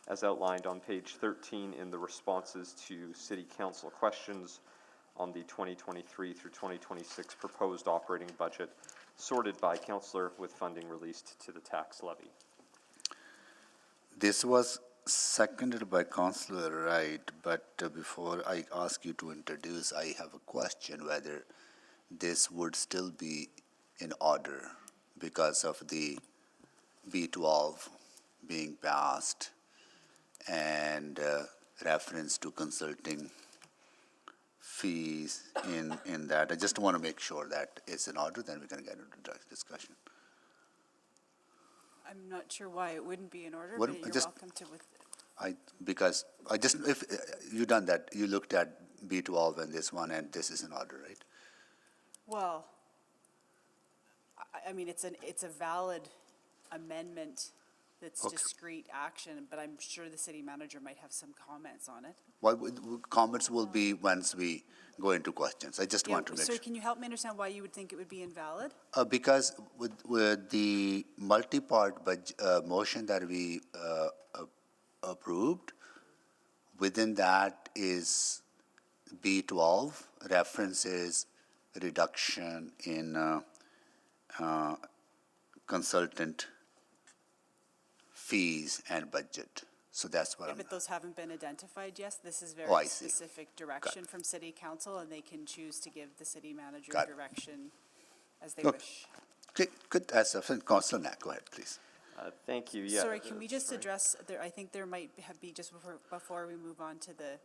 as outlined on page 13 in the responses to City Council questions on the 2023 through 2026 proposed operating budget, sorted by councillor with funding released to the tax levy. This was seconded by Councillor Wright, but before I ask you to introduce, I have a question whether this would still be in order because of the B12 being passed and reference to consulting fees in that. I just want to make sure that it's in order, then we can get into the discussion. I'm not sure why it wouldn't be in order, What- but you're just- welcome to with, Because I just, if you done that, you looked at B12 and this one, and this is in order, right? Well, I mean, it's a valid amendment that's Okay. discrete action, but I'm sure the city manager might have some comments on it. Comments will be once we go into questions. I just want to make Sir, sure. can you help me understand why you would think it would be invalid? Because with the multi-part motion that we approved, within that is B12 references reduction in consultant fees and budget. So that's what Yeah, I'm, but those haven't been identified yet. This is Oh, I very see. specific direction from city council, and they can choose to give the city manager Got it. direction as they Okay. wish. okay, good, as a Councillor Knack, go ahead, please. Thank you. Yeah. Sorry, can we just sorry. address, I think there might be, just before we move on to the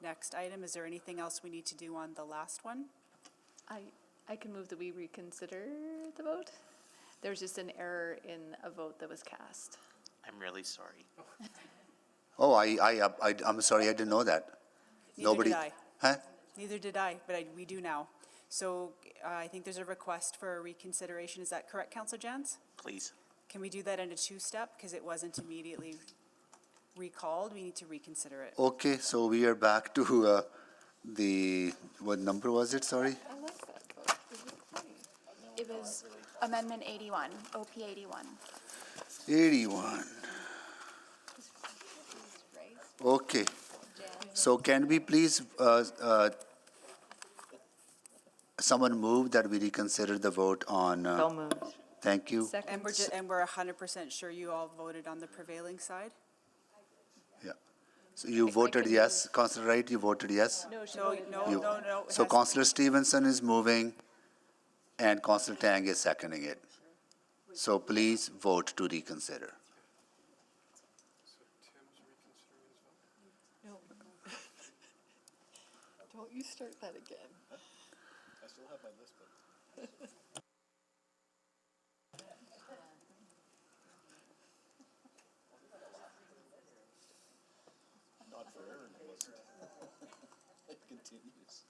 next item, is there anything else we need to do on the last one? I can move that we reconsider the vote. There's just an error in a vote that was cast. I'm really sorry. Oh, I'm sorry, I didn't know that. Neither Nobody. did I. Huh? Neither did I, but we do now. So I think there's a request for a reconsideration. Is that correct, Councillor Jans? Please. Can we do that in a two-step? Because it wasn't immediately recalled. We need to reconsider it. Okay, so we are back to what number was it, sorry? It was Amendment 81, OP 81. 81. Okay, so can we please, someone move that we reconsider the vote on? So moved. Thank you. And we're 100% sure you all voted on the prevailing side? So you voted yes, Councillor Wright, you voted yes? No, You- no. So Councillor Stevenson is moving and Councillor Tang is seconding it. So please vote to reconsider. No. Don't you start that again. I still have my list, but. Not for Aaron, unless it continues.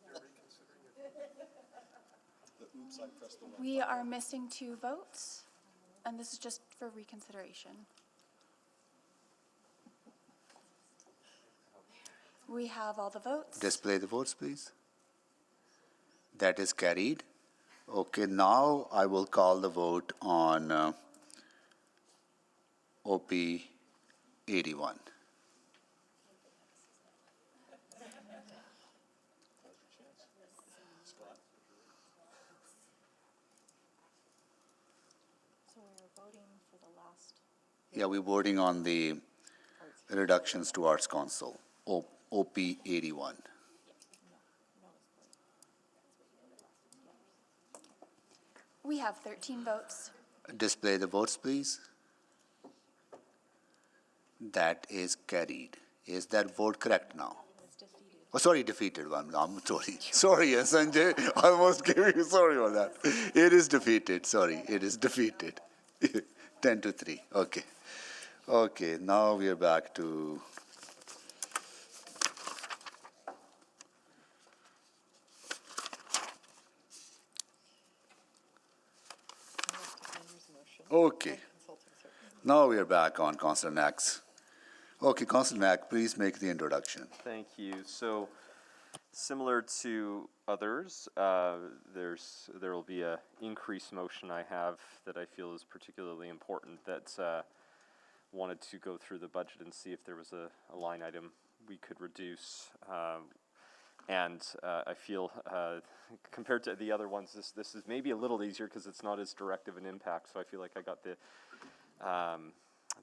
The oops, I pressed the wrong We are missing 2 votes, and this is just for reconsideration. We have all the votes. Display the votes, please. That is carried. Okay, now I will call the vote on OP 81. So we're voting for the Yeah, we're voting on the reductions to Arts Council, OP 81. We have 13 votes. Display the votes, please. That is carried. Is that vote correct now? Oh, sorry, defeated one. I'm sorry. Sorry, Sanjay. I almost gave you sorry on that. It is defeated. Sorry, it is defeated. 10-3. Okay. Okay, now we are back to okay. Now we are back on Councillor Nax. Okay, Councillor Nack, please make the introduction. Thank you. So, similar to others, there will be a increase motion I have that I feel is particularly important. That wanted to go through the budget and see if there was a line item we could reduce. I feel compared to the other ones, this is maybe a little easier because it's not as direct of an impact. So I feel like I got the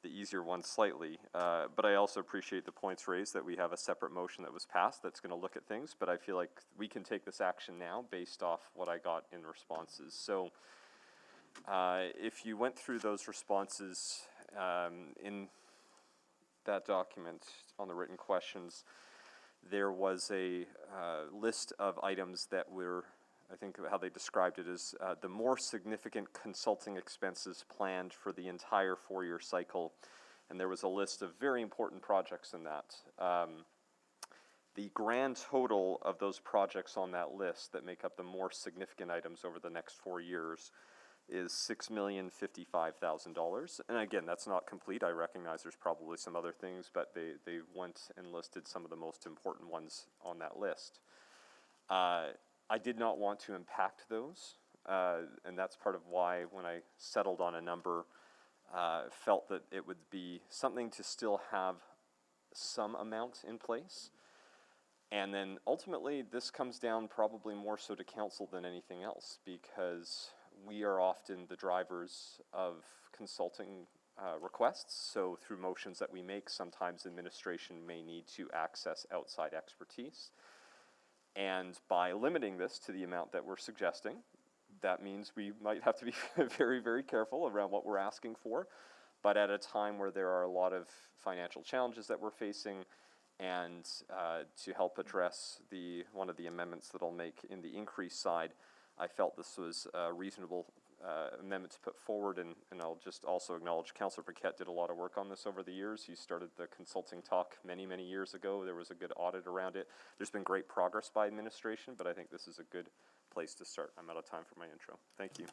easier one slightly, but I also appreciate the points raised that we have a separate motion that was passed that's going to look at things, but I feel like we can take this action now based off what I got in responses. So if you went through those responses in that document on the written questions, there was a list of items that were, I think how they described it is the more significant consulting expenses planned for the entire 4-year cycle. And there was a list of very important projects in that. The grand total of those projects on that list that make up the more significant items over the next 4 years is $6,055,000. And again, that's not complete. I recognize there's probably some other things, but they went and listed some of the most important ones on that list. I did not want to impact those, and that's part of why when I settled on a number, felt that it would be something to still have some amount in place. And then ultimately, this comes down probably more so to council than anything else, because we are often the drivers of consulting requests. So through motions that we make, sometimes administration may need to access outside expertise. And by limiting this to the amount that we're suggesting, that means we might have to be very, very careful around what we're asking for. But at a time where there are a lot of financial challenges that we're facing, and to help address one of the amendments that I'll make in the increase side, I felt this was a reasonable amendment to put forward, and I'll just also acknowledge Councillor Paquette did a lot of work on this over the years. He started the consulting talk many, many years ago. There was a good audit around it. There's been great progress by administration, but I think this is a good place to start. I'm out of time for my intro. Thank you.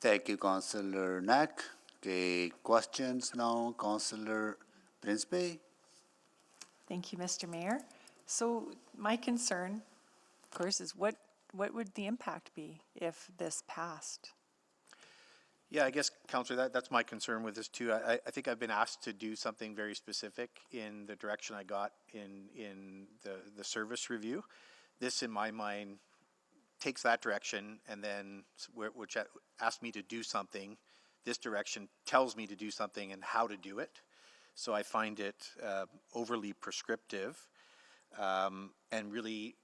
Thank you, Councillor Nack. Okay, questions now, Councillor Principe. Thank you, Mr. Mayor. So my concern, of course, is what would the impact be if this passed? Yeah, I guess, Councillor, that's my concern with this too. I think I've been asked to do something very specific in the direction I got in the service review. This, in my mind, takes that direction, and then which asked me to do something. This direction tells me to do something and how to do it. So I find it overly prescriptive, and really,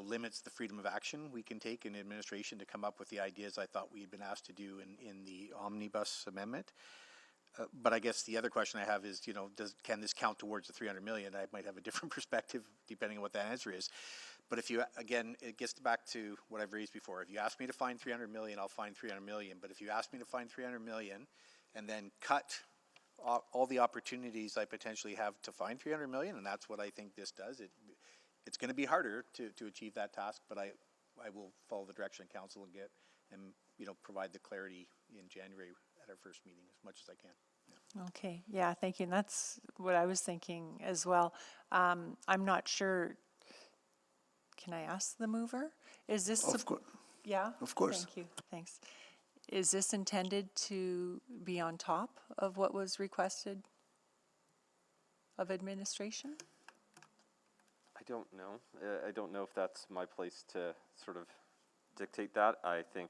limits the freedom of action we can take in administration to come up with the ideas I thought we had been asked to do in the omnibus amendment. But I guess the other question I have is, can this count towards the 300 million? I might have a different perspective depending on what that answer is. But if again, it gets back to what I've raised before. If you ask me to find 300 million, I'll find 300 million. But if you ask me to find 300 million and then cut all the opportunities I potentially have to find 300 million, and that's what I think this does, it's going to be harder to achieve that task, but I will follow the direction of council and provide the clarity in January at our first meeting as much as I can. Yeah. Okay, yeah, thank you. And that's what I was thinking as well. I'm not sure. Can I ask the mover? Is this? Of course. Yeah? Of course. Thank you, thanks. Is this intended to be on top of what was requested of administration? I don't know. I don't know if that's my place to sort of dictate that. I think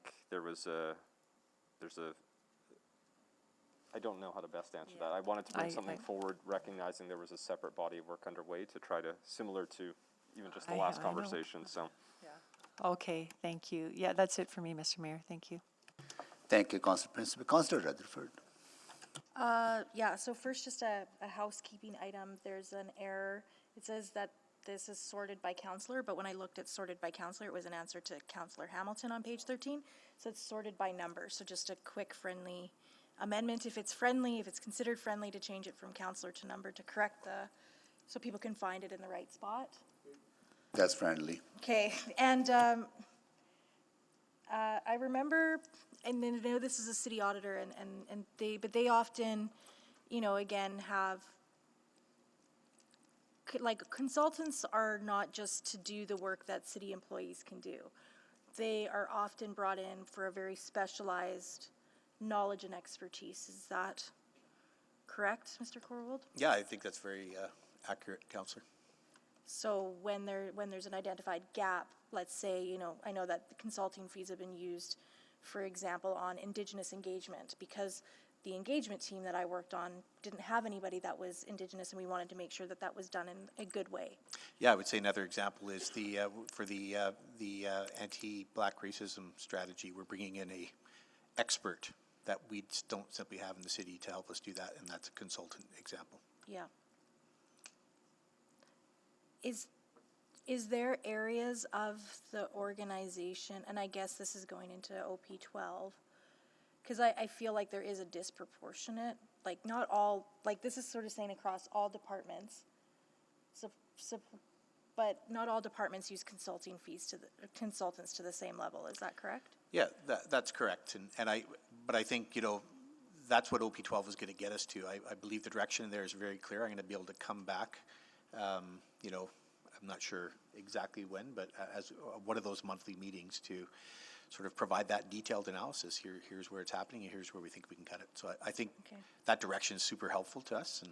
I I don't know how to best answer that. I wanted to bring I- something I- forward, recognizing there was a separate body of work underway to try to, similar to even just the I- last I know. conversation, so. Okay, thank you. Yeah, that's it for me, Mr. Mayor. Thank you. Thank you, Council Principal. Councilor Rutherford. Yeah, so first, just a housekeeping item. There's an error. It says that this is sorted by counselor, but when I looked at sorted by counselor, it was an answer to Counselor Hamilton on page 13. So it's sorted by number. So just a quick friendly amendment. If it's friendly, if it's considered friendly, to change it from counselor to number to correct so people can find it in the right spot. That's friendly. Okay, and I remember, and then I know this is a city auditor, and they often, again, have, like, consultants are not just to do the work that city employees can do. They are often brought in for a very specialized knowledge and expertise. Is that correct, Mr. Corwold? Yeah, I think that's very accurate, Councillor. So when there's an identified gap, let's say, I know that the consulting fees have been used, for example, on Indigenous engagement, because the engagement team that I worked on didn't have anybody that was Indigenous, and we wanted to make sure that that was done in a good way. Yeah, I would say another example is for the anti-black racism strategy, we're bringing in a expert that we don't simply have in the city to help us do that, and that's a consultant example. Yeah. Is there areas of the organization, and I guess this is going into OP12, because I feel like there is a disproportionate, like not all, like this is sort of saying across all departments, but not all departments use consulting fees consultants to the same level. Is that correct? Yeah, that's correct, but I think, that's what OP12 is going to get us to. I believe the direction there is very clear. I'm going to be able to come back, I'm not sure exactly when, but as one of those monthly meetings to sort of provide that detailed analysis. Here's where it's happening, and here's where we think we can cut it. So I think that direction is super helpful to us, and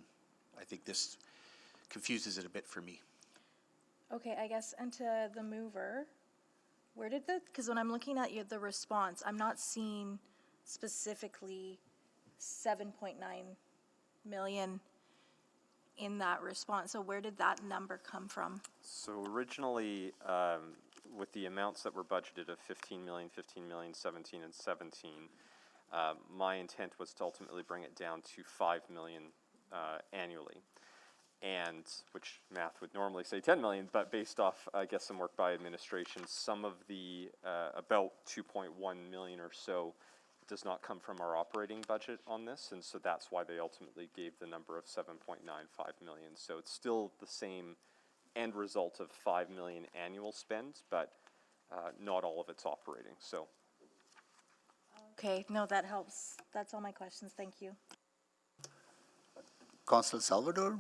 I think this confuses it a bit for me. Okay, I guess, and to the mover, where did because when I'm looking at the response, I'm not seeing specifically 7.9 million in that response. So where did that number come from? So originally, with the amounts that were budgeted of 15 million, 17, and 17, my intent was to ultimately bring it down to 5 million annually. And, which math would normally say 10 million, but based off, I guess, some work by administration, some of the, about 2.1 million or so does not come from our operating budget on this, and so that's why they ultimately gave the number of 7.95 million. So it's still the same end result of 5 million annual spend, but not all of it's operating, so. Okay, no, that helps. That's all my questions. Thank you. Councilor Salvador?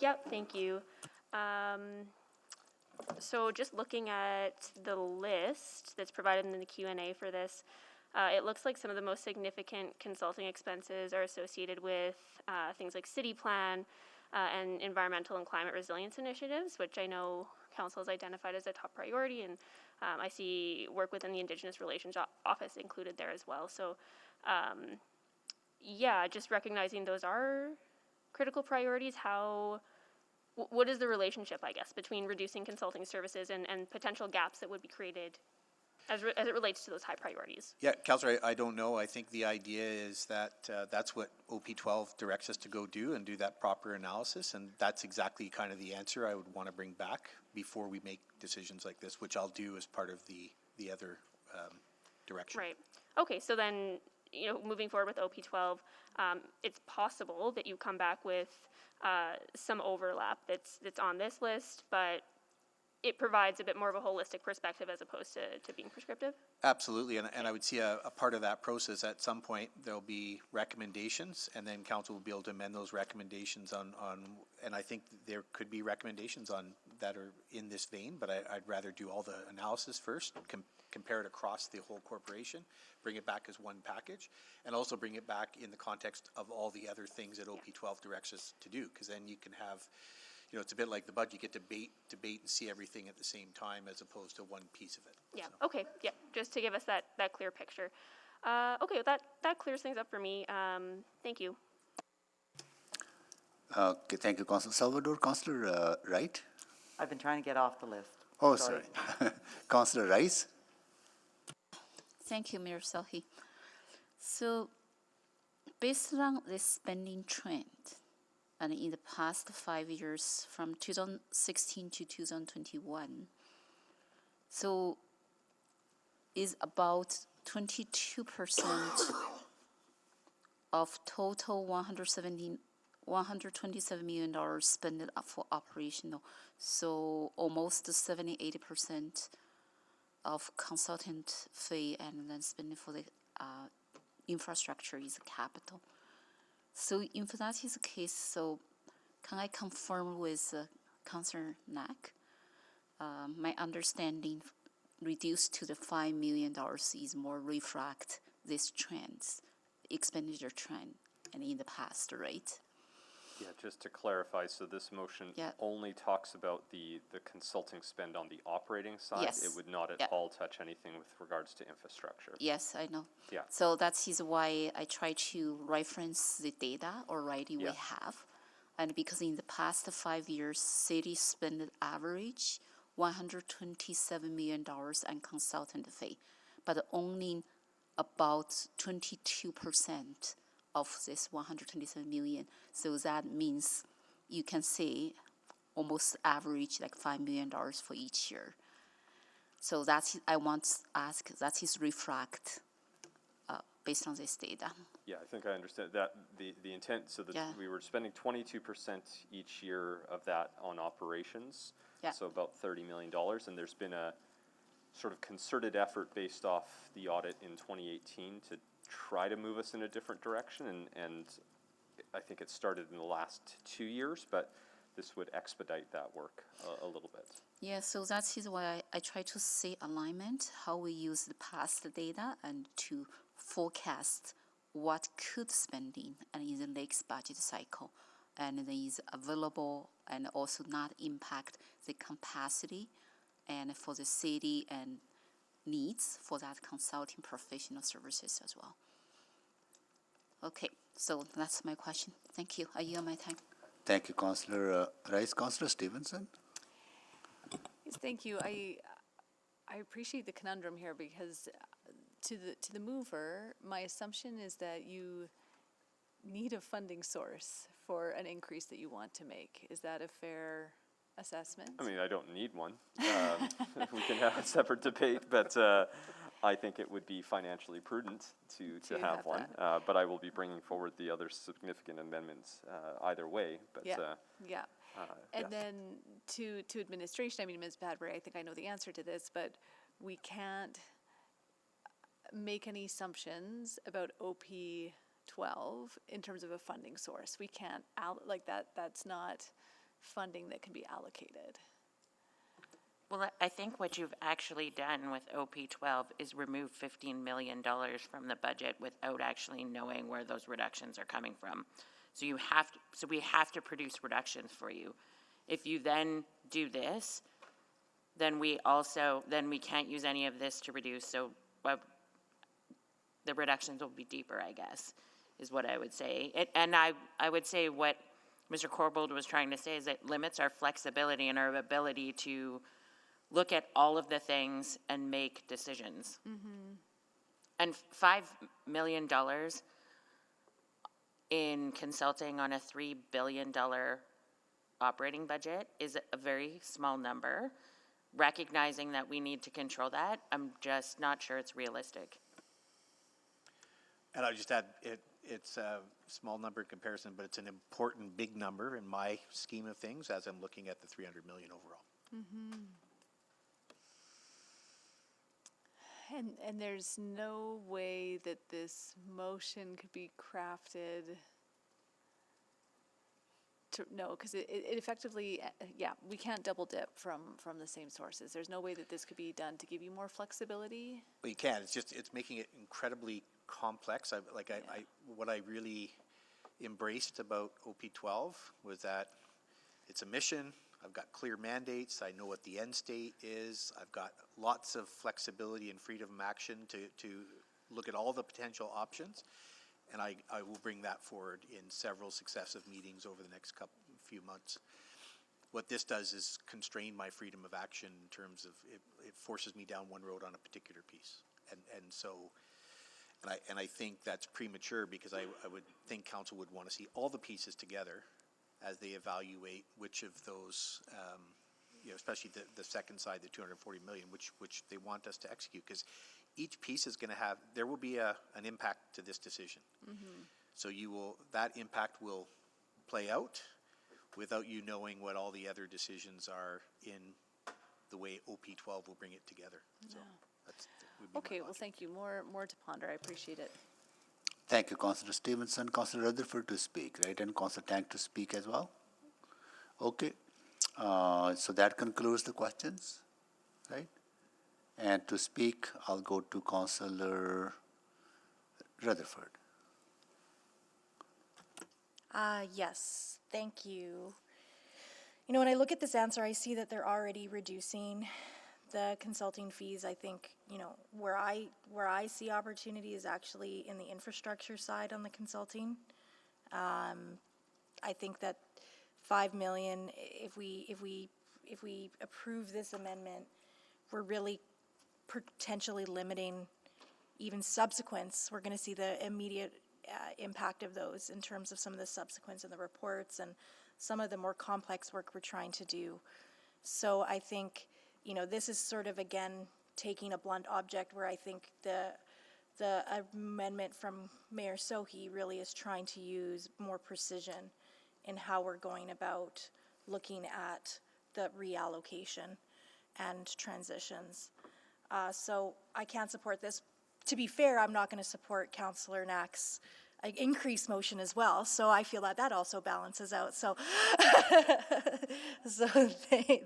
Yep, thank you. So just looking at the list that's provided in the Q&A for this, it looks like some of the most significant consulting expenses are associated with things like city plan and environmental and climate resilience initiatives, which I know council has identified as a top priority, and I see work within the Indigenous Relations Office included there as well. So yeah, just recognizing those are critical priorities. What is the relationship, I guess, between reducing consulting services and potential gaps that would be created as it relates to those high priorities? Yeah, Councillor, I don't know. I think the idea is that that's what OP12 directs us to go do and do that proper analysis, and that's exactly kind of the answer I would want to bring back before we make decisions like this, which I'll do as part of the other direction. Right. Okay, so then, moving forward with OP12, it's possible that you come back with some overlap that's on this list, but it provides a bit more of a holistic perspective as opposed to being prescriptive? Absolutely, and I would see a part of that process at some point, there'll be recommendations, and then council will be able to amend those recommendations on and I think there could be recommendations that are in this vein, but I'd rather do all the analysis first, compare it across the whole corporation, bring it back as one package, and also bring it back in the context of all the other things that OP12 directs us to do, because then you can have, it's a bit like the budget, you get to debate and see everything at the same time as opposed to one piece of it. Yeah, so. okay, yeah, just to give us that clear picture. Okay, that clears things up for me. Thank you. Okay, thank you, Councillor Salvador. Councillor Wright? I've been trying to get off the list. Oh, sorry. Councillor Rice? Thank you, Mayor Selhi. So, based on this spending trend, and in the past 5 years, from 2016 to 2021, so is about 22% of total $127 million spent for operational. So almost 70-80% of consultant fee and then spending for the infrastructure is capital. So if that is the case, so can I confirm with Councillor Knack? My understanding reduced to the $5 million is more reflect this trends, expenditure trend, and in the past, right? Yeah, just to clarify, so this motion Yeah. only talks about the consulting spend on the operating side? Yes. It would not at Yeah. all touch anything with regards to infrastructure? Yes, I know. Yeah. So that is why I try to reference the data already we Yeah. have. And because in the past 5 years, city spent average $127 million on consultant fee, but only about 22% of this 127 million. So that means you can say almost average like $5 million for each year. So that's, I want to ask, that is reflect based on this data. Yeah, I think I understand that. The intent, so that Yeah. we were spending 22% each year of that on operations. Yeah. So about $30 million, and there's been a sort of concerted effort based off the audit in 2018 to try to move us in a different direction, and I think it started in the last 2 years, but this would expedite that work a little bit. Yeah, so that is why I try to see alignment, how we use the past data and to forecast what could spending and in the next budget cycle and then is available and also not impact the capacity and for the city and needs for that consulting professional services as well. Okay, so that's my question. Thank you. I yield my time. Thank you, Councillor Rice. Councillor Stevenson? Yes, thank you. I appreciate the conundrum here because to the mover, my assumption is that you need a funding source for an increase that you want to make. Is that a fair assessment? I mean, I don't need one. We can have a separate debate, but I think it would be financially prudent to have one. But I will be bringing forward the other significant amendments either way. But Yeah. And yes. then to administration, I mean, Ms. Padbury, I think I know the answer to this, but we can't make any assumptions about OP 12 in terms of a funding source. We can't, that's not funding that can be allocated. Well, I think what you've actually done with OP 12 is remove $15 million from the budget without actually knowing where those reductions are coming from. So we have to produce reductions for you. If you then do this, then we can't use any of this to reduce. So the reductions will be deeper, I guess, is what I would say. And I would say what Mr. Corbould was trying to say is it limits our flexibility and our ability to look at all of the things and make decisions. Mm-hmm. And $5 million in consulting on a $3 billion operating budget is a very small number. Recognizing that we need to control that, I'm just not sure it's realistic. And I'll just add, it's a small number in comparison, but it's an important big number in my scheme of things as I'm looking at the 300 million overall. Mm-hmm. And there's no way that this motion could be crafted because it effectively, we can't double dip from the same sources. There's no way that this could be done to give you more flexibility. Well, you can. It's making it incredibly complex. What I really embraced about OP12 was that it's a mission. I've got clear mandates. I know what the end state is. I've got lots of flexibility and freedom of action to look at all the potential options, and I will bring that forward in several successive meetings over the next few months. What this does is constrain my freedom of action in terms of it forces me down one road on a particular piece. And I think that's premature because I would think council would want to see all the pieces together as they evaluate which of those, especially the second side, the 240 million, which they want us to execute, because each piece is going to have, there will be an impact to this decision. So that impact will play out without you knowing what all the other decisions are in the way OP12 will bring it together. So that's would be my Okay, well, logic. thank you. More to ponder. I appreciate it. Thank you, Councillor Stevenson. Councillor Rutherford to speak, right? And Councillor Tank to speak as well? Okay. So that concludes the questions, right? And to speak, I'll go to Councillor Rutherford. Yes, thank you. You know, when I look at this answer, I see that they're already reducing the consulting fees. I think, you know, where I see opportunity is actually in the infrastructure side on the consulting. I think that 5 million, if we approve this amendment, we're really potentially limiting even subsequents. We're going to see the immediate impact of those in terms of some of the subsequents in the reports and some of the more complex work we're trying to do. So I think, you know, this is sort of, again, taking a blunt object where I think the amendment from Mayor Sohi really is trying to use more precision in how we're going about looking at the reallocation and transitions. So I can't support this. To be fair, I'm not going to support Councillor Knack's increase motion as well, so I feel that also balances out. So,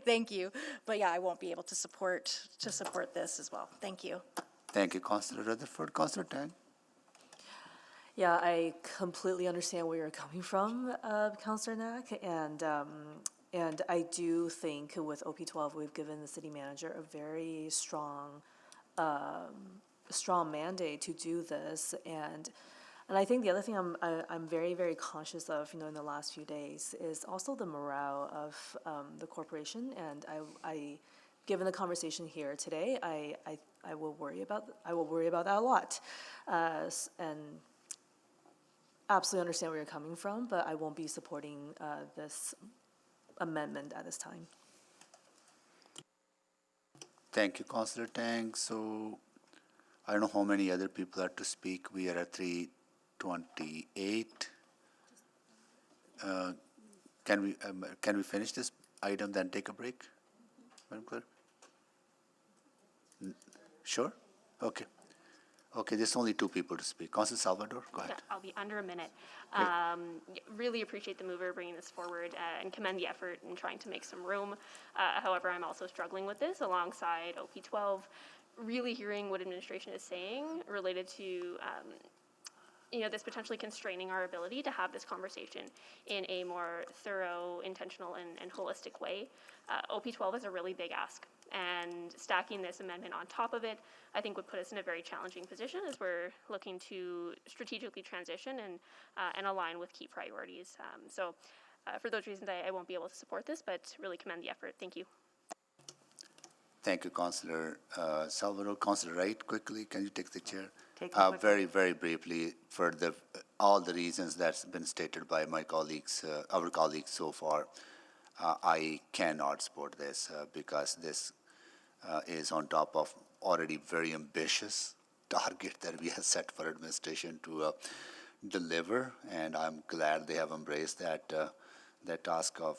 thank you. But yeah, I won't be able to support this as well. Thank you. Thank you, Councillor Rutherford. Councillor Tank. Yeah, I completely understand where you're coming from, Councillor Knack, and I do think with OP12 we've given the city manager a very strong mandate to do this, and I think the other thing I'm very, very conscious of, you know, in the last few days is also the morale of the corporation, and I given the conversation here today, I will worry about that a lot, and absolutely understand where you're coming from, but I won't be supporting this amendment at this time. Thank you, Councillor Tank. So I don't know how many other people are to speak. We are at 3:28. Can we finish this item then take a break, Madam Clerk? Sure. Okay. Okay. There's only 2 people to speak. Councillor Salvador, go ahead. Yeah, I'll be under a minute. Great. Really appreciate the mover bringing this forward and commend the effort in trying to make some room. However, I'm also struggling with this alongside OP12, really hearing what administration is saying related to this potentially constraining our ability to have this conversation in a more thorough, intentional, and holistic way. OP12 is a really big ask, and stacking this amendment on top of it, I think would put us in a very challenging position as we're looking to strategically transition and align with key priorities. So for those reasons, I won't be able to support this, but really commend the effort. Thank you. Thank you, Councillor Salvador. Councillor Wright, quickly, can you take the chair? Quickly. Very briefly, for all the reasons that's been stated by my colleagues, our colleagues so far, I cannot support this because this is on top of already very ambitious target that we have set for administration to deliver, and I'm glad they have embraced that task of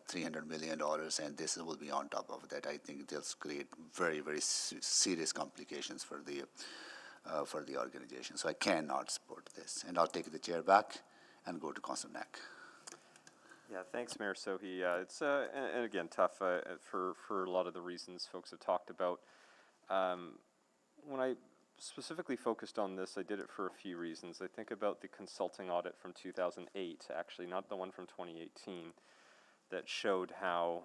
$300 million, and this will be on top of that. I think they'll create very, very serious complications for the organization. So I cannot support this, and I'll take the chair back and go to Councillor Knack. Yeah, thanks, Mayor Sohi. It's and again tough for a lot of the reasons folks have talked about. When I specifically focused on this, I did it for a few reasons. I think about the consulting audit from 2008, actually not the one from 2018, that showed how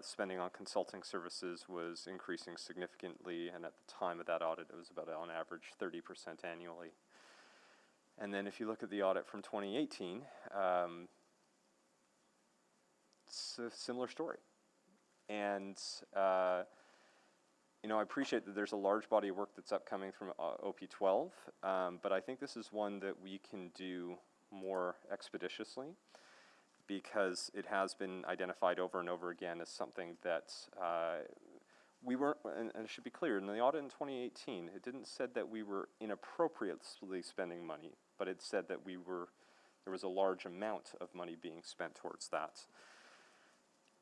spending on consulting services was increasing significantly, and at the time of that audit, it was about on average 30% annually. And then if you look at the audit from 2018, it's a similar story. And you know, I appreciate that there's a large body of work that's upcoming from OP12, but I think this is one that we can do more expeditiously, because it has been identified over and over again as something that we weren't, and it should be clear, in the audit in 2018, it didn't said that we were inappropriately spending money, but it said that there was a large amount of money being spent towards that.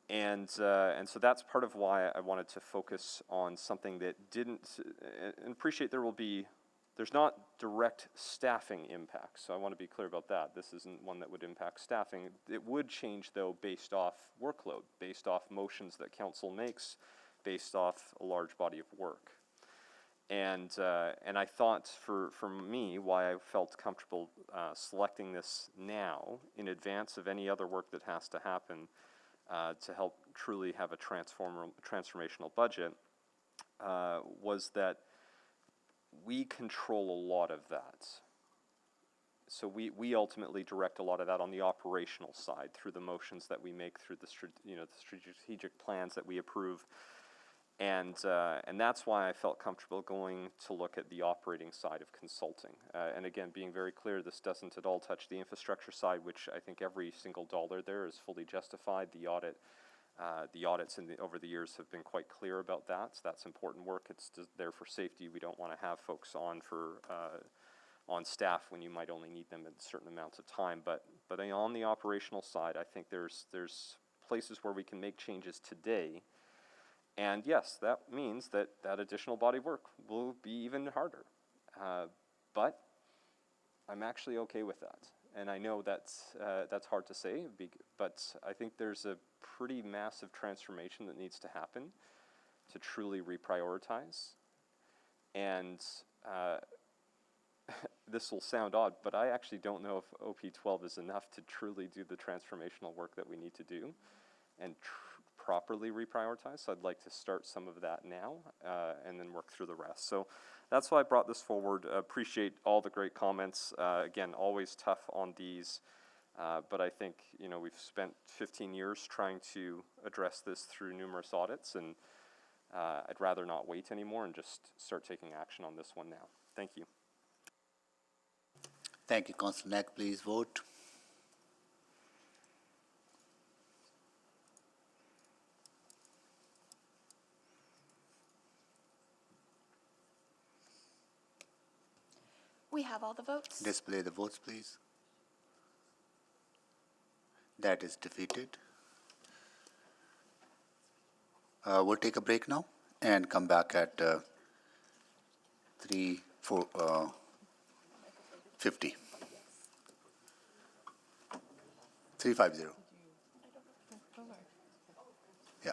And so that's part of why I wanted to focus on something that didn't, and appreciate there's not direct staffing impacts, so I want to be clear about that. This isn't one that would impact staffing. It would change, though, based off workload, based off motions that council makes, based off a large body of work. And I thought for me, why I felt comfortable selecting this now in advance of any other work that has to happen, to help truly have a transformational budget, was that we control a lot of that. So we ultimately direct a lot of that on the operational side through the motions that we make, through the strategic plans that we approve. And that's why I felt comfortable going to look at the operating side of consulting. And again, being very clear, this doesn't at all touch the infrastructure side, which I think every single dollar there is fully justified. The audits over the years have been quite clear about that. So that's important work. It's there for safety. We don't want to have folks on staff when you might only need them in certain amounts of time. But on the operational side, I think there's places where we can make changes today. And yes, that means that additional body of work will be even harder. But I'm actually okay with that. And I know that's hard to say, but I think there's a pretty massive transformation that needs to happen to truly reprioritize. And this will sound odd, but I actually don't know if OP12 is enough to truly do the transformational work that we need to do and properly reprioritize. So I'd like to start some of that now and then work through the rest. So that's why I brought this forward. Appreciate all the great comments. Again, always tough on these, but I think we've spent 15 years trying to address this through numerous audits, and I'd rather not wait anymore and just start taking action on this one now. Thank you. Thank you, Councillor Neck. Please vote. We have all the votes. Display the votes, please. That is defeated. We'll take a break now and come back at 3:50. Yeah.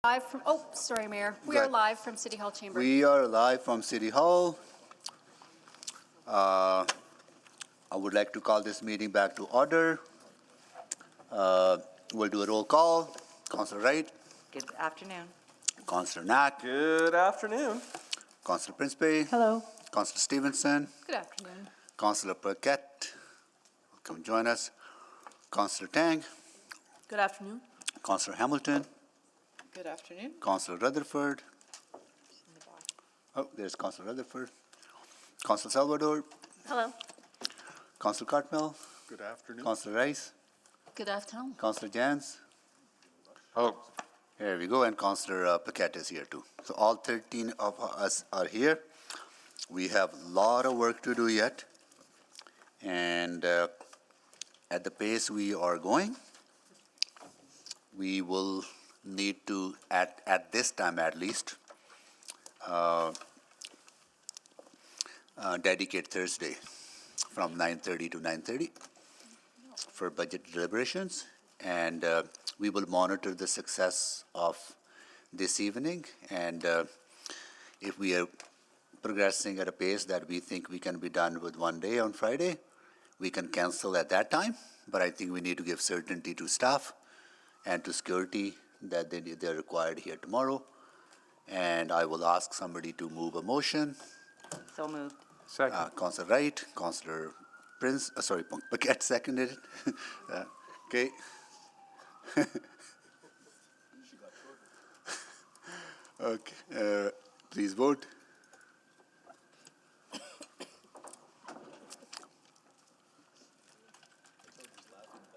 Live from, oh, sorry, Mayor. We Go are ahead. live from City Hall Chamber. We are live from City Hall. I would like to call this meeting back to order. We'll do a roll call. Councillor Wright, Good afternoon. Councillor Knack, Good afternoon. Councillor Principe, Hello. Councillor Stevenson, Good afternoon. Councillor Paquette, come join us. Councillor Tang, Good afternoon. Councillor Hamilton, Good afternoon. Councillor Rutherford. Oh, there's Councillor Rutherford. Councillor Salvador, Hello. Councillor Cartmel, Good afternoon. Councillor Rice, Good afternoon. Councillor Jans. Hello. Here we go, and Councillor Paquette is here too. So all 13 of us are here. We have a lot of work to do yet. And at the pace we are going, we will need to, at this time at least, dedicate Thursday from 9:30 to 9:30 for budget deliberations. And we will monitor the success of this evening. And if we are progressing at a pace that we think we can be done with one day on Friday, we can cancel at that time. But I think we need to give certainty to staff and to security that they're required here tomorrow. And I will ask somebody to move a motion. So moved. Second. Councillor Wright, Councillor Paquette seconded it. Okay. Okay, please vote.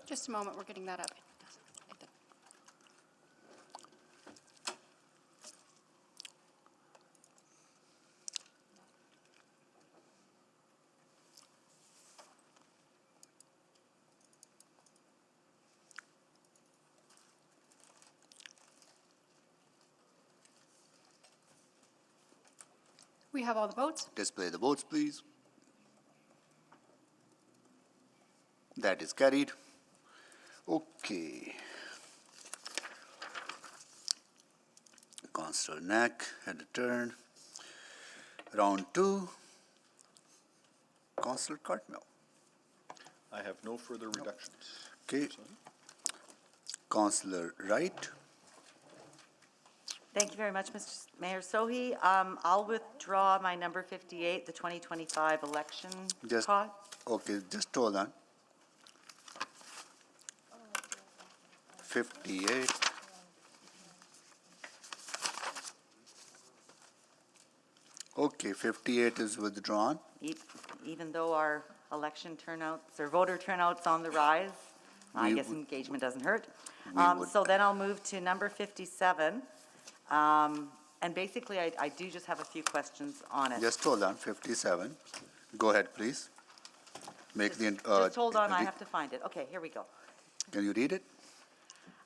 Just a moment, we're getting that up. We have all the votes. Display the votes, please. That is carried. Okay. Councillor Knack had a turn. Round 2. Councillor Cartmel. I have no further reductions. Okay. Councillor Wright. Thank you very much, Mr. Mayor Sohi. I'll withdraw my number 58, the 2025 election Just, cost. okay, just hold on. 58. Okay, 58 is withdrawn. Even though our election turnouts or voter turnouts on the rise, I We guess would- engagement doesn't hurt. we would- So then I'll move to number 57. And basically, I do just have a few questions on it. Just hold on, 57. Go ahead, please. Make the. Just hold on, I have to find it. Okay, here we go. Can you read it?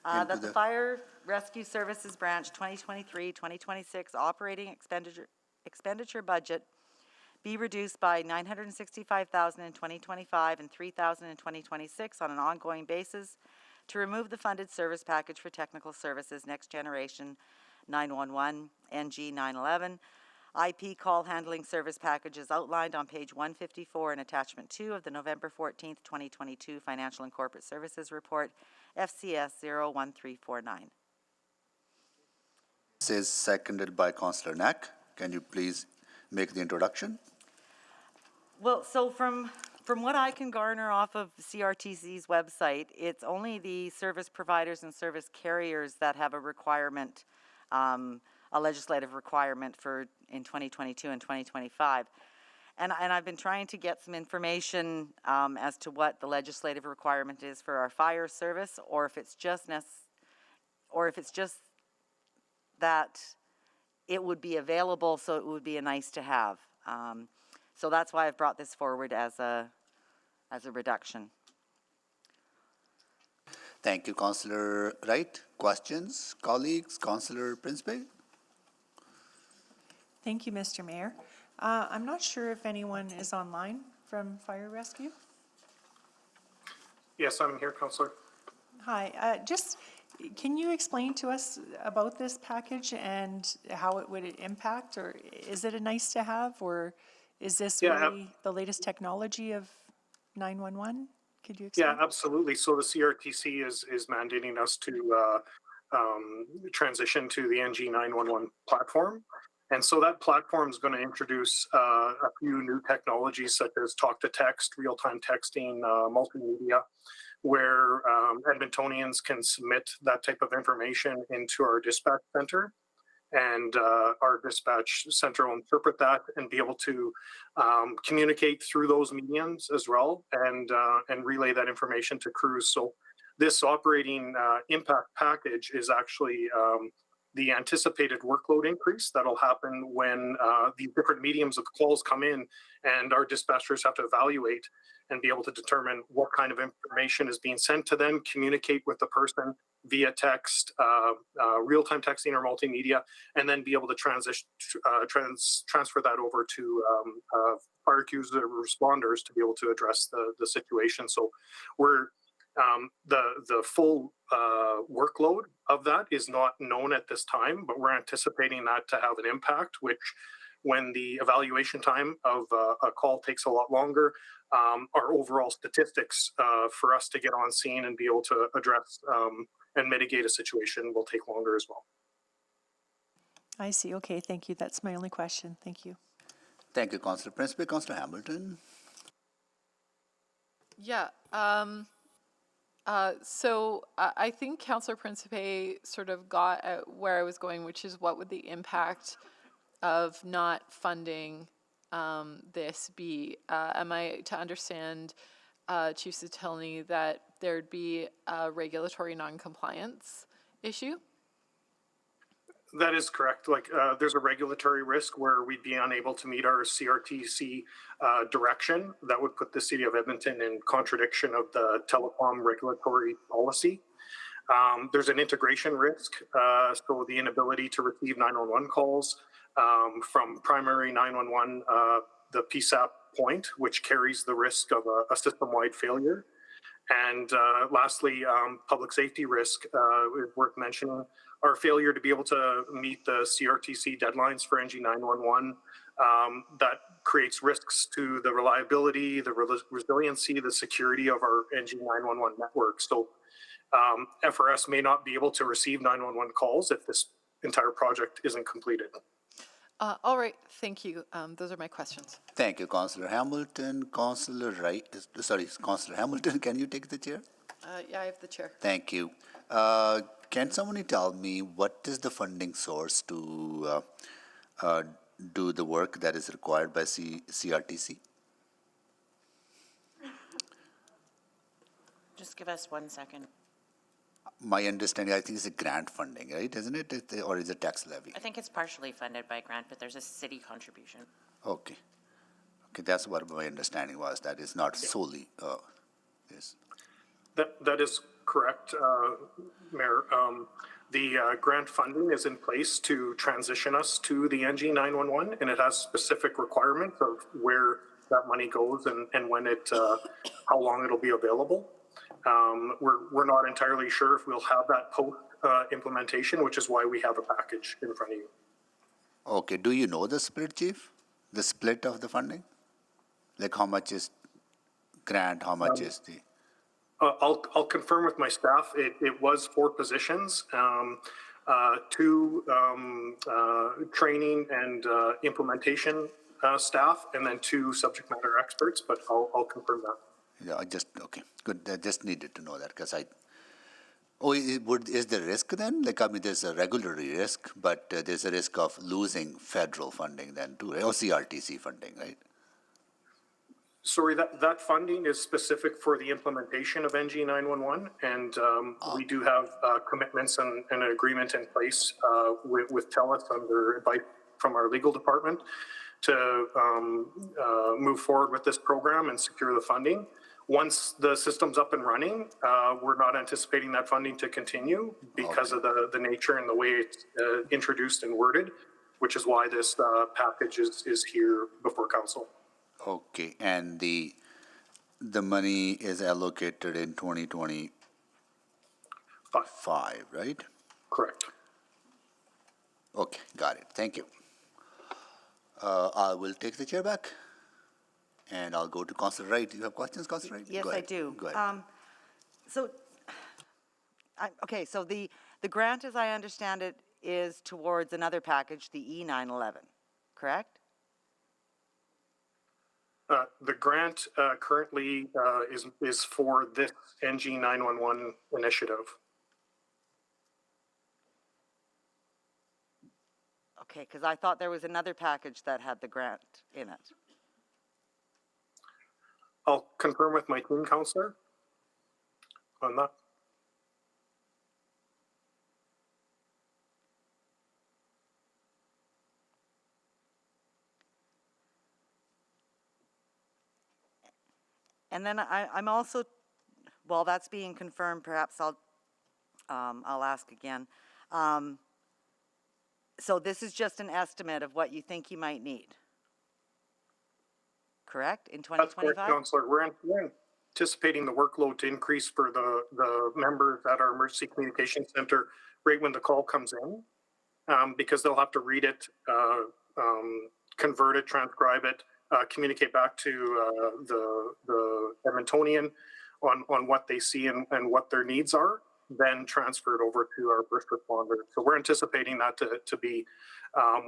That Into the the- Fire Rescue Services Branch 2023-2026 operating expenditure budget be reduced by $965,000 in 2025 and $3,000 in 2026 on an ongoing basis to remove the funded service package for technical services Next Generation 911 NG 911 IP call handling service package is outlined on page 154 in attachment 2 of the November 14th, 2022 Financial and Corporate Services Report, FCS 01349. This is seconded by Councillor Knack. Can you please make the introduction? Well, so from what I can garner off of CRTC's website, it's only the service providers and service carriers that have a requirement, a legislative requirement for in 2022 and 2025. And I've been trying to get some information as to what the legislative requirement is for our fire service, or if it's just that it would be available, so it would be a nice to have. So that's why I've brought this forward as a reduction. Thank you, Councillor Wright. Questions, colleagues, Councillor Principe? Thank you, Mr. Mayor. I'm not sure if anyone is online from Fire Rescue. Yes, I'm here, Councillor. Hi, just can you explain to us about this package and how it would impact, or is it a nice to have, or is this Yeah, really the latest technology of 911? Could you explain? Yeah, absolutely. So the CRTC is mandating us to transition to the NG 911 platform. And so that platform is going to introduce a few new technologies such as talk to text, real-time texting, multimedia, where Edmontonians can submit that type of information into our dispatch center. And our dispatch center will interpret that and be able to communicate through those mediums as well, and relay that information to crews. So this operating impact package is actually the anticipated workload increase that'll happen when the different mediums of calls come in, and our dispatchers have to evaluate and be able to determine what kind of information is being sent to them, communicate with the person via text, real-time texting or multimedia, and then be able to transfer that over to fire crews or responders to be able to address the situation. So we're the full workload of that is not known at this time, but we're anticipating that to have an impact, which when the evaluation time of a call takes a lot longer, our overall statistics for us to get on scene and be able to address and mitigate a situation will take longer as well. I see. Okay, thank you. That's my only question. Thank you. Thank you, Councillor Principe. Councillor Hamilton. Yeah. So I think Councillor Principe sort of got at where I was going, which is what would the impact of not funding this be? Am I to understand, Chief Satelny, that there'd be a regulatory non-compliance issue? That is correct. Like there's a regulatory risk where we'd be unable to meet our CRTC direction. That would put the City of Edmonton in contradiction of the telecom regulatory policy. There's an integration risk, so the inability to receive 911 calls from primary 911, the PSAP point, which carries the risk of a system-wide failure. And lastly, public safety risk is worth mentioning. Our failure to be able to meet the CRTC deadlines for NG 911, that creates risks to the reliability, the resiliency, the security of our NG 911 network. So FRS may not be able to receive 911 calls if this entire project isn't completed. All right, thank you. Those are my questions. Thank you, Councillor Hamilton. Councillor Hamilton, can you take the chair? Yeah, I have the chair. Thank you. Can somebody tell me what is the funding source to do the work that is required by CRTC? Just give us 1 second. My understanding, I think it's a grant funding, right? Isn't it? Or is it tax levy? I think it's partially funded by grant, but there's a city contribution. Okay. Okay, that's what my understanding was. That is not solely this. That is correct, Mayor. The grant funding is in place to transition us to the NG 911, and it has specific requirements of where that money goes and when it, how long it'll be available. We're not entirely sure if we'll have that post implementation, which is why we have a package in front of you. Okay, do you know the split, Chief? The split of the funding? Like how much is grant, how much is the... I'll confirm with my staff. It was 4 positions, 2 training and implementation staff, and then 2 subject matter experts, but I'll confirm that. Yeah, okay, good. I just needed to know that because is there risk then? Like, I mean, there's a regulatory risk, but there's a risk of losing federal funding then too, right? Or CRTC funding, right? Sorry, that funding is specific for the implementation of NG 911, and we do have commitments and an agreement in place with TELUS under advice from our legal department to move forward with this program and secure the funding. Once the system's up and running, we're not anticipating that funding to continue because of the nature and the way it's introduced and worded, which is why this package is here before council. Okay, and the money is allocated in 2020. 5, right? Correct. Okay, got it. Thank you. I will take the chair back, and I'll go to Councillor Wright. Do you have questions, Councillor Wright? Yes, Go I ahead. do. Go ahead. So, okay, so the grant, as I understand it, is towards another package, the E911, correct? The grant currently is for this NG 911 initiative. Okay, because I thought there was another package that had the grant in it. I'll confirm with my team, Councillor, on that. And then I'm also, while that's being confirmed, perhaps I'll ask again. So this is just an estimate of what you think you might need, correct, in That's 2025? correct, Councillor. We're anticipating the workload to increase for the members at our emergency communication center right when the call comes in, because they'll have to read it, convert it, transcribe it, communicate back to the Edmontonian on what they see and what their needs are, then transfer it over to our first responder. So we're anticipating that to be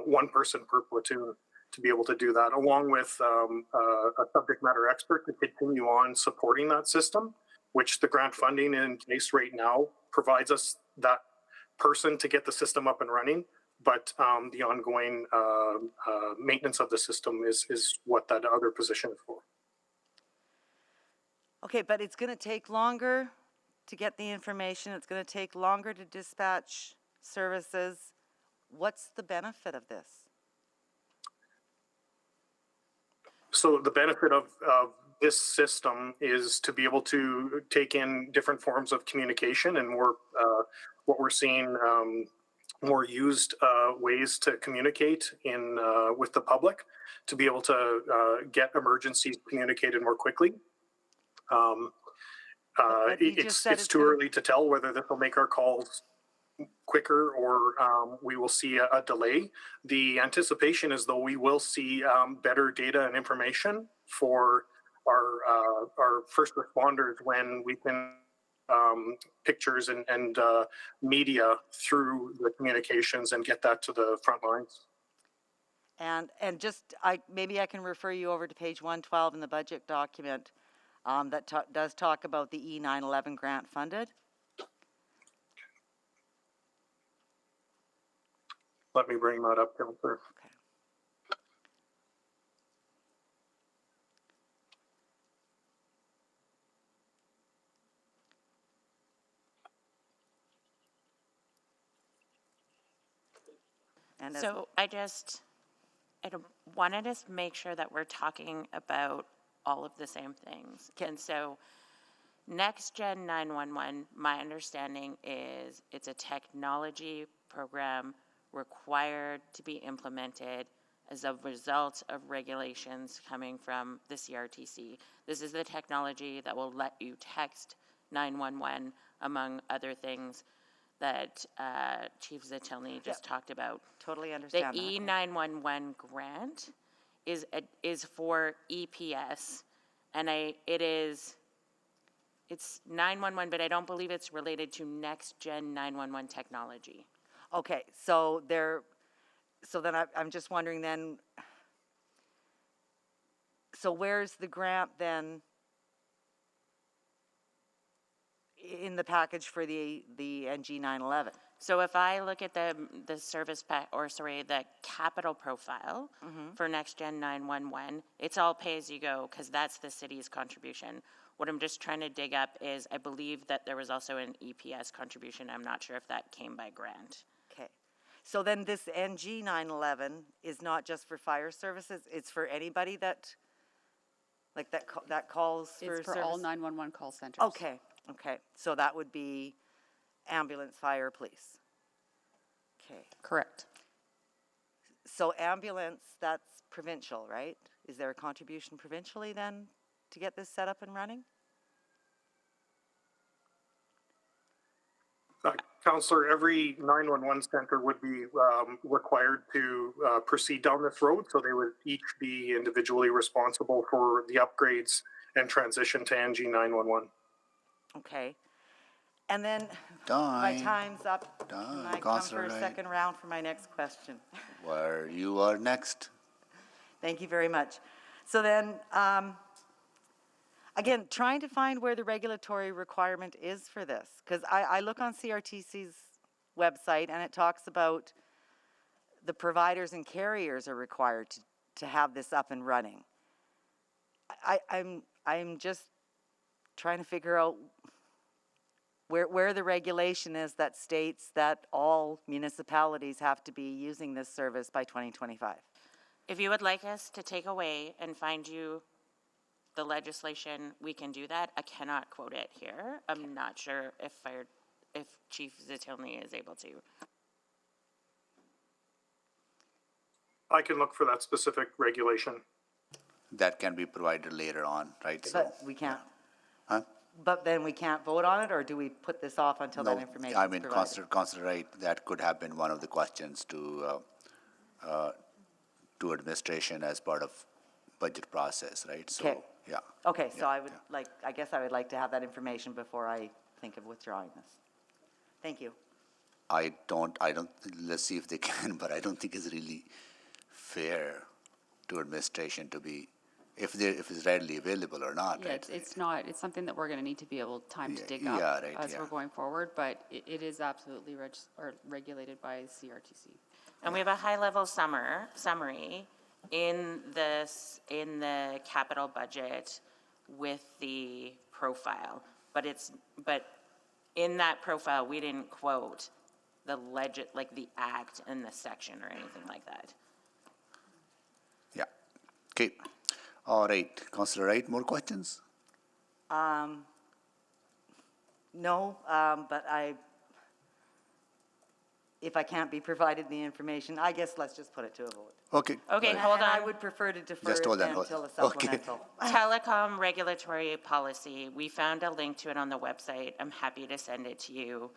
one person per platoon to be able to do that, along with a subject matter expert to continue on supporting that system, which the grant funding in place right now provides us that person to get the system up and running. But the ongoing maintenance of the system is what that other position is for. Okay, but it's going to take longer to get the information. It's going to take longer to dispatch services. What's the benefit of this? So the benefit of this system is to be able to take in different forms of communication and more, what we're seeing, more used ways to communicate in with the public, to be able to get emergencies communicated more quickly. It's too early to tell whether this will make our calls quicker or we will see a delay. The anticipation is, though, we will see better data and information for our first responders when we can pictures and media through the communications and get that to the front lines. And just, maybe I can refer you over to page 112 in the budget document that does talk about the E911 grant funded. Let me bring that up, Councillor. Okay. And So I wanted to make sure that we're talking about all of the same things. And so Next Gen 911, my understanding is it's a technology program required to be implemented as a result of regulations coming from the CRTC. This is the technology that will let you text 911, among other things that Chief Zatilny just talked about. Totally understand the that. E911 grant is for EPS, and it's 911, but I don't believe it's related to Next Gen 911 technology. Okay, so then I'm just wondering then, so where's the grant then in the package for the NG 911? So if I look at the service the capital profile for Next Gen 911, it's all pay as you go because that's the city's contribution. What I'm just trying to dig up is I believe that there was also an EPS contribution. I'm not sure if that came by grant. Okay. So then this NG 911 is not just for fire services, it's for anybody that, like that calls for It's for service? all 911 call centers. Okay, okay. So that would be ambulance, fire, police. Okay. Correct. So ambulance, that's provincial, right? Is there a contribution provincially then to get this set up and running? Counselor, every 911 center would be required to proceed down this road, so they would each be individually responsible for the upgrades and transition to NG 911. Okay. And then my Time. time's up. Time. Can I come Counselor for a Wright. second round for my next question? Where you are next. Thank you very much. So then, again, trying to find where the regulatory requirement is for this, because I look on CRTC's website and it talks about the providers and carriers are required to have this up and running. I'm just trying to figure out where the regulation is that states that all municipalities have to be using this service by 2025. If you would like us to take away and find you the legislation, we can do that. I cannot quote it here. I'm not sure if Chief Zatilny is able to. I can look for that specific regulation. That can be provided later on, right? So, But we can't, huh? but then we can't vote on it, or do we put this off until that No, information I is mean, provided? Councillor Wright, that could have been one of the questions to administration as part of budget process, right? So, Okay. yeah. Okay, so I would like, I guess I would like to have that information before I think of withdrawing this. Thank you. I don't, let's see if they can, but I don't think it's really fair to administration to be, if it's readily available or not, Yeah, right? it's not, it's something that we're gonna need to be able, time to dig up yeah, right, as yeah. we're going forward, but it is absolutely regulated by CRTC. And we have a high-level summary in the capital budget with the profile. But in that profile, we didn't quote the the act and the section or anything like that. Yeah. Okay. All right. Councillor Wright, more questions? No, but if I can't be provided the information, I guess let's just put it to a vote. Okay. Okay, all right. hold And I on. would prefer to defer Just it hold on, then hold- until a okay. supplemental. Telecom regulatory policy, we found a link to it on the website. I'm happy to send it to you.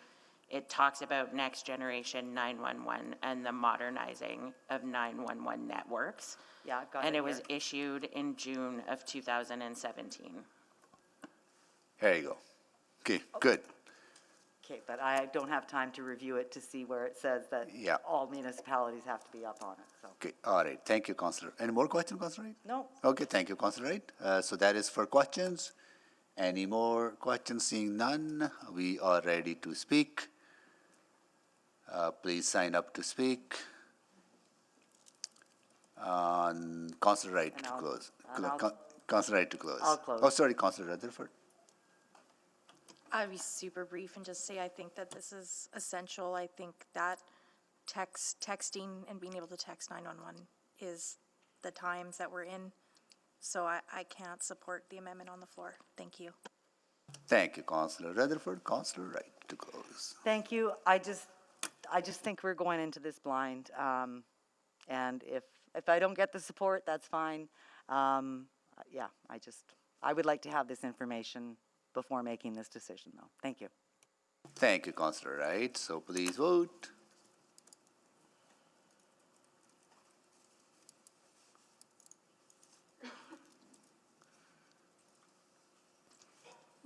It talks about next generation 911 and the modernizing of 911 networks. Yeah, I've got it And it was here. issued in June of 2017. Here you go. Okay, good. Okay, but I don't have time to review it to see where it says that Yeah. all municipalities have to be up on it, so. Okay, all right. Thank you, Councillor. Any more questions, Councillor Wright? No, Okay, thank you, Councillor Wright. So that is for questions. Any more questions? Seeing none, we are ready to speak. Please sign up to speak. Councillor Wright And to I'll- close. and I'll- Councillor Wright to close. I'll close. Oh, sorry, Councillor Rutherford. I'll be super brief and just say I think that this is essential. I think that texting and being able to text 911 is the times that we're in. So I can't support the amendment on the floor. Thank you. Thank you, Councillor Rutherford. Councillor Wright to close. thank you. I just think we're going into this blind. And if I don't get the support, that's fine. Yeah, I would like to have this information before making this decision, though. Thank you. Thank you, Councillor Wright. So please vote.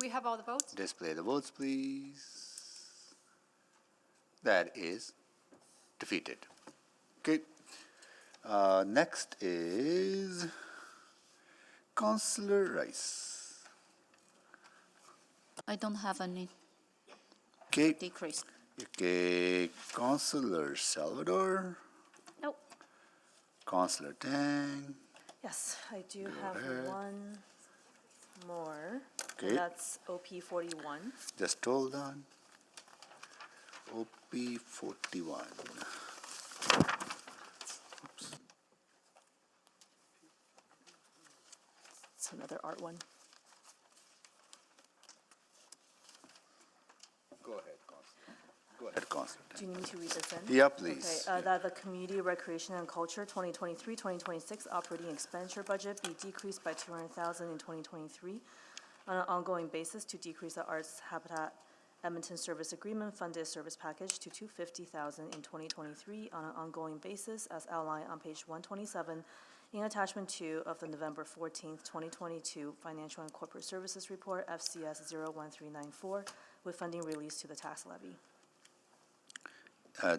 We have all the votes? Display the votes, please. That is defeated. Okay. Next is Councillor Rice. I don't have any Okay. decrease. Okay. Councillor Salvador. Nope. Councillor Tang. Yes, I do have ahead. one more. Okay. And that's OP 41. Just hold on. OP 41. It's another art one. Go ahead, Councillor. Go ahead, Councillor Do Tang. you need me to read this in? Yeah, please. Okay, that the Community, Recreation, and Culture 2023-2026 operating expenditure budget be decreased by $200,000 in 2023 on an ongoing basis to decrease the arts habitat Edmonton Service Agreement Funded Service Package to $250,000 in 2023 on an ongoing basis as outlined on page 127 in attachment 2 of the November 14th, 2022 Financial and Corporate Services Report, FCS 01394, with funding released to the tax levy.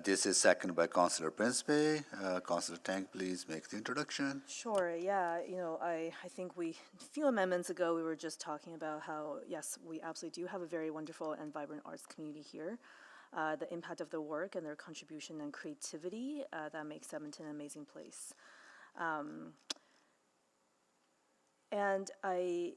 This is seconded by Councillor Principe. Councillor Tang, please make the introduction. Sure, yeah, I think a few amendments ago, we were just talking about how, yes, we absolutely do have a very wonderful and vibrant arts community here. The impact of their work and their contribution and creativity that makes Edmonton an amazing place. And I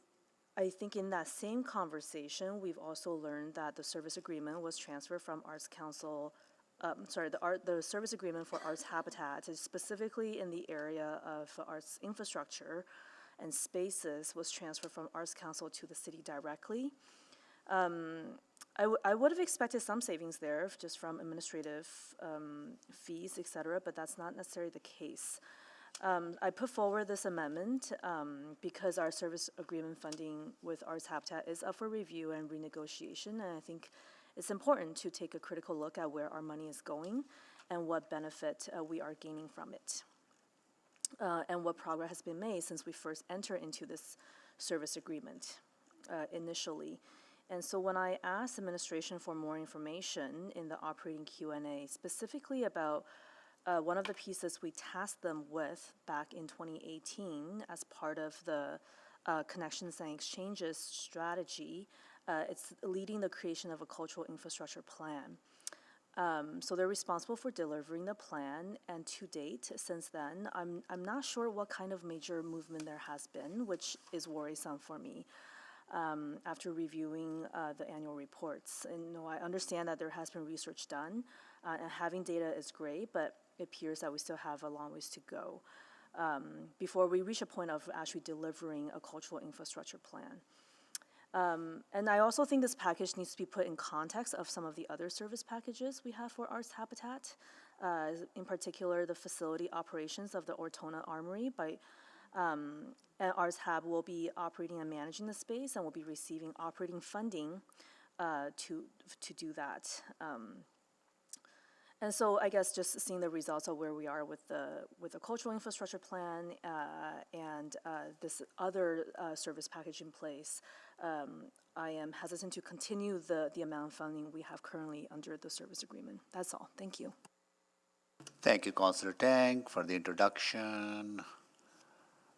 think in that same conversation, we've also learned that the service agreement was transferred from Arts Council. The service agreement for Arts Habitat is specifically in the area of arts infrastructure and spaces was transferred from Arts Council to the city directly. I would have expected some savings there just from administrative fees, et cetera, but that's not necessarily the case. I put forward this amendment because our service agreement funding with Arts Habitat is up for review and renegotiation, and I think it's important to take a critical look at where our money is going and what benefit we are gaining from it, and what progress has been made since we first entered into this service agreement initially. And so when I asked administration for more information in the operating Q&A, specifically about one of the pieces we tasked them with back in 2018 as part of the Connections and Exchanges strategy, it's leading the creation of a cultural infrastructure plan. So they're responsible for delivering the plan, and to date, since then, I'm not sure what kind of major movement there has been, which is worrisome for me after reviewing the annual reports. And I understand that there has been research done, and having data is great, but it appears that we still have a long ways to go before we reach a point of actually delivering a cultural infrastructure plan. And I also think this package needs to be put in context of some of the other service packages we have for Arts Habitat, in particular the facility operations of the Ortona Armory. And Arts Hab will be operating and managing the space and will be receiving operating funding to do that. And so I guess just seeing the results of where we are with the cultural infrastructure plan and this other service package in place, I am hesitant to continue the amount of funding we have currently under the service agreement. That's all. Thank you. Thank you, Councillor Tang, for the introduction.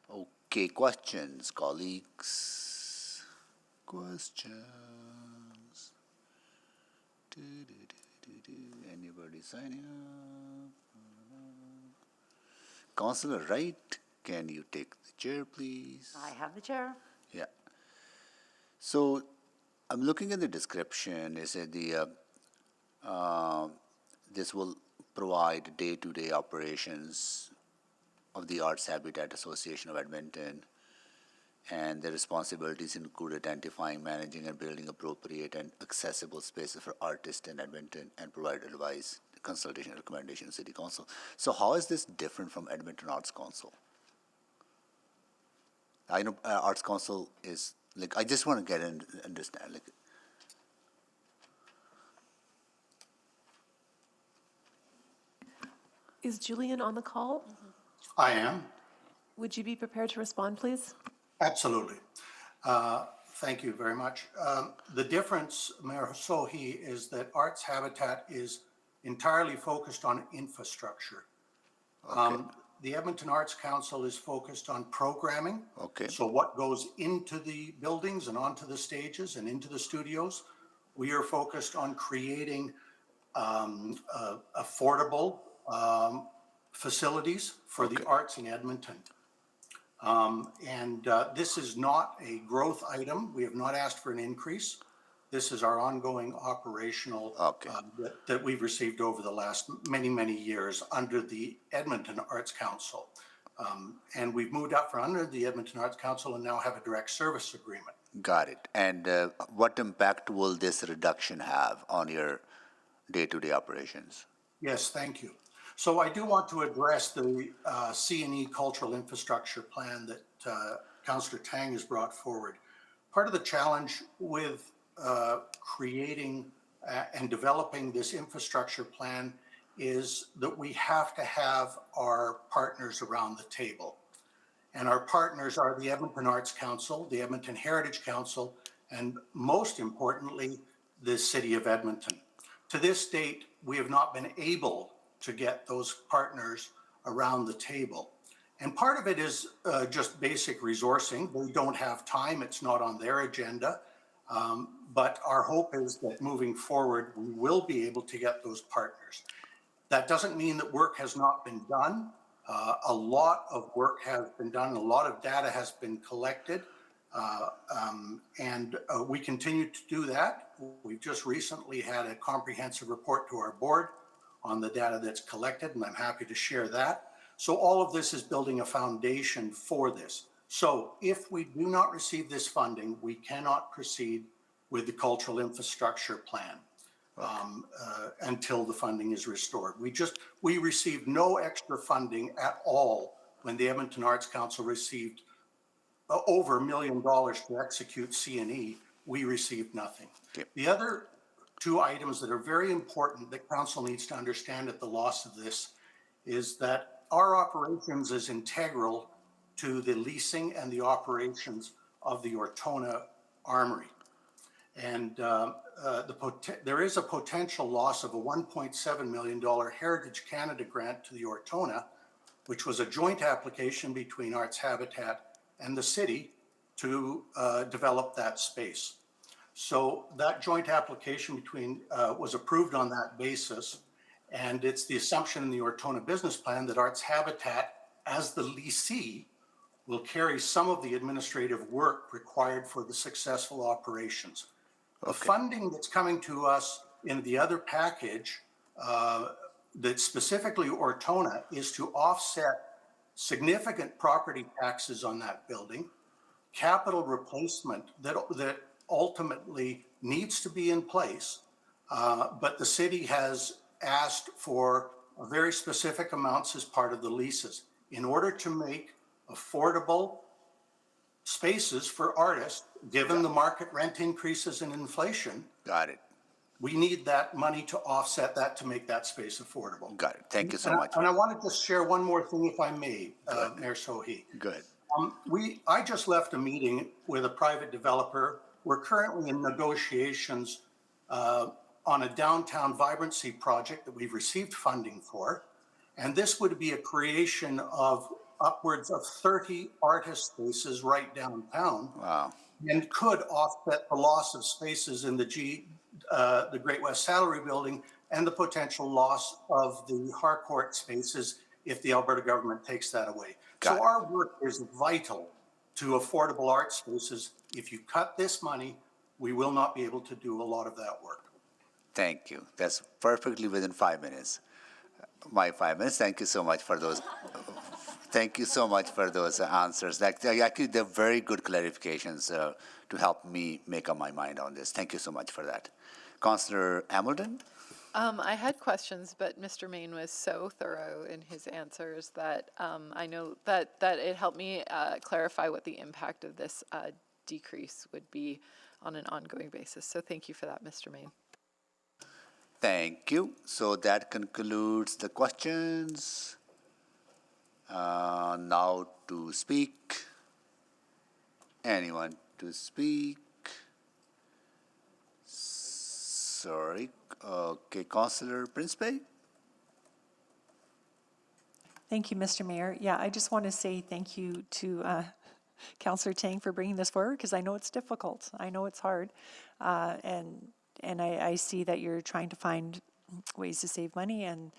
Okay, questions, colleagues? Questions? Anybody signing up? Councillor Wright, can you take the chair, please? I have the chair. Yeah. So I'm looking at the description. It said this will provide day-to-day operations of the Arts Habitat Association of Edmonton, and the responsibilities include identifying, managing, and building appropriate and accessible spaces for artists in Edmonton and provide advice, consultation, and recommendation to City Council. So how is this different from Edmonton Arts Council? I know Arts Council is, I just want to get in and understand, Is Julian on the call? I am. Would you be prepared to respond, please? Absolutely. Thank you very much. The difference, Mayor Sohi, is that Arts Habitat is entirely focused on infrastructure. Okay. The Edmonton Arts Council is focused on programming. Okay. So what goes into the buildings and onto the stages and into the studios. We are focused on creating affordable facilities for the arts in Edmonton. This is not a growth item. We have not asked for an increase. This is our ongoing operational that we've received over the last many, many years under the Edmonton Arts Council. And we've moved up from under the Edmonton Arts Council and now have a direct service agreement. Got it. And what impact will this reduction have on your day-to-day operations? Yes, thank you. So I do want to address the C&E cultural infrastructure plan that Councillor Tang has brought forward. Part of the challenge with creating and developing this infrastructure plan is that we have to have our partners around the table. And our partners are the Edmonton Arts Council, the Edmonton Heritage Council, and most importantly, the City of Edmonton. To this date, we have not been able to get those partners around the table. And part of it is just basic resourcing. They don't have time, it's not on their agenda. But our hope is that moving forward, we will be able to get those partners. That doesn't mean that work has not been done. A lot of work has been done, a lot of data has been collected, and we continue to do that. We've just recently had a comprehensive report to our board on the data that's collected, and I'm happy to share that. So all of this is building a foundation for this. So if we do not receive this funding, we cannot proceed with the cultural infrastructure plan. Until the funding is restored. We received no extra funding at all when the Edmonton Arts Council received over $1 million to execute C&E. We received nothing. Okay. The other two items that are very important that council needs to understand at the loss of this is that our operations is integral to the leasing and the operations of the Ortona Armory. And there is a potential loss of a $1.7 million Heritage Canada grant to the Ortona, which was a joint application between Arts Habitat and the city to develop that space. So that joint application was approved on that basis, and it's the assumption in the Ortona business plan that Arts Habitat, as the leasee, will carry some of the administrative work required for the successful operations. The funding that's coming to us in the other package that specifically Ortona is to offset significant property taxes on that building, capital replacement that ultimately needs to be in place, but the city has asked for very specific amounts as part of the leases in order to make affordable spaces for artists, given the market rent increases and inflation. Got it. We need that money to offset that to make that space affordable. Got it. Thank you so much. And I want to just share one more thing, if I may, Mayor Sohi. Good. I just left a meeting with a private developer. We're currently in negotiations on a downtown vibrancy project that we've received funding for. And this would be a creation of upwards of 30 artist spaces right downtown. Wow. And could offset the loss of spaces in the Great West Salary Building and the potential loss of the Harcourt spaces if the Alberta government takes that away. So our work is vital to affordable art spaces. If you cut this money, we will not be able to do a lot of that work. Thank you. That's perfectly within 5 minutes. My 5 minutes. Thank you so much for those. Thank you so much for those answers. Actually, they're very good clarifications to help me make up my mind on this. Thank you so much for that. Councillor Hamilton? I had questions, but Mr. Main was so thorough in his answers that I know that it helped me clarify what the impact of this decrease would be on an ongoing basis. So thank you for that, Mr. Main. Thank you. So that concludes the questions. Now to speak. Anyone to speak? Sorry. Okay, Councillor Principe? Thank you, Mr. Mayor. Yeah, I just want to say thank you to Councillor Tang for bringing this forward, because I know it's difficult. I know it's hard. And I see that you're trying to find ways to save money, and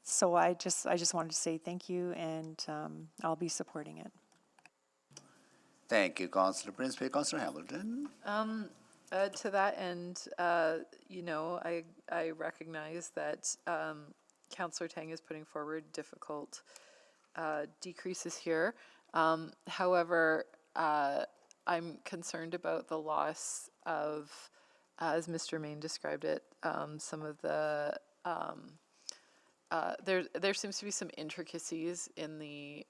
so I just wanted to say thank you, and I'll be supporting it. Thank you, Councillor Principe. Councillor Hamilton? To that end, you know, I recognize that Councillor Tang is putting forward difficult decreases here. However, I'm concerned about the loss of, as Mr. Main described it, some of the, there seems to be some intricacies in the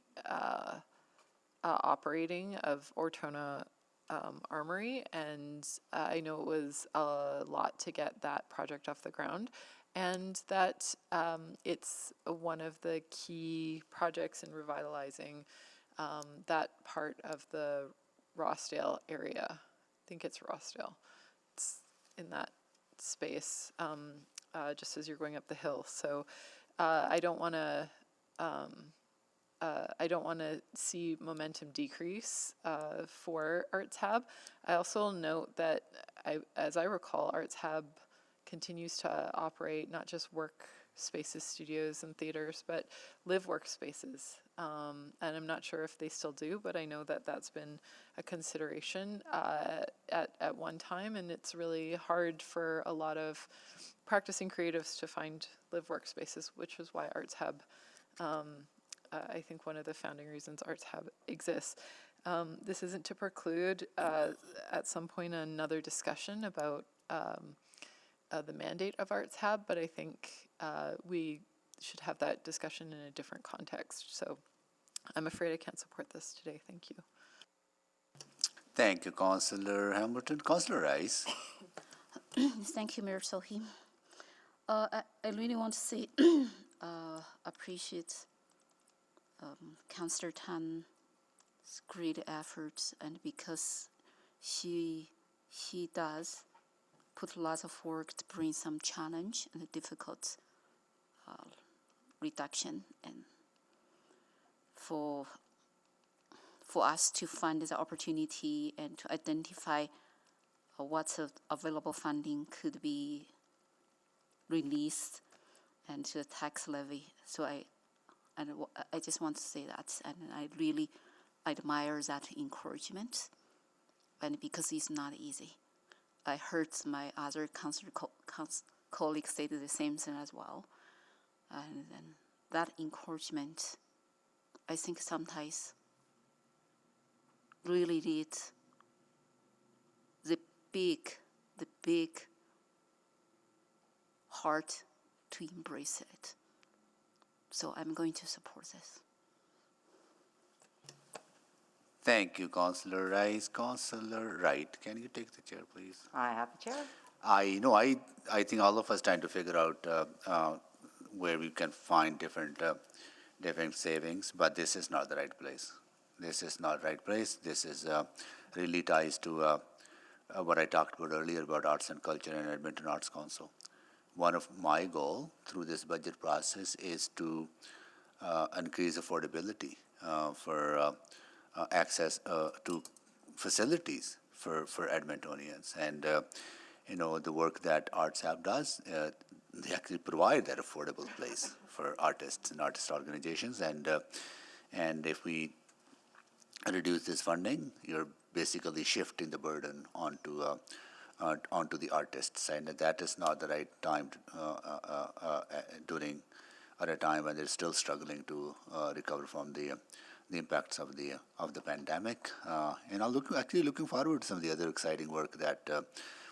operating of Ortona armory, and I know it was a lot to get that project off the ground, and that it's one of the key projects in revitalizing that part of the Rossdale area. I think it's Rossdale. It's in that space, just as you're going up the hill. So I don't want to see momentum decrease for Arts Hab. I also note that, as I recall, Arts Hab continues to operate not just work spaces, studios, and theaters, but live workspaces. And I'm not sure if they still do, but I know that that's been a consideration at one time, and it's really hard for a lot of practicing creatives to find live workspaces, which is why Arts Hub, I think one of the founding reasons Arts Hub exists. This isn't to preclude at some point another discussion about the mandate of Arts Hub, but I think we should have that discussion in a different context. So I'm afraid I can't support this today. Thank you. Thank you, Councillor Hamilton. Councillor Rice. Thank you, Mayor Sohi. I really want to say appreciate Councillor Tan's great efforts, and because she does put lots of work to bring some challenge and difficult reduction, and for us to find the opportunity and to identify what's available funding could be released and to the tax levy. So I just want to say that, and I really admire that encouragement, and because it's not easy. I heard my other councillor colleagues say the same thing as well, and then that encouragement, I think sometimes really needs the big heart to embrace it. So I'm going to support this. Thank you, Councillor Rice. Councillor Wright, can you take the chair, please? I have the chair. I know. I think all of us trying to figure out where we can find different savings, but this is not the right place. This is not the right place. This is really ties to what I talked about earlier about arts and culture and Edmonton Arts Council. One of my goal through this budget process is to increase affordability for access to facilities for Edmontonians. And the work that Arts Hub does, they actually provide that affordable place for artists and artist organizations. And if we reduce this funding, you're basically shifting the burden onto the artists, and that is not the right time during at a time when they're still struggling to recover from the impacts of the pandemic. And I'm looking forward to some of the other exciting work that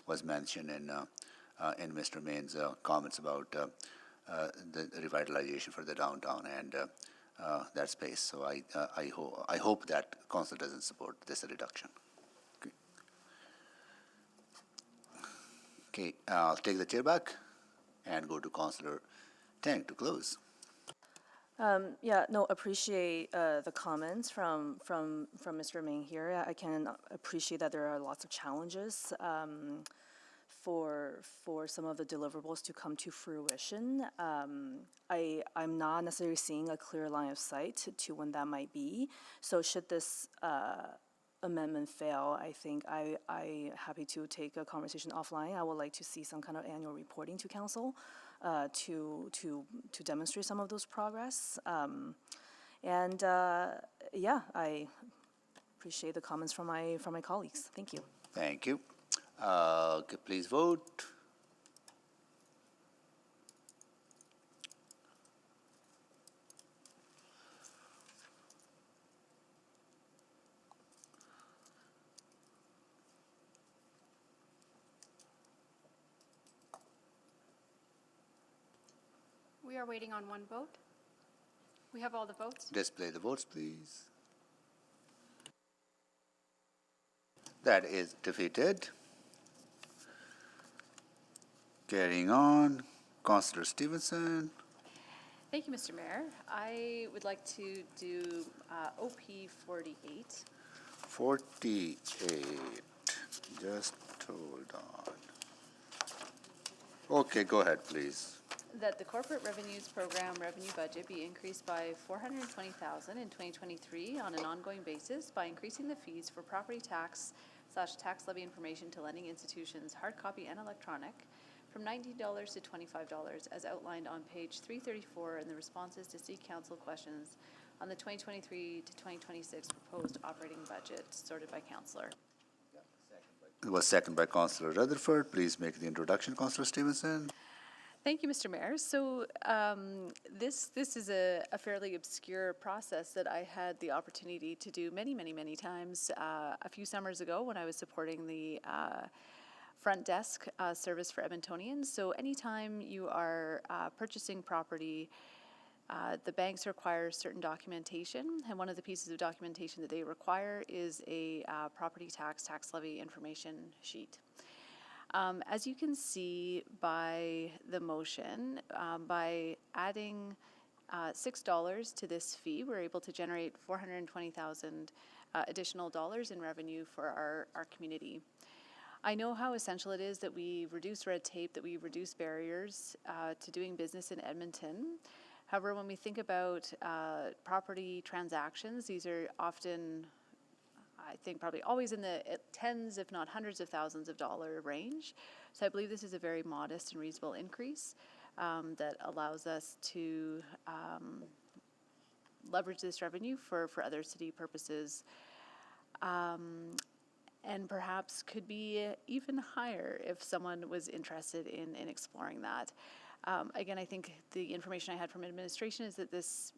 was mentioned in Mr. Main's comments about the revitalization for the downtown and that space. So I hope that council doesn't support this reduction. Okay, I'll take the chair back and go to Councillor Tang to close. Appreciate the comments from Mr. Ming here. I can appreciate that there are lots of challenges for some of the deliverables to come to fruition. I'm not necessarily seeing a clear line of sight to when that might be. So should this amendment fail, I think I happy to take a conversation offline. I would like to see some kind of annual reporting to council to demonstrate some of those progress. I appreciate the comments from my colleagues. Thank you. Thank you. Okay, please vote. We are waiting on one vote. We have all the votes. Display the votes, please. That is defeated. Carrying on, Councillor Stevenson. Thank you, Mr. Mayor. I would like to do OP 48. 48. Just hold on. Okay, go ahead, please. That the corporate revenues program revenue budget be increased by $420,000 in 2023 on an ongoing basis by increasing the fees for property tax/tax levy information to lending institutions, hard copy and electronic, from $19 to $25 as outlined on page 334 in the responses to City Council questions on the 2023 to 2026 proposed operating budget sorted by councillor. It was seconded by Councillor Rutherford. Please make the introduction, Councillor Stevenson. Thank you, Mr. Mayor. So this is a fairly obscure process that I had the opportunity to do many times a few summers ago when I was supporting the front desk service for Edmontonians. So anytime you are purchasing property, the banks require certain documentation, and one of the pieces of documentation that they require is a property tax levy information sheet. As you can see by the motion, by adding $6 to this fee, we're able to generate $420,000 additional dollars in revenue for our community. I know how essential it is that we reduce red tape, that we reduce barriers to doing business in Edmonton. However, when we think about property transactions, these are often, I think, probably always in the tens, if not hundreds of thousands of dollar range. So I believe this is a very modest and reasonable increase that allows us to leverage this revenue for other city purposes. And perhaps could be even higher if someone was interested in exploring that. Again, I think the information I had from administration is that this,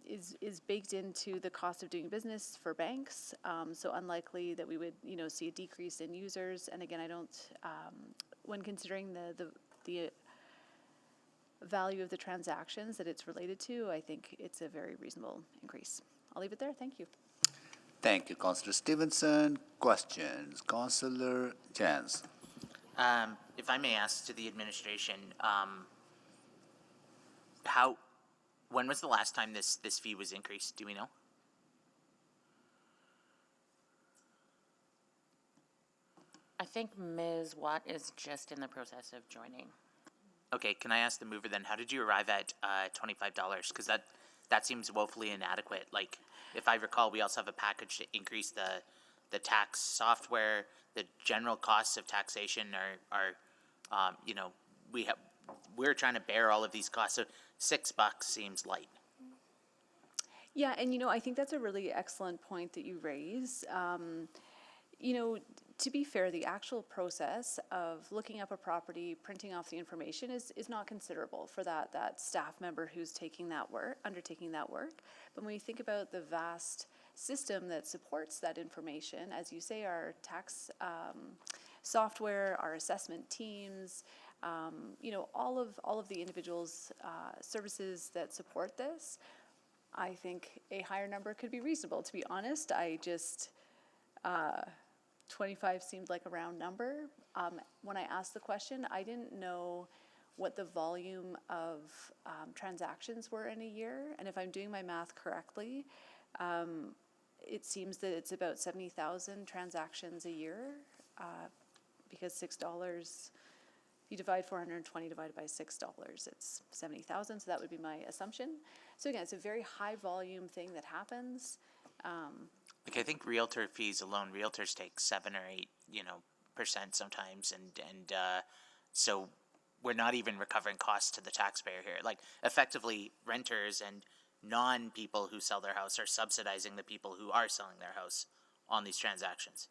is baked into the cost of doing business for banks. So unlikely that we would, see a decrease in users. And again, I don't, when considering the value of the transactions that it's related to, I think it's a very reasonable increase. I'll leave it there. Thank you. Thank you, Councillor Stevenson. Questions? Councillor Jans. If I may ask to the administration, when was the last time this fee was increased? Do we know? I think Ms. Watt is just in the process of joining. Okay, can I ask the mover then, how did you arrive at $25? Because that seems woefully inadequate. Like, if I recall, we also have a package to increase the tax software. The general costs of taxation are we're trying to bear all of these costs. So $6 seems light. Yeah, and I think that's a really excellent point that you raise. To be fair, the actual process of looking up a property, printing off the information is not considerable for that staff member who's undertaking that work. But when you think about the vast system that supports that information, as you say, our tax software, our assessment teams, all of the individuals' services that support this, I think a higher number could be reasonable. To be honest, I just 25 seemed like a round number. When I asked the question, I didn't know what the volume of transactions were in a year. And if I'm doing my math correctly, it seems that it's about 70,000 transactions a year because $6, if you divide 420 divided by $6, it's 70,000. So that would be my assumption. So again, it's a very high volume thing that happens. I think realtor fees alone, realtors take 7 or 8%, sometimes, and so we're not even recovering costs to the taxpayer here. Like, effectively, renters and non-people who sell their house are subsidizing the people who are selling their house on these transactions.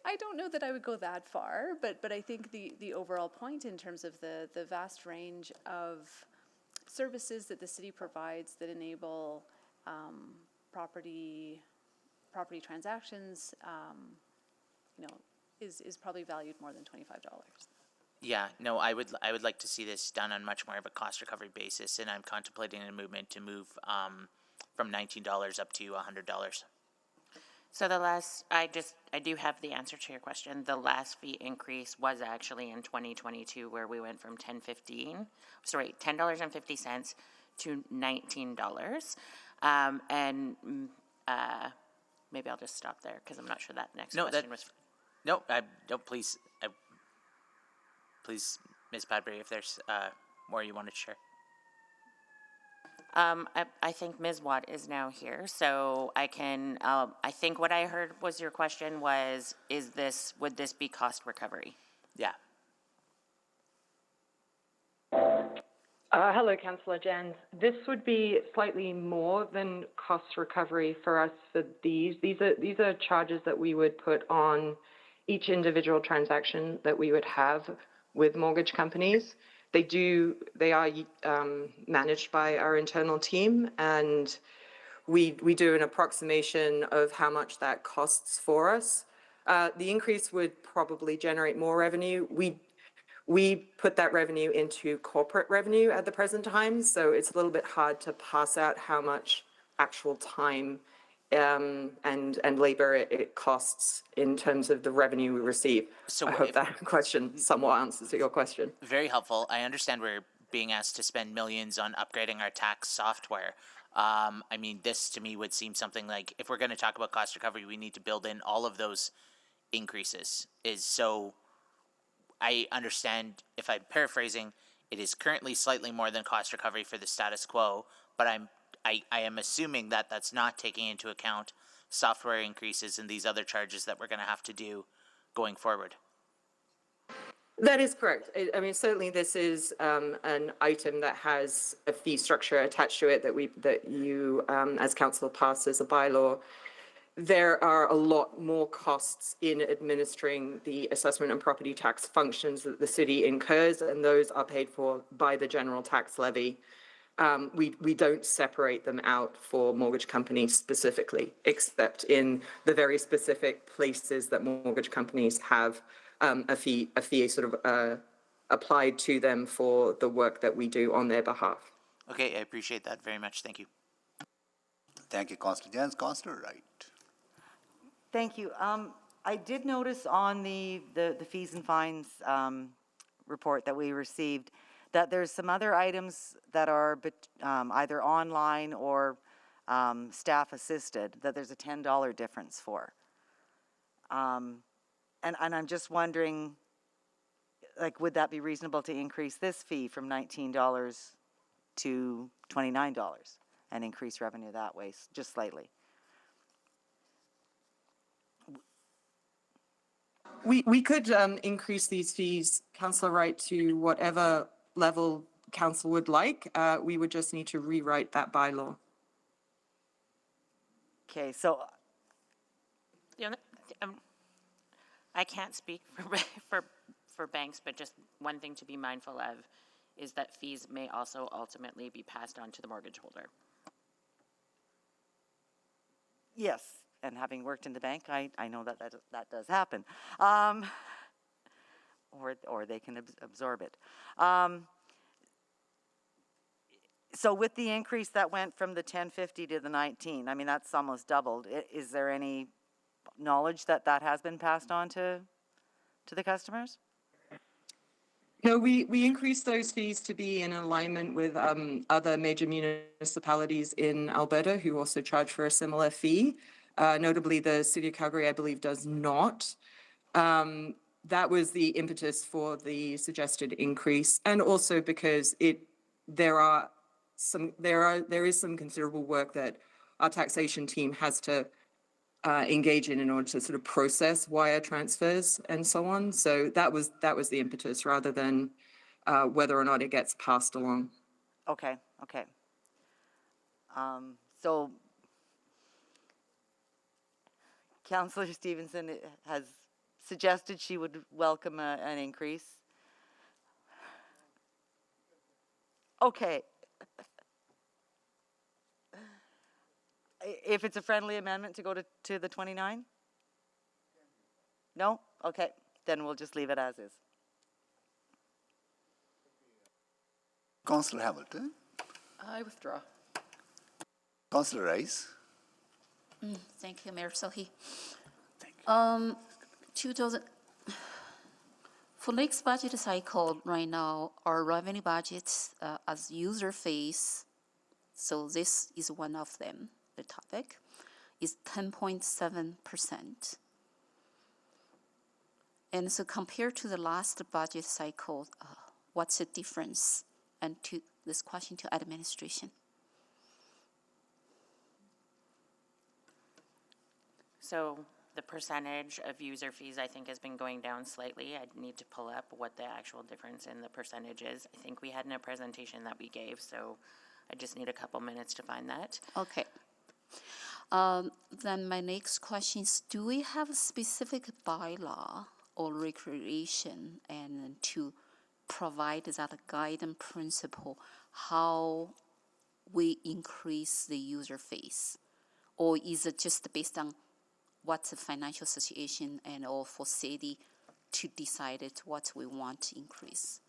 I don't know that I would go that far, but I think the overall point in terms of the vast range of services that the city provides that enable property transactions, is probably valued more than $25. Yeah, no, I would like to see this done on much more of a cost recovery basis, and I'm contemplating a movement to move from $19 up to $100. So I do have the answer to your question. The last fee increase was actually in 2022 where we went from $10.50 to $19. Maybe I'll just stop there because I'm not sure that next question was. No, please, please, Ms. Padbury, if there's more you wanted to share. I think Ms. Watt is now here, so I can, I think what I heard was your question was, would this be cost recovery? Yeah. Hello, Councillor Jans. This would be slightly more than cost recovery for us for these. These are charges that we would put on each individual transaction that we would have with mortgage companies. They are managed by our internal team, and we do an approximation of how much that costs for us. The increase would probably generate more revenue. We put that revenue into corporate revenue at the present time, so it's a little bit hard to pass out how much actual time and labor it costs in terms of the revenue we receive. So I hope that question somewhat answers your question. Very helpful. I understand we're being asked to spend millions on upgrading our tax software. I mean, this to me would seem something like, if we're going to talk about cost recovery, we need to build in all of those increases. I understand, if I'm paraphrasing, it is currently slightly more than cost recovery for the status quo, but I am assuming that that's not taking into account software increases and these other charges that we're going to have to do going forward. That is correct. I mean, certainly this is an item that has a fee structure attached to it that you, as council, pass as a bylaw. There are a lot more costs in administering the assessment and property tax functions that the city incurs, and those are paid for by the general tax levy. We don't separate them out for mortgage companies specifically, except in the very specific places that mortgage companies have a fee sort of applied to them for the work that we do on their behalf. Okay, I appreciate that very much. Thank you. Thank you, Councillor Jans. Councillor Wright. Thank you. I did notice on the fees and fines report that we received that there's some other items that are either online or staff assisted that there's a $10 difference for. And I'm just wondering, like, would that be reasonable to increase this fee from $19 to $29 and increase revenue that way, just slightly? We could increase these fees, Councillor Wright, to whatever level council would like. We would just need to rewrite that bylaw. Okay, so I can't speak for banks, but just one thing to be mindful of is that fees may also ultimately be passed on to the mortgage holder. Yes, and having worked in the bank, I know that does happen. Or they can absorb it. So with the increase that went from the 1050 to the 19, I mean, that's almost doubled. Is there any knowledge that has been passed on to the customers? No, we increased those fees to be in alignment with other major municipalities in Alberta who also charge for a similar fee. Notably, the City of Calgary, I believe, does not. That was the impetus for the suggested increase, and also because there is some considerable work that our taxation team has to engage in order to sort of process wire transfers and so on. So that was the impetus, rather than whether or not it gets passed along. Okay. So Councillor Stevenson has suggested she would welcome an increase. Okay. If it's a friendly amendment to go to the 29? No? Okay, then we'll just leave it as is. Councillor Hamilton. I withdraw. Councillor Rice. Thank you, Mayor Sohi. Thank you. 2000, for next budget cycle, right now, our revenue budgets as user fees, so this is one of them, the topic, is 10.7%. And so compared to the last budget cycle, what's the difference? And to this question to administration. So the percentage of user fees, I think, has been going down slightly. I'd need to pull up what the actual difference in the percentage is. I think we had in a presentation that we gave, so I just need a couple minutes to find that. Okay. Then my next question is, do we have a specific bylaw or recreation and to provide that guiding principle how we increase the user fees? Or is it just based on what's the financial situation and all for city to decide it what we want to increase?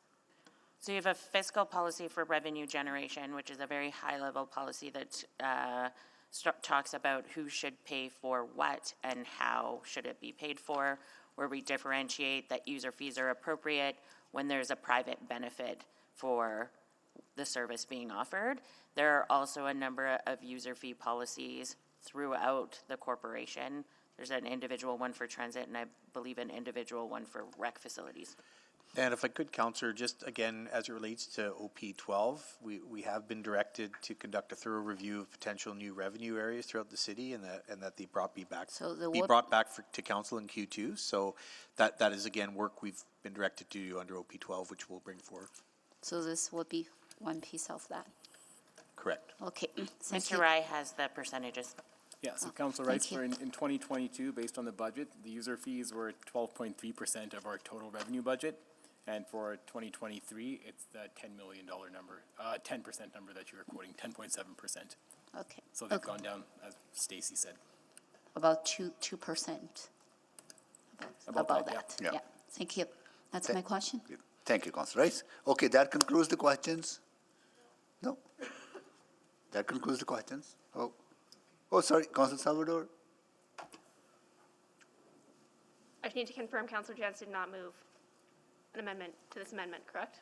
So you have a fiscal policy for revenue generation, which is a very high-level policy that talks about who should pay for what and how should it be paid for, where we differentiate that user fees are appropriate when there's a private benefit for the service being offered. There are also a number of user fee policies throughout the corporation. There's an individual one for transit and I believe an individual one for rec facilities. And if I could, Councillor, just again, as it relates to OP12, we have been directed to conduct a thorough review of potential new revenue areas throughout the city, and that they brought back to council in Q2. So that is again work we've been directed to do under OP12, which we'll bring forward. So this would be one piece of that. Correct. Okay. Mr. Rai has the percentages. Yeah, so Council Rights, for in 2022, based on the budget, the user fees were 12.3% of our total revenue budget. And for 2023, it's the $10 million number, 10% number that you were quoting, 10.7%. Okay. So they've gone down, as Stacy said. About 2%. About that. Yeah. Yeah. Thank you. That's my question. Thank you, Councillor Rice. Okay, that concludes the questions. No? That concludes the questions. Oh, sorry, Councillor Salvador. I need to confirm Councillor Jantz did not move an amendment to this amendment, correct?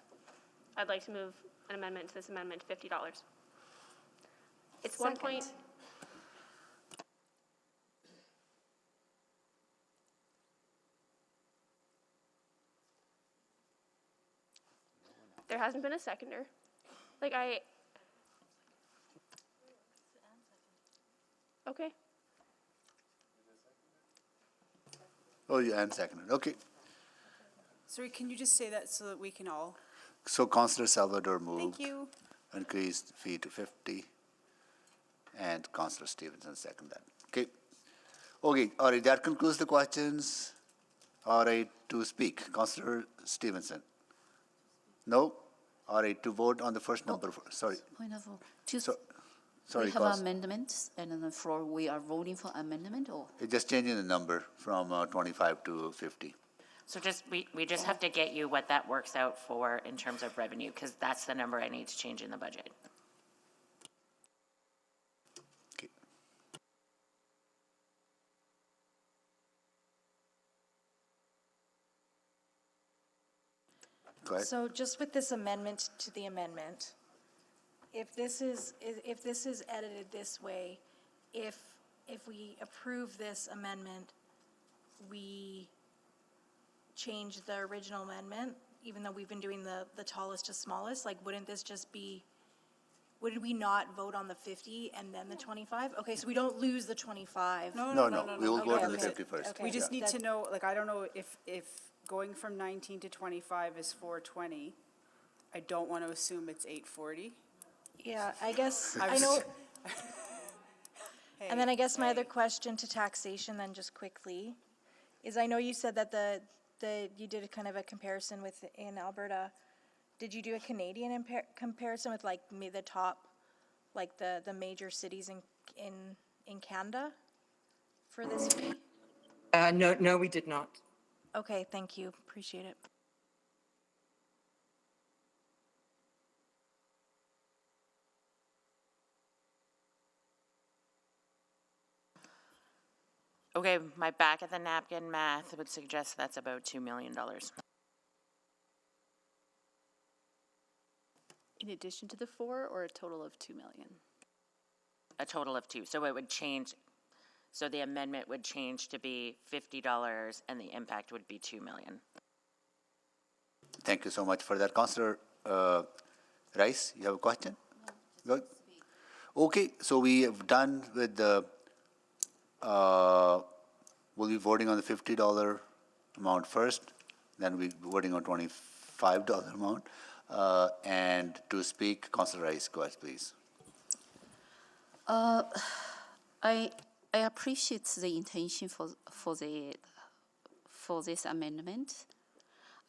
I'd like to move an amendment to this amendment to $50. It's 1 point. There hasn't been a seconder. Okay. Oh, you and seconded. Okay. Sorry, can you just say that so that we can all? So Councillor Salvador moved. Thank you. Increased fee to 50. And Councillor Stevenson seconded that. Okay. Okay, all right, that concludes the questions. All right, to speak, Councillor Stevenson. No? All right, to vote on the first number, sorry. Point of order. Sorry, we have amendments, and on the floor, we are voting for amendment, or? It's just changing the number from 25 to 50. So we just have to get you what that works out for in terms of revenue, because that's the number I need to change in the budget. Okay. Go ahead. So just with this amendment to the amendment, if this is edited this way, if we approve this amendment, we change the original amendment, even though we've been doing the tallest to smallest, like wouldn't this just be, would we not vote on the 50 and then the 25? Okay, so we don't lose the 25. No, we will go to the 50 first. Okay. We just need to know, I don't know if going from 19 to 25 is 420. I don't want to assume it's 840. Yeah, I guess, I know. And then I guess my other question to taxation then just quickly is I know you said that you did a kind of a comparison in Alberta. Did you do a Canadian comparison with like the top, like the major cities in Canada for this fee? No, we did not. Okay, thank you. Appreciate it. Okay, my back of the napkin math would suggest that's about $2 million. In addition to the 4, or a total of 2 million? A total of 2. So it would change, so the amendment would change to be $50 and the impact would be 2 million. Thank you so much for that. Councillor Rice, you have a question? Good. Okay, so we have done with the, we'll be voting on the $50 amount first, then we'll be voting on $25 amount. And to speak, Councillor Rice, go ahead, please. I appreciate the intention for this amendment.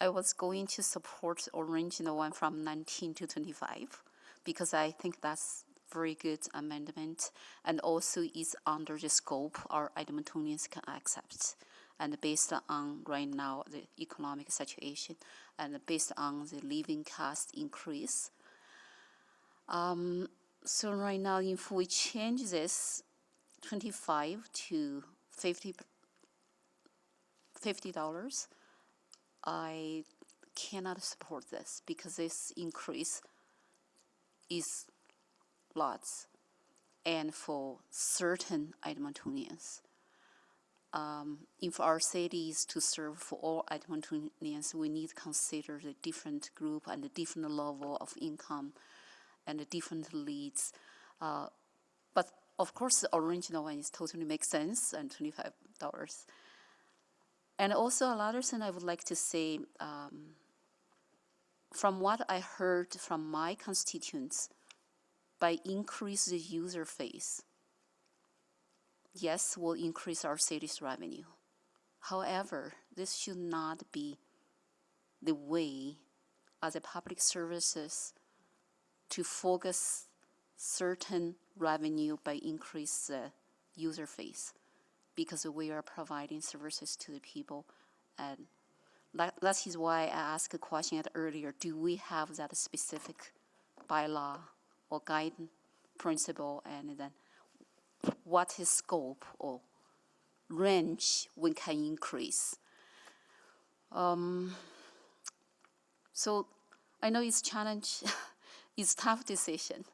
I was going to support the original one from 19 to 25 because I think that's very good amendment, and also is under the scope our Edmontonians can accept. And based on right now the economic situation and based on the living cost increase. So right now, if we change this 25 to $50, I cannot support this because this increase is lots, and for certain Edmontonians. If our city is to serve for all Edmontonians, we need to consider the different group and the different level of income and the different leads. But of course, the original one is totally makes sense, and $25. And also another thing I would like to say, from what I heard from my constituents, by increase the user fees, yes, will increase our city's revenue. However, this should not be the way as a public services to focus certain revenue by increase the user fees, because we are providing services to the people. And that is why I asked a question earlier, do we have that specific bylaw or guidance principle, and then what is scope or range we can increase? So I know it's challenge, it's tough decision.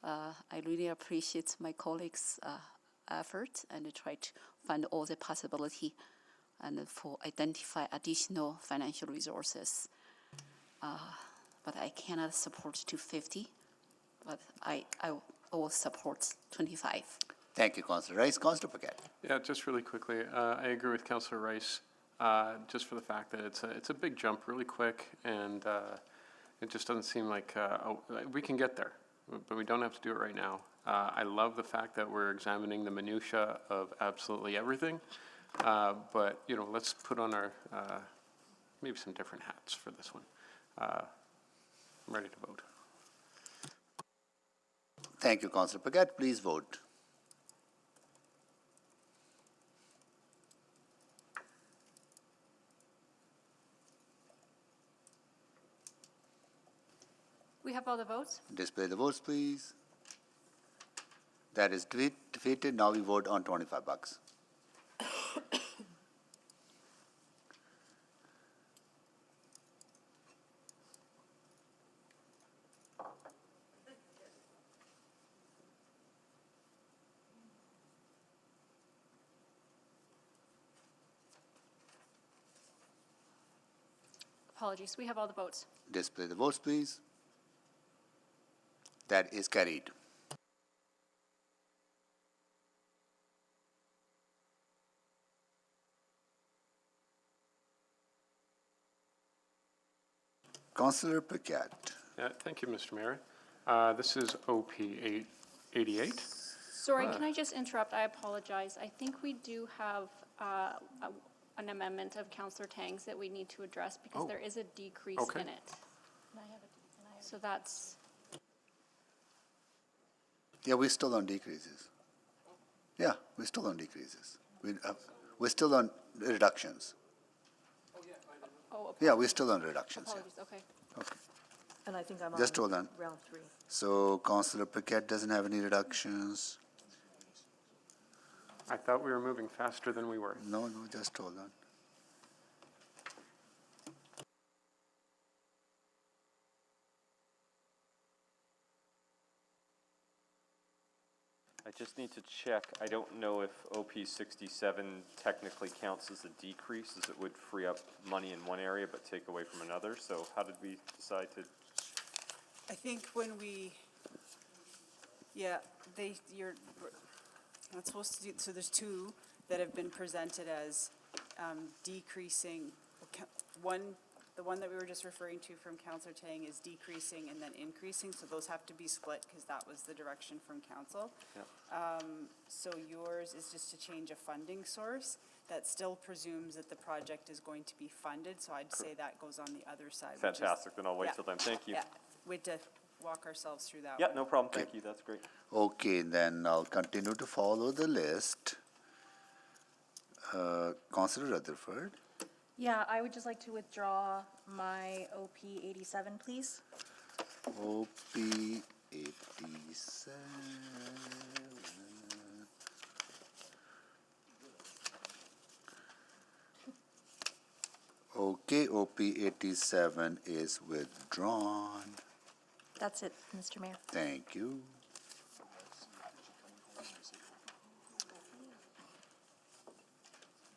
I really appreciate my colleagues' effort and try to find all the possibility and for identify additional financial resources. But I cannot support 250. But I will support 25. Thank you, Councillor Rice. Councillor Paquette. Yeah, just really quickly, I agree with Councillor Rice, just for the fact that it's a big jump really quick, and it just doesn't seem like we can get there, but we don't have to do it right now. I love the fact that we're examining the minutia of absolutely everything, but let's put on our maybe some different hats for this one. I'm ready to vote. Thank you, Councillor Paquette. Please vote. We have all the votes? Display the votes, please. That is defeated. Now we vote on $25. Apologies, we have all the votes. Display the votes, please. That is carried. Councillor Paquette. Yeah, thank you, Mr. Mayor. This is OP 88. Sorry, can I just interrupt? I apologize. I think we do have an amendment of Councillor Tang's that we need to address because there is a decrease in it. So that's... Yeah, we're still on decreases. Yeah, we're still on decreases. We're still on reductions. Oh, yeah, we're still on reductions. Apologies, okay. Okay. And I think I'm Just on hold on. round 3. So Councillor Paquette doesn't have any reductions. I thought we were moving faster than we were. No, just hold on. I just need to check. I don't know if OP 67 technically counts as a decrease, as it would free up money in one area but take away from another. So how did we decide to? I think when we, yeah, you're not supposed to do, so there's two that have been presented as decreasing. The one that we were just referring to from Councillor Tang is decreasing and then increasing, so those have to be split because that was the direction from council. Yep. So yours is just to change a funding source. That still presumes that the project is going to be funded, so I'd say that goes on the other side. Fantastic, then I'll wait yeah, till then. Thank you. Yeah, we had to walk ourselves through that Yeah, one. no problem. Thank you. That's great. Okay, then I'll continue to follow the list. Councillor Rutherford. Yeah, I would just like to withdraw my OP 87, please. OP 87. Okay, OP 87 is withdrawn. That's it, Mr. Mayor. Thank you.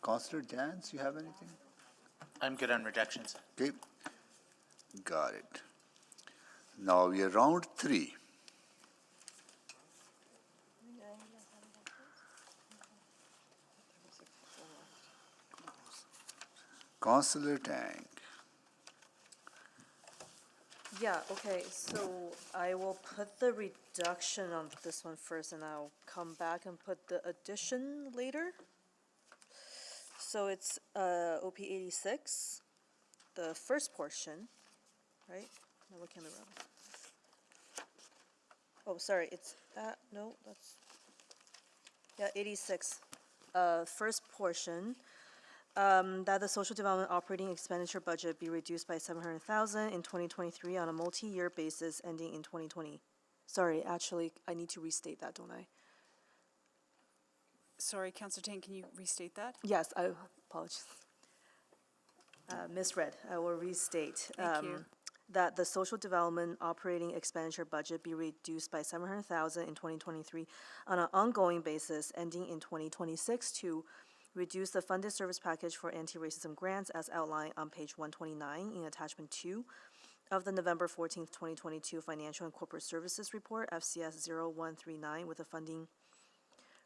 Councillor Jans, you have anything? I'm good on rejections. Okay, got it. Now we are round 3. Councillor Tang. Yeah, okay, so I will put the reduction on this one first, and I'll come back and put the addition later. So it's OP 86, the first portion, right? Am I looking at the wrong? Oh, sorry, it's, no, that's, yeah, 86. First portion, that the social development operating expenditure budget be reduced by 700,000 in 2023 on a multi-year basis ending in 2020. Sorry, actually, I need to restate that, don't I? Sorry, Councillor Tang, can you restate that? Yes, I apologize. Misread. I will restate. Thank you. That the social development operating expenditure budget be reduced by 700,000 in 2023 on an ongoing basis ending in 2026 to reduce the funded service package for anti-racism grants as outlined on page 129 in attachment 2 of the November 14th, 2022 Financial and Corporate Services Report, FCS 0139, with a funding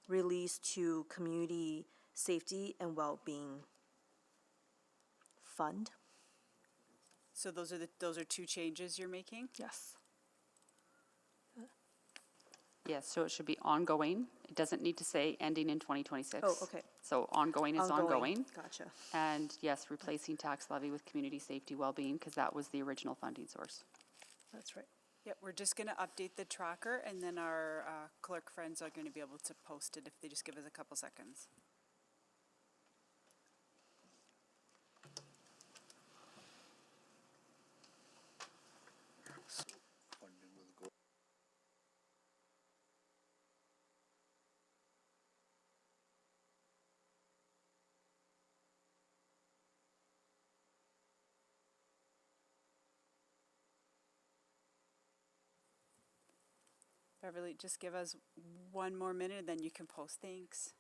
released to Community Safety and Wellbeing Fund. So those are two changes you're making? Yes. Yes, so it should be ongoing. It doesn't need to say ending in 2026. Oh, okay. So ongoing is ongoing. Gotcha. And yes, replacing tax levy with community safety well-being, because that was the original funding source. That's right. Yep, we're just going to update the tracker, and then our clerk friends are going to be able to post it if they just give us a couple seconds. Beverly, just give us one more minute, and then you can post. Thanks.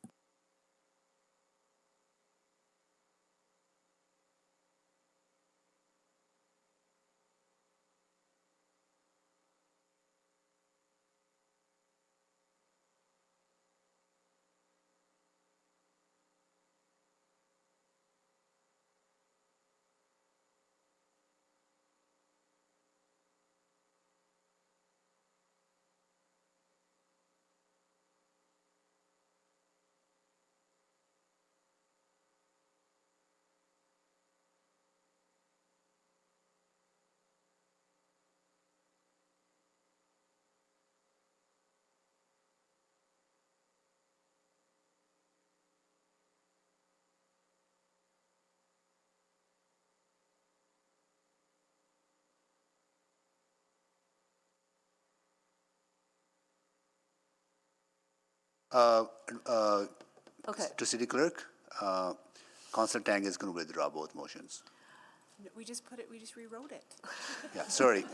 Okay. to City Clerk. Councillor Tang is going to withdraw both motions. We just rewrote it. Yeah, sorry.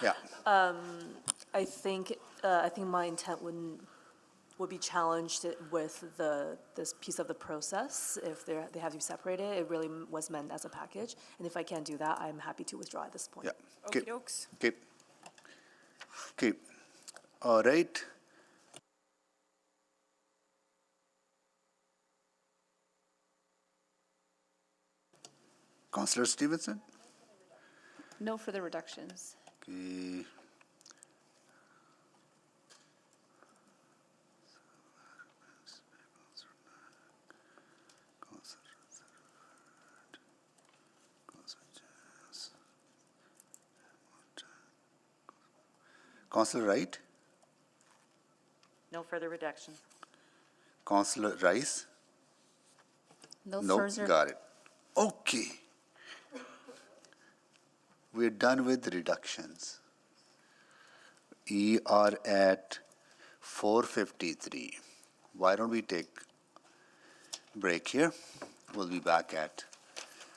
Yeah. I think my intent would be challenged with this piece of the process. If they have to separate it, it really was meant as a package. And if I can't do that, I'm happy to withdraw at this point. Yeah. Okey dokes. Okay. All right. Councillor Stevenson? No further reductions. Okay. Councillor Wright? No further reduction. Councillor Rice? No Nope, further. got it. Okay. We're done with the reductions. We are at 4:53. Why don't we take a break here? We'll be back at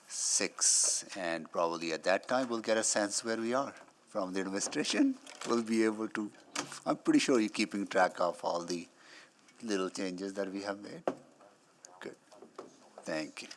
6, and probably at that time we'll get a sense where we are from the administration. We'll be able to, I'm pretty sure you're keeping track of all the little changes that we have made. Good. Thank you.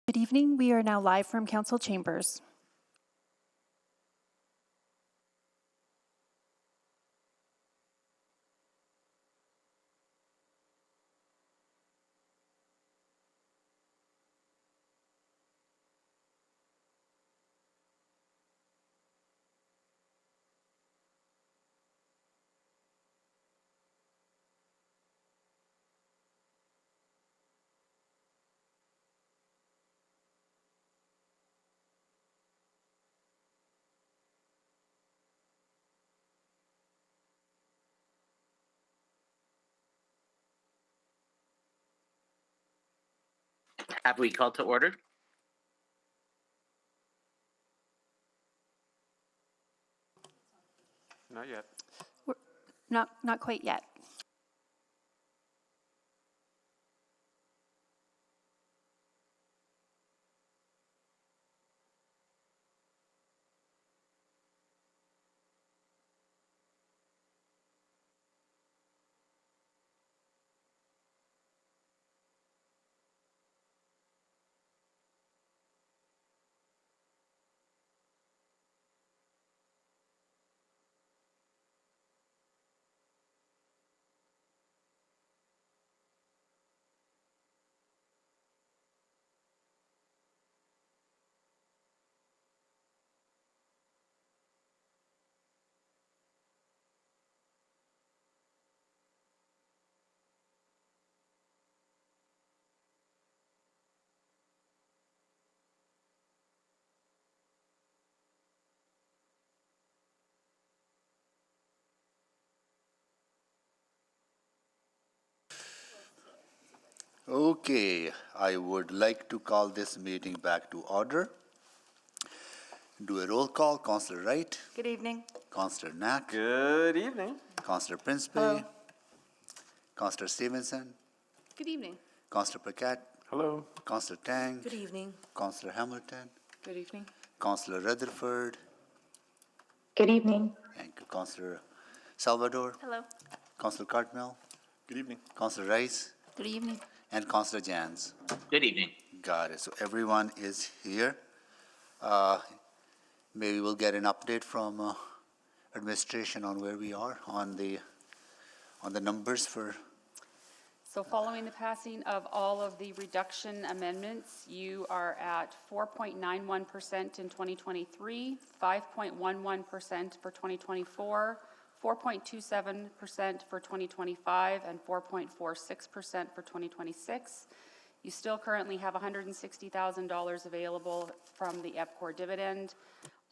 Good evening. We are now live from council chambers. Have we called to order? Not yet. Not quite yet. Okay, I would like to call this meeting back to order. Do a roll call. Councillor Wright. Good evening. Councillor Knack. Good evening. Councillor Principe. Hello. Councillor Stevenson. Good evening. Councillor Paquette. Hello. Councillor Tang. Good evening. Councillor Hamilton. Good evening. Councillor Rutherford. Good evening. Thank you. Councillor Salvador. Hello. Councillor Cartmel. Good evening. Councillor Rice. Good evening. And Councillor Jans. Good evening. Got it. So everyone is here. Maybe we'll get an update from administration on where we are on the numbers for. So following the passing of all of the reduction amendments, you are at 4.91% in 2023, 5.11% for 2024, 4.27% for 2025, and 4.46% for 2026. You still currently have $160,000 available from the EPCOR dividend.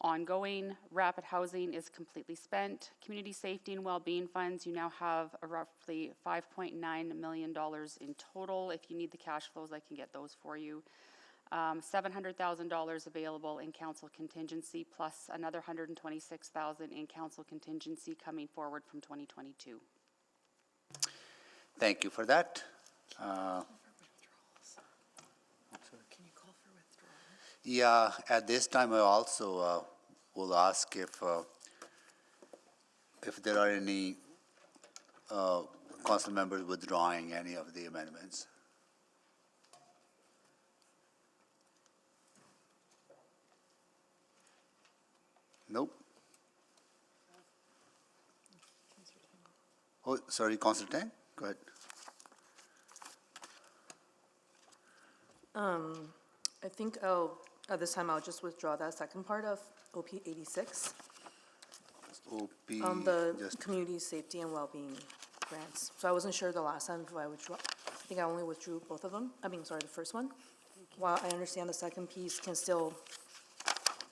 Ongoing, rapid housing is completely spent. Community safety and well-being funds, you now have a roughly $5.9 million in total. If you need the cash flows, I can get those for you. $700,000 available in council contingency, plus another $126,000 in council contingency coming forward from 2022. Thank you for that. Yeah, at this time I also will ask if there are any council members withdrawing any of the amendments. Nope. Oh, sorry, Councillor Tang, go ahead. I think, at this time, I'll just withdraw that second part of OP 86. OP, The just, community safety and well-being grants. So I wasn't sure the last time if I withdrew. I think I only withdrew both of them. The first one. While I understand the second piece can still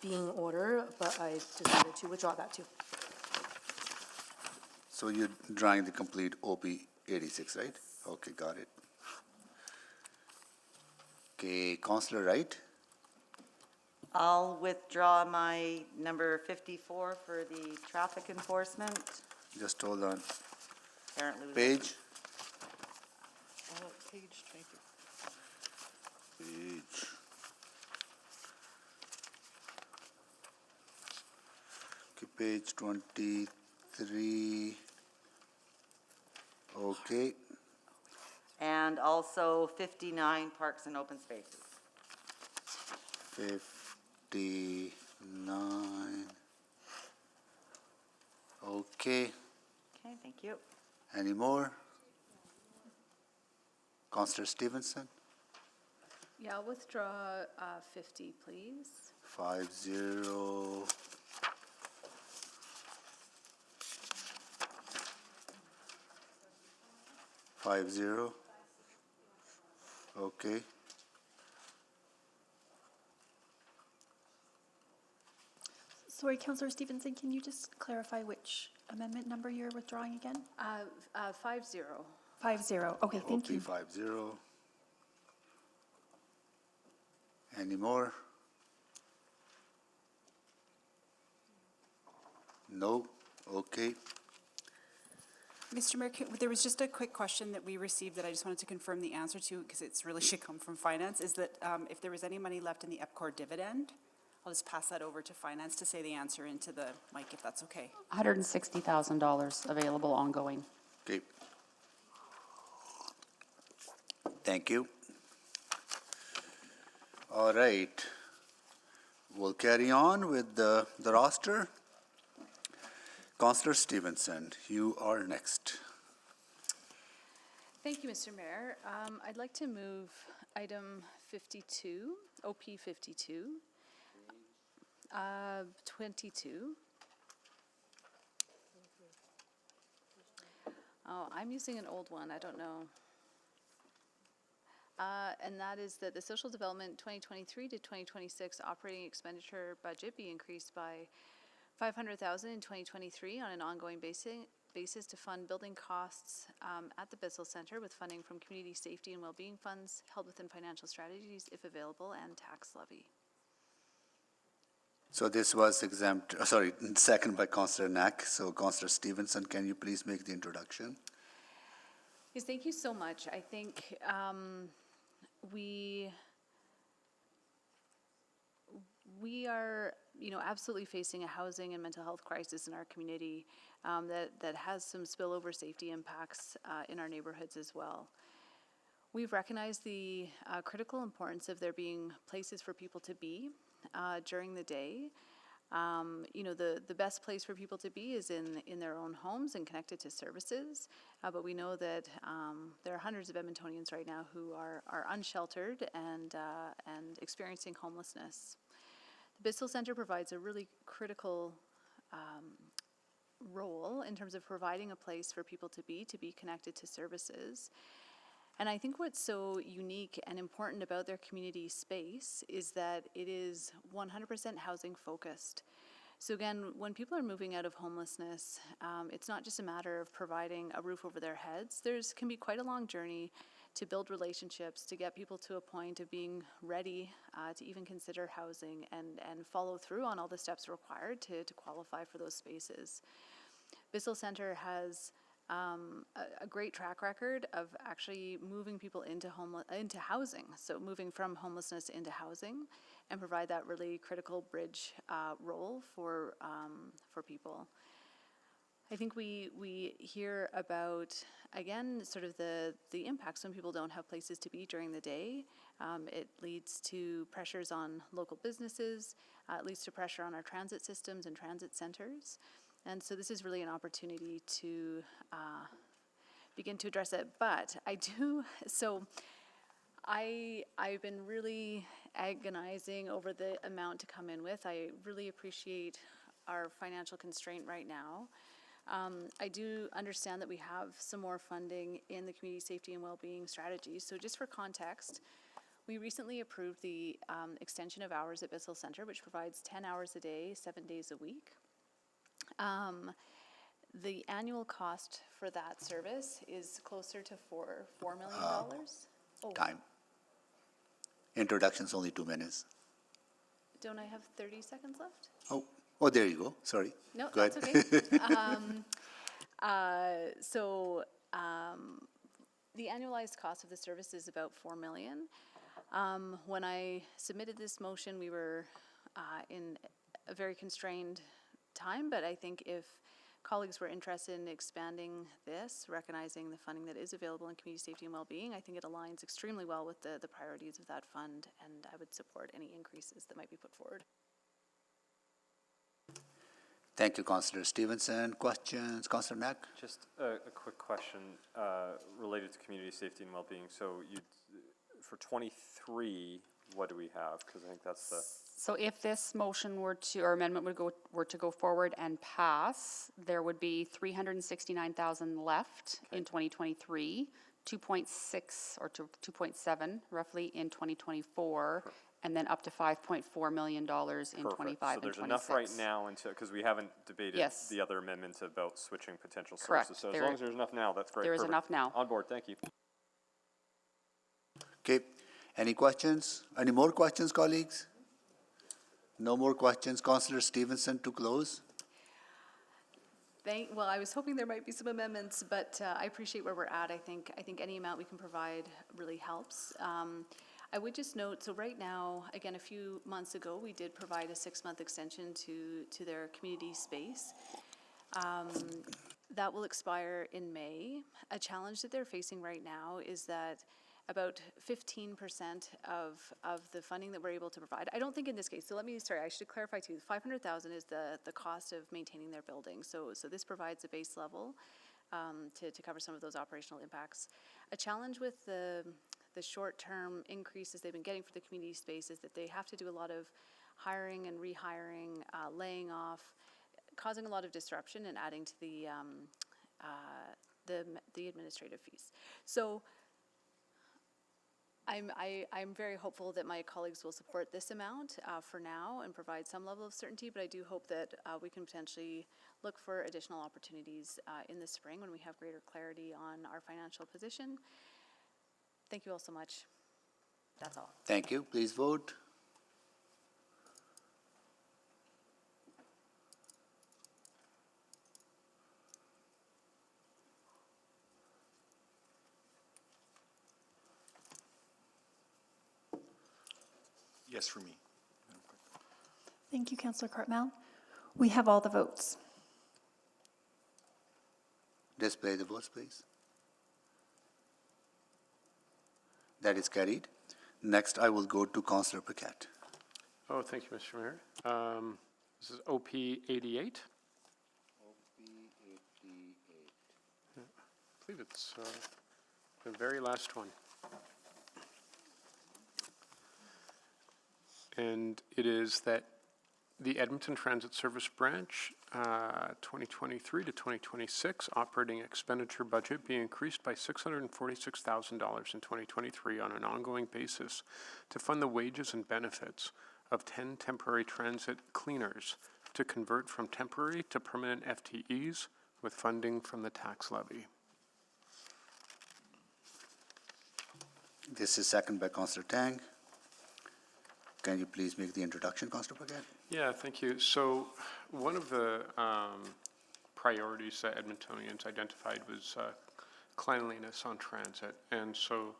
be in order, but I decided to withdraw that too. so you're drawing the complete OP 86, right? Okay, got it. Okay, Councillor Wright. I'll withdraw my number 54 for the traffic enforcement. Just hold on. Apparently we- Page. Page 20. Page. Okay, page 23. Okay, And also 59 parks and open spaces. 59. Okay, Okay, thank you. any more? Counselor Stevenson, Yeah, I'll withdraw 50, please. 50. Okay. Sorry, Councillor Stevenson, can you just clarify which amendment number you're withdrawing again? 50. 50. Okay, thank Okay, you. 50. Any more? No? Okay. Mr. Mayor, there was just a quick question that we received that I just wanted to confirm the answer to, because it's really should come from finance, is that if there was any money left in the EPCOR dividend, I'll just pass that over to finance to say the answer into the mic, if that's okay. $160,000 available ongoing. Okay. Thank you. All right. We'll carry on with the roster. Councillor Stevenson, you are next. Thank you, Mr. Mayor. I'd like to move item 52, OP 52, 22. Oh, I'm using an old one, I don't know. And that is that the Social Development 2023 to 2026 operating expenditure budget be increased by $500,000 in 2023 on an ongoing basis to fund building costs at the Bissell Center with funding from community safety and well-being funds held within financial strategies if available and tax levy. So this was second by Councillor Knack. So Councillor Stevenson, can you please make the introduction? Yes, thank you so much. I think we are, absolutely facing a housing and mental health crisis in our community that has some spillover safety impacts in our neighborhoods as well. We've recognized the critical importance of there being places for people to be during the day. The best place for people to be is in their own homes and connected to services. But we know that there are hundreds of Edmontonians right now who are unsheltered and experiencing homelessness. The Bissell Center provides a really critical role in terms of providing a place for people to be connected to services. And I think what's so unique and important about their community space is that it is 100% housing focused. So again, when people are moving out of homelessness, it's not just a matter of providing a roof over their heads. Can be quite a long journey to build relationships, to get people to a point of being ready to even consider housing and follow through on all the steps required to qualify for those spaces. Bissell Center has a great track record of actually moving people into housing, so moving from homelessness into housing, and provide that really critical bridge role for people. I think we hear about, again, sort of the impacts when people don't have places to be during the day. It leads to pressures on local businesses, it leads to pressure on our transit systems and transit centers. And so this is really an opportunity to begin to address it. But I've been really agonizing over the amount to come in with. I really appreciate our financial constraint right now. I do understand that we have some more funding in the community safety and well-being strategy. So just for context, we recently approved the extension of hours at Bissell Center, which provides 10 hours a day, 7 days a week. The annual cost for that service is closer to $4 million. Time. Introduction's only 2 minutes. Don't I have 30 seconds left? Oh, there you go. Sorry. No, go that's ahead. okay. The annualized cost of the service is about $4 million. When I submitted this motion, we were in a very constrained time, but I think if colleagues were interested in expanding this, recognizing the funding that is available in community safety and well-being, I think it aligns extremely well with the priorities of that fund, and I would support any increases that might be put forward. Thank you, Councillor Stevenson. Questions, Councillor Knack? Just a quick question related to community safety and well-being. So for 23, what do we have? Because I think that's the... So if this motion were to, or amendment were to go forward and pass, there would be 369,000 left in 2023, 2.6 or 2.7 roughly in 2024, and then up to $5.4 million in 25 and 26. So there's enough right now until, because we haven't debated the other amendments about switching potential Correct. sources. So as long as there's enough now, that's great. There is enough now. On board, thank you. Okay. Any questions? Any more questions, colleagues? No more questions. Councillor Stevenson to close. Well, I was hoping there might be some amendments, but I appreciate where we're at. I think any amount we can provide really helps. I would just note, so right now, again, a few months ago, we did provide a 6-month extension to their community space. That will expire in May. A challenge that they're facing right now is that about 15% of the funding that we're able to provide, I don't think in this case, so I should clarify too, $500,000 is the cost of maintaining their building. So this provides a base level to cover some of those operational impacts. A challenge with the short-term increases they've been getting for the community space is that they have to do a lot of hiring and rehiring, laying off, causing a lot of disruption and adding to the administrative fees. So I'm very hopeful that my colleagues will support this amount for now and provide some level of certainty, but I do hope that we can potentially look for additional opportunities in the spring when we have greater clarity on our financial position. Thank you all so much. That's all. Thank you. Please vote. Yes for me. Thank you, Councillor Cartmel. We have all the votes. Display the votes, please. That is carried. Next, I will go to Councillor Paquette. Oh, thank you, Mr. Mayor. This is OP 88. I believe it's the very last one. And it is that the Edmonton Transit Service Branch 2023 to 2026 operating expenditure budget be increased by $646,000 in 2023 on an ongoing basis to fund the wages and benefits of 10 temporary transit cleaners to convert from temporary to permanent FTEs with funding from the tax levy. This is seconded by Councillor Tang. Can you please make the introduction, Councillor Paquette? Yeah, thank you. So one of the priorities that Edmontonians identified was cleanliness on transit. And so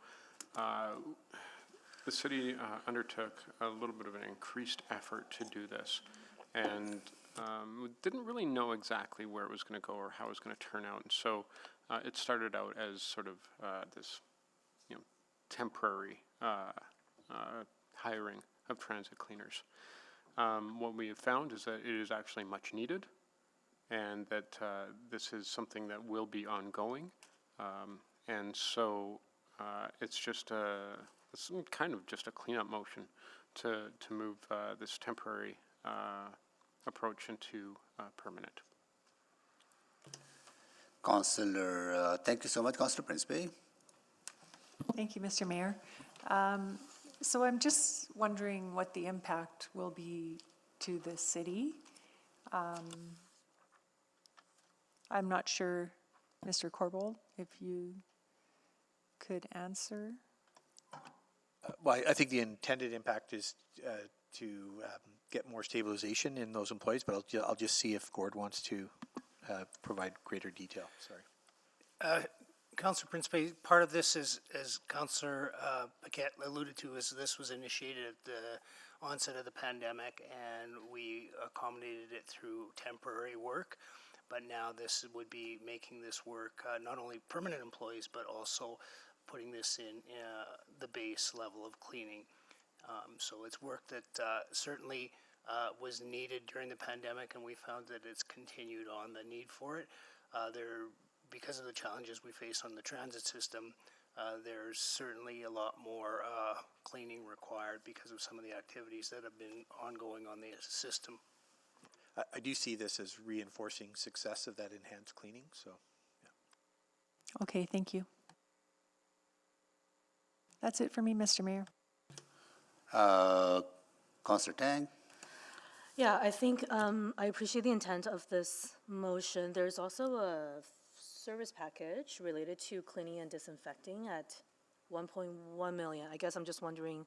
the city undertook a little bit of an increased effort to do this. And we didn't really know exactly where it was going to go or how it was going to turn out. And so it started out as sort of this, temporary hiring of transit cleaners. What we have found is that it is actually much needed, and that this is something that will be ongoing. And so it's just it's kind of just a cleanup motion to move this temporary approach into permanent. Councillor, thank you so much. Councillor Principe. Thank you, Mr. Mayor. So I'm just wondering what the impact will be to the city. I'm not sure, Mr. Corbould, if you could answer. Well, I think the intended impact is to get more stabilization in those employees, but I'll just see if Gord wants to provide greater detail. Sorry. Councillor Principe, part of this is, as Councillor Paquette alluded to, is this was initiated at the onset of the pandemic, and we accommodated it through temporary work. but now this would be making this work, not only permanent employees, but also putting this in the base level of cleaning. So it's work that certainly was needed during the pandemic, and we found that it's continued on the need for it. Because of the challenges we face on the transit system, there's certainly a lot more cleaning required because of some of the activities that have been ongoing on the system. I do see this as reinforcing success of that enhanced cleaning, so. Okay, thank you. That's it for me, Mr. Mayor. Councillor Tang? Yeah, I think I appreciate the intent of this motion. There's also a service package related to cleaning and disinfecting at 1.1 million. I guess I'm just wondering,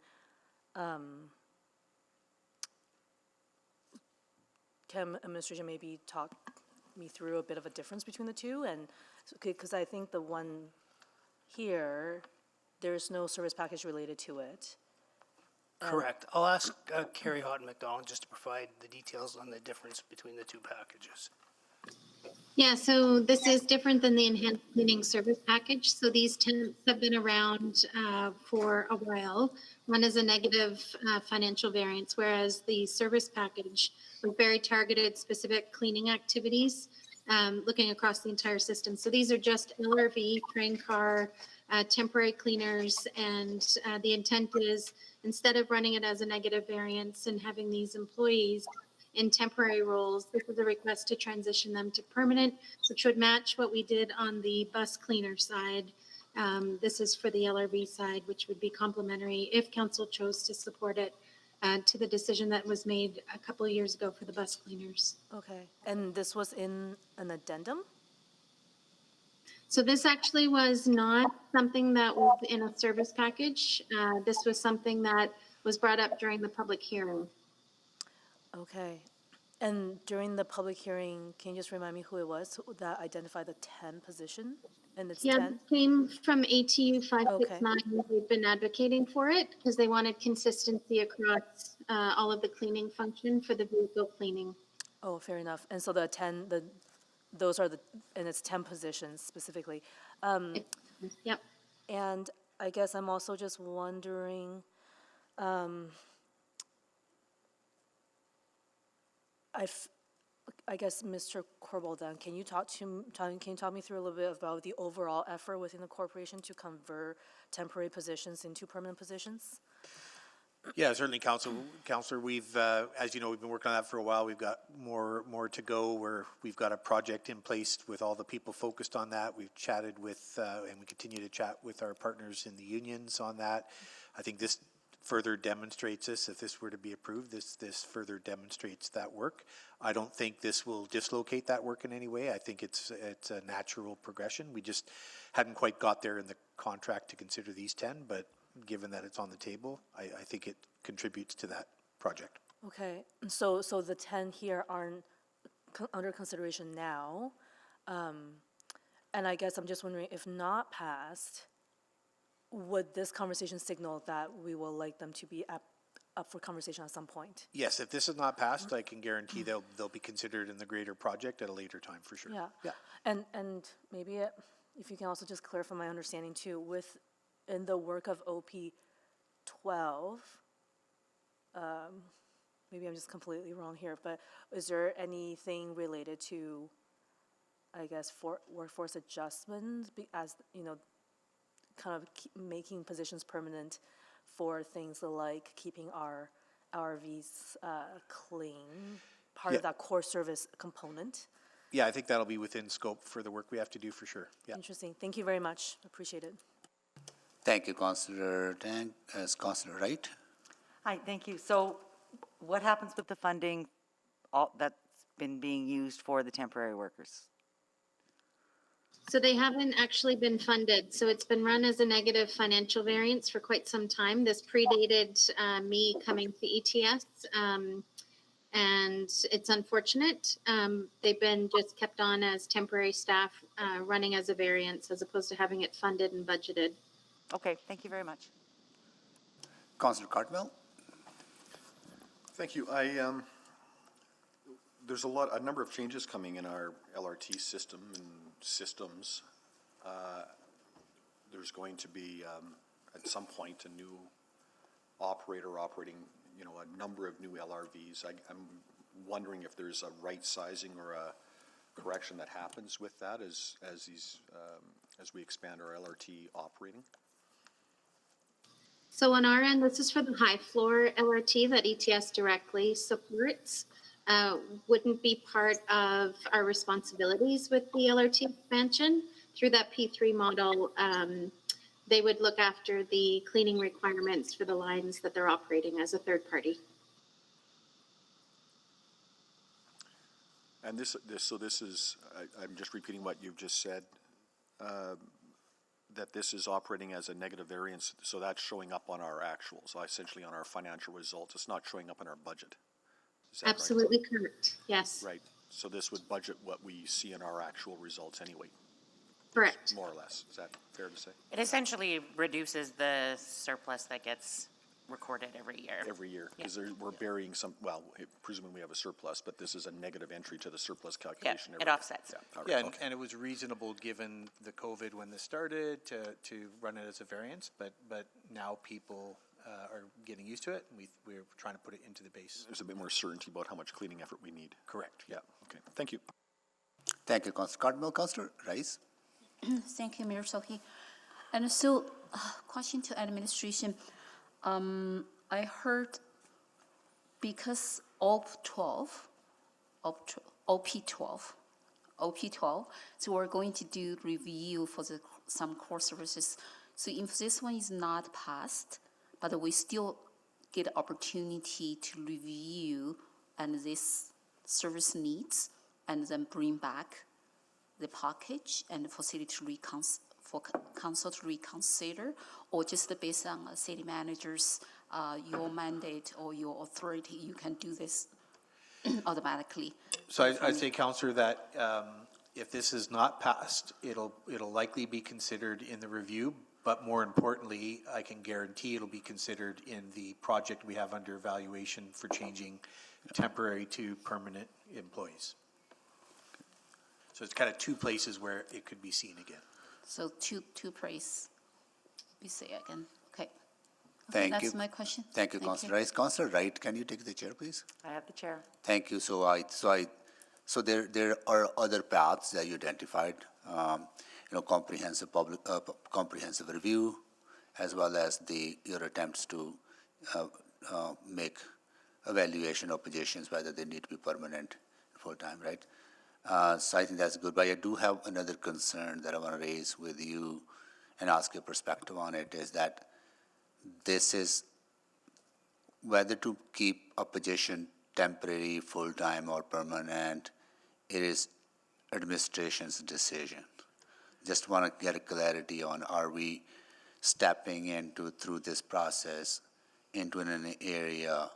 can administration maybe talk me through a bit of a difference between the two? And because I think the one here, there's no service package related to it. Correct. I'll ask Carrie Houghton McDonald just to provide the details on the difference between the two packages. Yeah, so this is different than the enhanced cleaning service package. So these temps have been around for a while, run as a negative financial variance, whereas the service package with very targeted specific cleaning activities looking across the entire system. So these are just LRV, train car, temporary cleaners, and the intent is instead of running it as a negative variance and having these employees in temporary roles, this is a request to transition them to permanent, which would match what we did on the bus cleaner side. This is for the LRV side, which would be complementary if council chose to support it to the decision that was made a couple of years ago for the bus cleaners. Okay, and this was in an addendum? So this actually was not something that was in a service package. This was something that was brought up during the public hearing. Okay. And during the public hearing, can you just remind me who it was that identified the 10 position? And it's Yeah, 10? this came from ATU 569. They've been advocating for it because they wanted consistency across all of the cleaning function for the vehicle cleaning. Oh, fair enough. And so the 10, those are and it's 10 positions specifically. Yep. And I guess I'm also just wondering, I guess, Mr. Corbel, then, can you talk me through a little bit about the overall effort within the corporation to convert temporary positions into permanent positions? Yeah, certainly, Councillor. We've, as you know, we've been working on that for a while. We've got more to go. We've got a project in place with all the people focused on that. We've chatted with, and we continue to chat with our partners in the unions on that. I think this further demonstrates this. If this were to be approved, this further demonstrates that work. I don't think this will dislocate that work in any way. I think it's a natural progression. We just hadn't quite got there in the contract to consider these 10, but given that it's on the table, I think it contributes to that project. Okay, so the 10 here aren't under consideration now. And I guess I'm just wondering, if not passed, would this conversation signal that we will like them to be up for conversation at some point? Yes, if this is not passed, I can guarantee they'll be considered in the greater project at a later time for sure. Yeah. And maybe if you can also just clarify my understanding too, in the work of OP 12, maybe I'm just completely wrong here, but is there anything related to, I guess, for workforce adjustments, as you know, kind of making positions permanent for things like keeping our RVs clean, part of that core service component? Yeah, I think that'll be within scope for the work we have to do for sure. Yeah. Interesting. Thank you very much. Appreciate it. Thank you, Councillor Tang. Councillor Wright? Hi, thank you. So what happens with the funding that's been being used for the temporary workers? So they haven't actually been funded. So it's been run as a negative financial variance for quite some time. This predated me coming to ETS. And it's unfortunate. They've been just kept on as temporary staff running as a variance as opposed to having it funded and budgeted. Okay, thank you very much. Councillor Cartwell? Thank you. there's a number of changes coming in our LRT system and systems. There's going to be, at some point, a new operator operating, a number of new LRVs. I'm wondering if there's a right sizing or a correction that happens with that as we expand our LRT operating. So on our end, this is for the high floor LRT that ETS directly supports. Wouldn't be part of our responsibilities with the LRT expansion. Through that P3 model, they would look after the cleaning requirements for the lines that they're operating as a third party. And this is, I'm just repeating what you've just said, that this is operating as a negative variance, so that's showing up on our actuals, essentially on our financial results. It's not showing up in our budget. Is that Absolutely correct, yes. right? Right, so this would budget what we see in our actual results anyway. Correct. More or less, is that fair to say? It essentially reduces the surplus that gets recorded every year. Every year, because we're burying presumably we have a surplus, but this is a negative entry to the surplus calculation. It offsets. And it was reasonable given the COVID when this started to run it as a variance, but now people are getting used to it, and we're trying to put it into the base. There's a bit more certainty about how much cleaning effort we need. Correct. Yeah, okay, thank you. Thank you, Councillor Cardinal. Councillor Rice. Thank you, Mayor Sohi. And so, question to administration. I heard because OP12, so we're going to do review for some core services. So if this one is not passed, but we still get opportunity to review and this service needs, and then bring back the package and for city to for council to reconsider, or just based on city managers, your mandate or your authority, you can do this automatically. So I'd say, Councillor, that if this is not passed, it'll likely be considered in the review, but more importantly, I can guarantee it'll be considered in the project we have under evaluation for changing temporary to permanent employees. So it's kind of two places where it could be seen again. So two places, we say again. Okay. Thank you. That's my question. Thank you, Councillor Rice. Councillor Wright, can you take the chair, please? I have the chair. Thank you. So there are other paths that you identified. Comprehensive comprehensive review, as well as your attempts to make evaluation of positions, whether they need to be permanent, full time, right? So I think that's good. But I do have another concern that I want to raise with you and ask your perspective on it, is that this is whether to keep a position temporary, full-time, or permanent. It is administration's decision. Just want to get a clarity on, are we stepping through this process into an area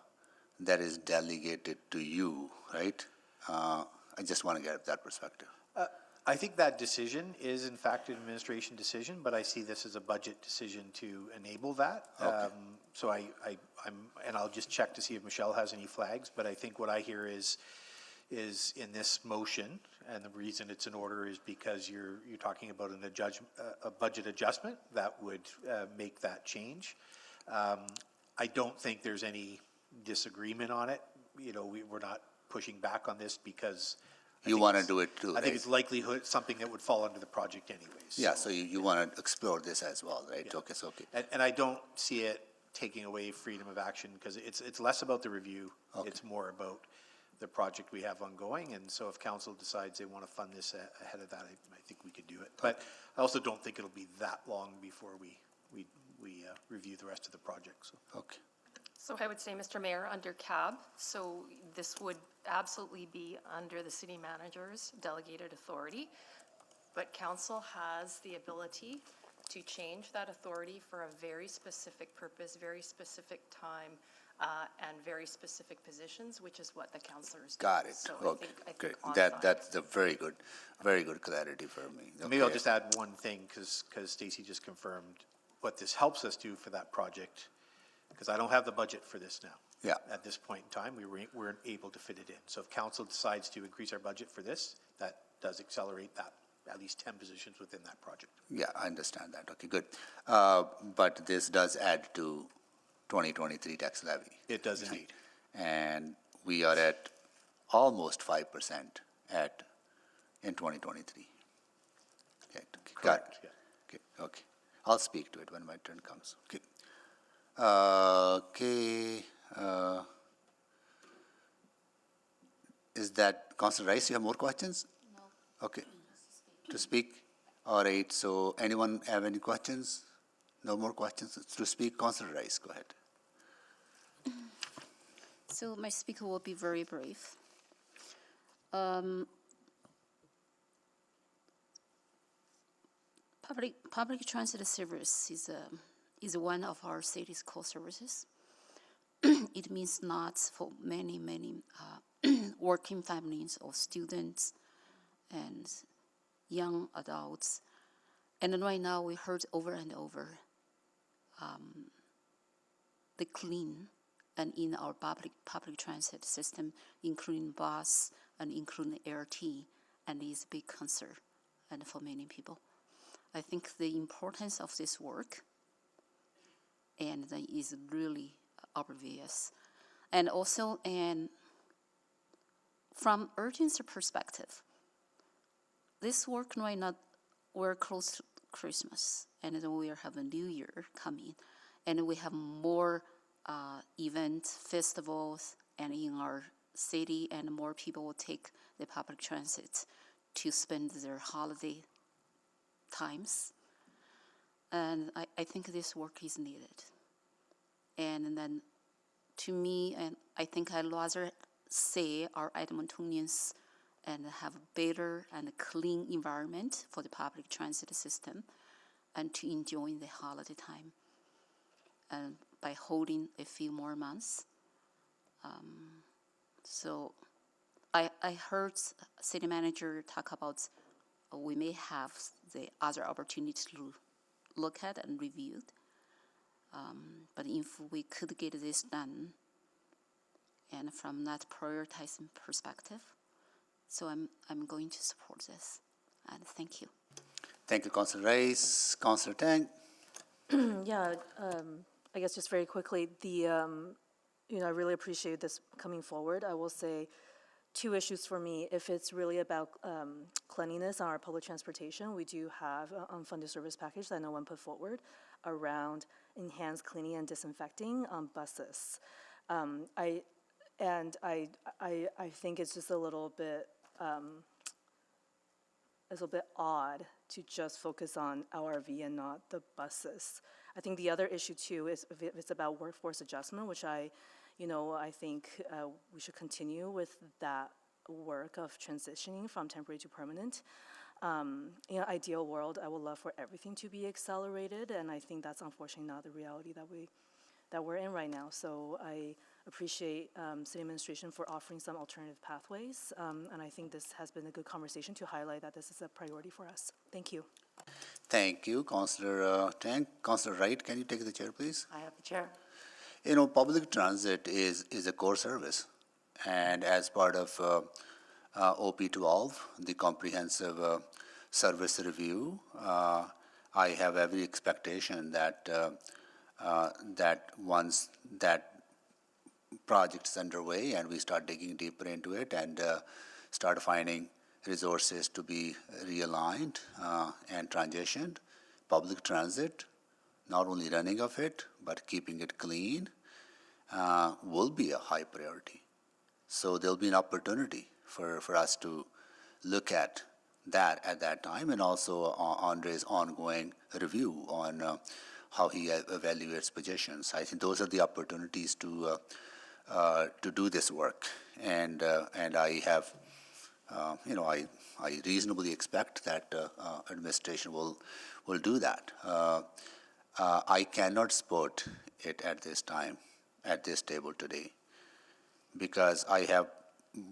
that is delegated to you, right? I just want to get that perspective. I think that decision is in fact an administration decision, but I see this as a budget decision to enable that. Okay. So and I'll just check to see if Michelle has any flags, but I think what I hear is in this motion, and the reason it's in order is because you're talking about a budget adjustment that would make that change. I don't think there's any disagreement on it. We're not pushing back on this because you want to do it too, I think it's likelihood something that would fall under the project anyways. Yeah, so you want to explore this as well, right? Yeah. Okay, so okay. And I don't see it taking away freedom of action, because it's less about the review. Okay. It's more about the project we have ongoing, and so if council decides they want to fund this ahead of that, I think we could do it. But I also don't think it'll be that long before we review the rest of the project. So. Okay. So I would say, Mr. Mayor, under CAB, so this would absolutely be under the city manager's delegated authority, but council has the ability to change that authority for a very specific purpose, very specific time, and very specific positions, which is what the councillors do. Got it. So okay. I think That's a very good clarity for me. Okay. Maybe I'll just add one thing, because Stacy just confirmed what this helps us do for that project. because I don't have the budget for this now. Yeah. At this point in time, we weren't able to fit it in. So if council decides to increase our budget for this, that does accelerate that, at least 10 positions within that project. Yeah, I understand that. Okay, good. But this does add to 2023 tax levy. It does indeed. And we are at almost 5% in 2023. Okay, got it. Yeah. Okay, okay. I'll speak to it when my turn comes. Okay. Okay. Is that, Councilor Rice, you have more questions? No. Okay. To speak? All right, so anyone have any questions? No more questions to speak? Councilor Rice, go ahead. So my speaker will be very brief. Public transit service is one of our city's core services. It means lots for many working families or students and young adults. And then right now we heard over and over the clean and in our public transit system, including bus and including LRT, and is a big concern and for many people. I think the importance of this work and that is really obvious. And also, and from urgency perspective, this work right now, we're close to Christmas, and then we have a new year coming, and we have more events, festivals, and in our city, and more people will take the public transit to spend their holiday times. And I think this work is needed. And then to me, and I think I'd rather say our Edmontonians and have a better and clean environment for the public transit system and to enjoy the holiday time. And by holding a few more months. So I heard city manager talk about we may have the other opportunity to look at and review. But if we could get this done, and from that prioritizing perspective, so I'm going to support this, and thank you. Thank you, Councilor Rice. Councilor Tang. Yeah, I guess just very quickly, I really appreciate this coming forward. I will say two issues for me. If it's really about cleanliness on our public transportation, we do have an unfunded service package that no one put forward around enhanced cleaning and disinfecting on buses. I think it's just a little bit odd to just focus on LRV and not the buses. I think the other issue too is if it's about workforce adjustment, which I think we should continue with that work of transitioning from temporary to permanent. Ideal world, I would love for everything to be accelerated, and I think that's unfortunately not the reality that we're in right now. So I appreciate city administration for offering some alternative pathways, and I think this has been a good conversation to highlight that this is a priority for us. Thank you. Thank you, Councilor Tang. Councilor Wright, can you take the chair, please? I have the chair. Public transit is a core service, and as part of OP12, the comprehensive service review, I have every expectation that that once that project is underway and we start digging deeper into it and start finding resources to be realigned and transitioned, public transit, not only running of it, but keeping it clean, will be a high priority. So there'll be an opportunity for us to look at that time, and also Andre's ongoing review on how he evaluates positions. I think those are the opportunities to do this work, and I have, I reasonably expect that administration will do that. I cannot support it at this time, at this table today, because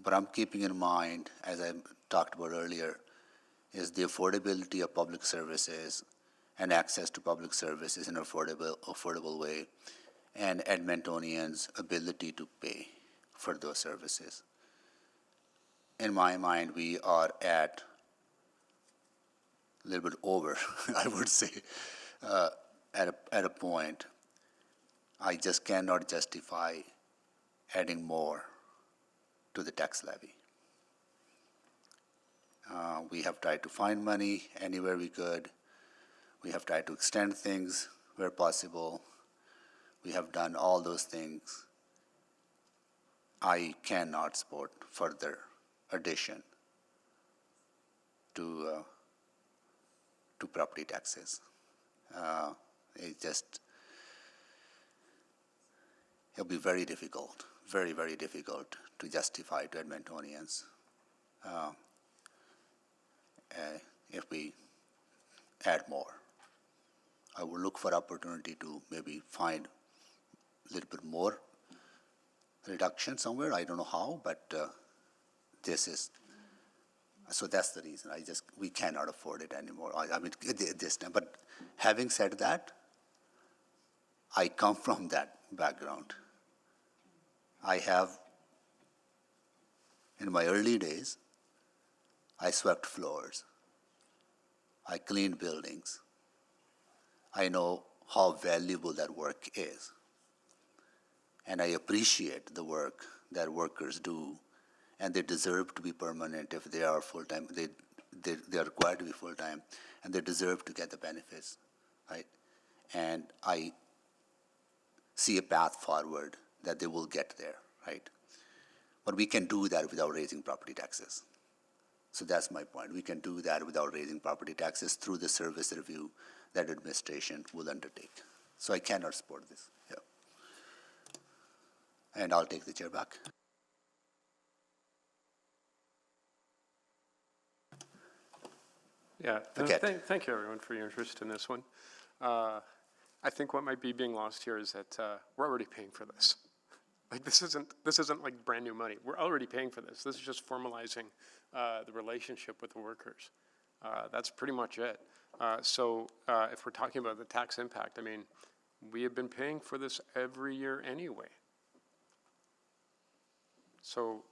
what I'm keeping in mind, as I talked about earlier, is the affordability of public services and access to public services in an affordable way. and Edmontonians' ability to pay for those services. In my mind, we are at a little bit over, I would say, at a point. I just cannot justify adding more to the tax levy. We have tried to find money anywhere we could. We have tried to extend things where possible. We have done all those things. I cannot support further addition to property taxes. It'll be very difficult, very, very difficult to justify to Edmontonians if we add more. I will look for opportunity to maybe find a little bit more reduction somewhere. I don't know how, but so that's the reason. We cannot afford it anymore. I mean, this time. But having said that, I come from that background. In my early days, I swept floors. I cleaned buildings. I know how valuable that work is. And I appreciate the work that workers do, and they deserve to be permanent if they are full-time. They are required to be full-time, and they deserve to get the benefits, right? And I see a path forward that they will get there, right? But we can do that without raising property taxes. So that's my point. We can do that without raising property taxes through the service review that administration will undertake. So I cannot support this. Yeah. And I'll take the chair back. Yeah, Okay. thank you everyone for your interest in this one. I think what might be being lost here is that we're already paying for this. Like this isn't like brand new money. We're already paying for this. This is just formalizing the relationship with the workers. That's pretty much it. So if we're talking about the tax impact, I mean, we have been paying for this every year anyway. So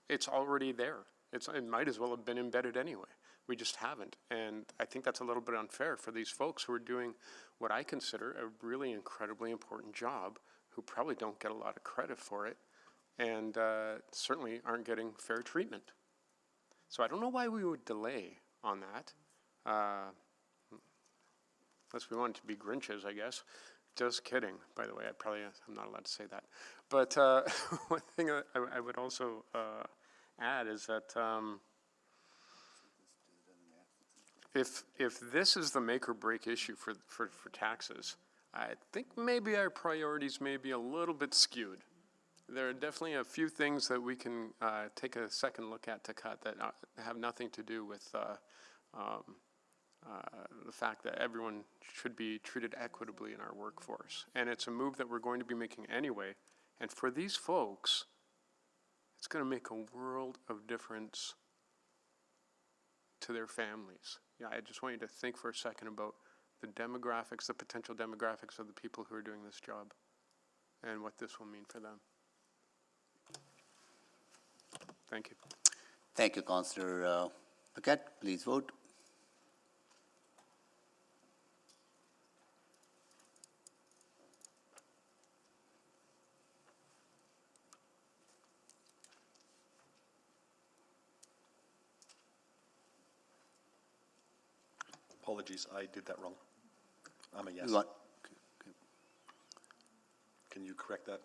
it's already there. It might as well have been embedded anyway. We just haven't. And I think that's a little bit unfair for these folks who are doing what I consider a really incredibly important job, who probably don't get a lot of credit for it, and certainly aren't getting fair treatment. So I don't know why we would delay on that, unless we wanted to be Grinches, I guess. Just kidding, by the way. I'm not allowed to say that. But one thing I would also add is that if this is the make or break issue for taxes, I think maybe our priorities may be a little bit skewed. There are definitely a few things that we can take a second look at to cut that have nothing to do with the fact that everyone should be treated equitably in our workforce. And it's a move that we're going to be making anyway. And for these folks, it's going to make a world of difference to their families. Yeah, I just want you to think for a second about the demographics, the potential demographics of the people who are doing this job, and what this will mean for them. Thank you. Thank you, Councillor Paquette. Please vote. Apologies, I did that wrong. I'm a yes. Okay. Can you correct that?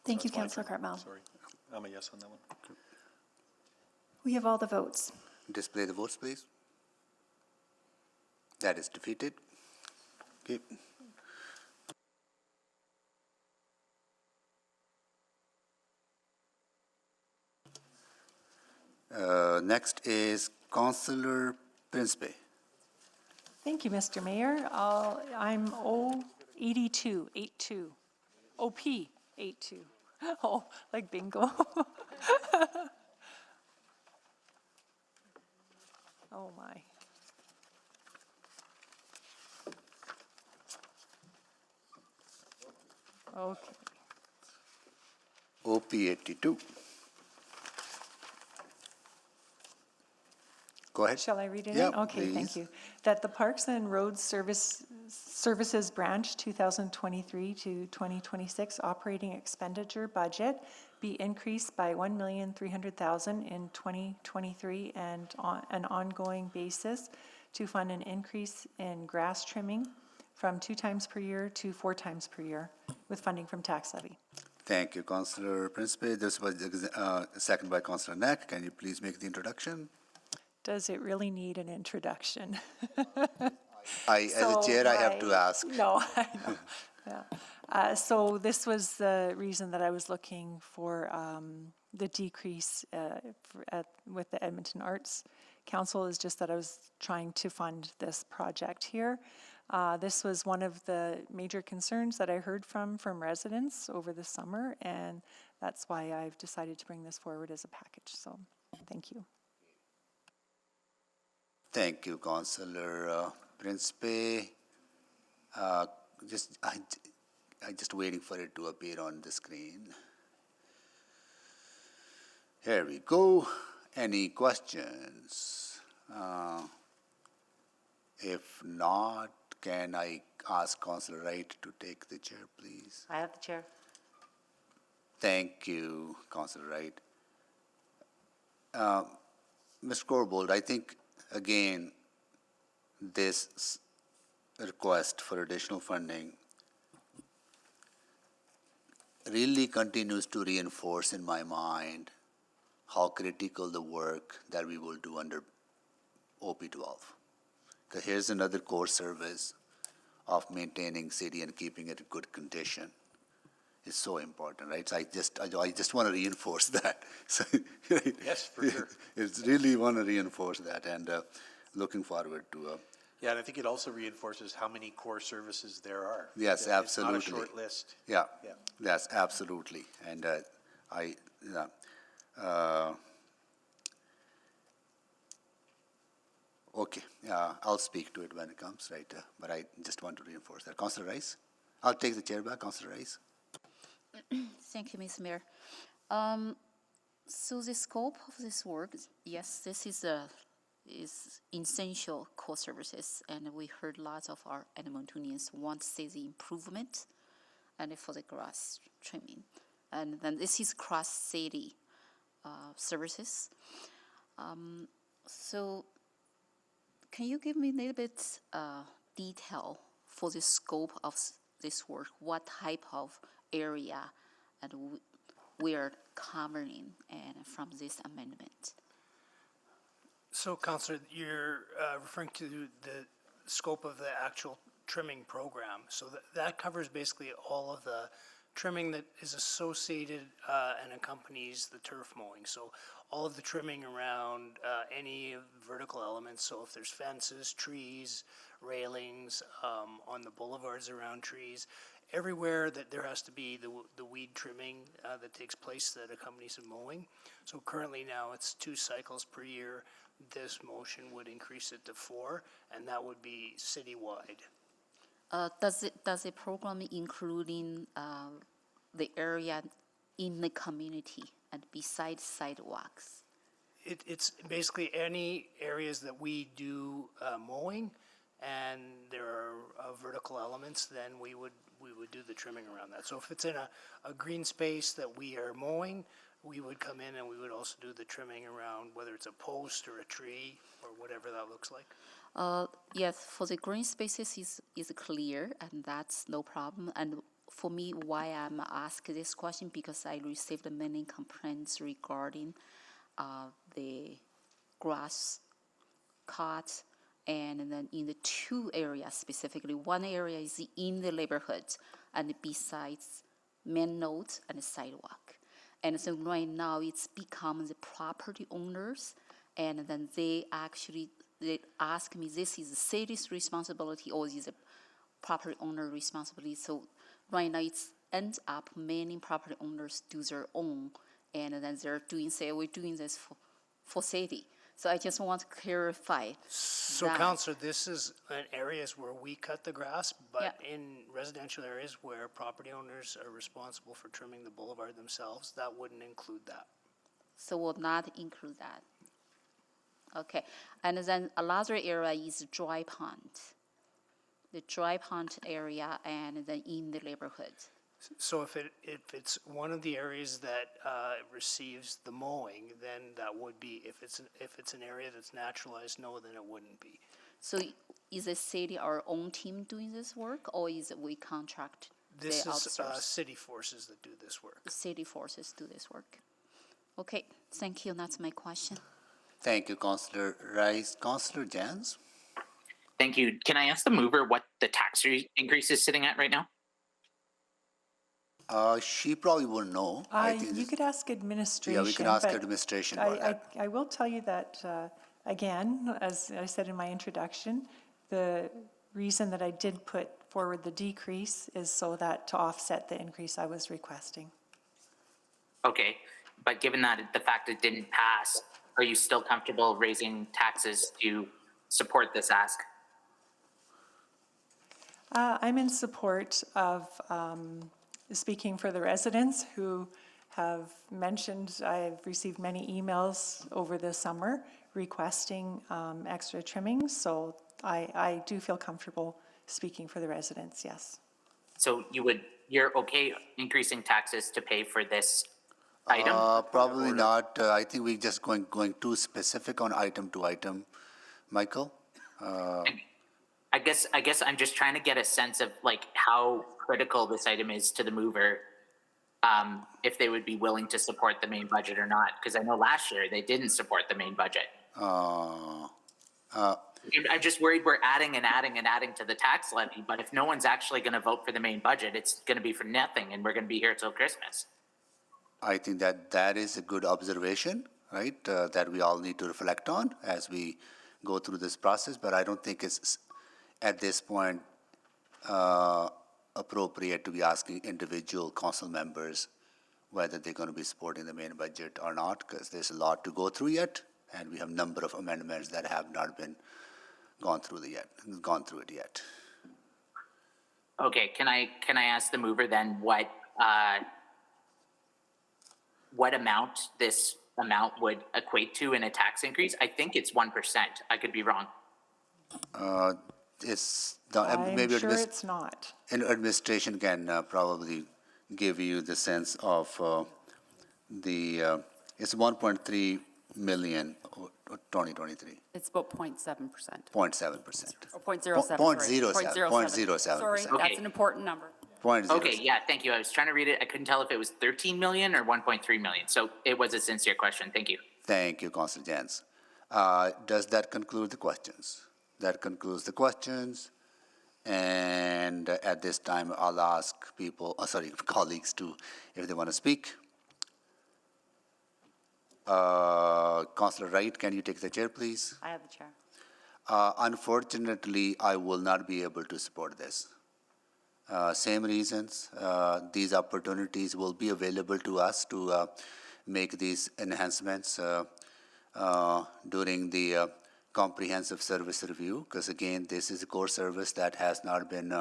Thank you, That's my Councillor turn. Cartmel. Sorry, I'm a yes on that one. We have all the votes. Display the votes, please. That is defeated. Okay. Next is Councillor Principe. Thank you, Mr. Mayor. I'm O82, 82, OP 82. Oh, like bingo. Oh, my. Okay. OP 82. Go ahead. Shall I read it in? Yep, Okay, thank please. you. That the Parks and Roads Services Branch 2023 to 2026 operating expenditure budget be increased by $1,300,000 in 2023 and on an ongoing basis to fund an increase in grass trimming from 2 times per year to 4 times per year with funding from tax levy. Thank you, Councillor Principe. This was seconded by Councillor Knack. Can you please make the introduction? Does it really need an introduction? As a chair, I have to ask. No, I know. Yeah. So this was the reason that I was looking for the decrease with the Edmonton Arts Council is just that I was trying to fund this project here. This was one of the major concerns that I heard from residents over the summer, and that's why I've decided to bring this forward as a package. So thank you. Thank you, Councillor Principe. I just waiting for it to appear on the screen. Here we go. Any questions? If not, can I ask Councillor Wright to take the chair, please? I have the chair. Thank you, Councillor Wright. Mr. Corbold, I think, again, this request for additional funding really continues to reinforce in my mind how critical the work that we will do under OP12. Because here's another core service of maintaining city and keeping it in good condition. It's so important, right? So I just want to reinforce that. So, right? Yes, for sure. It's really want to reinforce that, and looking forward to. Yeah, and I think it also reinforces how many core services there are. Yes, absolutely. It's not a short list. Yeah, Yeah. yes, absolutely, and okay, I'll speak to it when it comes, right? But I just want to reinforce that. Councillor Rice, I'll take the chair back. Councillor Rice. Thank you, Ms. Mayor. So the scope of this work, yes, this is essential core services, and we heard lots of our Edmontonians want to see the improvement, and for the grass trimming, and then this is cross-city services. So, can you give me a little bit detail for the scope of this work? What type of area and we are covering and from this amendment? So, Councillor, you're referring to the scope of the actual trimming program. So that covers basically all of the trimming that is associated and accompanies the turf mowing. So all of the trimming around any vertical elements. So if there's fences, trees, railings, on the boulevards around trees, everywhere that there has to be the weed trimming that takes place that accompanies the mowing. So currently now it's 2 cycles per year. This motion would increase it to 4, and that would be citywide. Does the program including the area in the community and besides sidewalks? It's basically any areas that we do mowing, and there are vertical elements, then we would do the trimming around that. So if it's in a green space that we are mowing, we would come in and we would also do the trimming around, whether it's a post or a tree or whatever that looks like. Yes, for the green spaces is clear, and that's no problem. And for me, why I'm asking this question, because I received many complaints regarding the grass cut, and then in the 2 areas specifically. One area is in the neighborhood, and besides main road and sidewalk. And so right now it's become the property owners, and then they ask me, this is the city's responsibility or is a property owner responsibility? So right now it ends up many property owners do their own, and then they're doing, say, we're doing this for city. So I just want to clarify. So that. Counselor, this is in areas where we cut the grass, but Yeah. in residential areas where property owners are responsible for trimming the boulevard themselves, that wouldn't include that. So will not include that. Okay, and then another area is dry pond. The dry pond area and then in the neighborhood. So if it's one of the areas that receives the mowing, then that would be, if it's an area that's naturalized, no, then it wouldn't be. So is the city our own team doing this work, or is it we contract This the is outsource? city forces that do this work. City forces do this work. Okay, thank you. That's my question. Thank you, Councillor Rice. Councillor Jans? Thank you. Can I ask the mover what the tax increase is sitting at right now? She probably wouldn't know. I think You could ask administration. Yeah, we can ask but administration about that. I will tell you that, again, as I said in my introduction, the reason that I did put forward the decrease is so that to offset the increase I was requesting. Okay, but given that the fact it didn't pass, are you still comfortable raising taxes to support this ask? I'm in support of speaking for the residents who have mentioned, I've received many emails over the summer requesting extra trimmings, so I do feel comfortable speaking for the residents, yes. So you're okay increasing taxes to pay for this item? Probably not. I think we're just going too specific on item to item. Michael? I guess I'm just trying to get a sense of like how critical this item is to the mover, if they would be willing to support the main budget or not. Because I know last year they didn't support the main budget. I'm just worried we're adding and adding and adding to the tax levy, but if no one's actually going to vote for the main budget, it's going to be for nothing, and we're going to be here till Christmas. I think that is a good observation, right? That we all need to reflect on as we go through this process, but I don't think it's at this point appropriate to be asking individual council members whether they're going to be supporting the main budget or not, because there's a lot to go through yet, and we have a number of amendments that have not been gone through it yet. Okay, can I ask the mover then what amount this amount would equate to in a tax increase? I think it's 1%. I could be wrong. I'm sure it's not. And administration can probably give you the sense of it's 1.3 million 2023. It's about 0.7%. 0.7%. Or 0.07. 0.07. Sorry, that's an important number. Okay, yeah, thank you. I was trying to read it. I couldn't tell if it was 13 million or 1.3 million. So it was a sincere question. Thank you. Thank you, Councillor Jans. Does that conclude the questions? That concludes the questions. And at this time, I'll ask colleagues if they want to speak. Councillor Wright, can you take the chair, please? I have the chair. Unfortunately, I will not be able to support this. Same reasons. These opportunities will be available to us to make these enhancements during the comprehensive service review, because again, this is a core service that has not been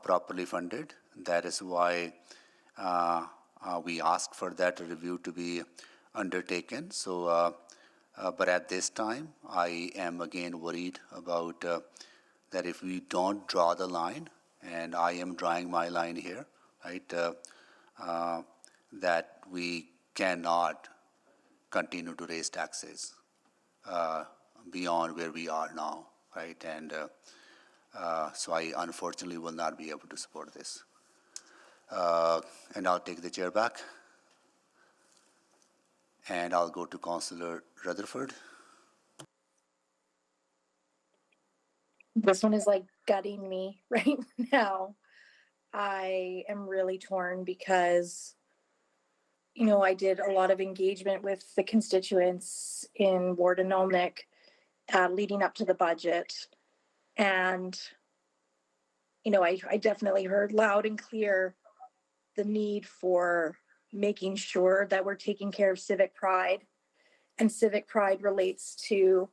properly funded. That is why we asked for that review to be undertaken. So, but at this time, I am again worried about that if we don't draw the line, and I am drawing my line here, right, that we cannot continue to raise taxes beyond where we are now, right? And so I unfortunately will not be able to support this. And I'll take the chair back. And I'll go to Councillor Rutherford. This one is like gutting me right now. I am really torn because, you know, I did a lot of engagement with the constituents in Ward and Olmec leading up to the budget. And, you know, I definitely heard loud and clear the need for making sure that we're taking care of civic pride and civic pride relates to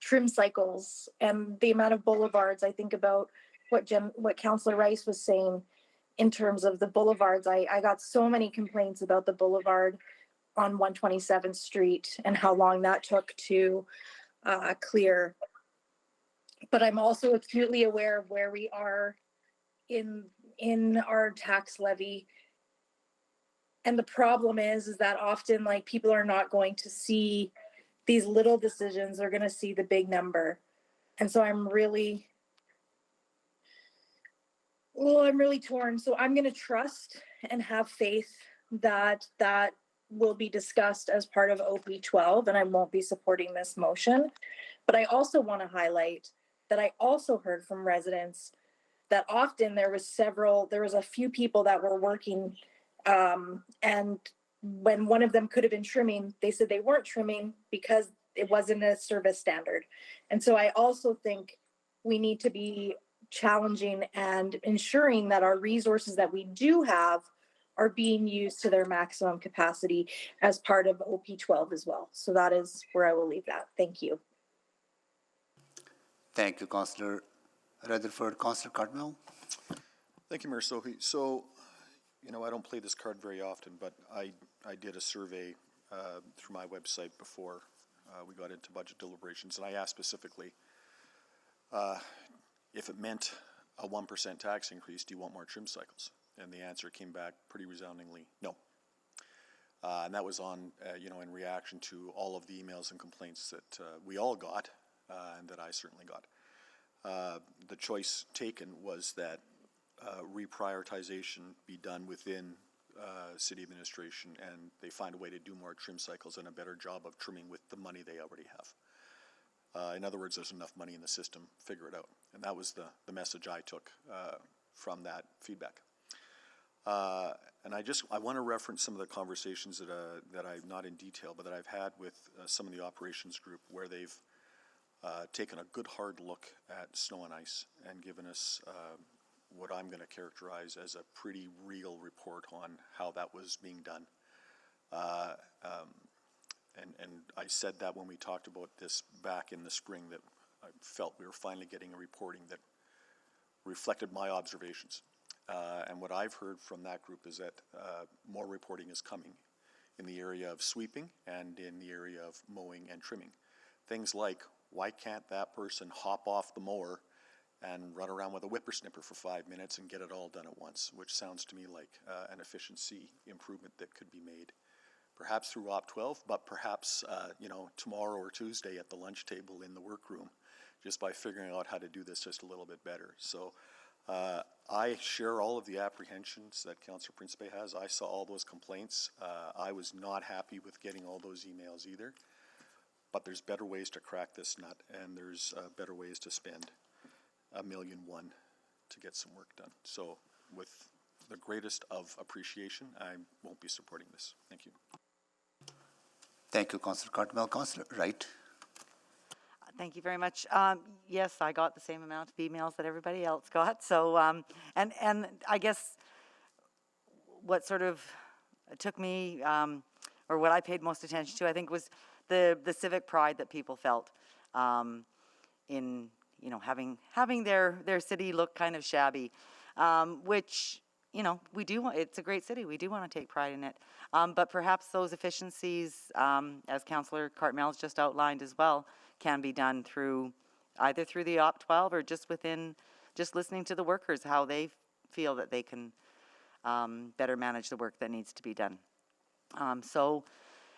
trim cycles and the amount of boulevards. I think about what Councillor Rice was saying in terms of the boulevards. I got so many complaints about the boulevard on 127th Street and how long that took to clear. But I'm also acutely aware of where we are in our tax levy. And the problem is that often like people are not going to see these little decisions, they're going to see the big number. And so I'm really torn. So I'm going to trust and have faith that that will be discussed as part of OP 12, and I won't be supporting this motion. But I also want to highlight that I also heard from residents that often there was a few people that were working, and when one of them could have been trimming, they said they weren't trimming because it wasn't a service standard. And so I also think we need to be challenging and ensuring that our resources that we do have are being used to their maximum capacity as part of OP 12 as well. So that is where I will leave that. Thank you. Thank you, Councillor Rutherford. Councillor Cardwell. Thank you, Mayor Sohi. So, you know, I don't play this card very often, but I did a survey through my website before we got into budget deliberations, and I asked specifically if it meant a 1% tax increase, do you want more trim cycles? And the answer came back pretty resoundingly, no. And that was on, you know, in reaction to all of the emails and complaints that we all got, and that I certainly got. The choice taken was that reprioritization be done within city administration, and they find a way to do more trim cycles and a better job of trimming with the money they already have. In other words, there's enough money in the system, figure it out. And that was the message I took from that feedback. And I want to reference some of the conversations that I've, not in detail, but that I've had with some of the operations group where they've taken a good hard look at snow and ice and given us what I'm going to characterize as a pretty real report on how that was being done. And I said that when we talked about this back in the spring, that I felt we were finally getting a reporting that reflected my observations. And what I've heard from that group is that more reporting is coming in the area of sweeping and in the area of mowing and trimming. Things like, why can't that person hop off the mower and run around with a whippersnipper for 5 minutes and get it all done at once, which sounds to me like an efficiency improvement that could be made, perhaps through Op 12, but perhaps you know, tomorrow or Tuesday at the lunch table in the workroom, just by figuring out how to do this just a little bit better. So I share all of the apprehensions that Councillor Principe has. I saw all those complaints. I was not happy with getting all those emails either, but there's better ways to crack this nut, and there's better ways to spend $1.1 million to get some work done. So with the greatest of appreciation, I won't be supporting this. Thank you. Thank you, Councillor Cardwell. Councillor Wright. Thank you very much. Yes, I got the same amount of emails that everybody else got. So, and I guess what sort of took me, or what I paid most attention to, I think, was the civic pride that people felt in, you know, having their city look kind of shabby, which, you know, we do want. It's a great city. We do want to take pride in it. But perhaps those efficiencies, as Councillor Cartmell's just outlined as well, can be done through either through the Op 12 or just listening to the workers, how they feel that they can better manage the work that needs to be done. So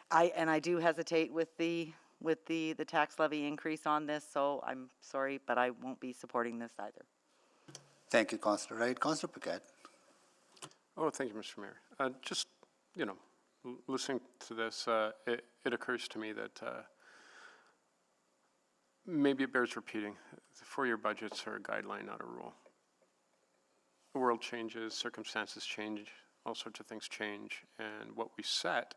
I do hesitate with the tax levy increase on this, so I'm sorry, but I won't be supporting this either. Thank you, Councillor Wright. Councillor Paquette. Oh, thank you, Mr. Mayor. Just, you know, listening to this, it occurs to me that maybe it bears repeating. The 4-year budgets are a guideline, not a rule. The world changes, circumstances change, all sorts of things change, and what we set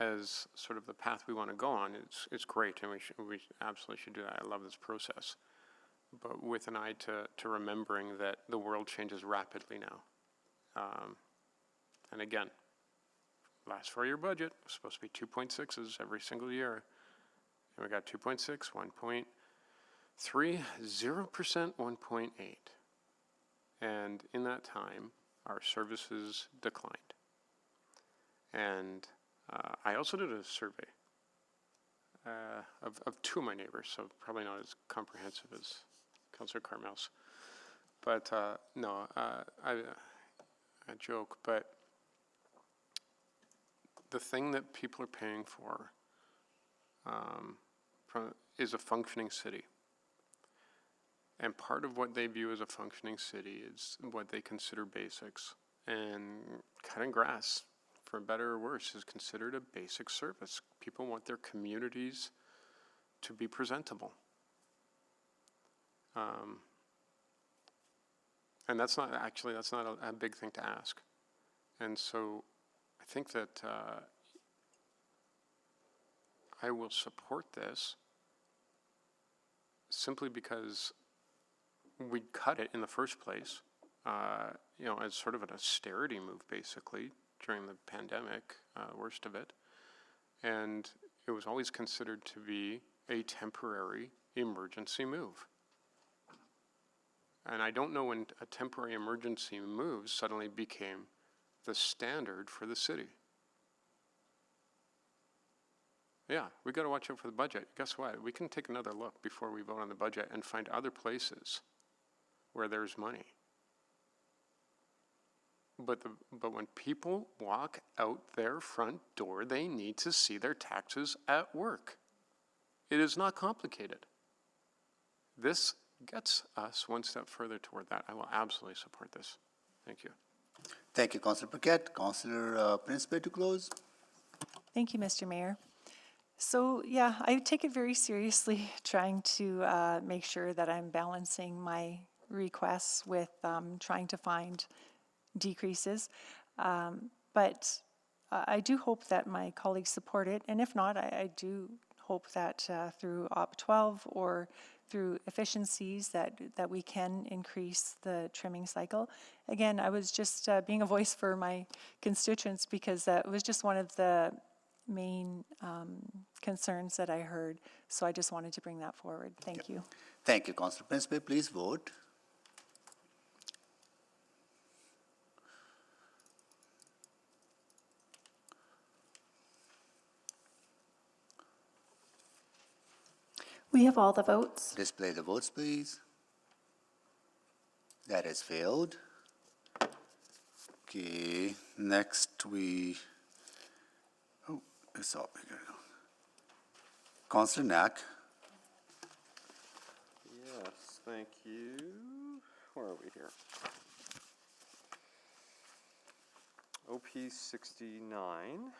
as sort of the path we want to go on is great, and we absolutely should do that. I love this process, but with an eye to remembering that the world changes rapidly now. And again, last 4-year budget was supposed to be 2.6s every single year. And we got 2.6, 1.3, 0%, 1.8. And in that time, our services declined. And I also did a survey of 2 of my neighbors, so probably not as comprehensive as Councillor Carmel's. But no, I joke, but the thing that people are paying for is a functioning city. And part of what they view as a functioning city is what they consider basics. And cutting grass, for better or worse, is considered a basic service. People want their communities to be presentable. And that's not a big thing to ask. And so I think that I will support this simply because we cut it in the first place, as sort of an austerity move, basically, during the pandemic, worst of it. And it was always considered to be a temporary emergency move. And I don't know when a temporary emergency move suddenly became the standard for the city. Yeah, we got to watch out for the budget. Guess what? We can take another look before we vote on the budget and find other places where there's money. But when people walk out their front door, they need to see their taxes at work. It is not complicated. This gets us one step further toward that. I will absolutely support this. Thank you. Thank you, Councillor Paquette. Councillor Principe to close. Thank you, Mr. Mayor. So, yeah, I take it very seriously, trying to make sure that I'm balancing my requests with trying to find decreases. But I do hope that my colleagues support it. And if not, I do hope that through Op 12 or through efficiencies that we can increase the trimming cycle. Again, I was just being a voice for my constituents because it was just one of the main concerns that I heard. So I just wanted to bring that forward. Thank you. Thank you, Councillor Principe. Please vote. We have all the votes. Display the votes, please. That has failed. Okay, next it's all bigger. Councillor Knack. Yes, thank you. Where are we here? OP 69,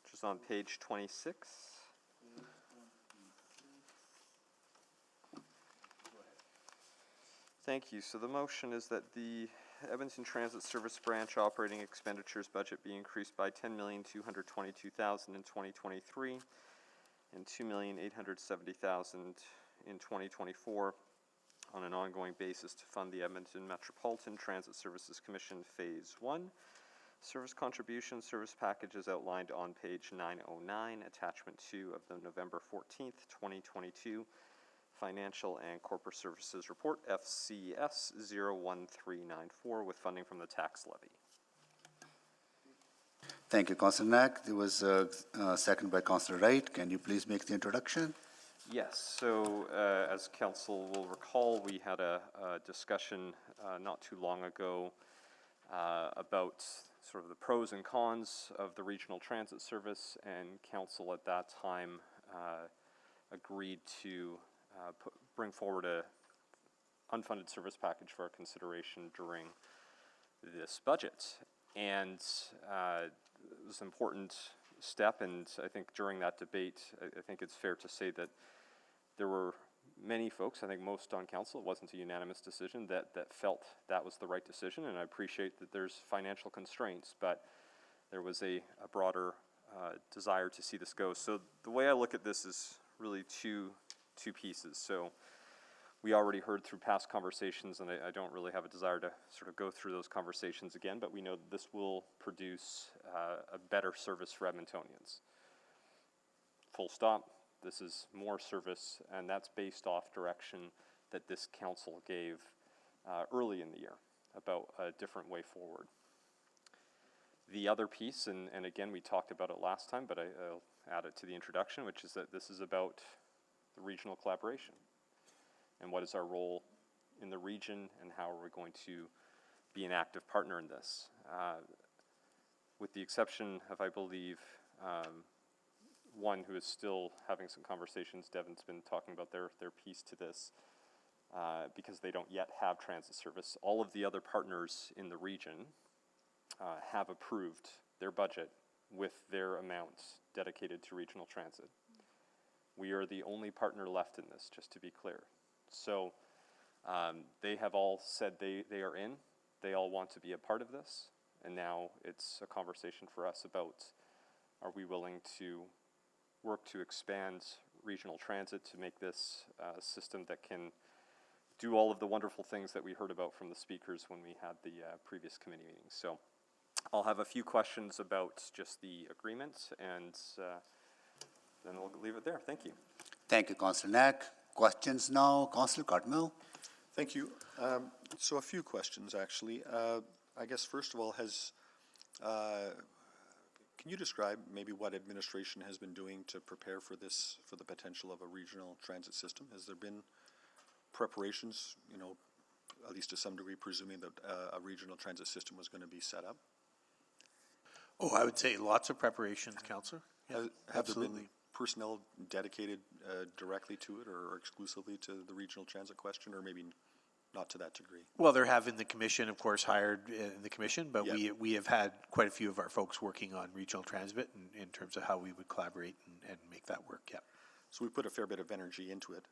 which is on page 26. Thank you. So the motion is that the Edmonton Transit Service Branch operating expenditures budget be increased by $10,222,000 in 2023 and $2,870,000 in 2024 on an ongoing basis to fund the Edmonton Metropolitan Transit Services Commission Phase 1. Service contribution service package is outlined on page 909, attachment 2 of the November 14th, 2022 Financial and Corporate Services Report, FCS 01394, with funding from the tax levy. Thank you, Councillor Knack. There was a second by Councillor Wright. Can you please make the introduction? Yes, so as Council will recall, we had a discussion not too long ago about sort of the pros and cons of the regional transit service, and Council at that time agreed to bring forward a unfunded service package for our consideration during this budget. And it was an important step, and I think during that debate, I think it's fair to say that there were many folks, I think most on council, it wasn't a unanimous decision, that felt that was the right decision, and I appreciate that there's financial constraints, but there was a broader desire to see this go. So the way I look at this is really two pieces. So We already heard through past conversations, and I don't really have a desire to sort of go through those conversations again, but we know that this will produce a better service for Edmontonians. Full stop. This is more service, and that's based off direction that this council gave early in the year about a different way forward. The other piece, and again, we talked about it last time, but I'll add it to the introduction, which is that this is about the regional collaboration. And what is our role in the region, and how are we going to be an active partner in this? With the exception of, I believe, one who is still having some conversations, Devon's been talking about their piece to this, because they don't yet have transit service. All of the other partners in the region have approved their budget with their amounts dedicated to regional transit. We are the only partner left in this, just to be clear. So they have all said they are in. They all want to be a part of this. And now it's a conversation for us about, are we willing to work to expand regional transit to make this a system that can do all of the wonderful things that we heard about from the speakers when we had the previous committee meetings. So I'll have a few questions about just the agreement, and then we'll leave it there. Thank you. Thank you, Councillor Knack. Questions now, Councillor Cartmill. Thank you. So a few questions, actually. I guess, first of all, can you describe maybe what administration has been doing to prepare for this, for the potential of a regional transit system? Has there been preparations, you know, at least to some degree, presuming that a regional transit system was going to be set up? Oh, I would say lots of preparations, Councillor. Yeah, Have there been personnel dedicated directly to it, or exclusively to the regional transit question, or maybe not to that degree? Well, there have in the commission, of course, hired in the commission, but Yeah. we have had quite a few of our folks working on regional transit in terms of how we would collaborate and make that work, yeah. So we put a fair bit of energy into it.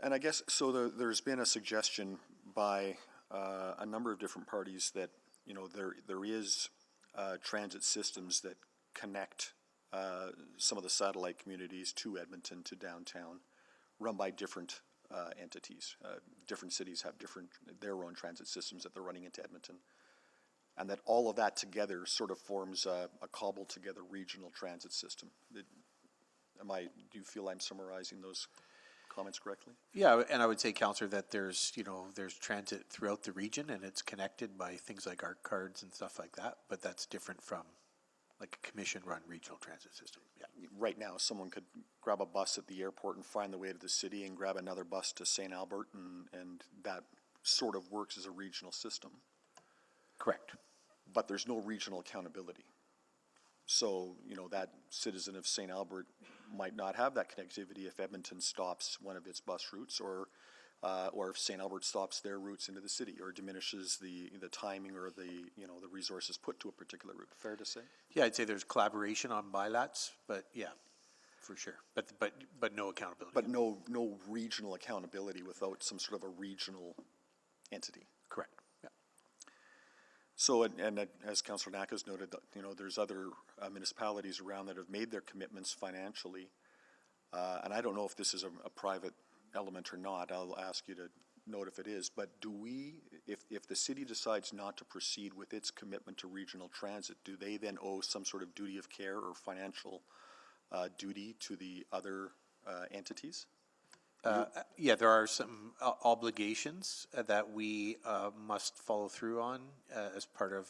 And I guess, so there's been a suggestion by a number of different parties that, you know, there is transit systems that connect some of the satellite communities to Edmonton, to downtown, run by different entities. Different cities have their own transit systems that they're running into Edmonton. And that all of that together sort of forms a cobbled together regional transit system. Do you feel I'm summarizing those comments correctly? Yeah, and I would say, Councillor, that there's transit throughout the region, and it's connected by things like ARC cards and stuff like that, but that's different from like a commission-run regional transit system, yeah. Right now, someone could grab a bus at the airport and find the way to the city and grab another bus to St. Albert, and that sort of works as a regional system. Correct. But there's no regional accountability. So, you know, that citizen of St. Albert might not have that connectivity if Edmonton stops one of its bus routes, or if St. Albert stops their routes into the city, or diminishes the timing or the resources put to a particular route. Fair to say? Yeah, I'd say there's collaboration on bilats, but yeah, for sure. But no accountability. But no regional accountability without some sort of a regional entity. Correct. Yeah. So, and as Councillor Knack has noted, you know, there's other municipalities around that have made their commitments financially, and I don't know if this is a private element or not. I'll ask you to note if it is. But do we, if the city decides not to proceed with its commitment to regional transit, do they then owe some sort of duty of care or financial duty to the other entities? Yeah, there are some obligations that we must follow through on as part of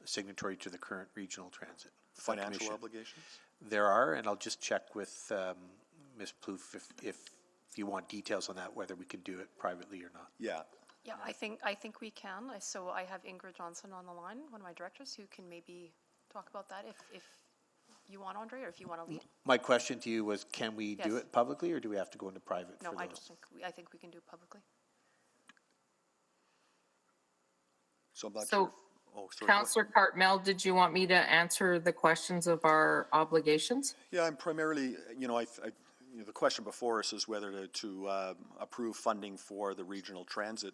signatory to the current regional transit. Financial commission. Obligations? There are, and I'll just check with Ms. Plouffe if you want details on that, whether we can do it privately or not. Yeah. Yeah, I think we can. So I have Ingrid Johnson on the line, one of my directors, who can maybe talk about that if you want, Andre, or if you want to lead. My question to you was, can we do Yes. it publicly, or do we have to go into private No, for I those? don't think, I think we can do it publicly. So I'm not So, sure. Oh, sorry. Councillor Cartmel, did you want me to answer the questions of our obligations? Yeah, I'm primarily, you know, the question before us is whether to approve funding for the Regional Transit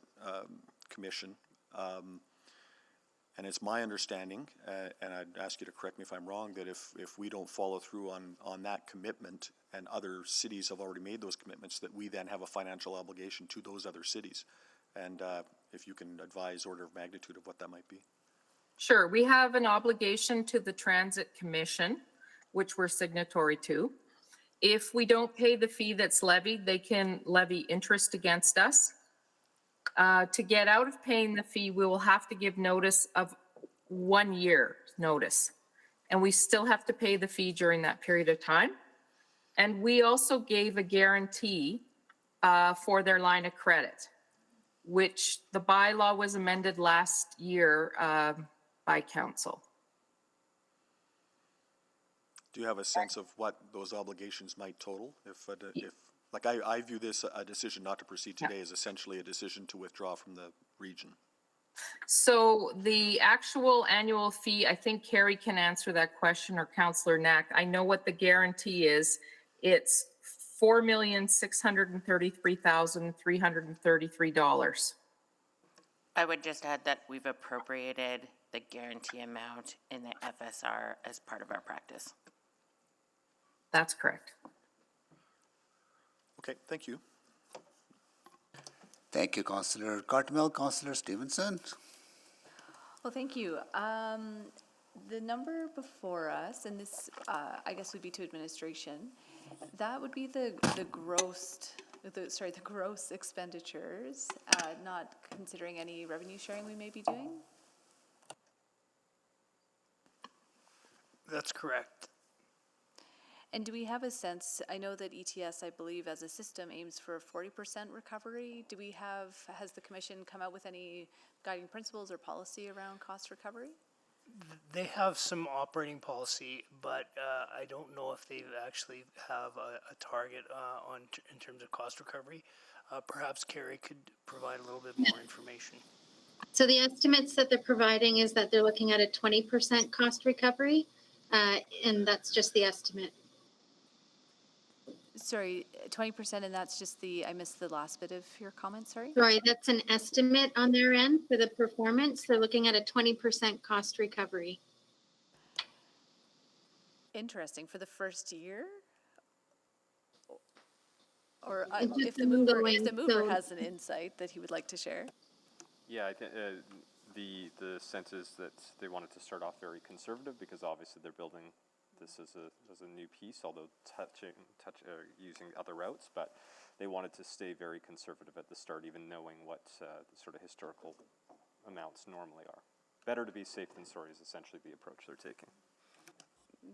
Commission. And it's my understanding, and I'd ask you to correct me if I'm wrong, that if we don't follow through on that commitment, and other cities have already made those commitments, that we then have a financial obligation to those other cities. And if you can advise order of magnitude of what that might be. Sure, we have an obligation to the Transit Commission, which we're signatory to. If we don't pay the fee that's levied, they can levy interest against us. To get out of paying the fee, we will have to give notice of 1 year notice. And we still have to pay the fee during that period of time. And we also gave a guarantee for their line of credit, which the bylaw was amended last year by council. Do you have a sense of what those obligations might total? If like I view this, a decision not to proceed today as essentially a decision to withdraw from the region. So the actual annual fee, I think Carrie can answer that question, or Councillor Knack. I know what the guarantee is. It's $4,633,333. I would just add that we've appropriated the guarantee amount in the FSR as part of our practice. That's correct. Okay, thank you. Thank you, Councillor Cartmel. Councillor Stevenson. Well, thank you. The number before us, and this, I guess, would be to administration. That would be the gross expenditures, not considering any revenue sharing we may be doing. That's correct. And do we have a sense, I know that ETS, I believe, as a system aims for a 40% recovery. Do we have, has the commission come out with any guiding principles or policy around cost recovery? They have some operating policy, but I don't know if they actually have a target in terms of cost recovery. Perhaps Carrie could provide a little bit more information. So the estimates that they're providing is that they're looking at a 20% cost recovery, and that's just the estimate. Sorry, 20%, and that's just the, I missed the last bit of your comment, sorry? Sorry, that's an estimate on their end for the performance. They're looking at a 20% cost recovery. Interesting. For the first year? Or It's if just the mover so has an insight that he would like to share? Yeah, I think the sense is that they wanted to start off very conservative because obviously they're building this as a new piece, although using other routes, but they wanted to stay very conservative at the start, even knowing what the sort of historical amounts normally are. Better to be safe than sorry is essentially the approach they're taking.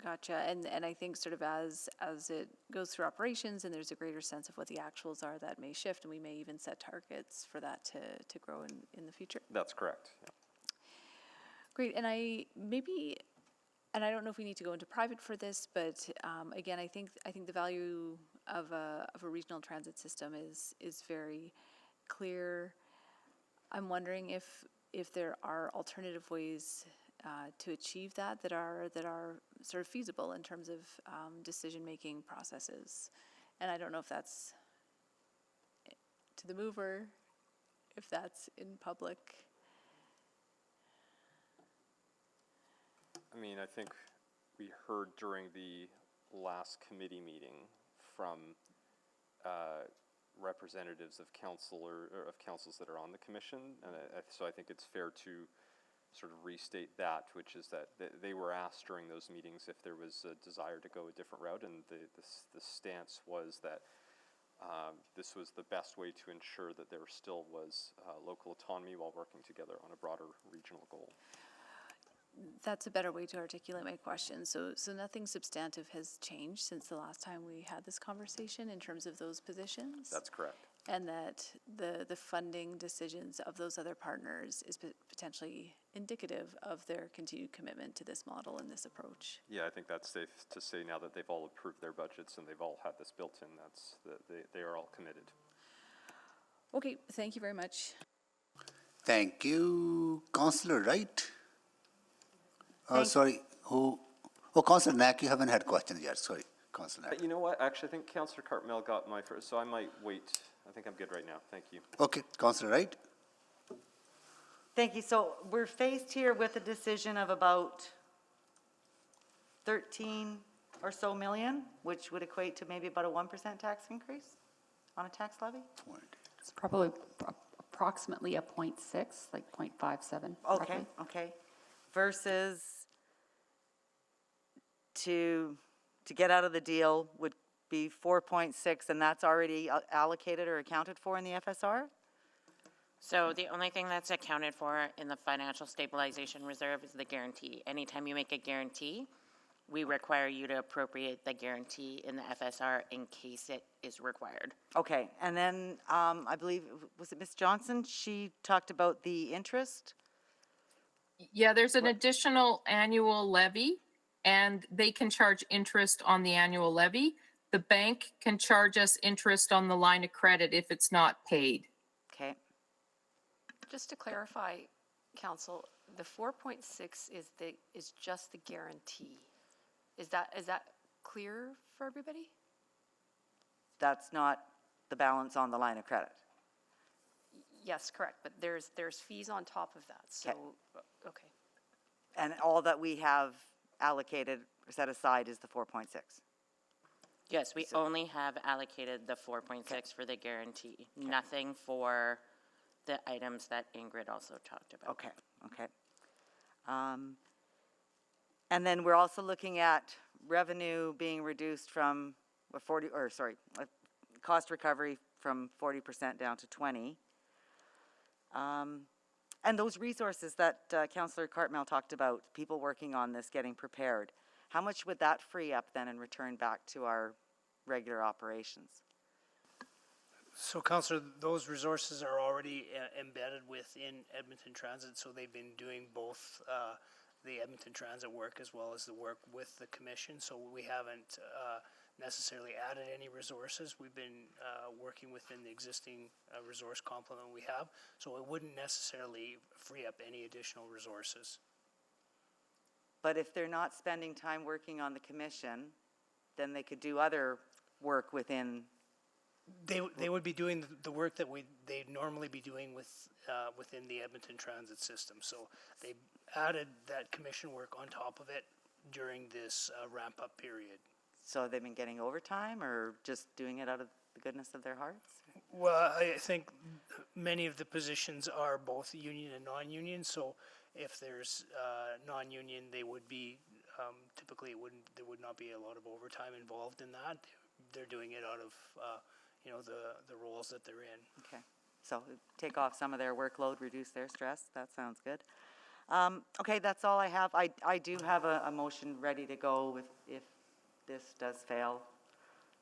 Gotcha. And I think sort of as it goes through operations and there's a greater sense of what the actuals are, that may shift, and we may even set targets for that to grow in the future. That's correct. Yeah. Great. And I don't know if we need to go into private for this, but again, I think the value of a regional transit system is very clear. I'm wondering if there are alternative ways to achieve that are sort of feasible in terms of decision-making processes. And I don't know if that's to the mover, if that's in public. I mean, I think we heard during the last committee meeting from representatives of council or of councils that are on the commission, and so I think it's fair to sort of restate that, which is that they were asked during those meetings if there was a desire to go a different route, and the stance was that this was the best way to ensure that there still was local autonomy while working together on a broader regional goal. That's a better way to articulate my question. So nothing substantive has changed since the last time we had this conversation in terms of those positions? That's correct. And that the funding decisions of those other partners is potentially indicative of their continued commitment to this model and this approach? Yeah, I think that's safe to say now that they've all approved their budgets and they've all had this built in, they are all committed. Okay, thank you very much. Thank you. Councillor Wright? Sorry, who? Oh, Councillor Knack, you haven't had questions yet. Sorry, Councillor Knack. You know what? Actually, I think Councillor Cartmel got my first, so I might wait. I think I'm good right now. Thank you. Okay, Councillor Wright? Thank you. So we're faced here with a decision of about 13 or so million, which would equate to maybe about a 1% tax increase on a tax levy? It's probably approximately a 0.6, like 0.57. Okay, roughly. okay. Versus to get out of the deal would be 4.6, and that's already allocated or accounted for in the FSR? So the only thing that's accounted for in the financial stabilization reserve is the guarantee. Anytime you make a guarantee, we require you to appropriate the guarantee in the FSR in case it is required. Okay, and then I believe, was it Ms. Johnson? She talked about the interest? Yeah, there's an additional annual levy, and they can charge interest on the annual levy. The bank can charge us interest on the line of credit if it's not paid. Okay. Just to clarify, Council, the 4.6 is just the guarantee. Is that clear for everybody? That's not the balance on the line of credit. Yes, correct, but there's fees on top of that, so, okay. And all that we have allocated or set aside is the 4.6. Yes, we only have allocated the 4.6 for the guarantee, nothing for the items that Ingrid also talked about. Okay, okay. And then we're also looking at revenue being reduced from cost recovery from 40% down to 20%. And those resources that Councillor Cartmel talked about, people working on this, getting prepared, how much would that free up then and return back to our regular operations? So, Councillor, those resources are already embedded within Edmonton Transit, so they've been doing both the Edmonton Transit work as well as the work with the commission, so we haven't necessarily added any resources. We've been working within the existing resource complement we have, so it wouldn't necessarily free up any additional resources. But if they're not spending time working on the commission, then they could do other work within. They would be doing the work that they'd normally be doing within the Edmonton Transit system. So they added that commission work on top of it during this ramp-up period. So they've been getting overtime or just doing it out of the goodness of their hearts? Well, I think many of the positions are both union and non-union. So if there's non-union, they would be typically there would not be a lot of overtime involved in that. They're doing it out of the roles that they're in. Okay, so take off some of their workload, reduce their stress. That sounds good. Okay, that's all I have. I do have a motion ready to go if this does fail,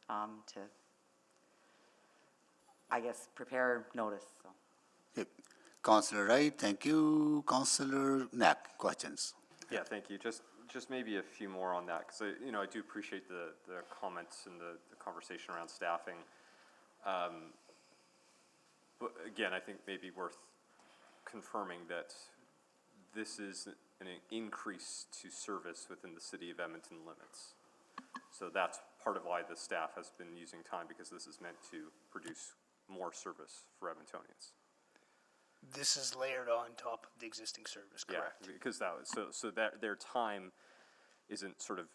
to, I guess, prepare notice. So. Yep. Councillor Wright, thank you. Councillor Knack, questions? Yeah, thank you. Just maybe a few more on that, because I do appreciate the comments and the conversation around staffing. But again, I think maybe worth confirming that this is an increase to service within the city of Edmonton limits. So that's part of why the staff has been using time, because this is meant to produce more service for Edmontonians. This is layered on top of the existing service, correct? Yeah, because that was, so that their time isn't sort of,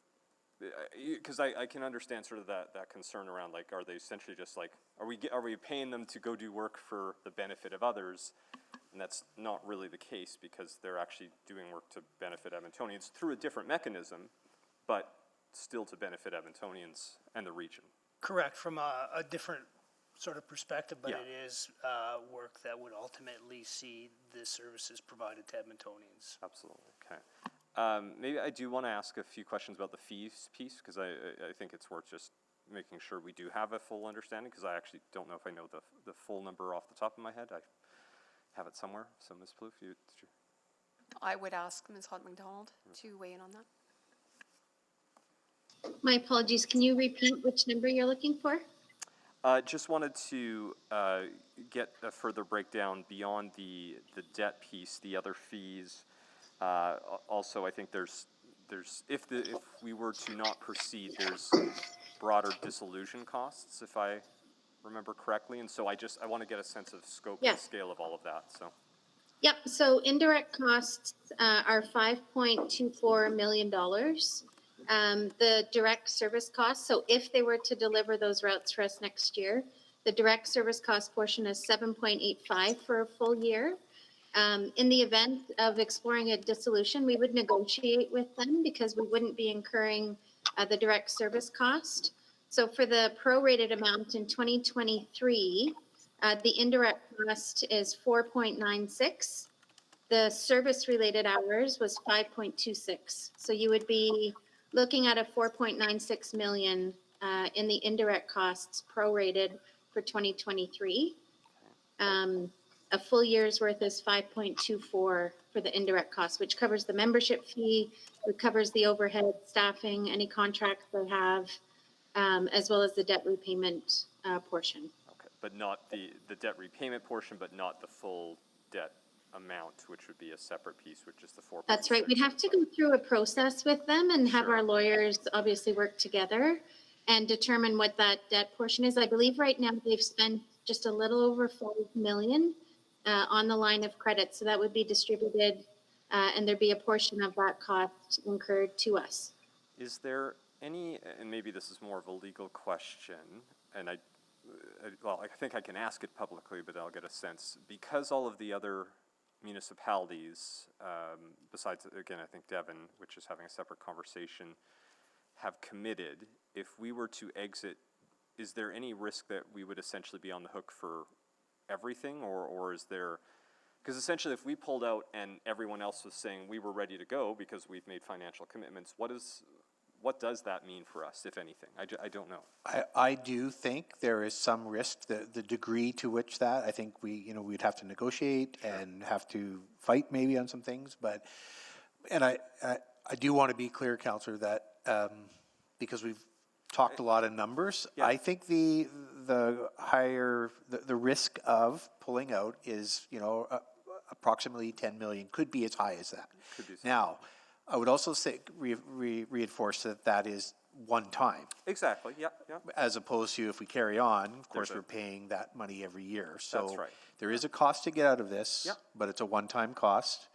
because I can understand sort of that concern around, like, are they essentially just like, are we paying them to go do work for the benefit of others? And that's not really the case, because they're actually doing work to benefit Edmontonians through a different mechanism, but still to benefit Edmontonians and the region. Correct, from a different sort of perspective, but Yeah. it is work that would ultimately see the services provided to Edmontonians. Absolutely, okay. Maybe I do want to ask a few questions about the fees piece, because I think it's worth just making sure we do have a full understanding, because I actually don't know if I know the full number off the top of my head. I have it somewhere, so Ms. Plouffe, I would ask Ms. Hunt McDonald to weigh in on that. My apologies. Can you repeat which number you're looking for? Just wanted to get a further breakdown beyond the debt piece, the other fees. Also, I think there's if we were to not proceed, there's broader dissolution costs, if I remember correctly, and so I want to get a sense of scope and scale of all of that. So. Yep, so indirect costs are $5.24 million. The direct service costs, so if they were to deliver those routes for us next year, the direct service cost portion is 7.85 for a full year. In the event of exploring a dissolution, we would negotiate with them because we wouldn't be incurring the direct service cost. So for the prorated amount in 2023, the indirect cost is 4.96. The service-related hours was 5.26. So you would be looking at a 4.96 million in the indirect costs prorated for 2023. A full year's worth is 5.24 for the indirect costs, which covers the membership fee, it covers the overhead, staffing, any contracts they have, as well as the debt repayment portion. Okay, but not the debt repayment portion, but not the full debt amount, which would be a separate piece, which is the 4. That's right. We'd have to go through a process with them and have our lawyers obviously work together and determine what that debt portion is. I believe right now they've spent just a little over 5 million on the line of credit. So that would be distributed and there'd be a portion of that cost incurred to us. Is there any, and maybe this is more of a legal question, and well, I think I can ask it publicly, but I'll get a sense. Because all of the other municipalities, besides, again, I think Devon, which is having a separate conversation, have committed, if we were to exit, is there any risk that we would essentially be on the hook for everything, or is there, because essentially if we pulled out and everyone else was saying we were ready to go because we've made financial commitments, what does that mean for us, if anything? I don't know. I do think there is some risk, the degree to which that, I think we'd have to negotiate and have to fight maybe on some things, and I do want to be clear, Councillor, that because we've talked a lot of numbers, I think the higher, the risk of pulling out is, approximately 10 million, could be as high as that. Now, I would also say, reinforce that is one time. Exactly, yeah. As opposed to if we carry on, of course, we're paying that money every year. So that's right. There is a cost to get out of this, but it's a one-time cost.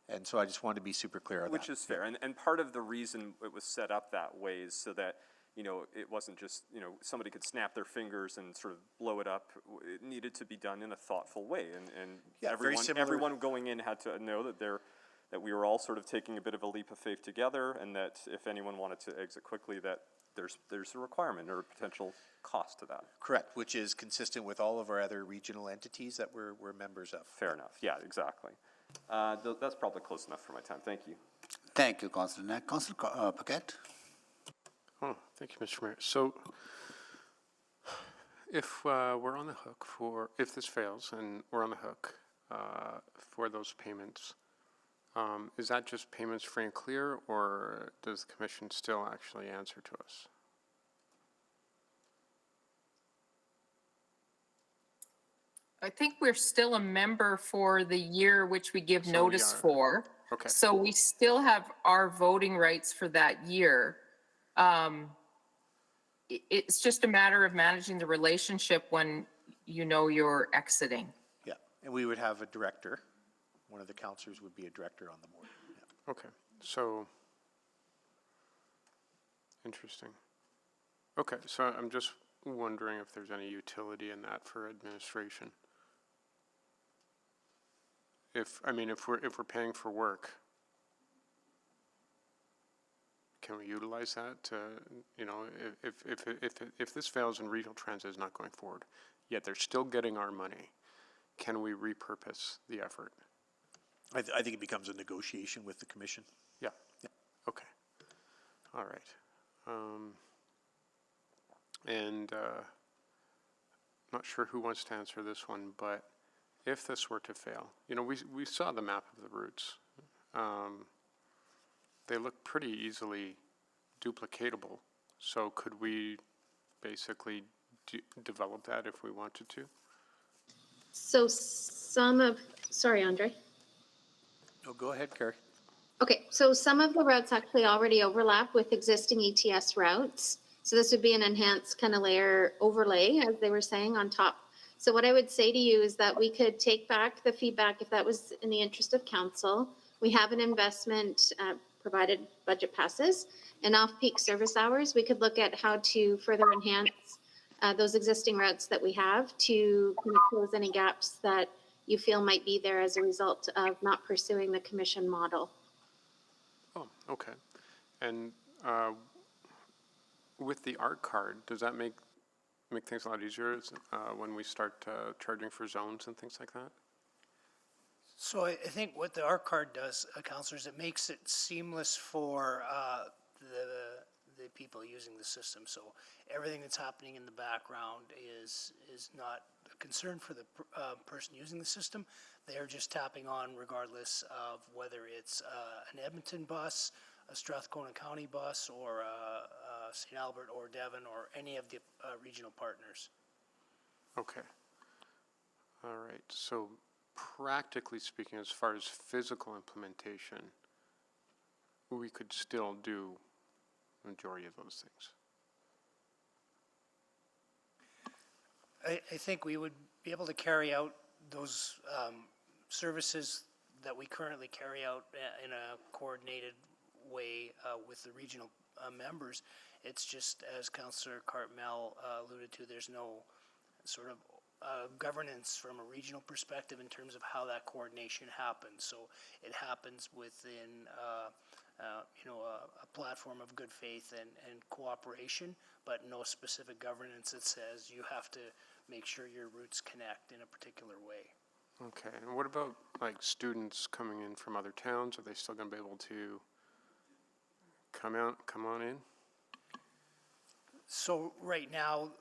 And so I just want to be super clear on that. Which is fair. And part of the reason it was set up that way is so that, it wasn't just, somebody could snap their fingers and sort of blow it up. It needed to be done in a thoughtful way. And everyone going in had to know that we were all sort of taking a bit of a leap of faith together, and that if anyone wanted to exit quickly, that there's a requirement or a potential cost to that. Correct, which is consistent with all of our other regional entities that we're members of. Fair enough. Yeah, exactly. That's probably close enough for my time. Thank you. Thank you, Councillor Knack. Councillor Paquette. Oh, thank you, Mr. Mayor. So if we're on the hook if this fails and we're on the hook for those payments, is that just payments free and clear, or does the commission still actually answer to us? I think we're still a member for the year which we give notice for. Okay. So we still have our voting rights for that year. It's just a matter of managing the relationship when you're exiting. Yeah, and we would have a director. One of the councillors would be a director on the board. Yeah. Okay, so, interesting. Okay, so I'm just wondering if there's any utility in that for administration. If we're paying for work, can we utilize that to, if this fails and regional transit is not going forward, yet they're still getting our money, can we repurpose the effort? I think it becomes a negotiation with the commission. Yeah. Okay. All right. And not sure who wants to answer this one, but if this were to fail, we saw the map of the routes. They look pretty easily duplicatable. So could we basically develop that if we wanted to? So sorry, Andre. Oh, go ahead, Carrie. Okay, so some of the routes actually already overlap with existing ETS routes. So this would be an enhanced kind of layer overlay, as they were saying, on top So what I would say to you is that we could take back the feedback if that was in the interest of council. We have an investment, provided budget passes, and off-peak service hours. We could look at how to further enhance those existing routes that we have to kind of close any gaps that you feel might be there as a result of not pursuing the commission model. Oh, okay. And with the ARC card, does that make things a lot easier when we start charging for zones and things like that? So I think what the ARC card does, councillors, it makes it seamless for the people using the system. So everything that's happening in the background is not a concern for the person using the system. They're just tapping on regardless of whether it's an Edmonton bus, a Strathcona County bus, or St. Albert or Devon or any of the regional partners. Okay. All right. So practically speaking, as far as physical implementation, we could still do the majority of those things. I think we would be able to carry out those services that we currently carry out in a coordinated way with the regional members. It's just, as Councillor Cartmel alluded to, there's no sort of governance from a regional perspective in terms of how that coordination happens. So it happens within a platform of good faith and cooperation, but no specific governance that says you have to make sure your routes connect in a particular way. Okay. And what about like students coming in from other towns? Are they still going to be able to come on in? So right now,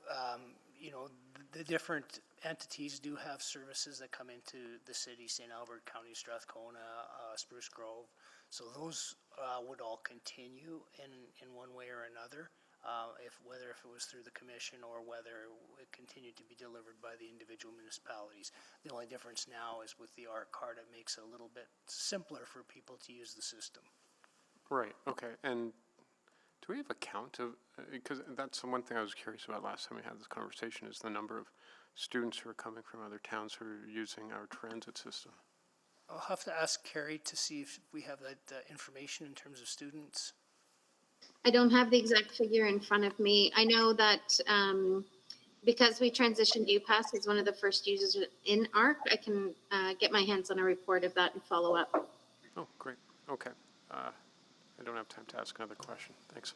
the different entities do have services that come into the city, St. Albert County, Strathcona, Spruce Grove. So those would all continue in one way or another, whether if it was through the commission or whether it continued to be delivered by the individual municipalities. The only difference now is with the ARC card, it makes it a little bit simpler for people to use the system. Right. Okay. And do we have a count of, because that's the one thing I was curious about last time we had this conversation, is the number of students who are coming from other towns who are using our transit system? I'll have to ask Carrie to see if we have that information in terms of students. I don't have the exact figure in front of me. I know that because we transitioned UPass as one of the first users in ARC, I can get my hands on a report of that and follow up. Oh, great. Okay. I don't have time to ask another question. Thanks.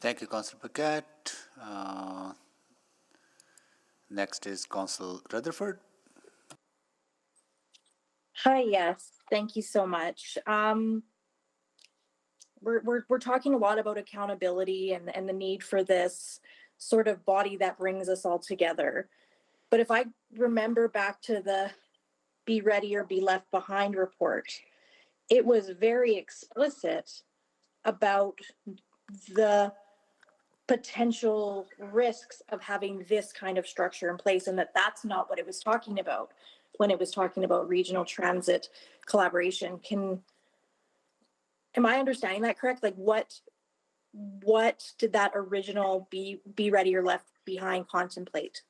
Thank you, Councillor Paquette. Next is Councillor Rutherford. Hi, yes, thank you so much. We're talking a lot about accountability and the need for this sort of body that brings us all together. But if I remember back to the Be Ready or Be Left Behind report, it was very explicit about the potential risks of having this kind of structure in place, and that's not what it was talking about when it was talking about regional transit collaboration. Am I understanding that correct? Like what did that original Be Ready or Left Behind contemplate?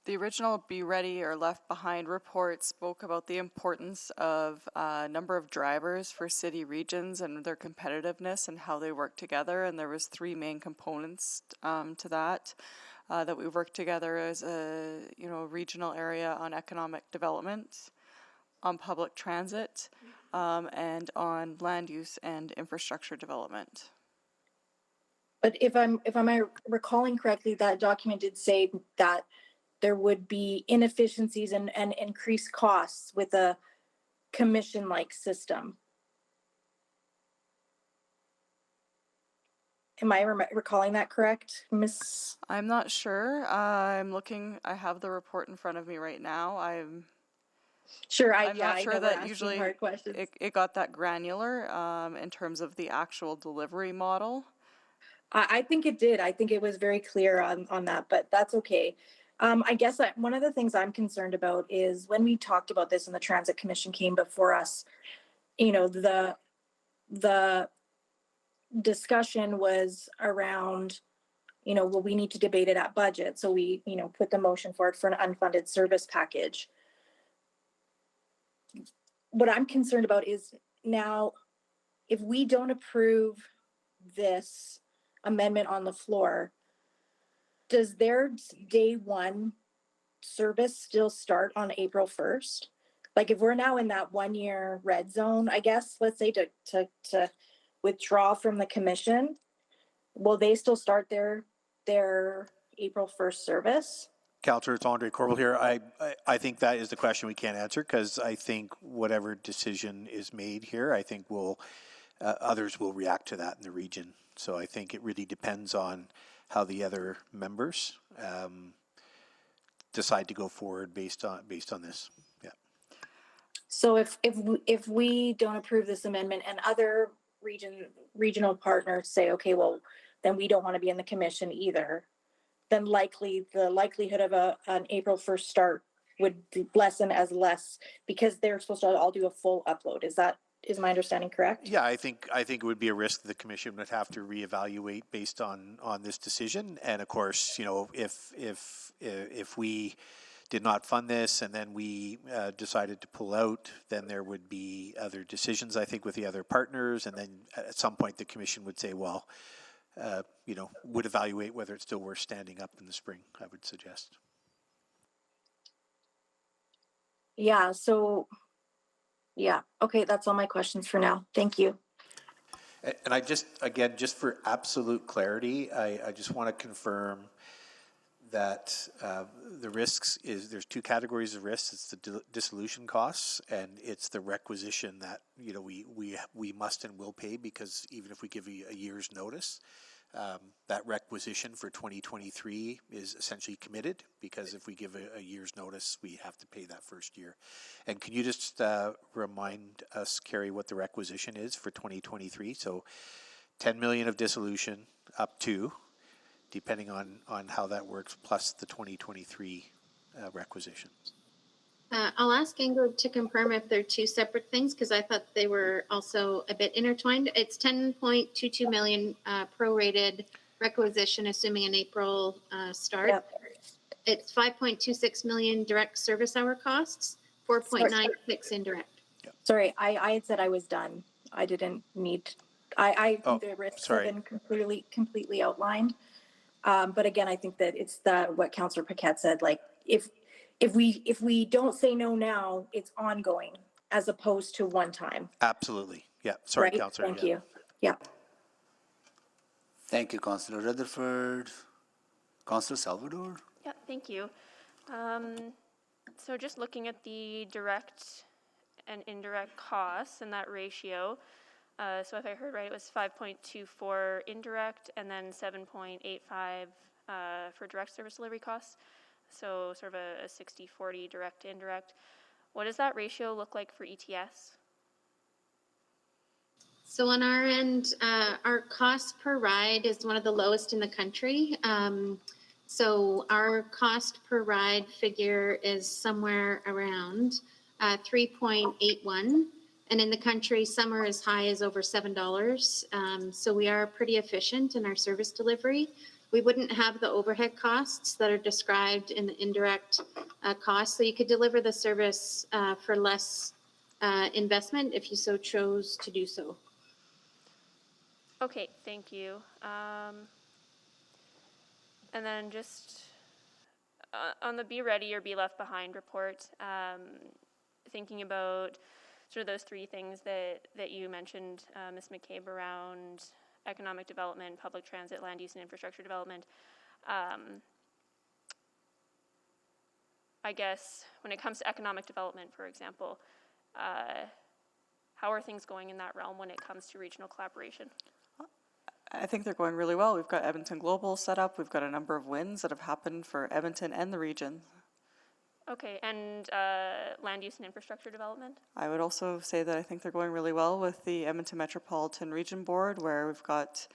The original Be Ready or Left Behind report spoke about the importance of number of drivers for city regions and their competitiveness and how they work together. And there was three main components to that we worked together as a regional area on economic development, on public transit, and on land use and infrastructure development. But if I'm recalling correctly, that document did say that there would be inefficiencies and increased costs with a commission-like system. Am I recalling that correct, Miss? I'm not sure. I'm looking. I have the report in front of me right now. I'm not sure that usually it got that granular in terms of the actual delivery model. I think it did. I think it was very clear on that, but that's okay. I guess one of the things I'm concerned about is when we talked about this and the Transit Commission came before us, the discussion was around, well, we need to debate it at budget. So we, put the motion forward for an unfunded service package. What I'm concerned about is now, if we don't approve this amendment on the floor, does their day one service still start on April 1st? Like, if we're now in that 1 year red zone, I guess, let's say to withdraw from the commission, will they still start their April 1st service? Councillor, it's Andre Corbel here. I think that is the question we can't answer, because I think whatever decision is made here, I think others will react to that in the region. So I think it really depends on how the other members decide to go forward based on this. Yeah. So if we don't approve this amendment and other regional partners say, okay, well, then we don't want to be in the commission either, then the likelihood of an April 1st start would lessen as less, because they're supposed to all do a full upload. Is my understanding correct? Yeah, I think it would be a risk the commission would have to reevaluate based on this decision. And of course, if we did not fund this and then we decided to pull out, then there would be other decisions, I think, with the other partners. And then at some point the commission would say, well, would evaluate whether it's still worth standing up in the spring, I would suggest. Yeah, so, yeah. Okay, that's all my questions for now. Thank you. And I just for absolute clarity, I just want to confirm that the risks there's two categories of risks. It's the dissolution costs, and it's the requisition that we must and will pay, because even if we give a year's notice, that requisition for 2023 is essentially committed, because if we give a year's notice, we have to pay that first year. And can you just remind us, Carrie, what the requisition is for 2023? So 10 million of dissolution up to, depending on how that works, plus the 2023 requisition. I'll ask Ingrid to confirm if they're two separate things, because I thought they were also a bit intertwined. It's 10.22 million prorated requisition, assuming an April start. Yep. It's 5.26 million direct service hour costs, 4.96 indirect. Yep. Sorry, I had said I was done. I didn't need. The risks have been completely outlined. But again, I think that it's what Councillor Paquette said. Like, if we don't say no now, it's ongoing as opposed to one time. Absolutely. Yeah. Sorry, right? Councillor. Thank you. Yeah. Thank you, Councillor Rutherford. Councillor Salvador? Yeah, thank you. So just looking at the direct and indirect costs and that ratio, so if I heard right, it was 5.24 indirect and then 7.85 for direct service delivery costs. So sort of a 60-40 direct to indirect. What does that ratio look like for ETS? So on our end, our cost per ride is one of the lowest in the country. So our cost per ride figure is somewhere around 3.81. And in the country, some are as high as over $7. So we are pretty efficient in our service delivery. We wouldn't have the overhead costs that are described in the indirect costs. So you could deliver the service for less investment if you so chose to do so. Okay, thank you. And then just on the Be Ready or Be Left Behind report, thinking about sort of those three things that you mentioned, Ms. McCabe, around economic development, public transit, land use and infrastructure development. I guess when it comes to economic development, for example, how are things going in that realm when it comes to regional collaboration? I think they're going really well. We've got Edmonton Global set up. We've got a number of wins that have happened for Edmonton and the region. Okay, and land use and infrastructure development? I would also say that I think they're going really well with the Edmonton Metropolitan Region Board, where we've got,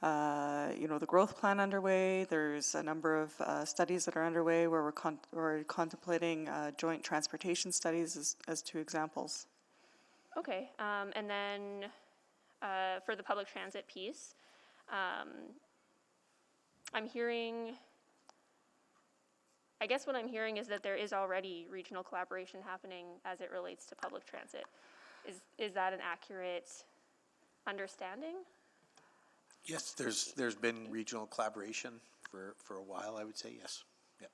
the growth plan underway. There's a number of studies that are underway where we're contemplating joint transportation studies as two examples. Okay, and then for the public transit piece, I'm hearing, I guess what I'm hearing is that there is already regional collaboration happening as it relates to public transit. Is that an accurate understanding? Yes, there's been regional collaboration for a while, I would say, yes. Yeah.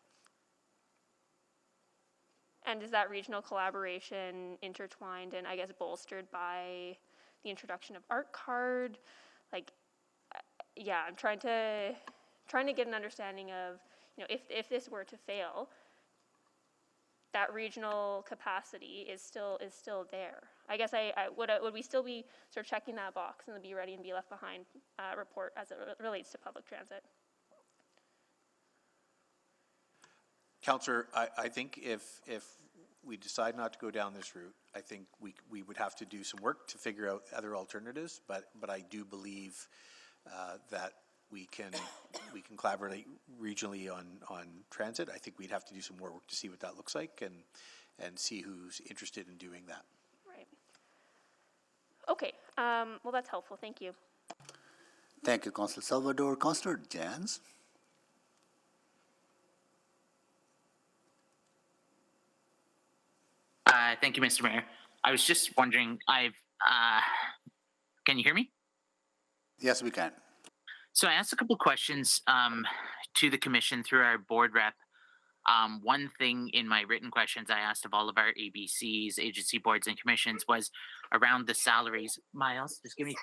And is that regional collaboration intertwined and I guess bolstered by the introduction of Art Card? Like, yeah, I'm trying to get an understanding of, if this were to fail, that regional capacity is still there. I guess would we still be sort of checking that box and the Be Ready and Be Left Behind report as it relates to public transit? Councillor, I think if we decide not to go down this route, I think we would have to do some work to figure out other alternatives, but I do believe that we can collaborate regionally on transit. I think we'd have to do some more work to see what that looks like and see who's interested in doing that. Right. Okay. Well, that's helpful. Thank you. Thank you, Councillor Salvador. Councillor Jans? Thank you, Mr. Mayor. I was just wondering, can you hear me? Yes, we can. So I asked a couple questions to the commission through our board rep. One thing in my written questions I asked of all of our ABCs, agency boards and commissions, was around the salaries. Miles, just give me,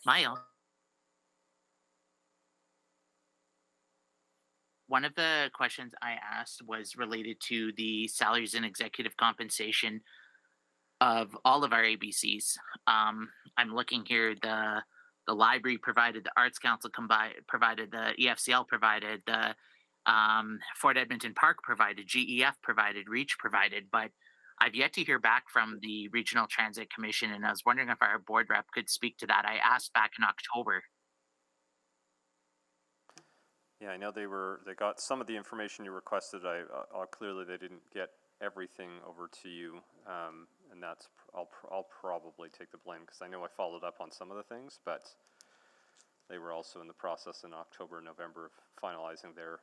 Miles. One of the questions I asked was related to the salaries and executive compensation of all of our ABCs. I'm looking here, the library provided, the Arts Council provided, the EFCL provided, the Fort Edmonton Park provided, GEF provided, REACH provided, but I've yet to hear back from the Regional Transit Commission, and I was wondering if our board rep could speak to that. I asked back in October. Yeah, I know they got some of the information you requested. Clearly they didn't get everything over to you, and that's, I'll probably take the blame because I know I followed up on some of the things, but they were also in the process in October, November of finalizing their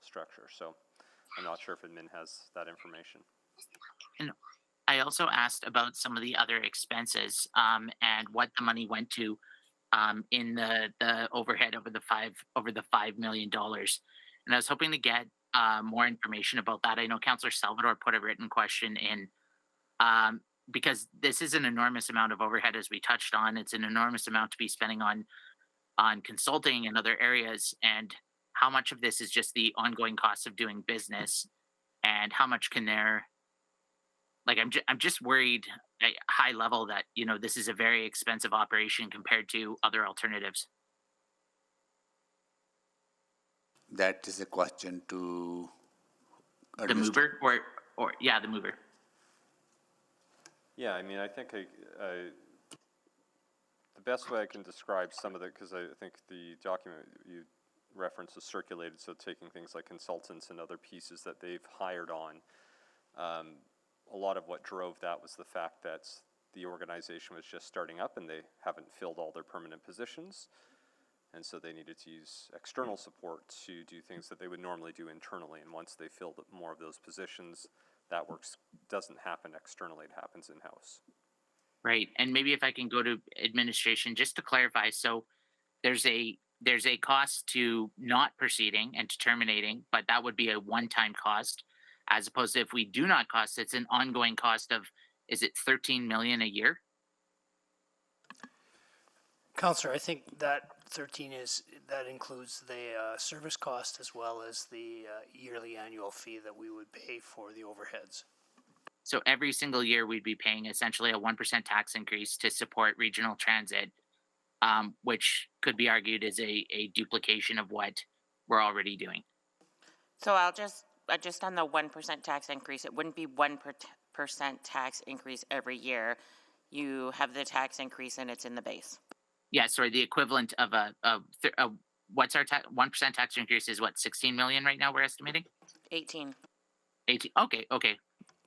structure. So I'm not sure if admin has that information. And I also asked about some of the other expenses and what the money went to in the overhead over the $5 million. And I was hoping to get more information about that. I know Councillor Salvador put a written question in because this is an enormous amount of overhead, as we touched on. It's an enormous amount to be spending on consulting and other areas, and how much of this is just the ongoing costs of doing business, and how much can there, like, I'm just worried at high level that, this is a very expensive operation compared to other alternatives. That is a question to The mover, or yeah, the mover. Yeah, I mean, I think the best way I can describe some of it, because I think the document you referenced is circulated, so taking things like consultants and other pieces that they've hired on, a lot of what drove that was the fact that the organization was just starting up and they haven't filled all their permanent positions. And so they needed to use external support to do things that they would normally do internally. And once they filled more of those positions, that doesn't happen externally, it happens in-house. Right. And maybe if I can go to administration, just to clarify, so there's a cost to not proceeding and to terminating, but that would be a one-time cost, as opposed to if we do not cost, it's an ongoing cost of, is it 13 million a year? Councillor, I think that 13 that includes the service cost as well as the yearly annual fee that we would pay for the overheads. So every single year we'd be paying essentially a 1% tax increase to support regional transit, which could be argued is a duplication of what we're already doing. So I'll just on the 1% tax increase, it wouldn't be 1% tax increase every year. You have the tax increase and it's in the base. Yeah, sorry, the equivalent of what's our 1% tax increase is what, 16 million right now we're estimating? 18. 18, okay.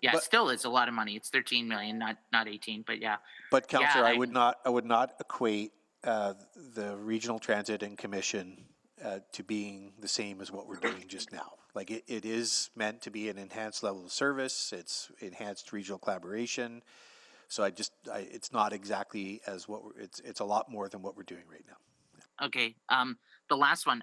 Yeah, it still is a lot of money. It's 13 million, not 18, but yeah. But Councillor, yeah, I would not equate the Regional Transit and Commission to being the same as what we're doing just now. Like it is meant to be an enhanced level of service. It's enhanced regional collaboration. So it's not exactly as what it's a lot more than what we're doing right now. Okay. The last one.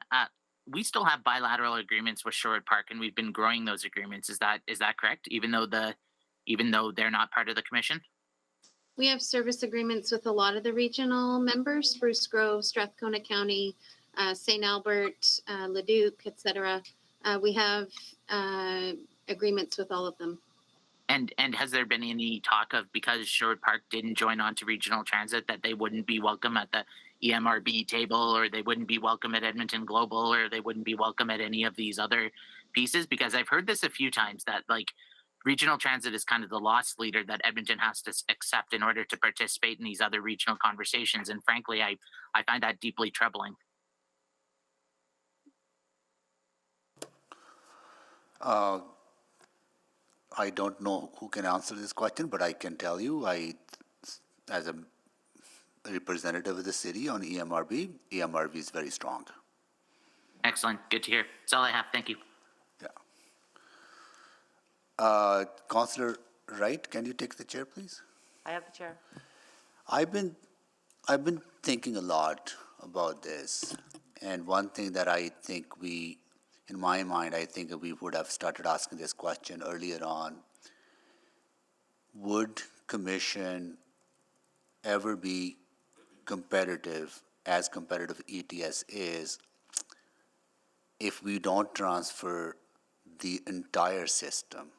We still have bilateral agreements with Sherwood Park, and we've been growing those agreements. Is that correct? Even though they're not part of the commission. We have service agreements with a lot of the regional members, Spruce Grove, Strathcona County, St. Albert, Leduc, etc. We have agreements with all of them. And has there been any talk of, because Sherwood Park didn't join on to regional transit, that they wouldn't be welcome at the EMRB table, or they wouldn't be welcome at Edmonton Global, or they wouldn't be welcome at any of these other pieces? Because I've heard this a few times, that like regional transit is kind of the loss leader that Edmonton has to accept in order to participate in these other regional conversations. And frankly, I find that deeply troubling. I don't know who can answer this question, but I can tell you, as a representative of the city on EMRB is very strong. Excellent. Good to hear. That's all I have. Thank you. Yeah. Councillor Wright, can you take the chair, please? I have the chair. I've been thinking a lot about this, and one thing that I think in my mind, I think we would have started asking this question earlier on. Would commission ever be competitive, as competitive ETS is, if we don't transfer the entire system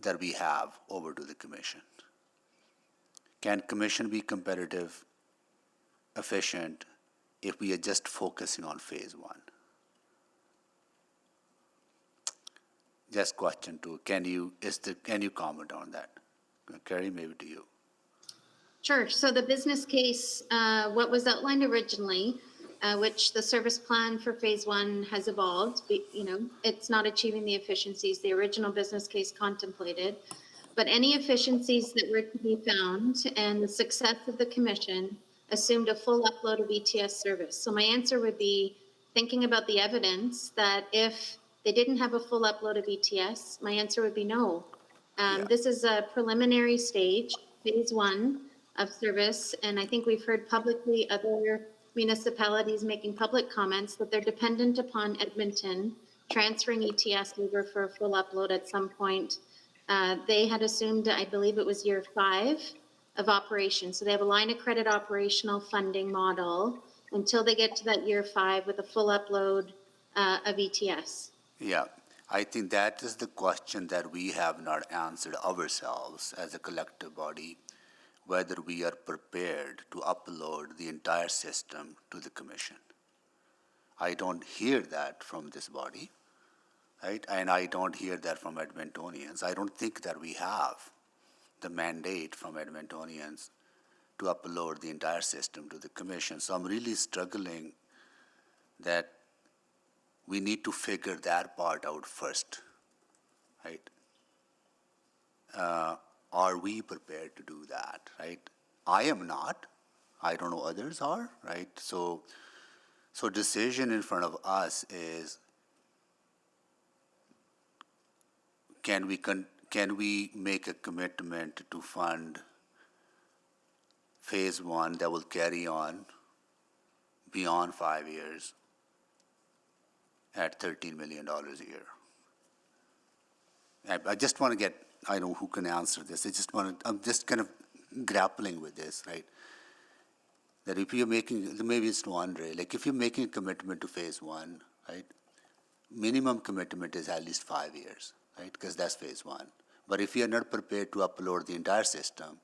that we have over to the commission? Can commission be competitive, efficient, if we are just focusing on phase one? Just question two. Can you comment on that? Carrie, maybe to you. Sure. So the business case, what was outlined originally, which the service plan for phase one has evolved, it's not achieving the efficiencies the original business case contemplated, but any efficiencies that were to be found and the success of the commission assumed a full upload of ETS service. So my answer would be, thinking about the evidence, that if they didn't have a full upload of ETS, my answer would be no. This is a preliminary stage, phase one of service, and I think we've heard publicly other municipalities making public comments that they're dependent upon Edmonton transferring ETS over for a full upload at some point. They had assumed, I believe it was year 5 of operation. So they have a line of credit operational funding model until they get to that year 5 with a full upload of ETS. Yeah, I think that is the question that we have not answered ourselves as a collective body, whether we are prepared to upload the entire system to the commission. I don't hear that from this body, right? And I don't hear that from Edmontonians. I don't think that we have the mandate from Edmontonians to upload the entire system to the commission. So I'm really struggling that we need to figure that part out first, right? Are we prepared to do that, right? I am not. I don't know others are, right? So decision in front of us is, can we make a commitment to fund phase one that will carry on beyond 5 years at $13 million a year? I just want to get, I know who can answer this. I'm just kind of grappling with this, right? That if you're making, maybe it's to Andre, like if you're making a commitment to phase one, right? Minimum commitment is at least 5 years, right? Because that's phase one. But if you're not prepared to upload the entire system,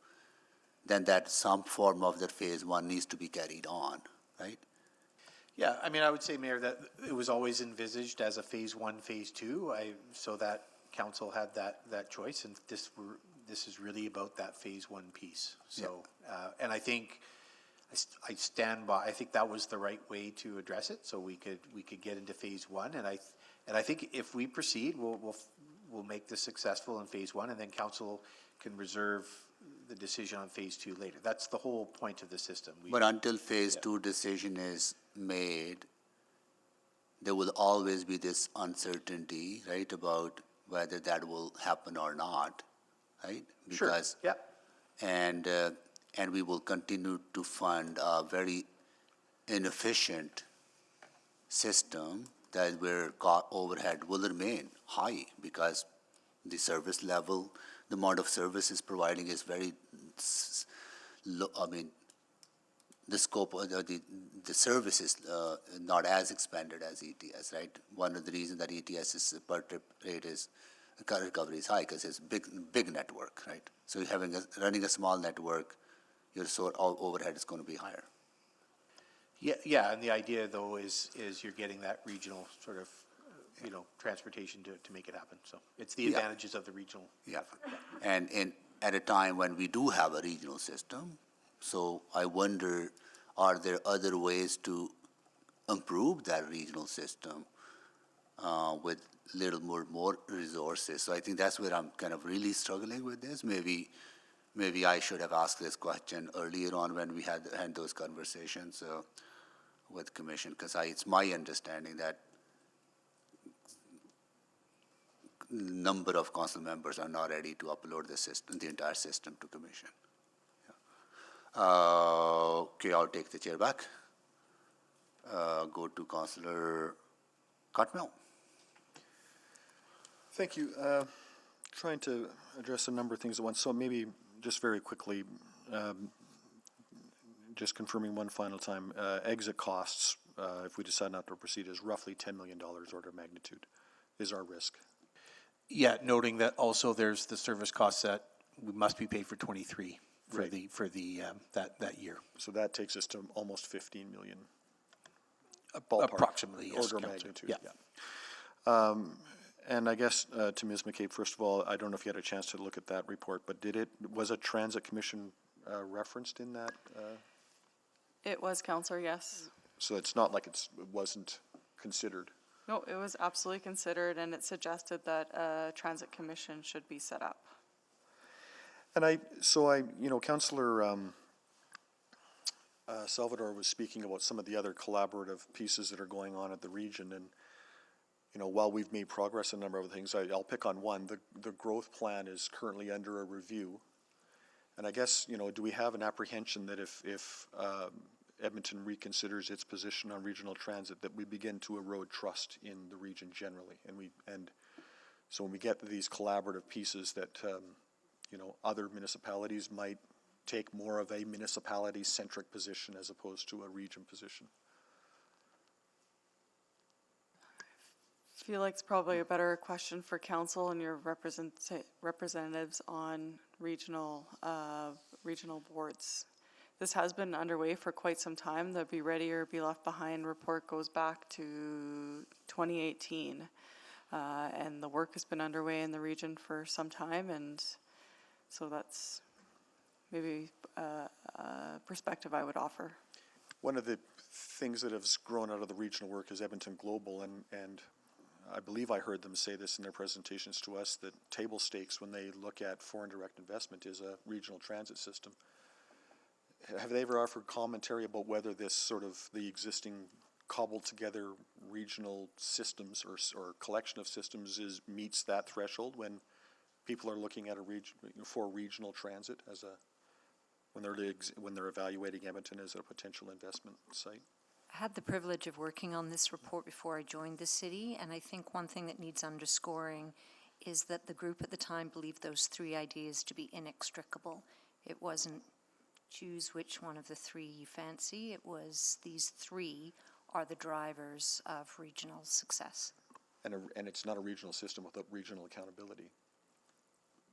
then that some form of that phase one needs to be carried on, right? Yeah, I mean, I would say, Mayor, that it was always envisaged as a phase one, phase two, so that council had that choice, and this is really about that phase one piece. So, and I think I stand by. I think that was the right way to address it. So we could get into phase one, and I think if we proceed, we'll make this successful in phase one, and then council can reserve the decision on phase two later. That's the whole point of the system. But until phase two decision is made, there will always be this uncertainty, right, about whether that will happen or not, right? Sure, Because, yeah. And we will continue to fund a very inefficient system that where overhead will remain high because the service level, the amount of services providing is very low. I mean, the scope of the service is not as expanded as ETS, right? One of the reasons that ETS per trip rate is recovery is high because it's big network, right? So running a small network, your overhead is going to be higher. Yeah, and the idea though is you're getting that regional sort of, transportation to make it happen. So it's the advantages of the regional. Yeah, and at a time when we do have a regional system, so I wonder, are there other ways to improve that regional system with little more resources? So I think that's where I'm kind of really struggling with this. Maybe I should have asked this question earlier on when we had those conversations with Commission, because it's my understanding that number of council members are not ready to upload the entire system to Commission. Okay, I'll take the chair back. Go to Councillor Cotmell. Thank you. Trying to address a number of things at once. So maybe just very quickly, just confirming one final time, exit costs, if we decide not to proceed, is roughly $10 million order of magnitude, is our risk. Yeah, noting that also there's the service costs that we must be paid for 23 for that year. So that takes us to almost 15 million. Ballpark. Approximately, yes, Order of Councillor. magnitude. Yeah. And I guess to Ms. McCabe, first of all, I don't know if you had a chance to look at that report, but was a Transit Commission referenced in that? It was, Councillor, yes. So it's not like it wasn't considered. No, it was absolutely considered, and it suggested that a transit commission should be set up. And Councillor Salvador was speaking about some of the other collaborative pieces that are going on at the region, and while we've made progress in a number of things, I'll pick on one. The growth plan is currently under a review, and I guess do we have an apprehension that if Edmonton reconsiders its position on regional transit, that we begin to erode trust in the region generally, and so when we get to these collaborative pieces that other municipalities might take more of a municipality-centric position as opposed to a region position. I feel like it's probably a better question for council and your representatives on regional boards. This has been underway for quite some time. The Be Ready or Be Left Behind report goes back to 2018. And the work has been underway in the region for some time, and so that's maybe a perspective I would offer. One of the things that has grown out of the regional work is Edmonton Global, and I believe I heard them say this in their presentations to us, that table stakes when they look at foreign direct investment is a regional transit system. Have they ever offered commentary about whether this sort of the existing cobbled together regional systems or collection of systems meets that threshold when people are looking at for regional transit as when they're evaluating Edmonton as a potential investment site? I had the privilege of working on this report before I joined the city, and I think one thing that needs underscoring is that the group at the time believed those three ideas to be inextricable. It wasn't choose which one of the three you fancy, it was these three are the drivers of regional success. And it's not a regional system without regional accountability,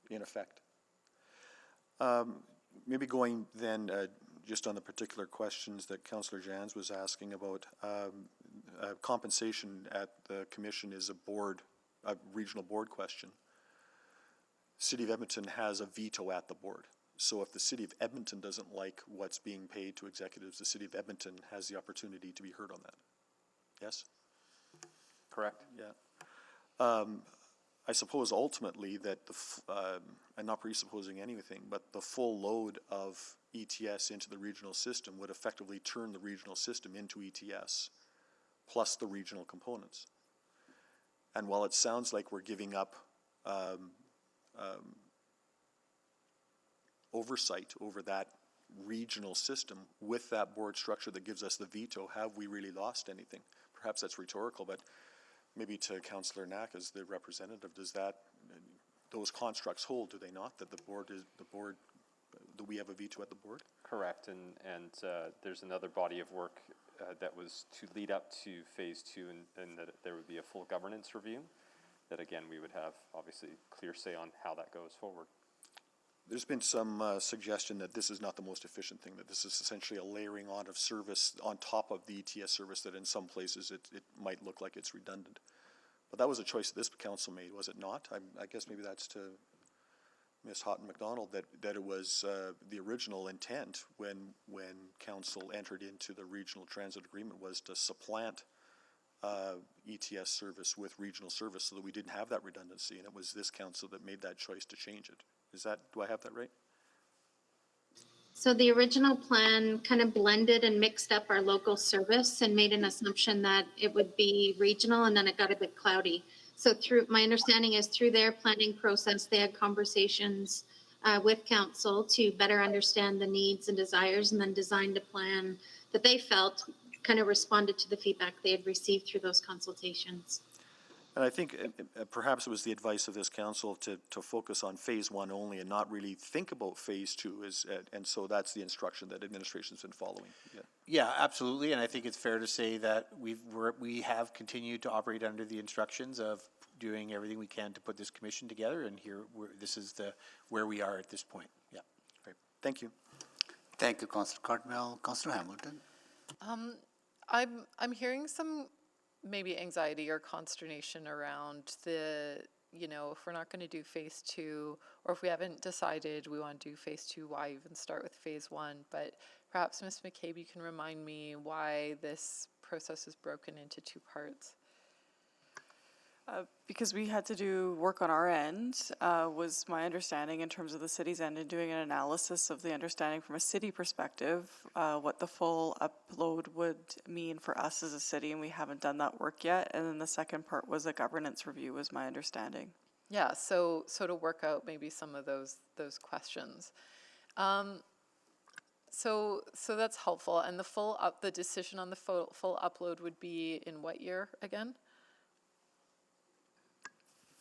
in effect. Maybe going then just on the particular questions that Councillor Jans was asking about, compensation at the commission is a regional board question. City of Edmonton has a veto at the board. So if the City of Edmonton doesn't like what's being paid to executives, the City of Edmonton has the opportunity to be heard on that. Yes? Correct. Yeah. I suppose ultimately that I'm not presupposing anything, but the full load of ETS into the regional system would effectively turn the regional system into ETS plus the regional components. And while it sounds like we're giving up oversight over that regional system with that board structure that gives us the veto, have we really lost anything? Perhaps that's rhetorical, but maybe to Councillor Knack as the representative, does that, those constructs hold, do they not? That that we have a veto at the board? Correct, and there's another body of work that was to lead up to phase 2, and that there would be a full governance review, that again, we would have obviously clear say on how that goes forward. There's been some suggestion that this is not the most efficient thing, that this is essentially a layering on of service on top of the ETS service, that in some places it might look like it's redundant. But that was a choice that this council made, was it not? I guess maybe that's to Ms. Houghton McDonald, that it was the original intent when council entered into the regional transit agreement was to supplant ETS service with regional service so that we didn't have that redundancy, and it was this council that made that choice to change it. Do I have that right? So the original plan kind of blended and mixed up our local service and made an assumption that it would be regional, and then it got a bit cloudy. So my understanding is through their planning process, they had conversations with council to better understand the needs and desires, and then designed a plan that they felt kind of responded to the feedback they had received through those consultations. And I think perhaps it was the advice of this council to focus on phase 1 only and not really think about phase 2, and so that's the instruction that administration's been following. Yeah, absolutely, and I think it's fair to say that we have continued to operate under the instructions of doing everything we can to put this commission together, and this is where we are at this point. Yeah. Great. Thank you. Thank you, Councillor Cartmel. Councillor Hamilton. I'm hearing some maybe anxiety or consternation around if we're not going to do phase 2, or if we haven't decided we want to do phase 2, why even start with phase 1? But perhaps Ms. McCabe, you can remind me why this process is broken into 2 parts. Because we had to do work on our end, was my understanding in terms of the city's end, and doing an analysis of the understanding from a city perspective, what the full upload would mean for us as a city, and we haven't done that work yet. And then the second part was a governance review, was my understanding. Yeah, so to work out maybe some of those questions. So that's helpful. And the decision on the full upload would be in what year again?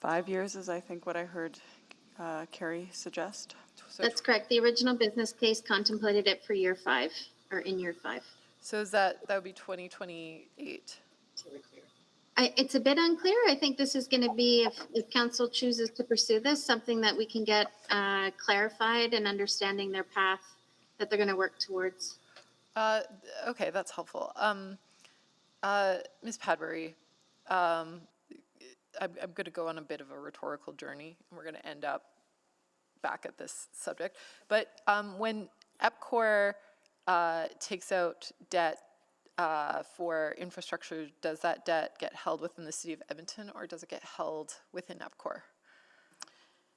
5 years is, I think, what I heard Carrie suggest. That's correct. The original business case contemplated it for year 5, or in year 5. So is that would be 2028? It's a bit unclear. I think this is going to be, if council chooses to pursue this, something that we can get clarified and understanding their path that they're going to work towards. Okay, that's helpful. Ms. Padbury, I'm going to go on a bit of a rhetorical journey, and we're going to end up back at this subject. But when EPCOR takes out debt for infrastructure, does that debt get held within the city of Edmonton, or does it get held within EPCOR?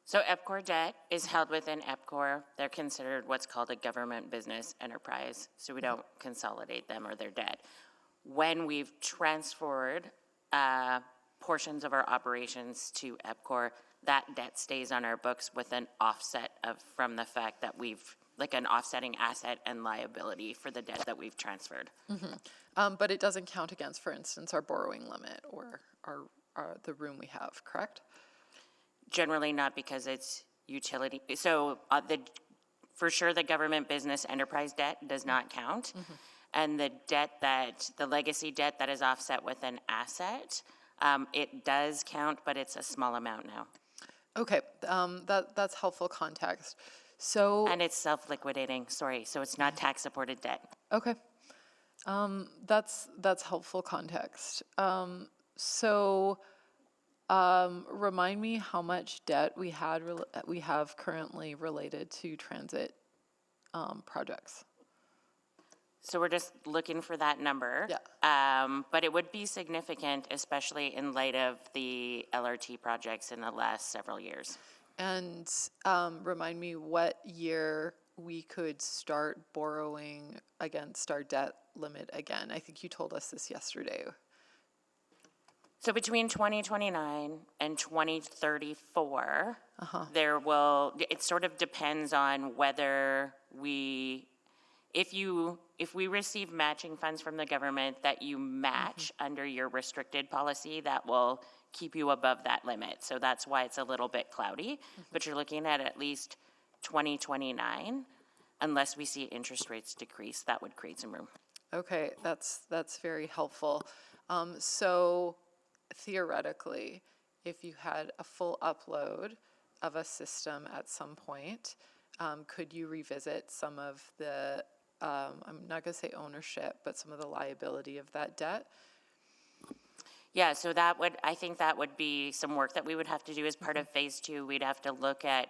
So EPCOR debt is held within EPCOR. They're considered what's called a government business enterprise, so we don't consolidate them or their debt. When we've transferred portions of our operations to EPCOR, that debt stays on our books with an offset from the fact that we've, like an offsetting asset and liability for the debt that we've transferred. Mm-hmm. But it doesn't count against, for instance, our borrowing limit or the room we have, correct? Generally not, because it's utility. So for sure the government business enterprise debt does not count. Mm-hmm. And the legacy debt that is offset with an asset, it does count, but it's a small amount now. Okay, that's helpful context. So and it's self-liquidating. Sorry, so it's not tax-supported debt. Okay, that's helpful context. Remind me how much debt we have currently related to transit projects. So we're just looking for that number. Yeah. But it would be significant, especially in light of the LRT projects in the last several years. And remind me what year we could start borrowing against our debt limit again. I think you told us this yesterday. So between 2029 and 2034, Uh-huh. it sort of depends on whether if we receive matching funds from the government that you match under your restricted policy, that will keep you above that limit. So that's why it's a little bit cloudy, but you're looking at least 2029, unless we see interest rates decrease, that would create some room. Okay, that's very helpful. So theoretically, if you had a full upload of a system at some point, could you revisit some of the, I'm not gonna say ownership, but some of the liability of that debt? Yeah, so I think that would be some work that we would have to do as part of phase 2. We'd have to look at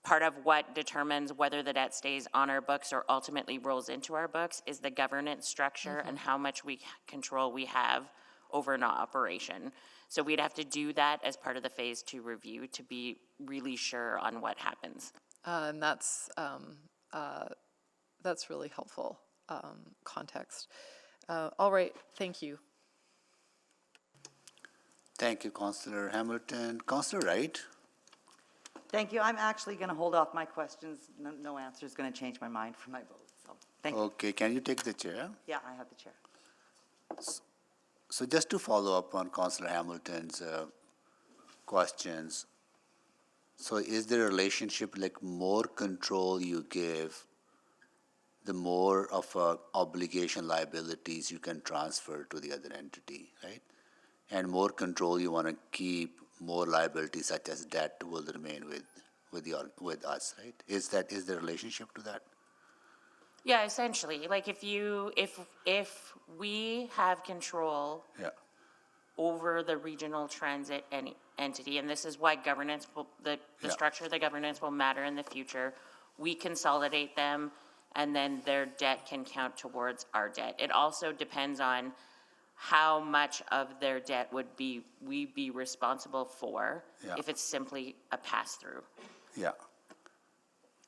part of what determines whether the debt stays on our books or ultimately rolls into our books is the governance structure and how much control we have over an operation. So we'd have to do that as part of the phase 2 review to be really sure on what happens. And that's really helpful context. All right, thank you. Thank you, Councillor Hamilton. Councillor Wright? Thank you. I'm actually going to hold off my questions. No answer is going to change my mind for my vote. So, thank you. Okay, can you take the chair? Yeah, I have the chair. So just to follow up on Councillor Hamilton's questions, so is there a relationship like more control you give, the more of obligation liabilities you can transfer to the other entity, right? And more control you want to keep, more liabilities such as debt will remain with us, right? Is the relationship to that? Yeah, essentially, like if we have control over the regional transit entity, and this is why governance the structure of the governance will matter in the future, we consolidate them, and then their debt can count towards our debt. It also depends on how much of their debt would we be responsible for if it's simply a pass-through. Yeah.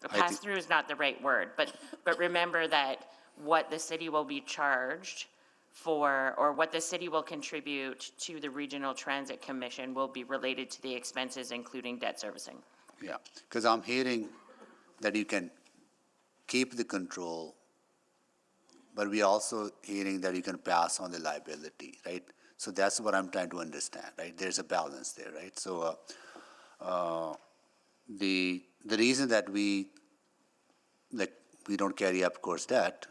A pass-through is not the right word, but remember that what the city will be charged for, or what the city will contribute to the Regional Transit Commission will be related to the expenses, including debt servicing. Yeah, because I'm hearing that you can keep the control, but we're also hearing that you can pass on the liability, right? So that's what I'm trying to understand, right? There's a balance there, right? So the reason that we don't carry up course debt,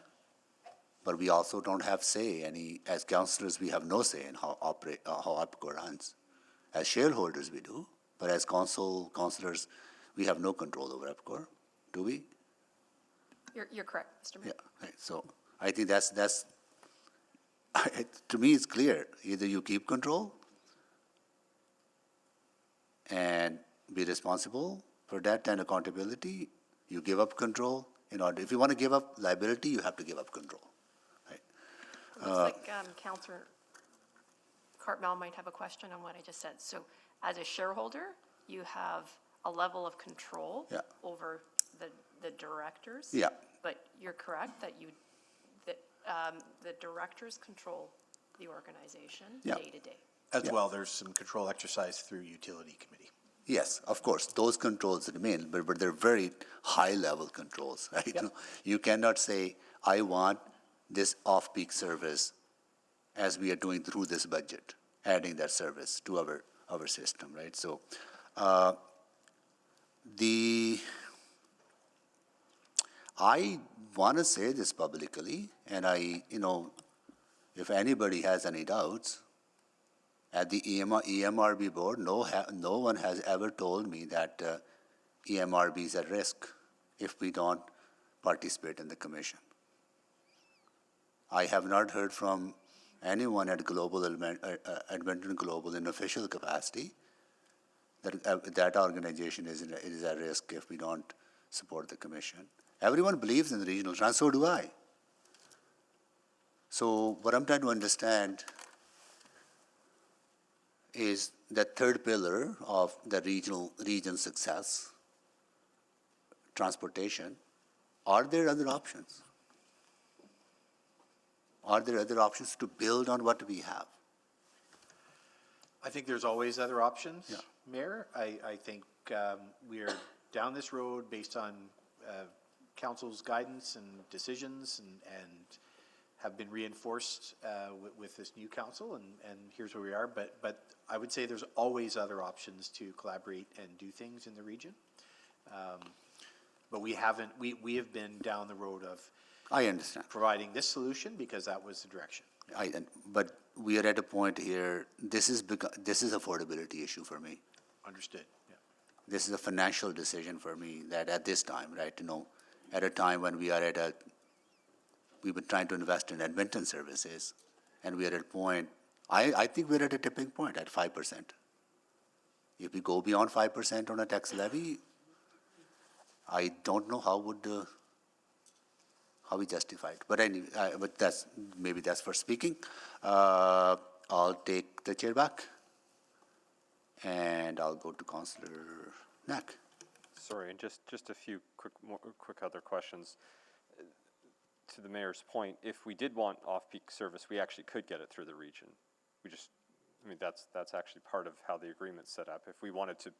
but we also don't have say as councillors, we have no say in how UPCOR runs. As shareholders, we do, but as councillors, we have no control over UPCOR, do we? You're correct, Mr. Mayor. Yeah, right. So I think that's to me it's clear. Either you keep control and be responsible for that and accountability, you give up control. If you want to give up liability, you have to give up control. Right? Looks like Councillor Cartmel might have a question on what I just said. So as a shareholder, you have a level of control over the directors. Yeah. But you're correct that the directors control the organization day to day. As well, there's some control exercise through utility committee. Yes, of course, those controls remain, but they're very high-level controls, right? Yep. You cannot say, I want this off-peak service as we are doing through this budget, adding that service to our system, right? So I want to say this publicly, and if anybody has any doubts, at the EMRB board, no one has ever told me that EMRB is at risk if we don't participate in the commission. I have not heard from anyone at Edmonton Global in official capacity that organization is at risk if we don't support the commission. Everyone believes in the regional transit, so do I. So what I'm trying to understand is that third pillar of the region success, transportation. Are there other options? Are there other options to build on what we have? I think there's always other options, Mayor. I think we are down this road based on council's guidance and decisions and have been reinforced with this new council, and here's where we are. But I would say there's always other options to collaborate and do things in the region. But we haven't, we have been down the road of I understand. providing this solution because that was the direction. But we are at a point here, this is affordability issue for me. Understood, yeah. This is a financial decision for me that at this time, right, at a time when we are we've been trying to invest in Edmonton services, and we are at a point, I think we're at a tipping point at 5%. If we go beyond 5% on a tax levy, I don't know how we justify it. But anyway, but maybe that's for speaking. I'll take the chair back, and I'll go to Councillor Knack. Sorry, and just a few quick other questions. To the mayor's point, if we did want off-peak service, we actually could get it through the region. That's actually part of how the agreement's set up. If we wanted to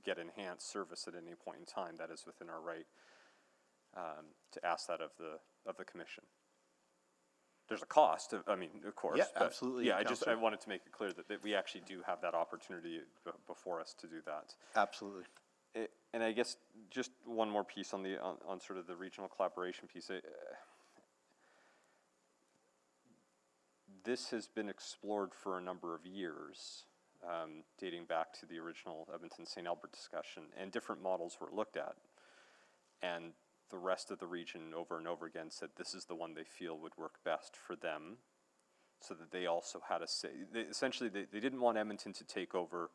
get enhanced service at any point in time, that is within our right to ask that of the commission. There's a cost, of course. Yeah, absolutely. Yeah, I wanted to make it clear that we actually do have that opportunity before us to do that. Absolutely. And I guess just one more piece on sort of the regional collaboration piece. This has been explored for a number of years, dating back to the original Edmonton-St. Albert discussion, and different models were looked at. And the rest of the region over and over again said this is the one they feel would work best for them, so that they also had a say. They didn't want Edmonton to take over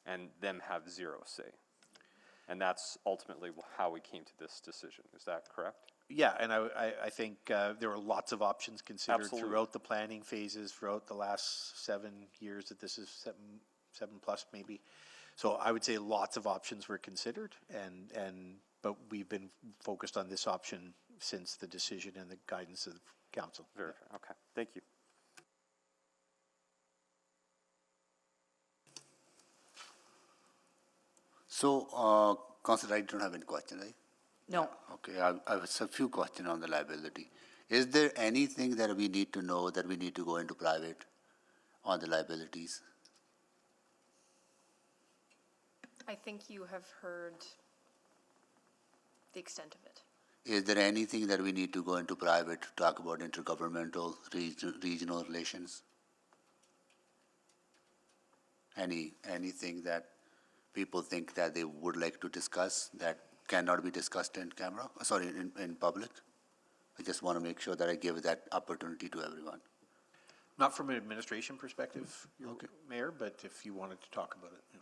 and them have zero say. And that's ultimately how we came to this decision. Is that correct? Yeah, and I think there were lots of options considered Absolutely. throughout the planning phases, throughout the last 7 years that this is seven plus maybe. So I would say lots of options were considered, but we've been focused on this option since the decision and the guidance of the council. Very fair. Okay, thank you. So, Councillor, I don't have any question, right? No. Okay, I have a few questions on the liability. Is there anything that we need to know that we need to go into private on the liabilities? I think you have heard the extent of it. Is there anything that we need to go into private to talk about intergovernmental, regional relations? Anything that people think that they would like to discuss that cannot be discussed in public? I just want to make sure that I give that opportunity to everyone. Not from an administration perspective, okay, Mayor, but if you wanted to talk about it. Yeah.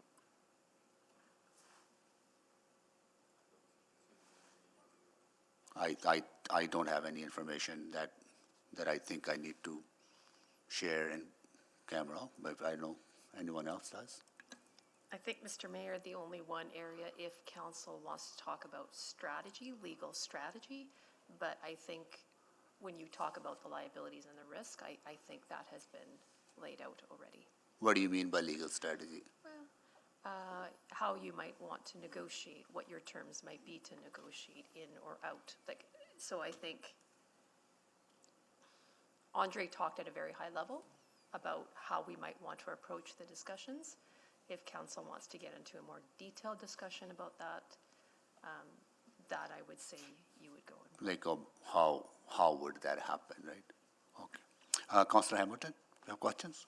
I don't have any information that I think I need to share in camera, but if I know anyone else does. I think, Mr. Mayor, the only one area, if council wants to talk about strategy, legal strategy, but I think when you talk about the liabilities and the risk, I think that has been laid out already. What do you mean by legal strategy? How you might want to negotiate, what your terms might be to negotiate in or out. So I think Andre talked at a very high level about how we might want to approach the discussions. If council wants to get into a more detailed discussion about that, that I would say you would go in. Like how would that happen, right? Okay. Councillor Hamilton, you have questions?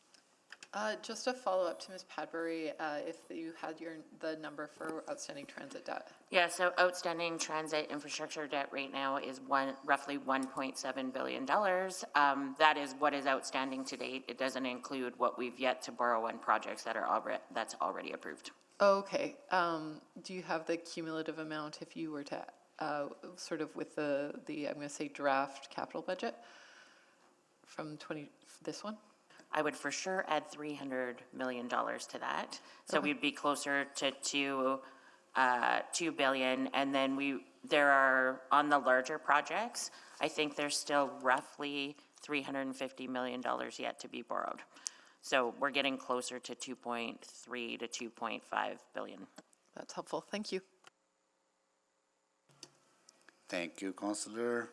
Just a follow-up to Ms. Padbury, if you had the number for outstanding transit debt. Yeah, so outstanding transit infrastructure debt right now is roughly $1.7 billion. That is what is outstanding to date. It doesn't include what we've yet to borrow on projects that's already approved. Okay. Do you have the cumulative amount if you were to sort of with the I'm going to say draft capital budget from this one? I would for sure add $300 million to that. So we'd be closer to $2 billion. And then there are, on the larger projects, I think there's still roughly $350 million yet to be borrowed. So we're getting closer to 2.3 to 2.5 billion. That's helpful. Thank you. Thank you, Councillor.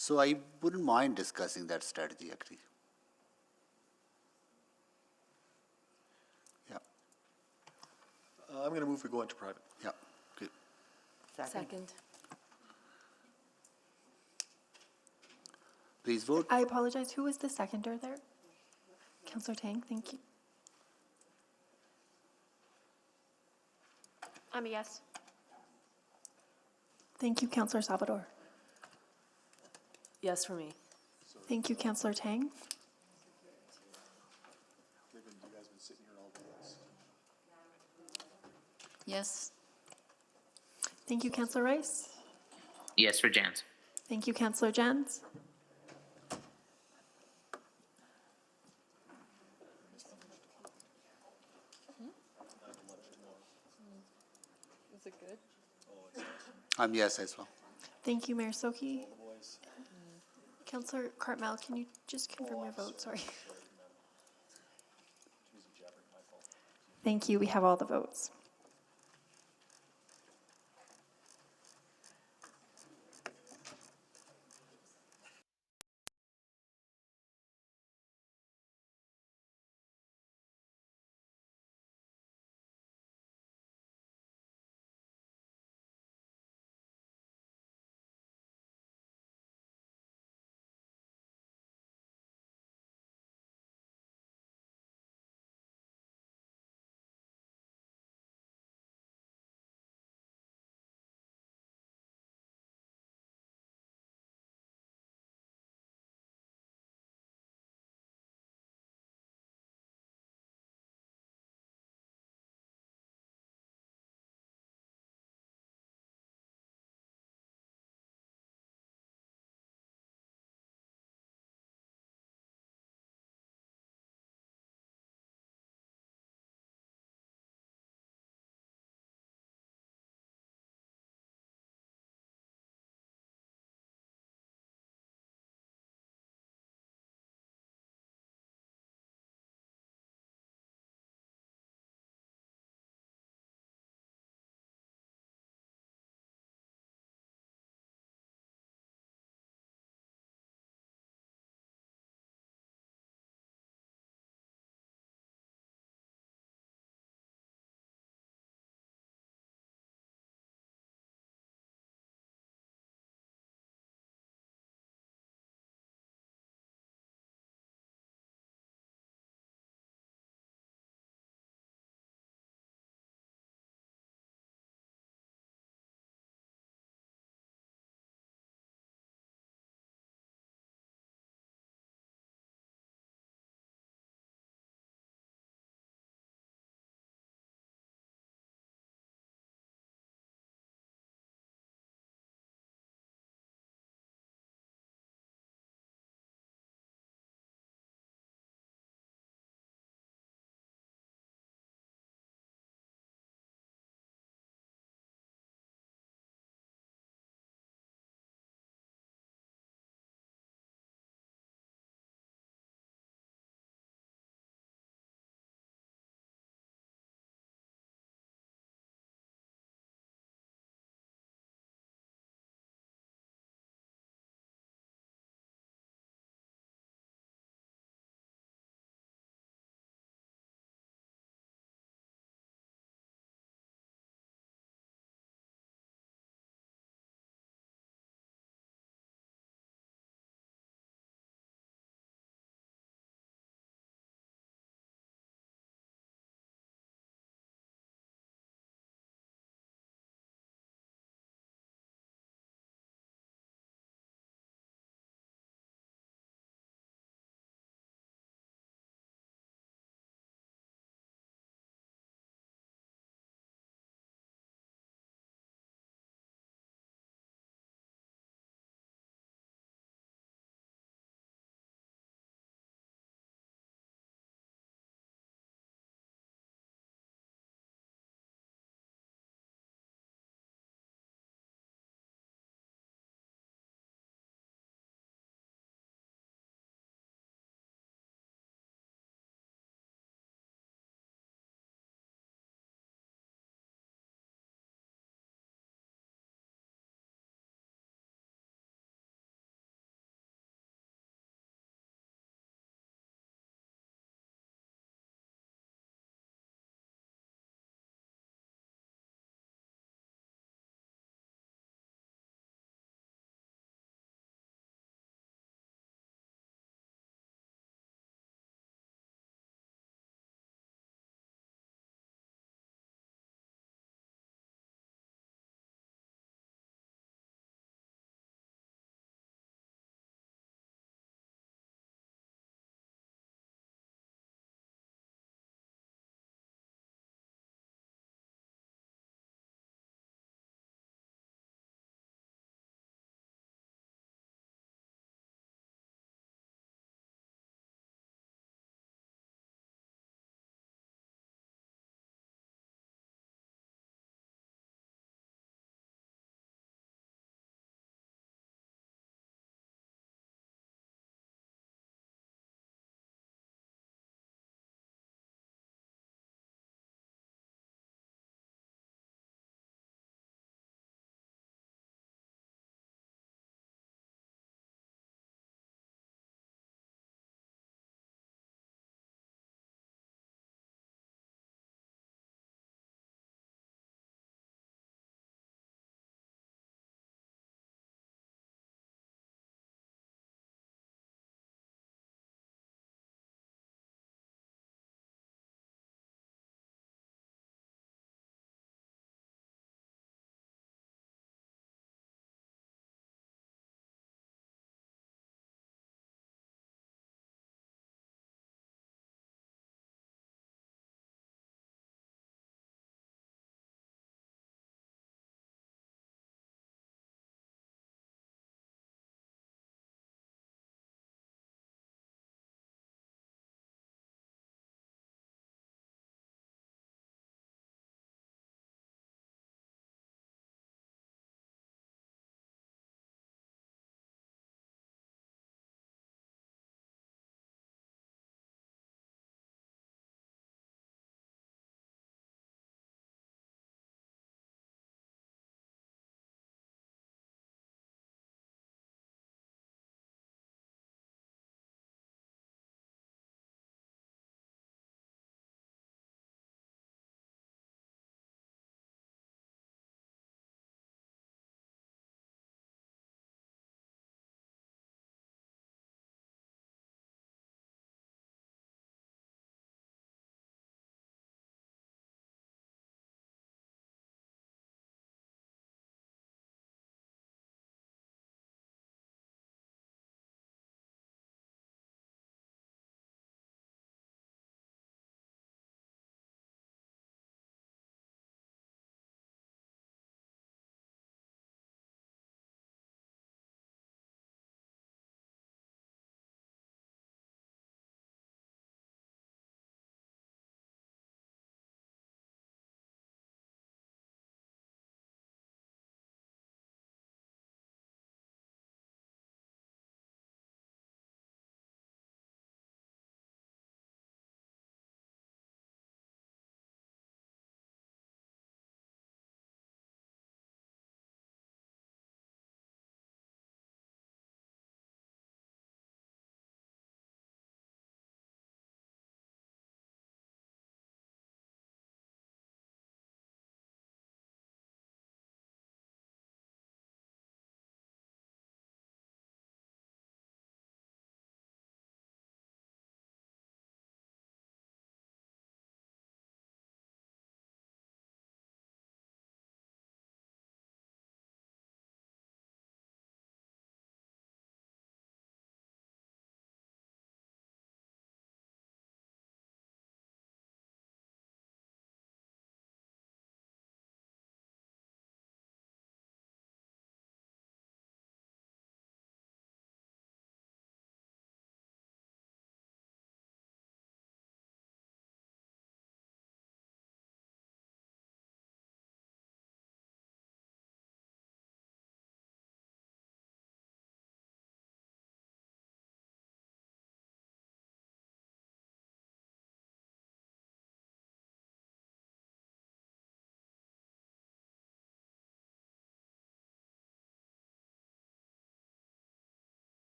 So I wouldn't mind discussing that strategy, actually. Yeah, I'm going to move we go into private. yeah, good. Second. Please vote. I apologize. Who was the seconder there? Councillor Tang, thank you. I'm a yes. Thank you, Councillor Salvador. Yes for me. Thank you, Councillor Tang. Yes. Thank you, Councillor Rice. Yes for Jans. Thank you, Councillor Jans. Is it good? I'm yes as well. Thank you, Mayor Soki. Councillor Cartmel, can you just confirm your vote? Sorry. Thank you. We have all the votes.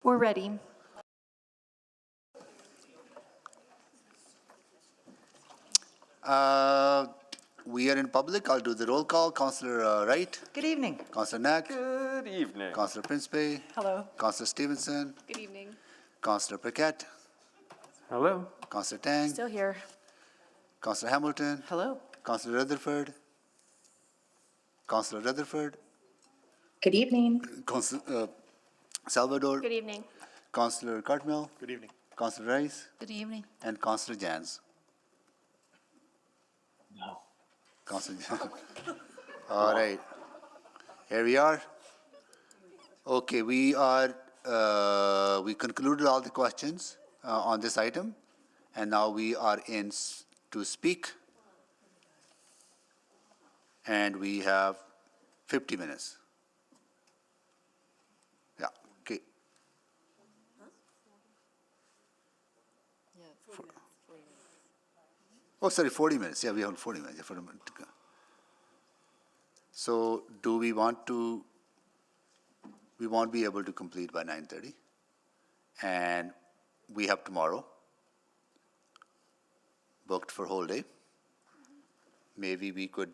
We're ready. We are in public. I'll do the roll call. Councillor Wright. Good evening. Councillor Knack. Good evening. Councillor Principe. Hello. Councillor Stevenson. Good evening. Councillor Paquette. Hello. Councillor Tang. Still here. Councillor Hamilton. Hello. Councillor Rutherford. Councillor Rutherford. Good evening. Councillor Salvador. Good evening. Councillor Cartmel. Good evening. Councillor Rice. Good evening. And Councillor Jans. No. Councillor Jans. All right. Here we are. Okay, we concluded all the questions on this item, and now we are in to speak. And we have 50 minutes. Yeah, okay. Oh, sorry, 40 minutes. Yeah, we have 40 minutes. Yeah, 40 minutes to go. So do we want to, we won't be able to complete by 9:30. And we have tomorrow booked for whole day. Maybe we could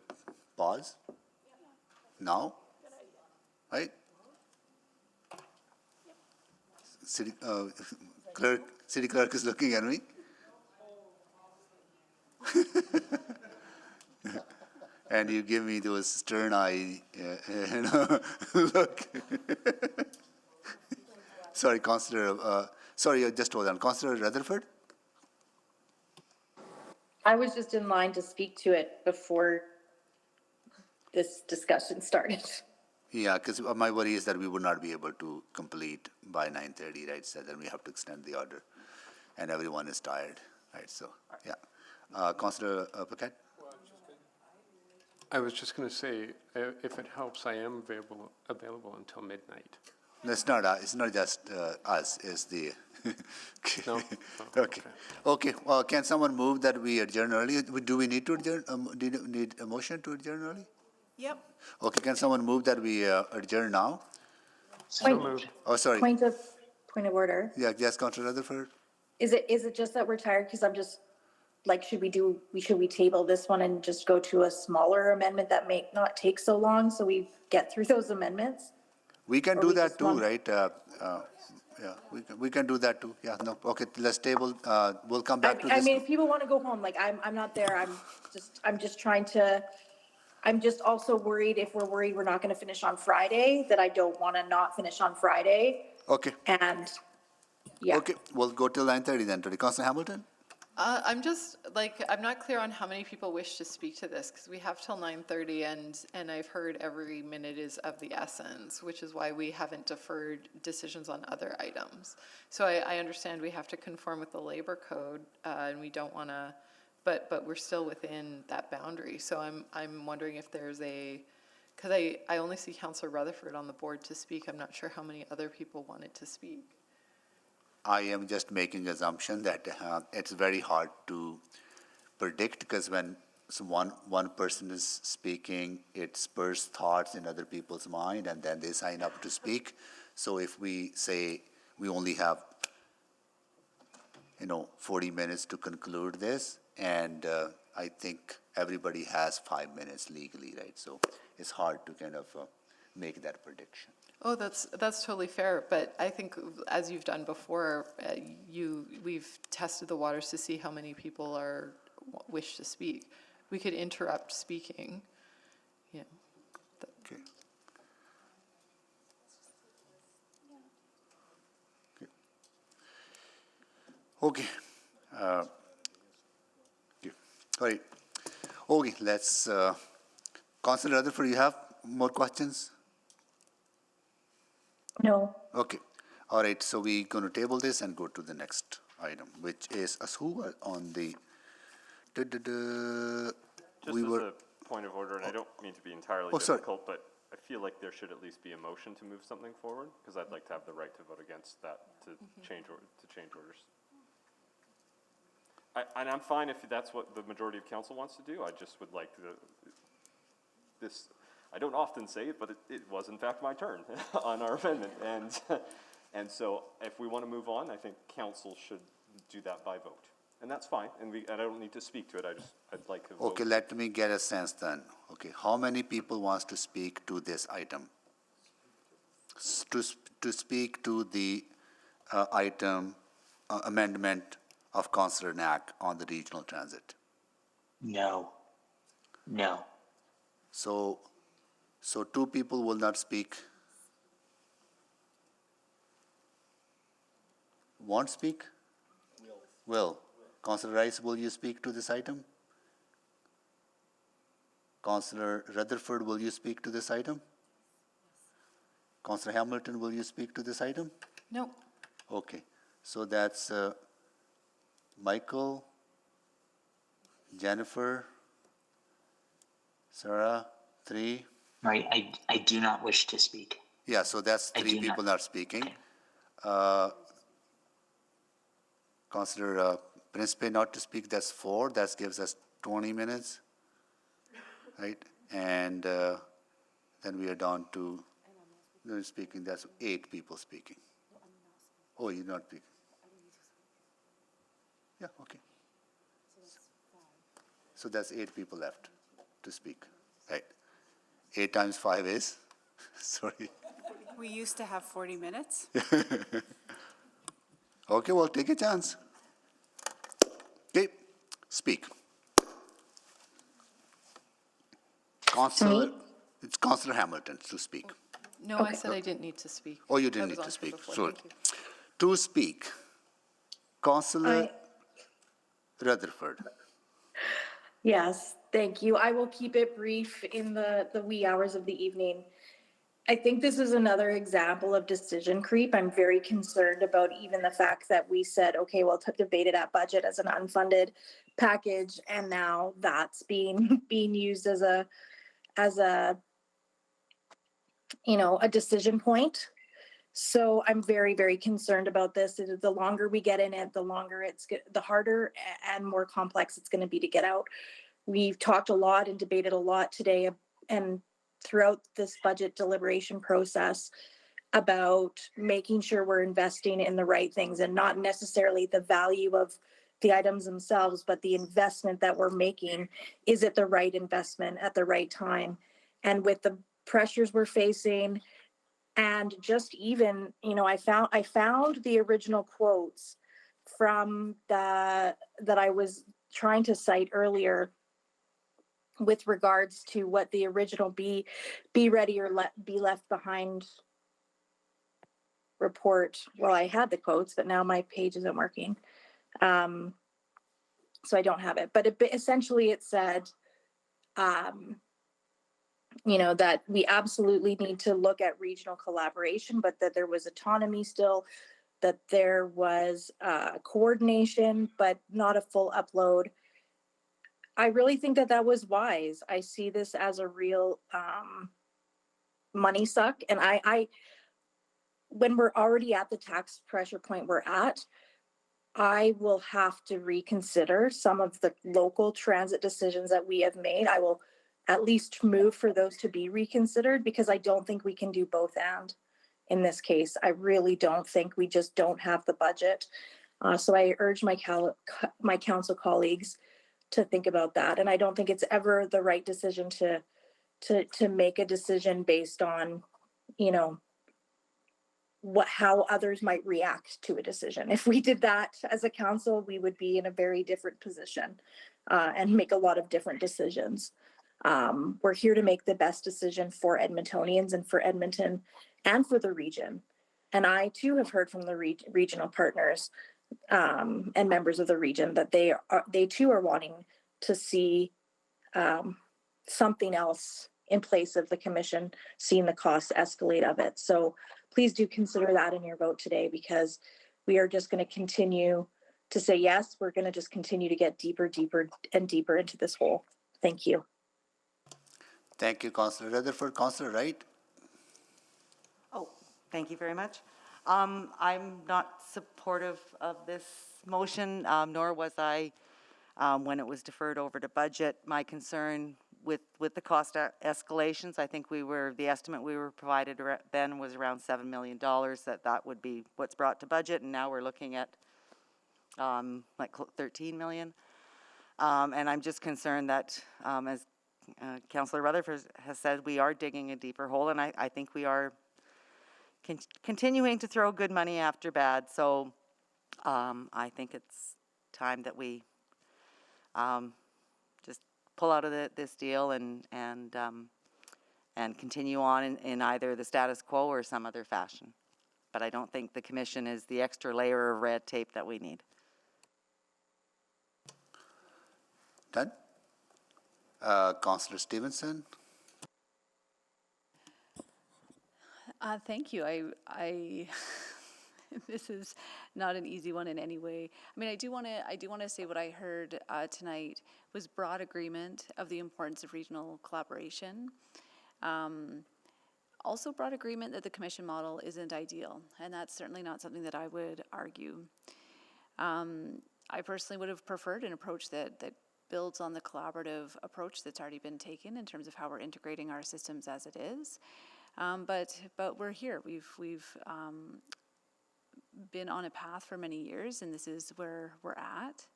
pause now, right? City clerk is looking at me. And you give me those stern eye, look. Sorry, Councillor, just hold on. Councillor Rutherford? I was just in line to speak to it before this discussion started. Yeah, because my worry is that we would not be able to complete by 9:30, right? So then we have to extend the order, and everyone is tired, right? So, yeah. Councillor Paquette? I was just going to say, if it helps, I am available until midnight. No, it's not just us, it's the. No? Okay. Okay, well, can someone move that we adjourn early? Do we need to adjourn, do you need a motion to adjourn early? Yep. Okay, can someone move that we adjourn now? Oh, sorry. Point of order. Yeah, yes, Councillor Rutherford? Is it just that we're tired? Because I'm just, like, should we table this one and just go to a smaller amendment that may not take so long so we get through those amendments? We can Or do we that just too, want- right? Yeah, we can do that too. Yeah, no, okay, let's table, we'll come back to this. I mean, if people want to go home, like, I'm not there, I'm just trying to, I'm just also worried if we're worried we're not going to finish on Friday, that I don't want to not finish on Friday. Okay. And, yeah. Okay, we'll go till 9:30 then. Councillor Hamilton? I'm just, like, I'm not clear on how many people wish to speak to this, because we have till 9:30, and I've heard every minute is of the essence, which is why we haven't deferred decisions on other items. So I understand we have to conform with the labor code, and we don't want to, but we're still within that boundary. So I'm wondering if there's because I only see Councillor Rutherford on the board to speak. I'm not sure how many other people wanted to speak. I am just making assumption that it's very hard to predict, because when one person is speaking, it spurs thoughts in other people's mind, and then they sign up to speak. So if we say we only have 40 minutes to conclude this, and I think everybody has 5 minutes legally, right? So it's hard to kind of make that prediction. Oh, that's totally fair, but I think, as you've done before, we've tested the waters to see how many people wish to speak. We could interrupt speaking, yeah. Okay. Okay. All right. Okay, let's, Councillor Rutherford, you have more questions? No. Okay. All right, so we're going to table this and go to the next item, which is who are on the. Just as a point of order, and I don't mean to be entirely difficult, but I feel like there should at least be a motion to move something forward, because I'd like to have the right to vote against that, to change orders. And I'm fine if that's what the majority of council wants to do. I just would like this. I don't often say it, but it was in fact my turn on our amendment, and And so if we want to move on, I think council should do that by vote. And that's fine, and I don't need to speak to it, I'd like a vote. Okay, let me get a sense then. Okay, how many people wants to speak to this item? To speak to the item amendment of Councillor Knack on the regional transit? No. No. So 2 people will not speak? Won't speak? Will. Councillor Rice, will you speak to this item? Councillor Rutherford, will you speak to this item? Councillor Hamilton, will you speak to this item? No. Okay, so that's Michael, Jennifer, Sarah, 3. Right, I do not wish to speak. Yeah, so that's 3 people not speaking. Councillor Principe not to speak, that's 4. That gives us 20 minutes, right? And then we are down to speaking. That's 8 people speaking. Oh, you're not speaking. Yeah, okay. So that's 8 people left to speak, right? 8 times 5 is, sorry. We used to have 40 minutes. Okay, well, take a chance. Okay, speak. Councillor, it's Councillor Hamilton to speak. No, I said I didn't need to speak. Oh, you didn't need to speak. Sure. To speak, Councillor Rutherford. Yes, thank you. I will keep it brief in the wee hours of the evening. I think this is another example of decision creep. I'm very concerned about even the fact that we said, okay, well, debated at budget as an unfunded package, and now that's being used as a a decision point. So I'm very, very concerned about this. The longer we get in it, the harder and more complex it's going to be to get out. We've talked a lot and debated a lot today and throughout this budget deliberation process about making sure we're investing in the right things and not necessarily the value of the items themselves, but the investment that we're making. Is it the right investment at the right time? And with the pressures we're facing, and just even, I found the original quotes from that I was trying to cite earlier with regards to what the original be ready or be left behind report. Well, I had the quotes, but now my page isn't working. So I don't have it, but essentially it said, that we absolutely need to look at regional collaboration, but that there was autonomy still, that there was coordination, but not a full upload. I really think that was wise. I see this as a real money suck. And I when we're already at the tax pressure point we're at, I will have to reconsider some of the local transit decisions that we have made. I will at least move for those to be reconsidered, because I don't think we can do both and in this case. I really don't think. We just don't have the budget. So I urge my council colleagues to think about that. And I don't think it's ever the right decision to make a decision based on, how others might react to a decision. If we did that as a council, we would be in a very different position and make a lot of different decisions. We're here to make the best decision for Edmontonians and for Edmonton and for the region. And I too have heard from the regional partners and members of the region that they too are wanting to see something else in place of the commission seeing the costs escalate of it. So please do consider that in your vote today, because we are just going to continue to say yes. We're going to just continue to get deeper, deeper, and deeper into this hole. Thank you. Thank you, Councillor Rutherford. Councillor Wright. Oh, thank you very much. I'm not supportive of this motion, nor was I when it was deferred over to budget. My concern with the cost escalations, I think the estimate we were provided then was around $7 million, that would be what's brought to budget, and now we're looking at like 13 million. And I'm just concerned that, as Councillor Rutherford has said, we are digging a deeper hole, and I think we are continuing to throw good money after bad. So I think it's time that we just pull out of this deal and continue on in either the status quo or some other fashion. But I don't think the commission is the extra layer of red tape that we need. Done? Councillor Stevenson? Thank you. I this is not an easy one in any way. I mean, I do want to say what I heard tonight was broad agreement of the importance of regional collaboration. Also broad agreement that the commission model isn't ideal, and that's certainly not something that I would argue. I personally would have preferred an approach that builds on the collaborative approach that's already been taken in terms of how we're integrating our systems as it is. But we're here. We've been on a path for many years, and this is where we're at.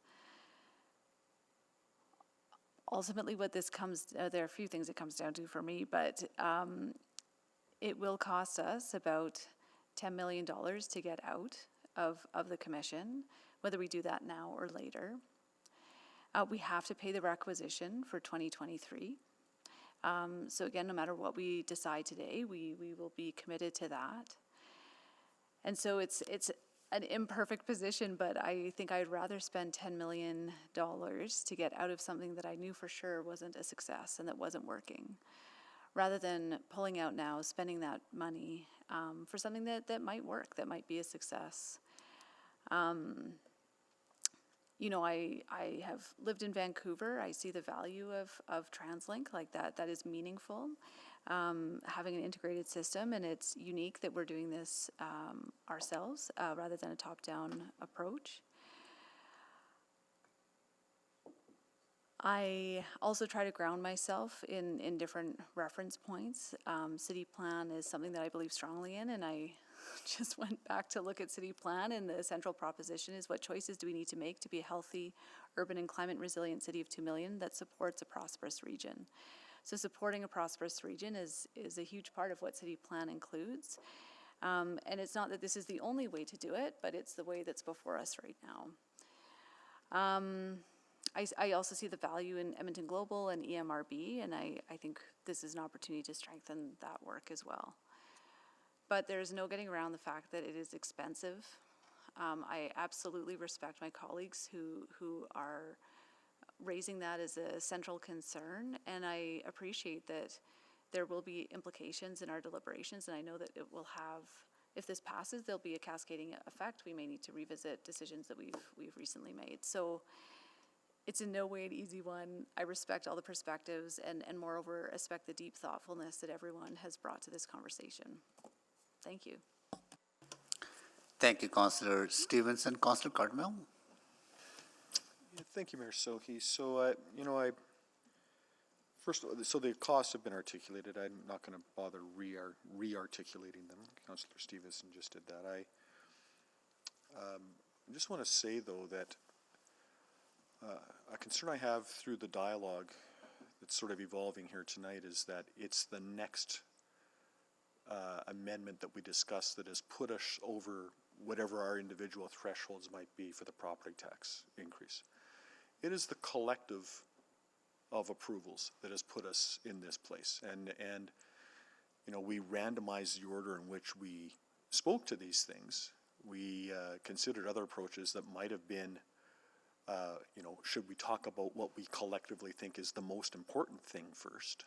Ultimately, what this there are a few things it comes down to for me, but it will cost us about $10 million to get out of the commission, whether we do that now or later. We have to pay the requisition for 2023. So again, no matter what we decide today, we will be committed to that. And so it's an imperfect position, but I think I'd rather spend $10 million to get out of something that I knew for sure wasn't a success and that wasn't working, rather than pulling out now, spending that money for something that might work, that might be a success. You know, I have lived in Vancouver. I see the value of TransLink, like that is meaningful. Having an integrated system, and it's unique that we're doing this ourselves rather than a top-down approach. I also try to ground myself in different reference points. City plan is something that I believe strongly in, and I just went back to look at city plan, and the central proposition is, what choices do we need to make to be a healthy, urban and climate resilient city of 2 million that supports a prosperous region? So supporting a prosperous region is a huge part of what city plan includes. And it's not that this is the only way to do it, but it's the way that's before us right now. I also see the value in Edmonton Global and EMRB, and I think this is an opportunity to strengthen that work as well. But there's no getting around the fact that it is expensive. I absolutely respect my colleagues who are raising that as a central concern, and I appreciate that there will be implications in our deliberations, and I know that it will have, if this passes, there'll be a cascading effect. We may need to revisit decisions that we've recently made. So it's in no way an easy one. I respect all the perspectives, and moreover, respect the deep thoughtfulness that everyone has brought to this conversation. Thank you. Thank you, Councillor Stevenson. Councillor Cardinal? Yeah, thank you, Mayor Sohi. So, you know, so the costs have been articulated. I'm not going to bother re-articulating them. Councillor Stevenson just did that. I just want to say, though, that a concern I have through the dialogue that's sort of evolving here tonight is that it's the next amendment that we discussed that has put us over whatever our individual thresholds might be for the property tax increase. It is the collective of approvals that has put us in this place. And you know, we randomized the order in which we spoke to these things. We considered other approaches that might have been, you know, should we talk about what we collectively think is the most important thing first,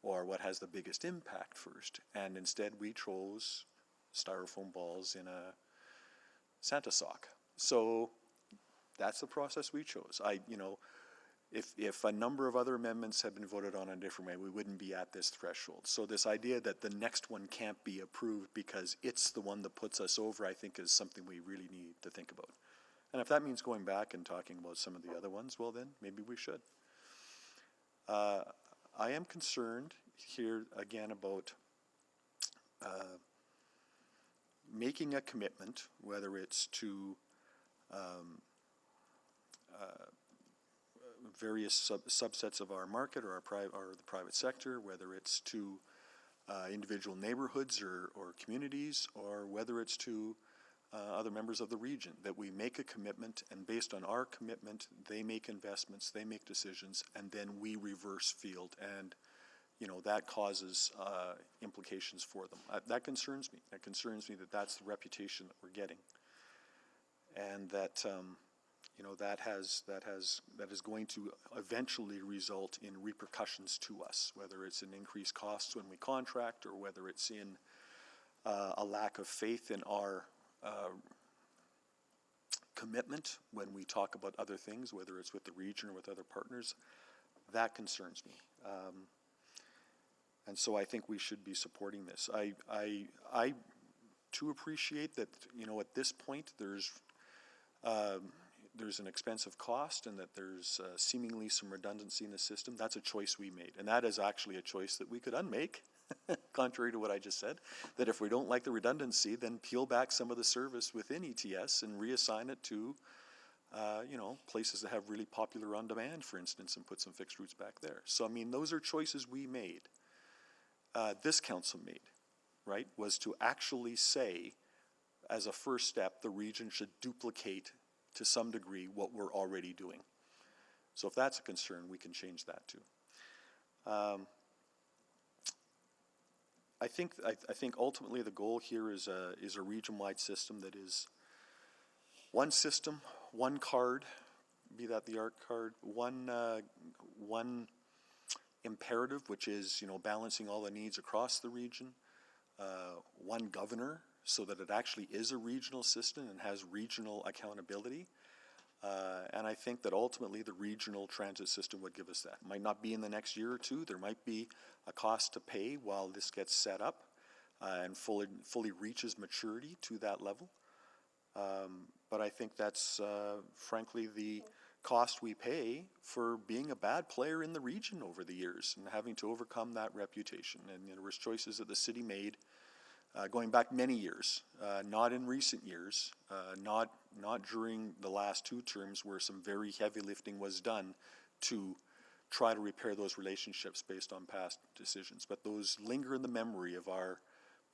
or what has the biggest impact first? And instead we chose styrofoam balls in a Santa sock. So that's the process we chose. You know, if a number of other amendments had been voted on a different way, we wouldn't be at this threshold. So this idea that the next one can't be approved because it's the one that puts us over, I think is something we really need to think about. And if that means going back and talking about some of the other ones, well then, maybe we should. I am concerned here again about making a commitment, whether it's to various subsets of our market or the private sector, whether it's to individual neighborhoods or communities, or whether it's to other members of the region, that we make a commitment, and based on our commitment, they make investments, they make decisions, and then we reverse field, and that causes implications for them. That concerns me. That concerns me that that's the reputation that we're getting, and that that is going to eventually result in repercussions to us, whether it's in increased costs when we contract, or whether it's in a lack of faith in our commitment when we talk about other things, whether it's with the region or with other partners. That concerns me. And so I think we should be supporting this. I too appreciate that, at this point there's an expensive cost, and that there's seemingly some redundancy in the system. That's a choice we made, and that is actually a choice that we could unmake, contrary to what I just said, that if we don't like the redundancy, then peel back some of the service within ETS and reassign it to places that have really popular on-demand, for instance, and put some fixed routes back there. So, I mean, those are choices we made, this council made, right, was to actually say, as a first step, the region should duplicate to some degree what we're already doing. So if that's a concern, we can change that too. I think ultimately the goal here is a region-wide system that is one system, one card, be that the ARC card, one imperative, which is balancing all the needs across the region, one governor, so that it actually is a regional system and has regional accountability. And I think that ultimately the regional transit system would give us that. It might not be in the next year or two. There might be a cost to pay while this gets set up and fully reaches maturity to that level. But I think that's frankly the cost we pay for being a bad player in the region over the years and having to overcome that reputation. And there was choices that the city made going back many years, not in recent years, not during the last two terms where some very heavy lifting was done to try to repair those relationships based on past decisions. But those linger in the memory of our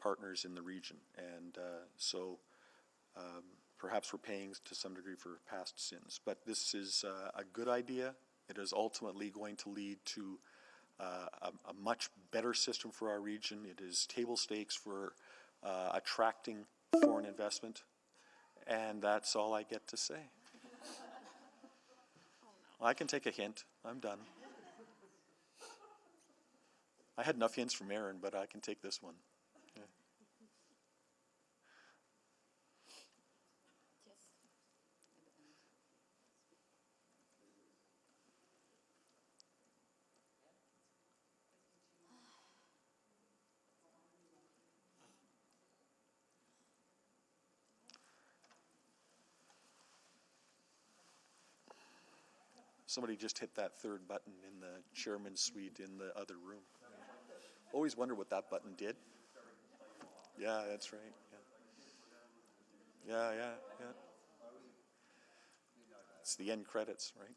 partners in the region. And so perhaps we're paying to some degree for past sins. But this is a good idea. It is ultimately going to lead to a much better system for our region. It is table stakes for attracting foreign investment, and that's all I get to say. I can take a hint. I'm done. I had enough hints from Aaron, but I can take this one. Yeah. Somebody just hit that third button in the chairman's suite in the other room. Always wonder what that button did. Yeah, that's right. Yeah. Yeah. It's the end credits, right?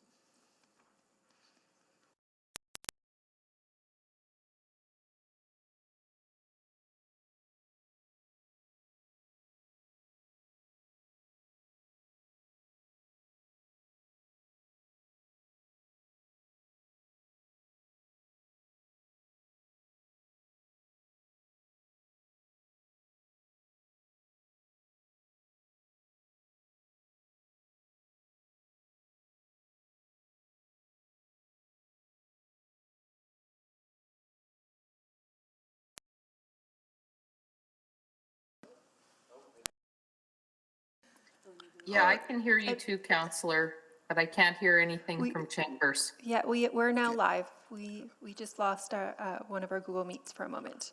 Yeah, I can hear you too, Counselor, but I can't hear anything from Chambers. Yeah, we're now live. We just lost our one of our Google Meets for a moment.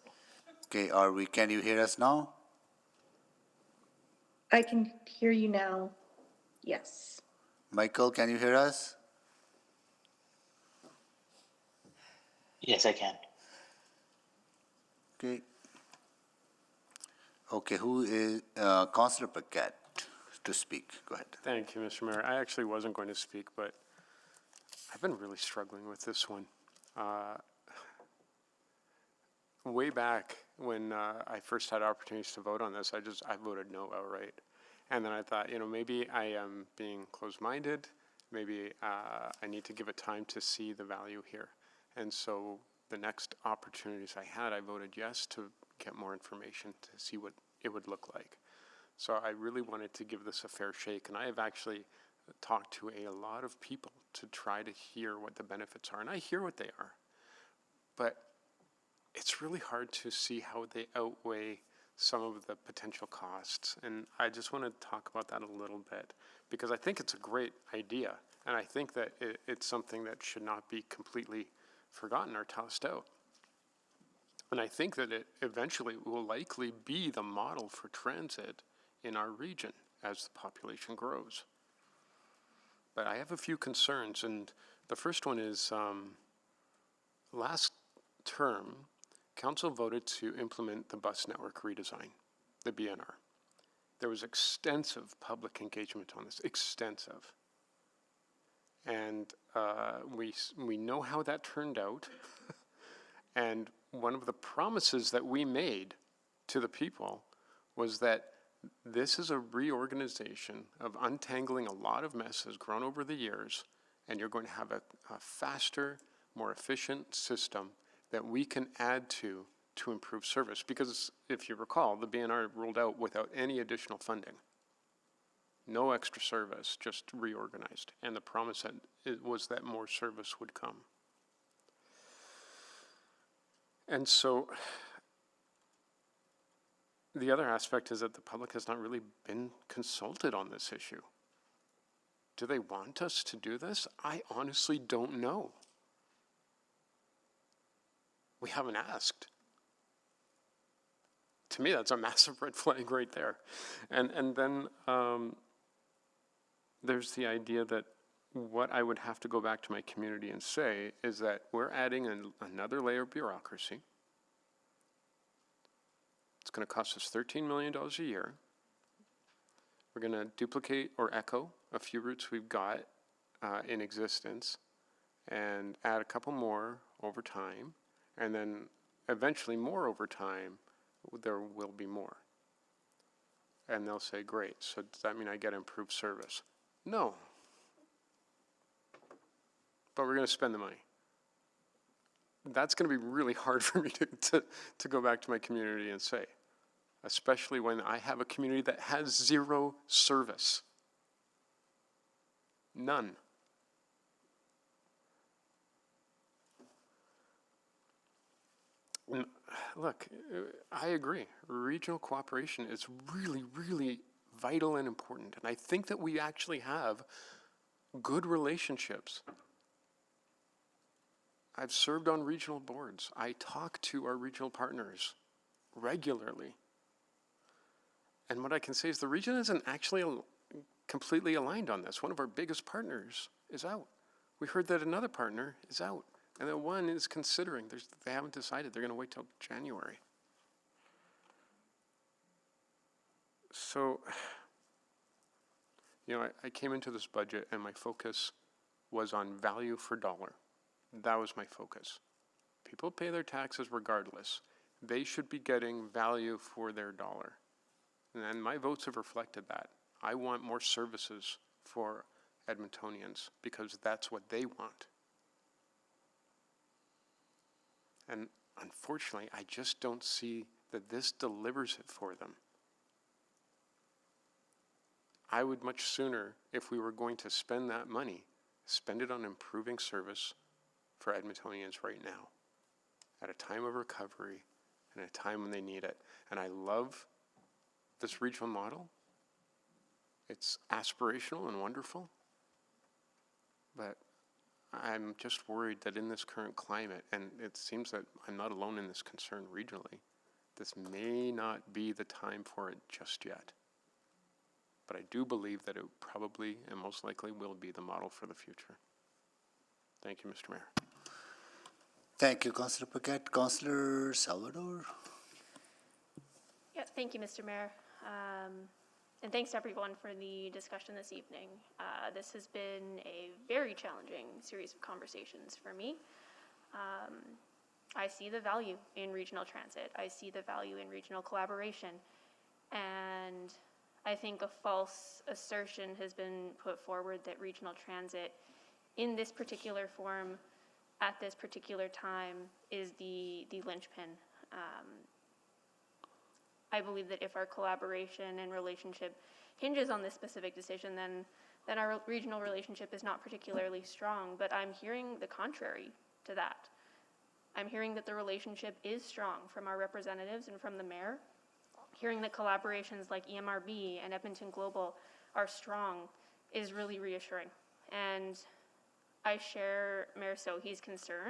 Okay, can you hear us now? I can hear you now. Yes. Michael, can you hear us? Yes, I can. Okay. Okay, who is, Councillor Paquette to speak? Go ahead. Thank you, Mr. Mayor. I actually wasn't going to speak, but I've been really struggling with this one. Way back when I first had opportunities to vote on this, I voted no outright. And then I thought, maybe I am being closed-minded. Maybe I need to give it time to see the value here. And so the next opportunities I had, I voted yes to get more information to see what it would look like. So I really wanted to give this a fair shake, and I have actually talked to a lot of people to try to hear what the benefits are, and I hear what they are. But it's really hard to see how they outweigh some of the potential costs, and I just want to talk about that a little bit, because I think it's a great idea, and I think that it's something that should not be completely forgotten or tossed out. And I think that it eventually will likely be the model for transit in our region as the population grows. But I have a few concerns, and the first one is last term, Council voted to implement the bus network redesign, the BNR. There was extensive public engagement on this, extensive. And we know how that turned out. And one of the promises that we made to the people was that this is a reorganization of untangling a lot of mess that's grown over the years, and you're going to have a faster, more efficient system that we can add to improve service. Because if you recall, the BNR rolled out without any additional funding. No extra service, just reorganized. And the promise was that more service would come. And so the other aspect is that the public has not really been consulted on this issue. Do they want us to do this? I honestly don't know. We haven't asked. To me, that's a massive red flag right there. And then there's the idea that what I would have to go back to my community and say is that we're adding another layer of bureaucracy. It's going to cost us $13 million a year. We're going to duplicate or echo a few routes we've got in existence and add a couple more over time. And then eventually more over time, there will be more. And they'll say, great, so does that mean I get improved service? No. But we're going to spend the money. That's going to be really hard for me to go back to my community and say, especially when I have a community that has zero service. None. Look, I agree. Regional cooperation is really, really vital and important. And I think that we actually have good relationships. I've served on regional boards. I talk to our regional partners regularly. And what I can say is the region isn't actually completely aligned on this. One of our biggest partners is out. We heard that another partner is out. And that one is considering. They haven't decided. They're going to wait till January. So, I came into this budget and my focus was on value for dollar. That was my focus. People pay their taxes regardless. They should be getting value for their dollar. And my votes have reflected that. I want more services for Edmontonians because that's what they want. And unfortunately, I just don't see that this delivers it for them. I would much sooner, if we were going to spend that money, spend it on improving service for Edmontonians right now, at a time of recovery and a time when they need it. And I love this regional model. It's aspirational and wonderful, but I'm just worried that in this current climate, and it seems that I'm not alone in this concern regionally, this may not be the time for it just yet. But I do believe that it probably and most likely will be the model for the future. Thank you, Mr. Mayor. Thank you, Councillor Paquette. Councillor Salvador? Yeah, thank you, Mr. Mayor. And thanks to everyone for the discussion this evening. This has been a very challenging series of conversations for me. I see the value in regional transit. I see the value in regional collaboration. And I think a false assertion has been put forward that regional transit in this particular form at this particular time is the linchpin. I believe that if our collaboration and relationship hinges on this specific decision, then our regional relationship is not particularly strong. But I'm hearing the contrary to that. I'm hearing that the relationship is strong from our representatives and from the mayor. Hearing that collaborations like EMRB and Edmonton Global are strong is really reassuring. And I share Mayor Sohi's concern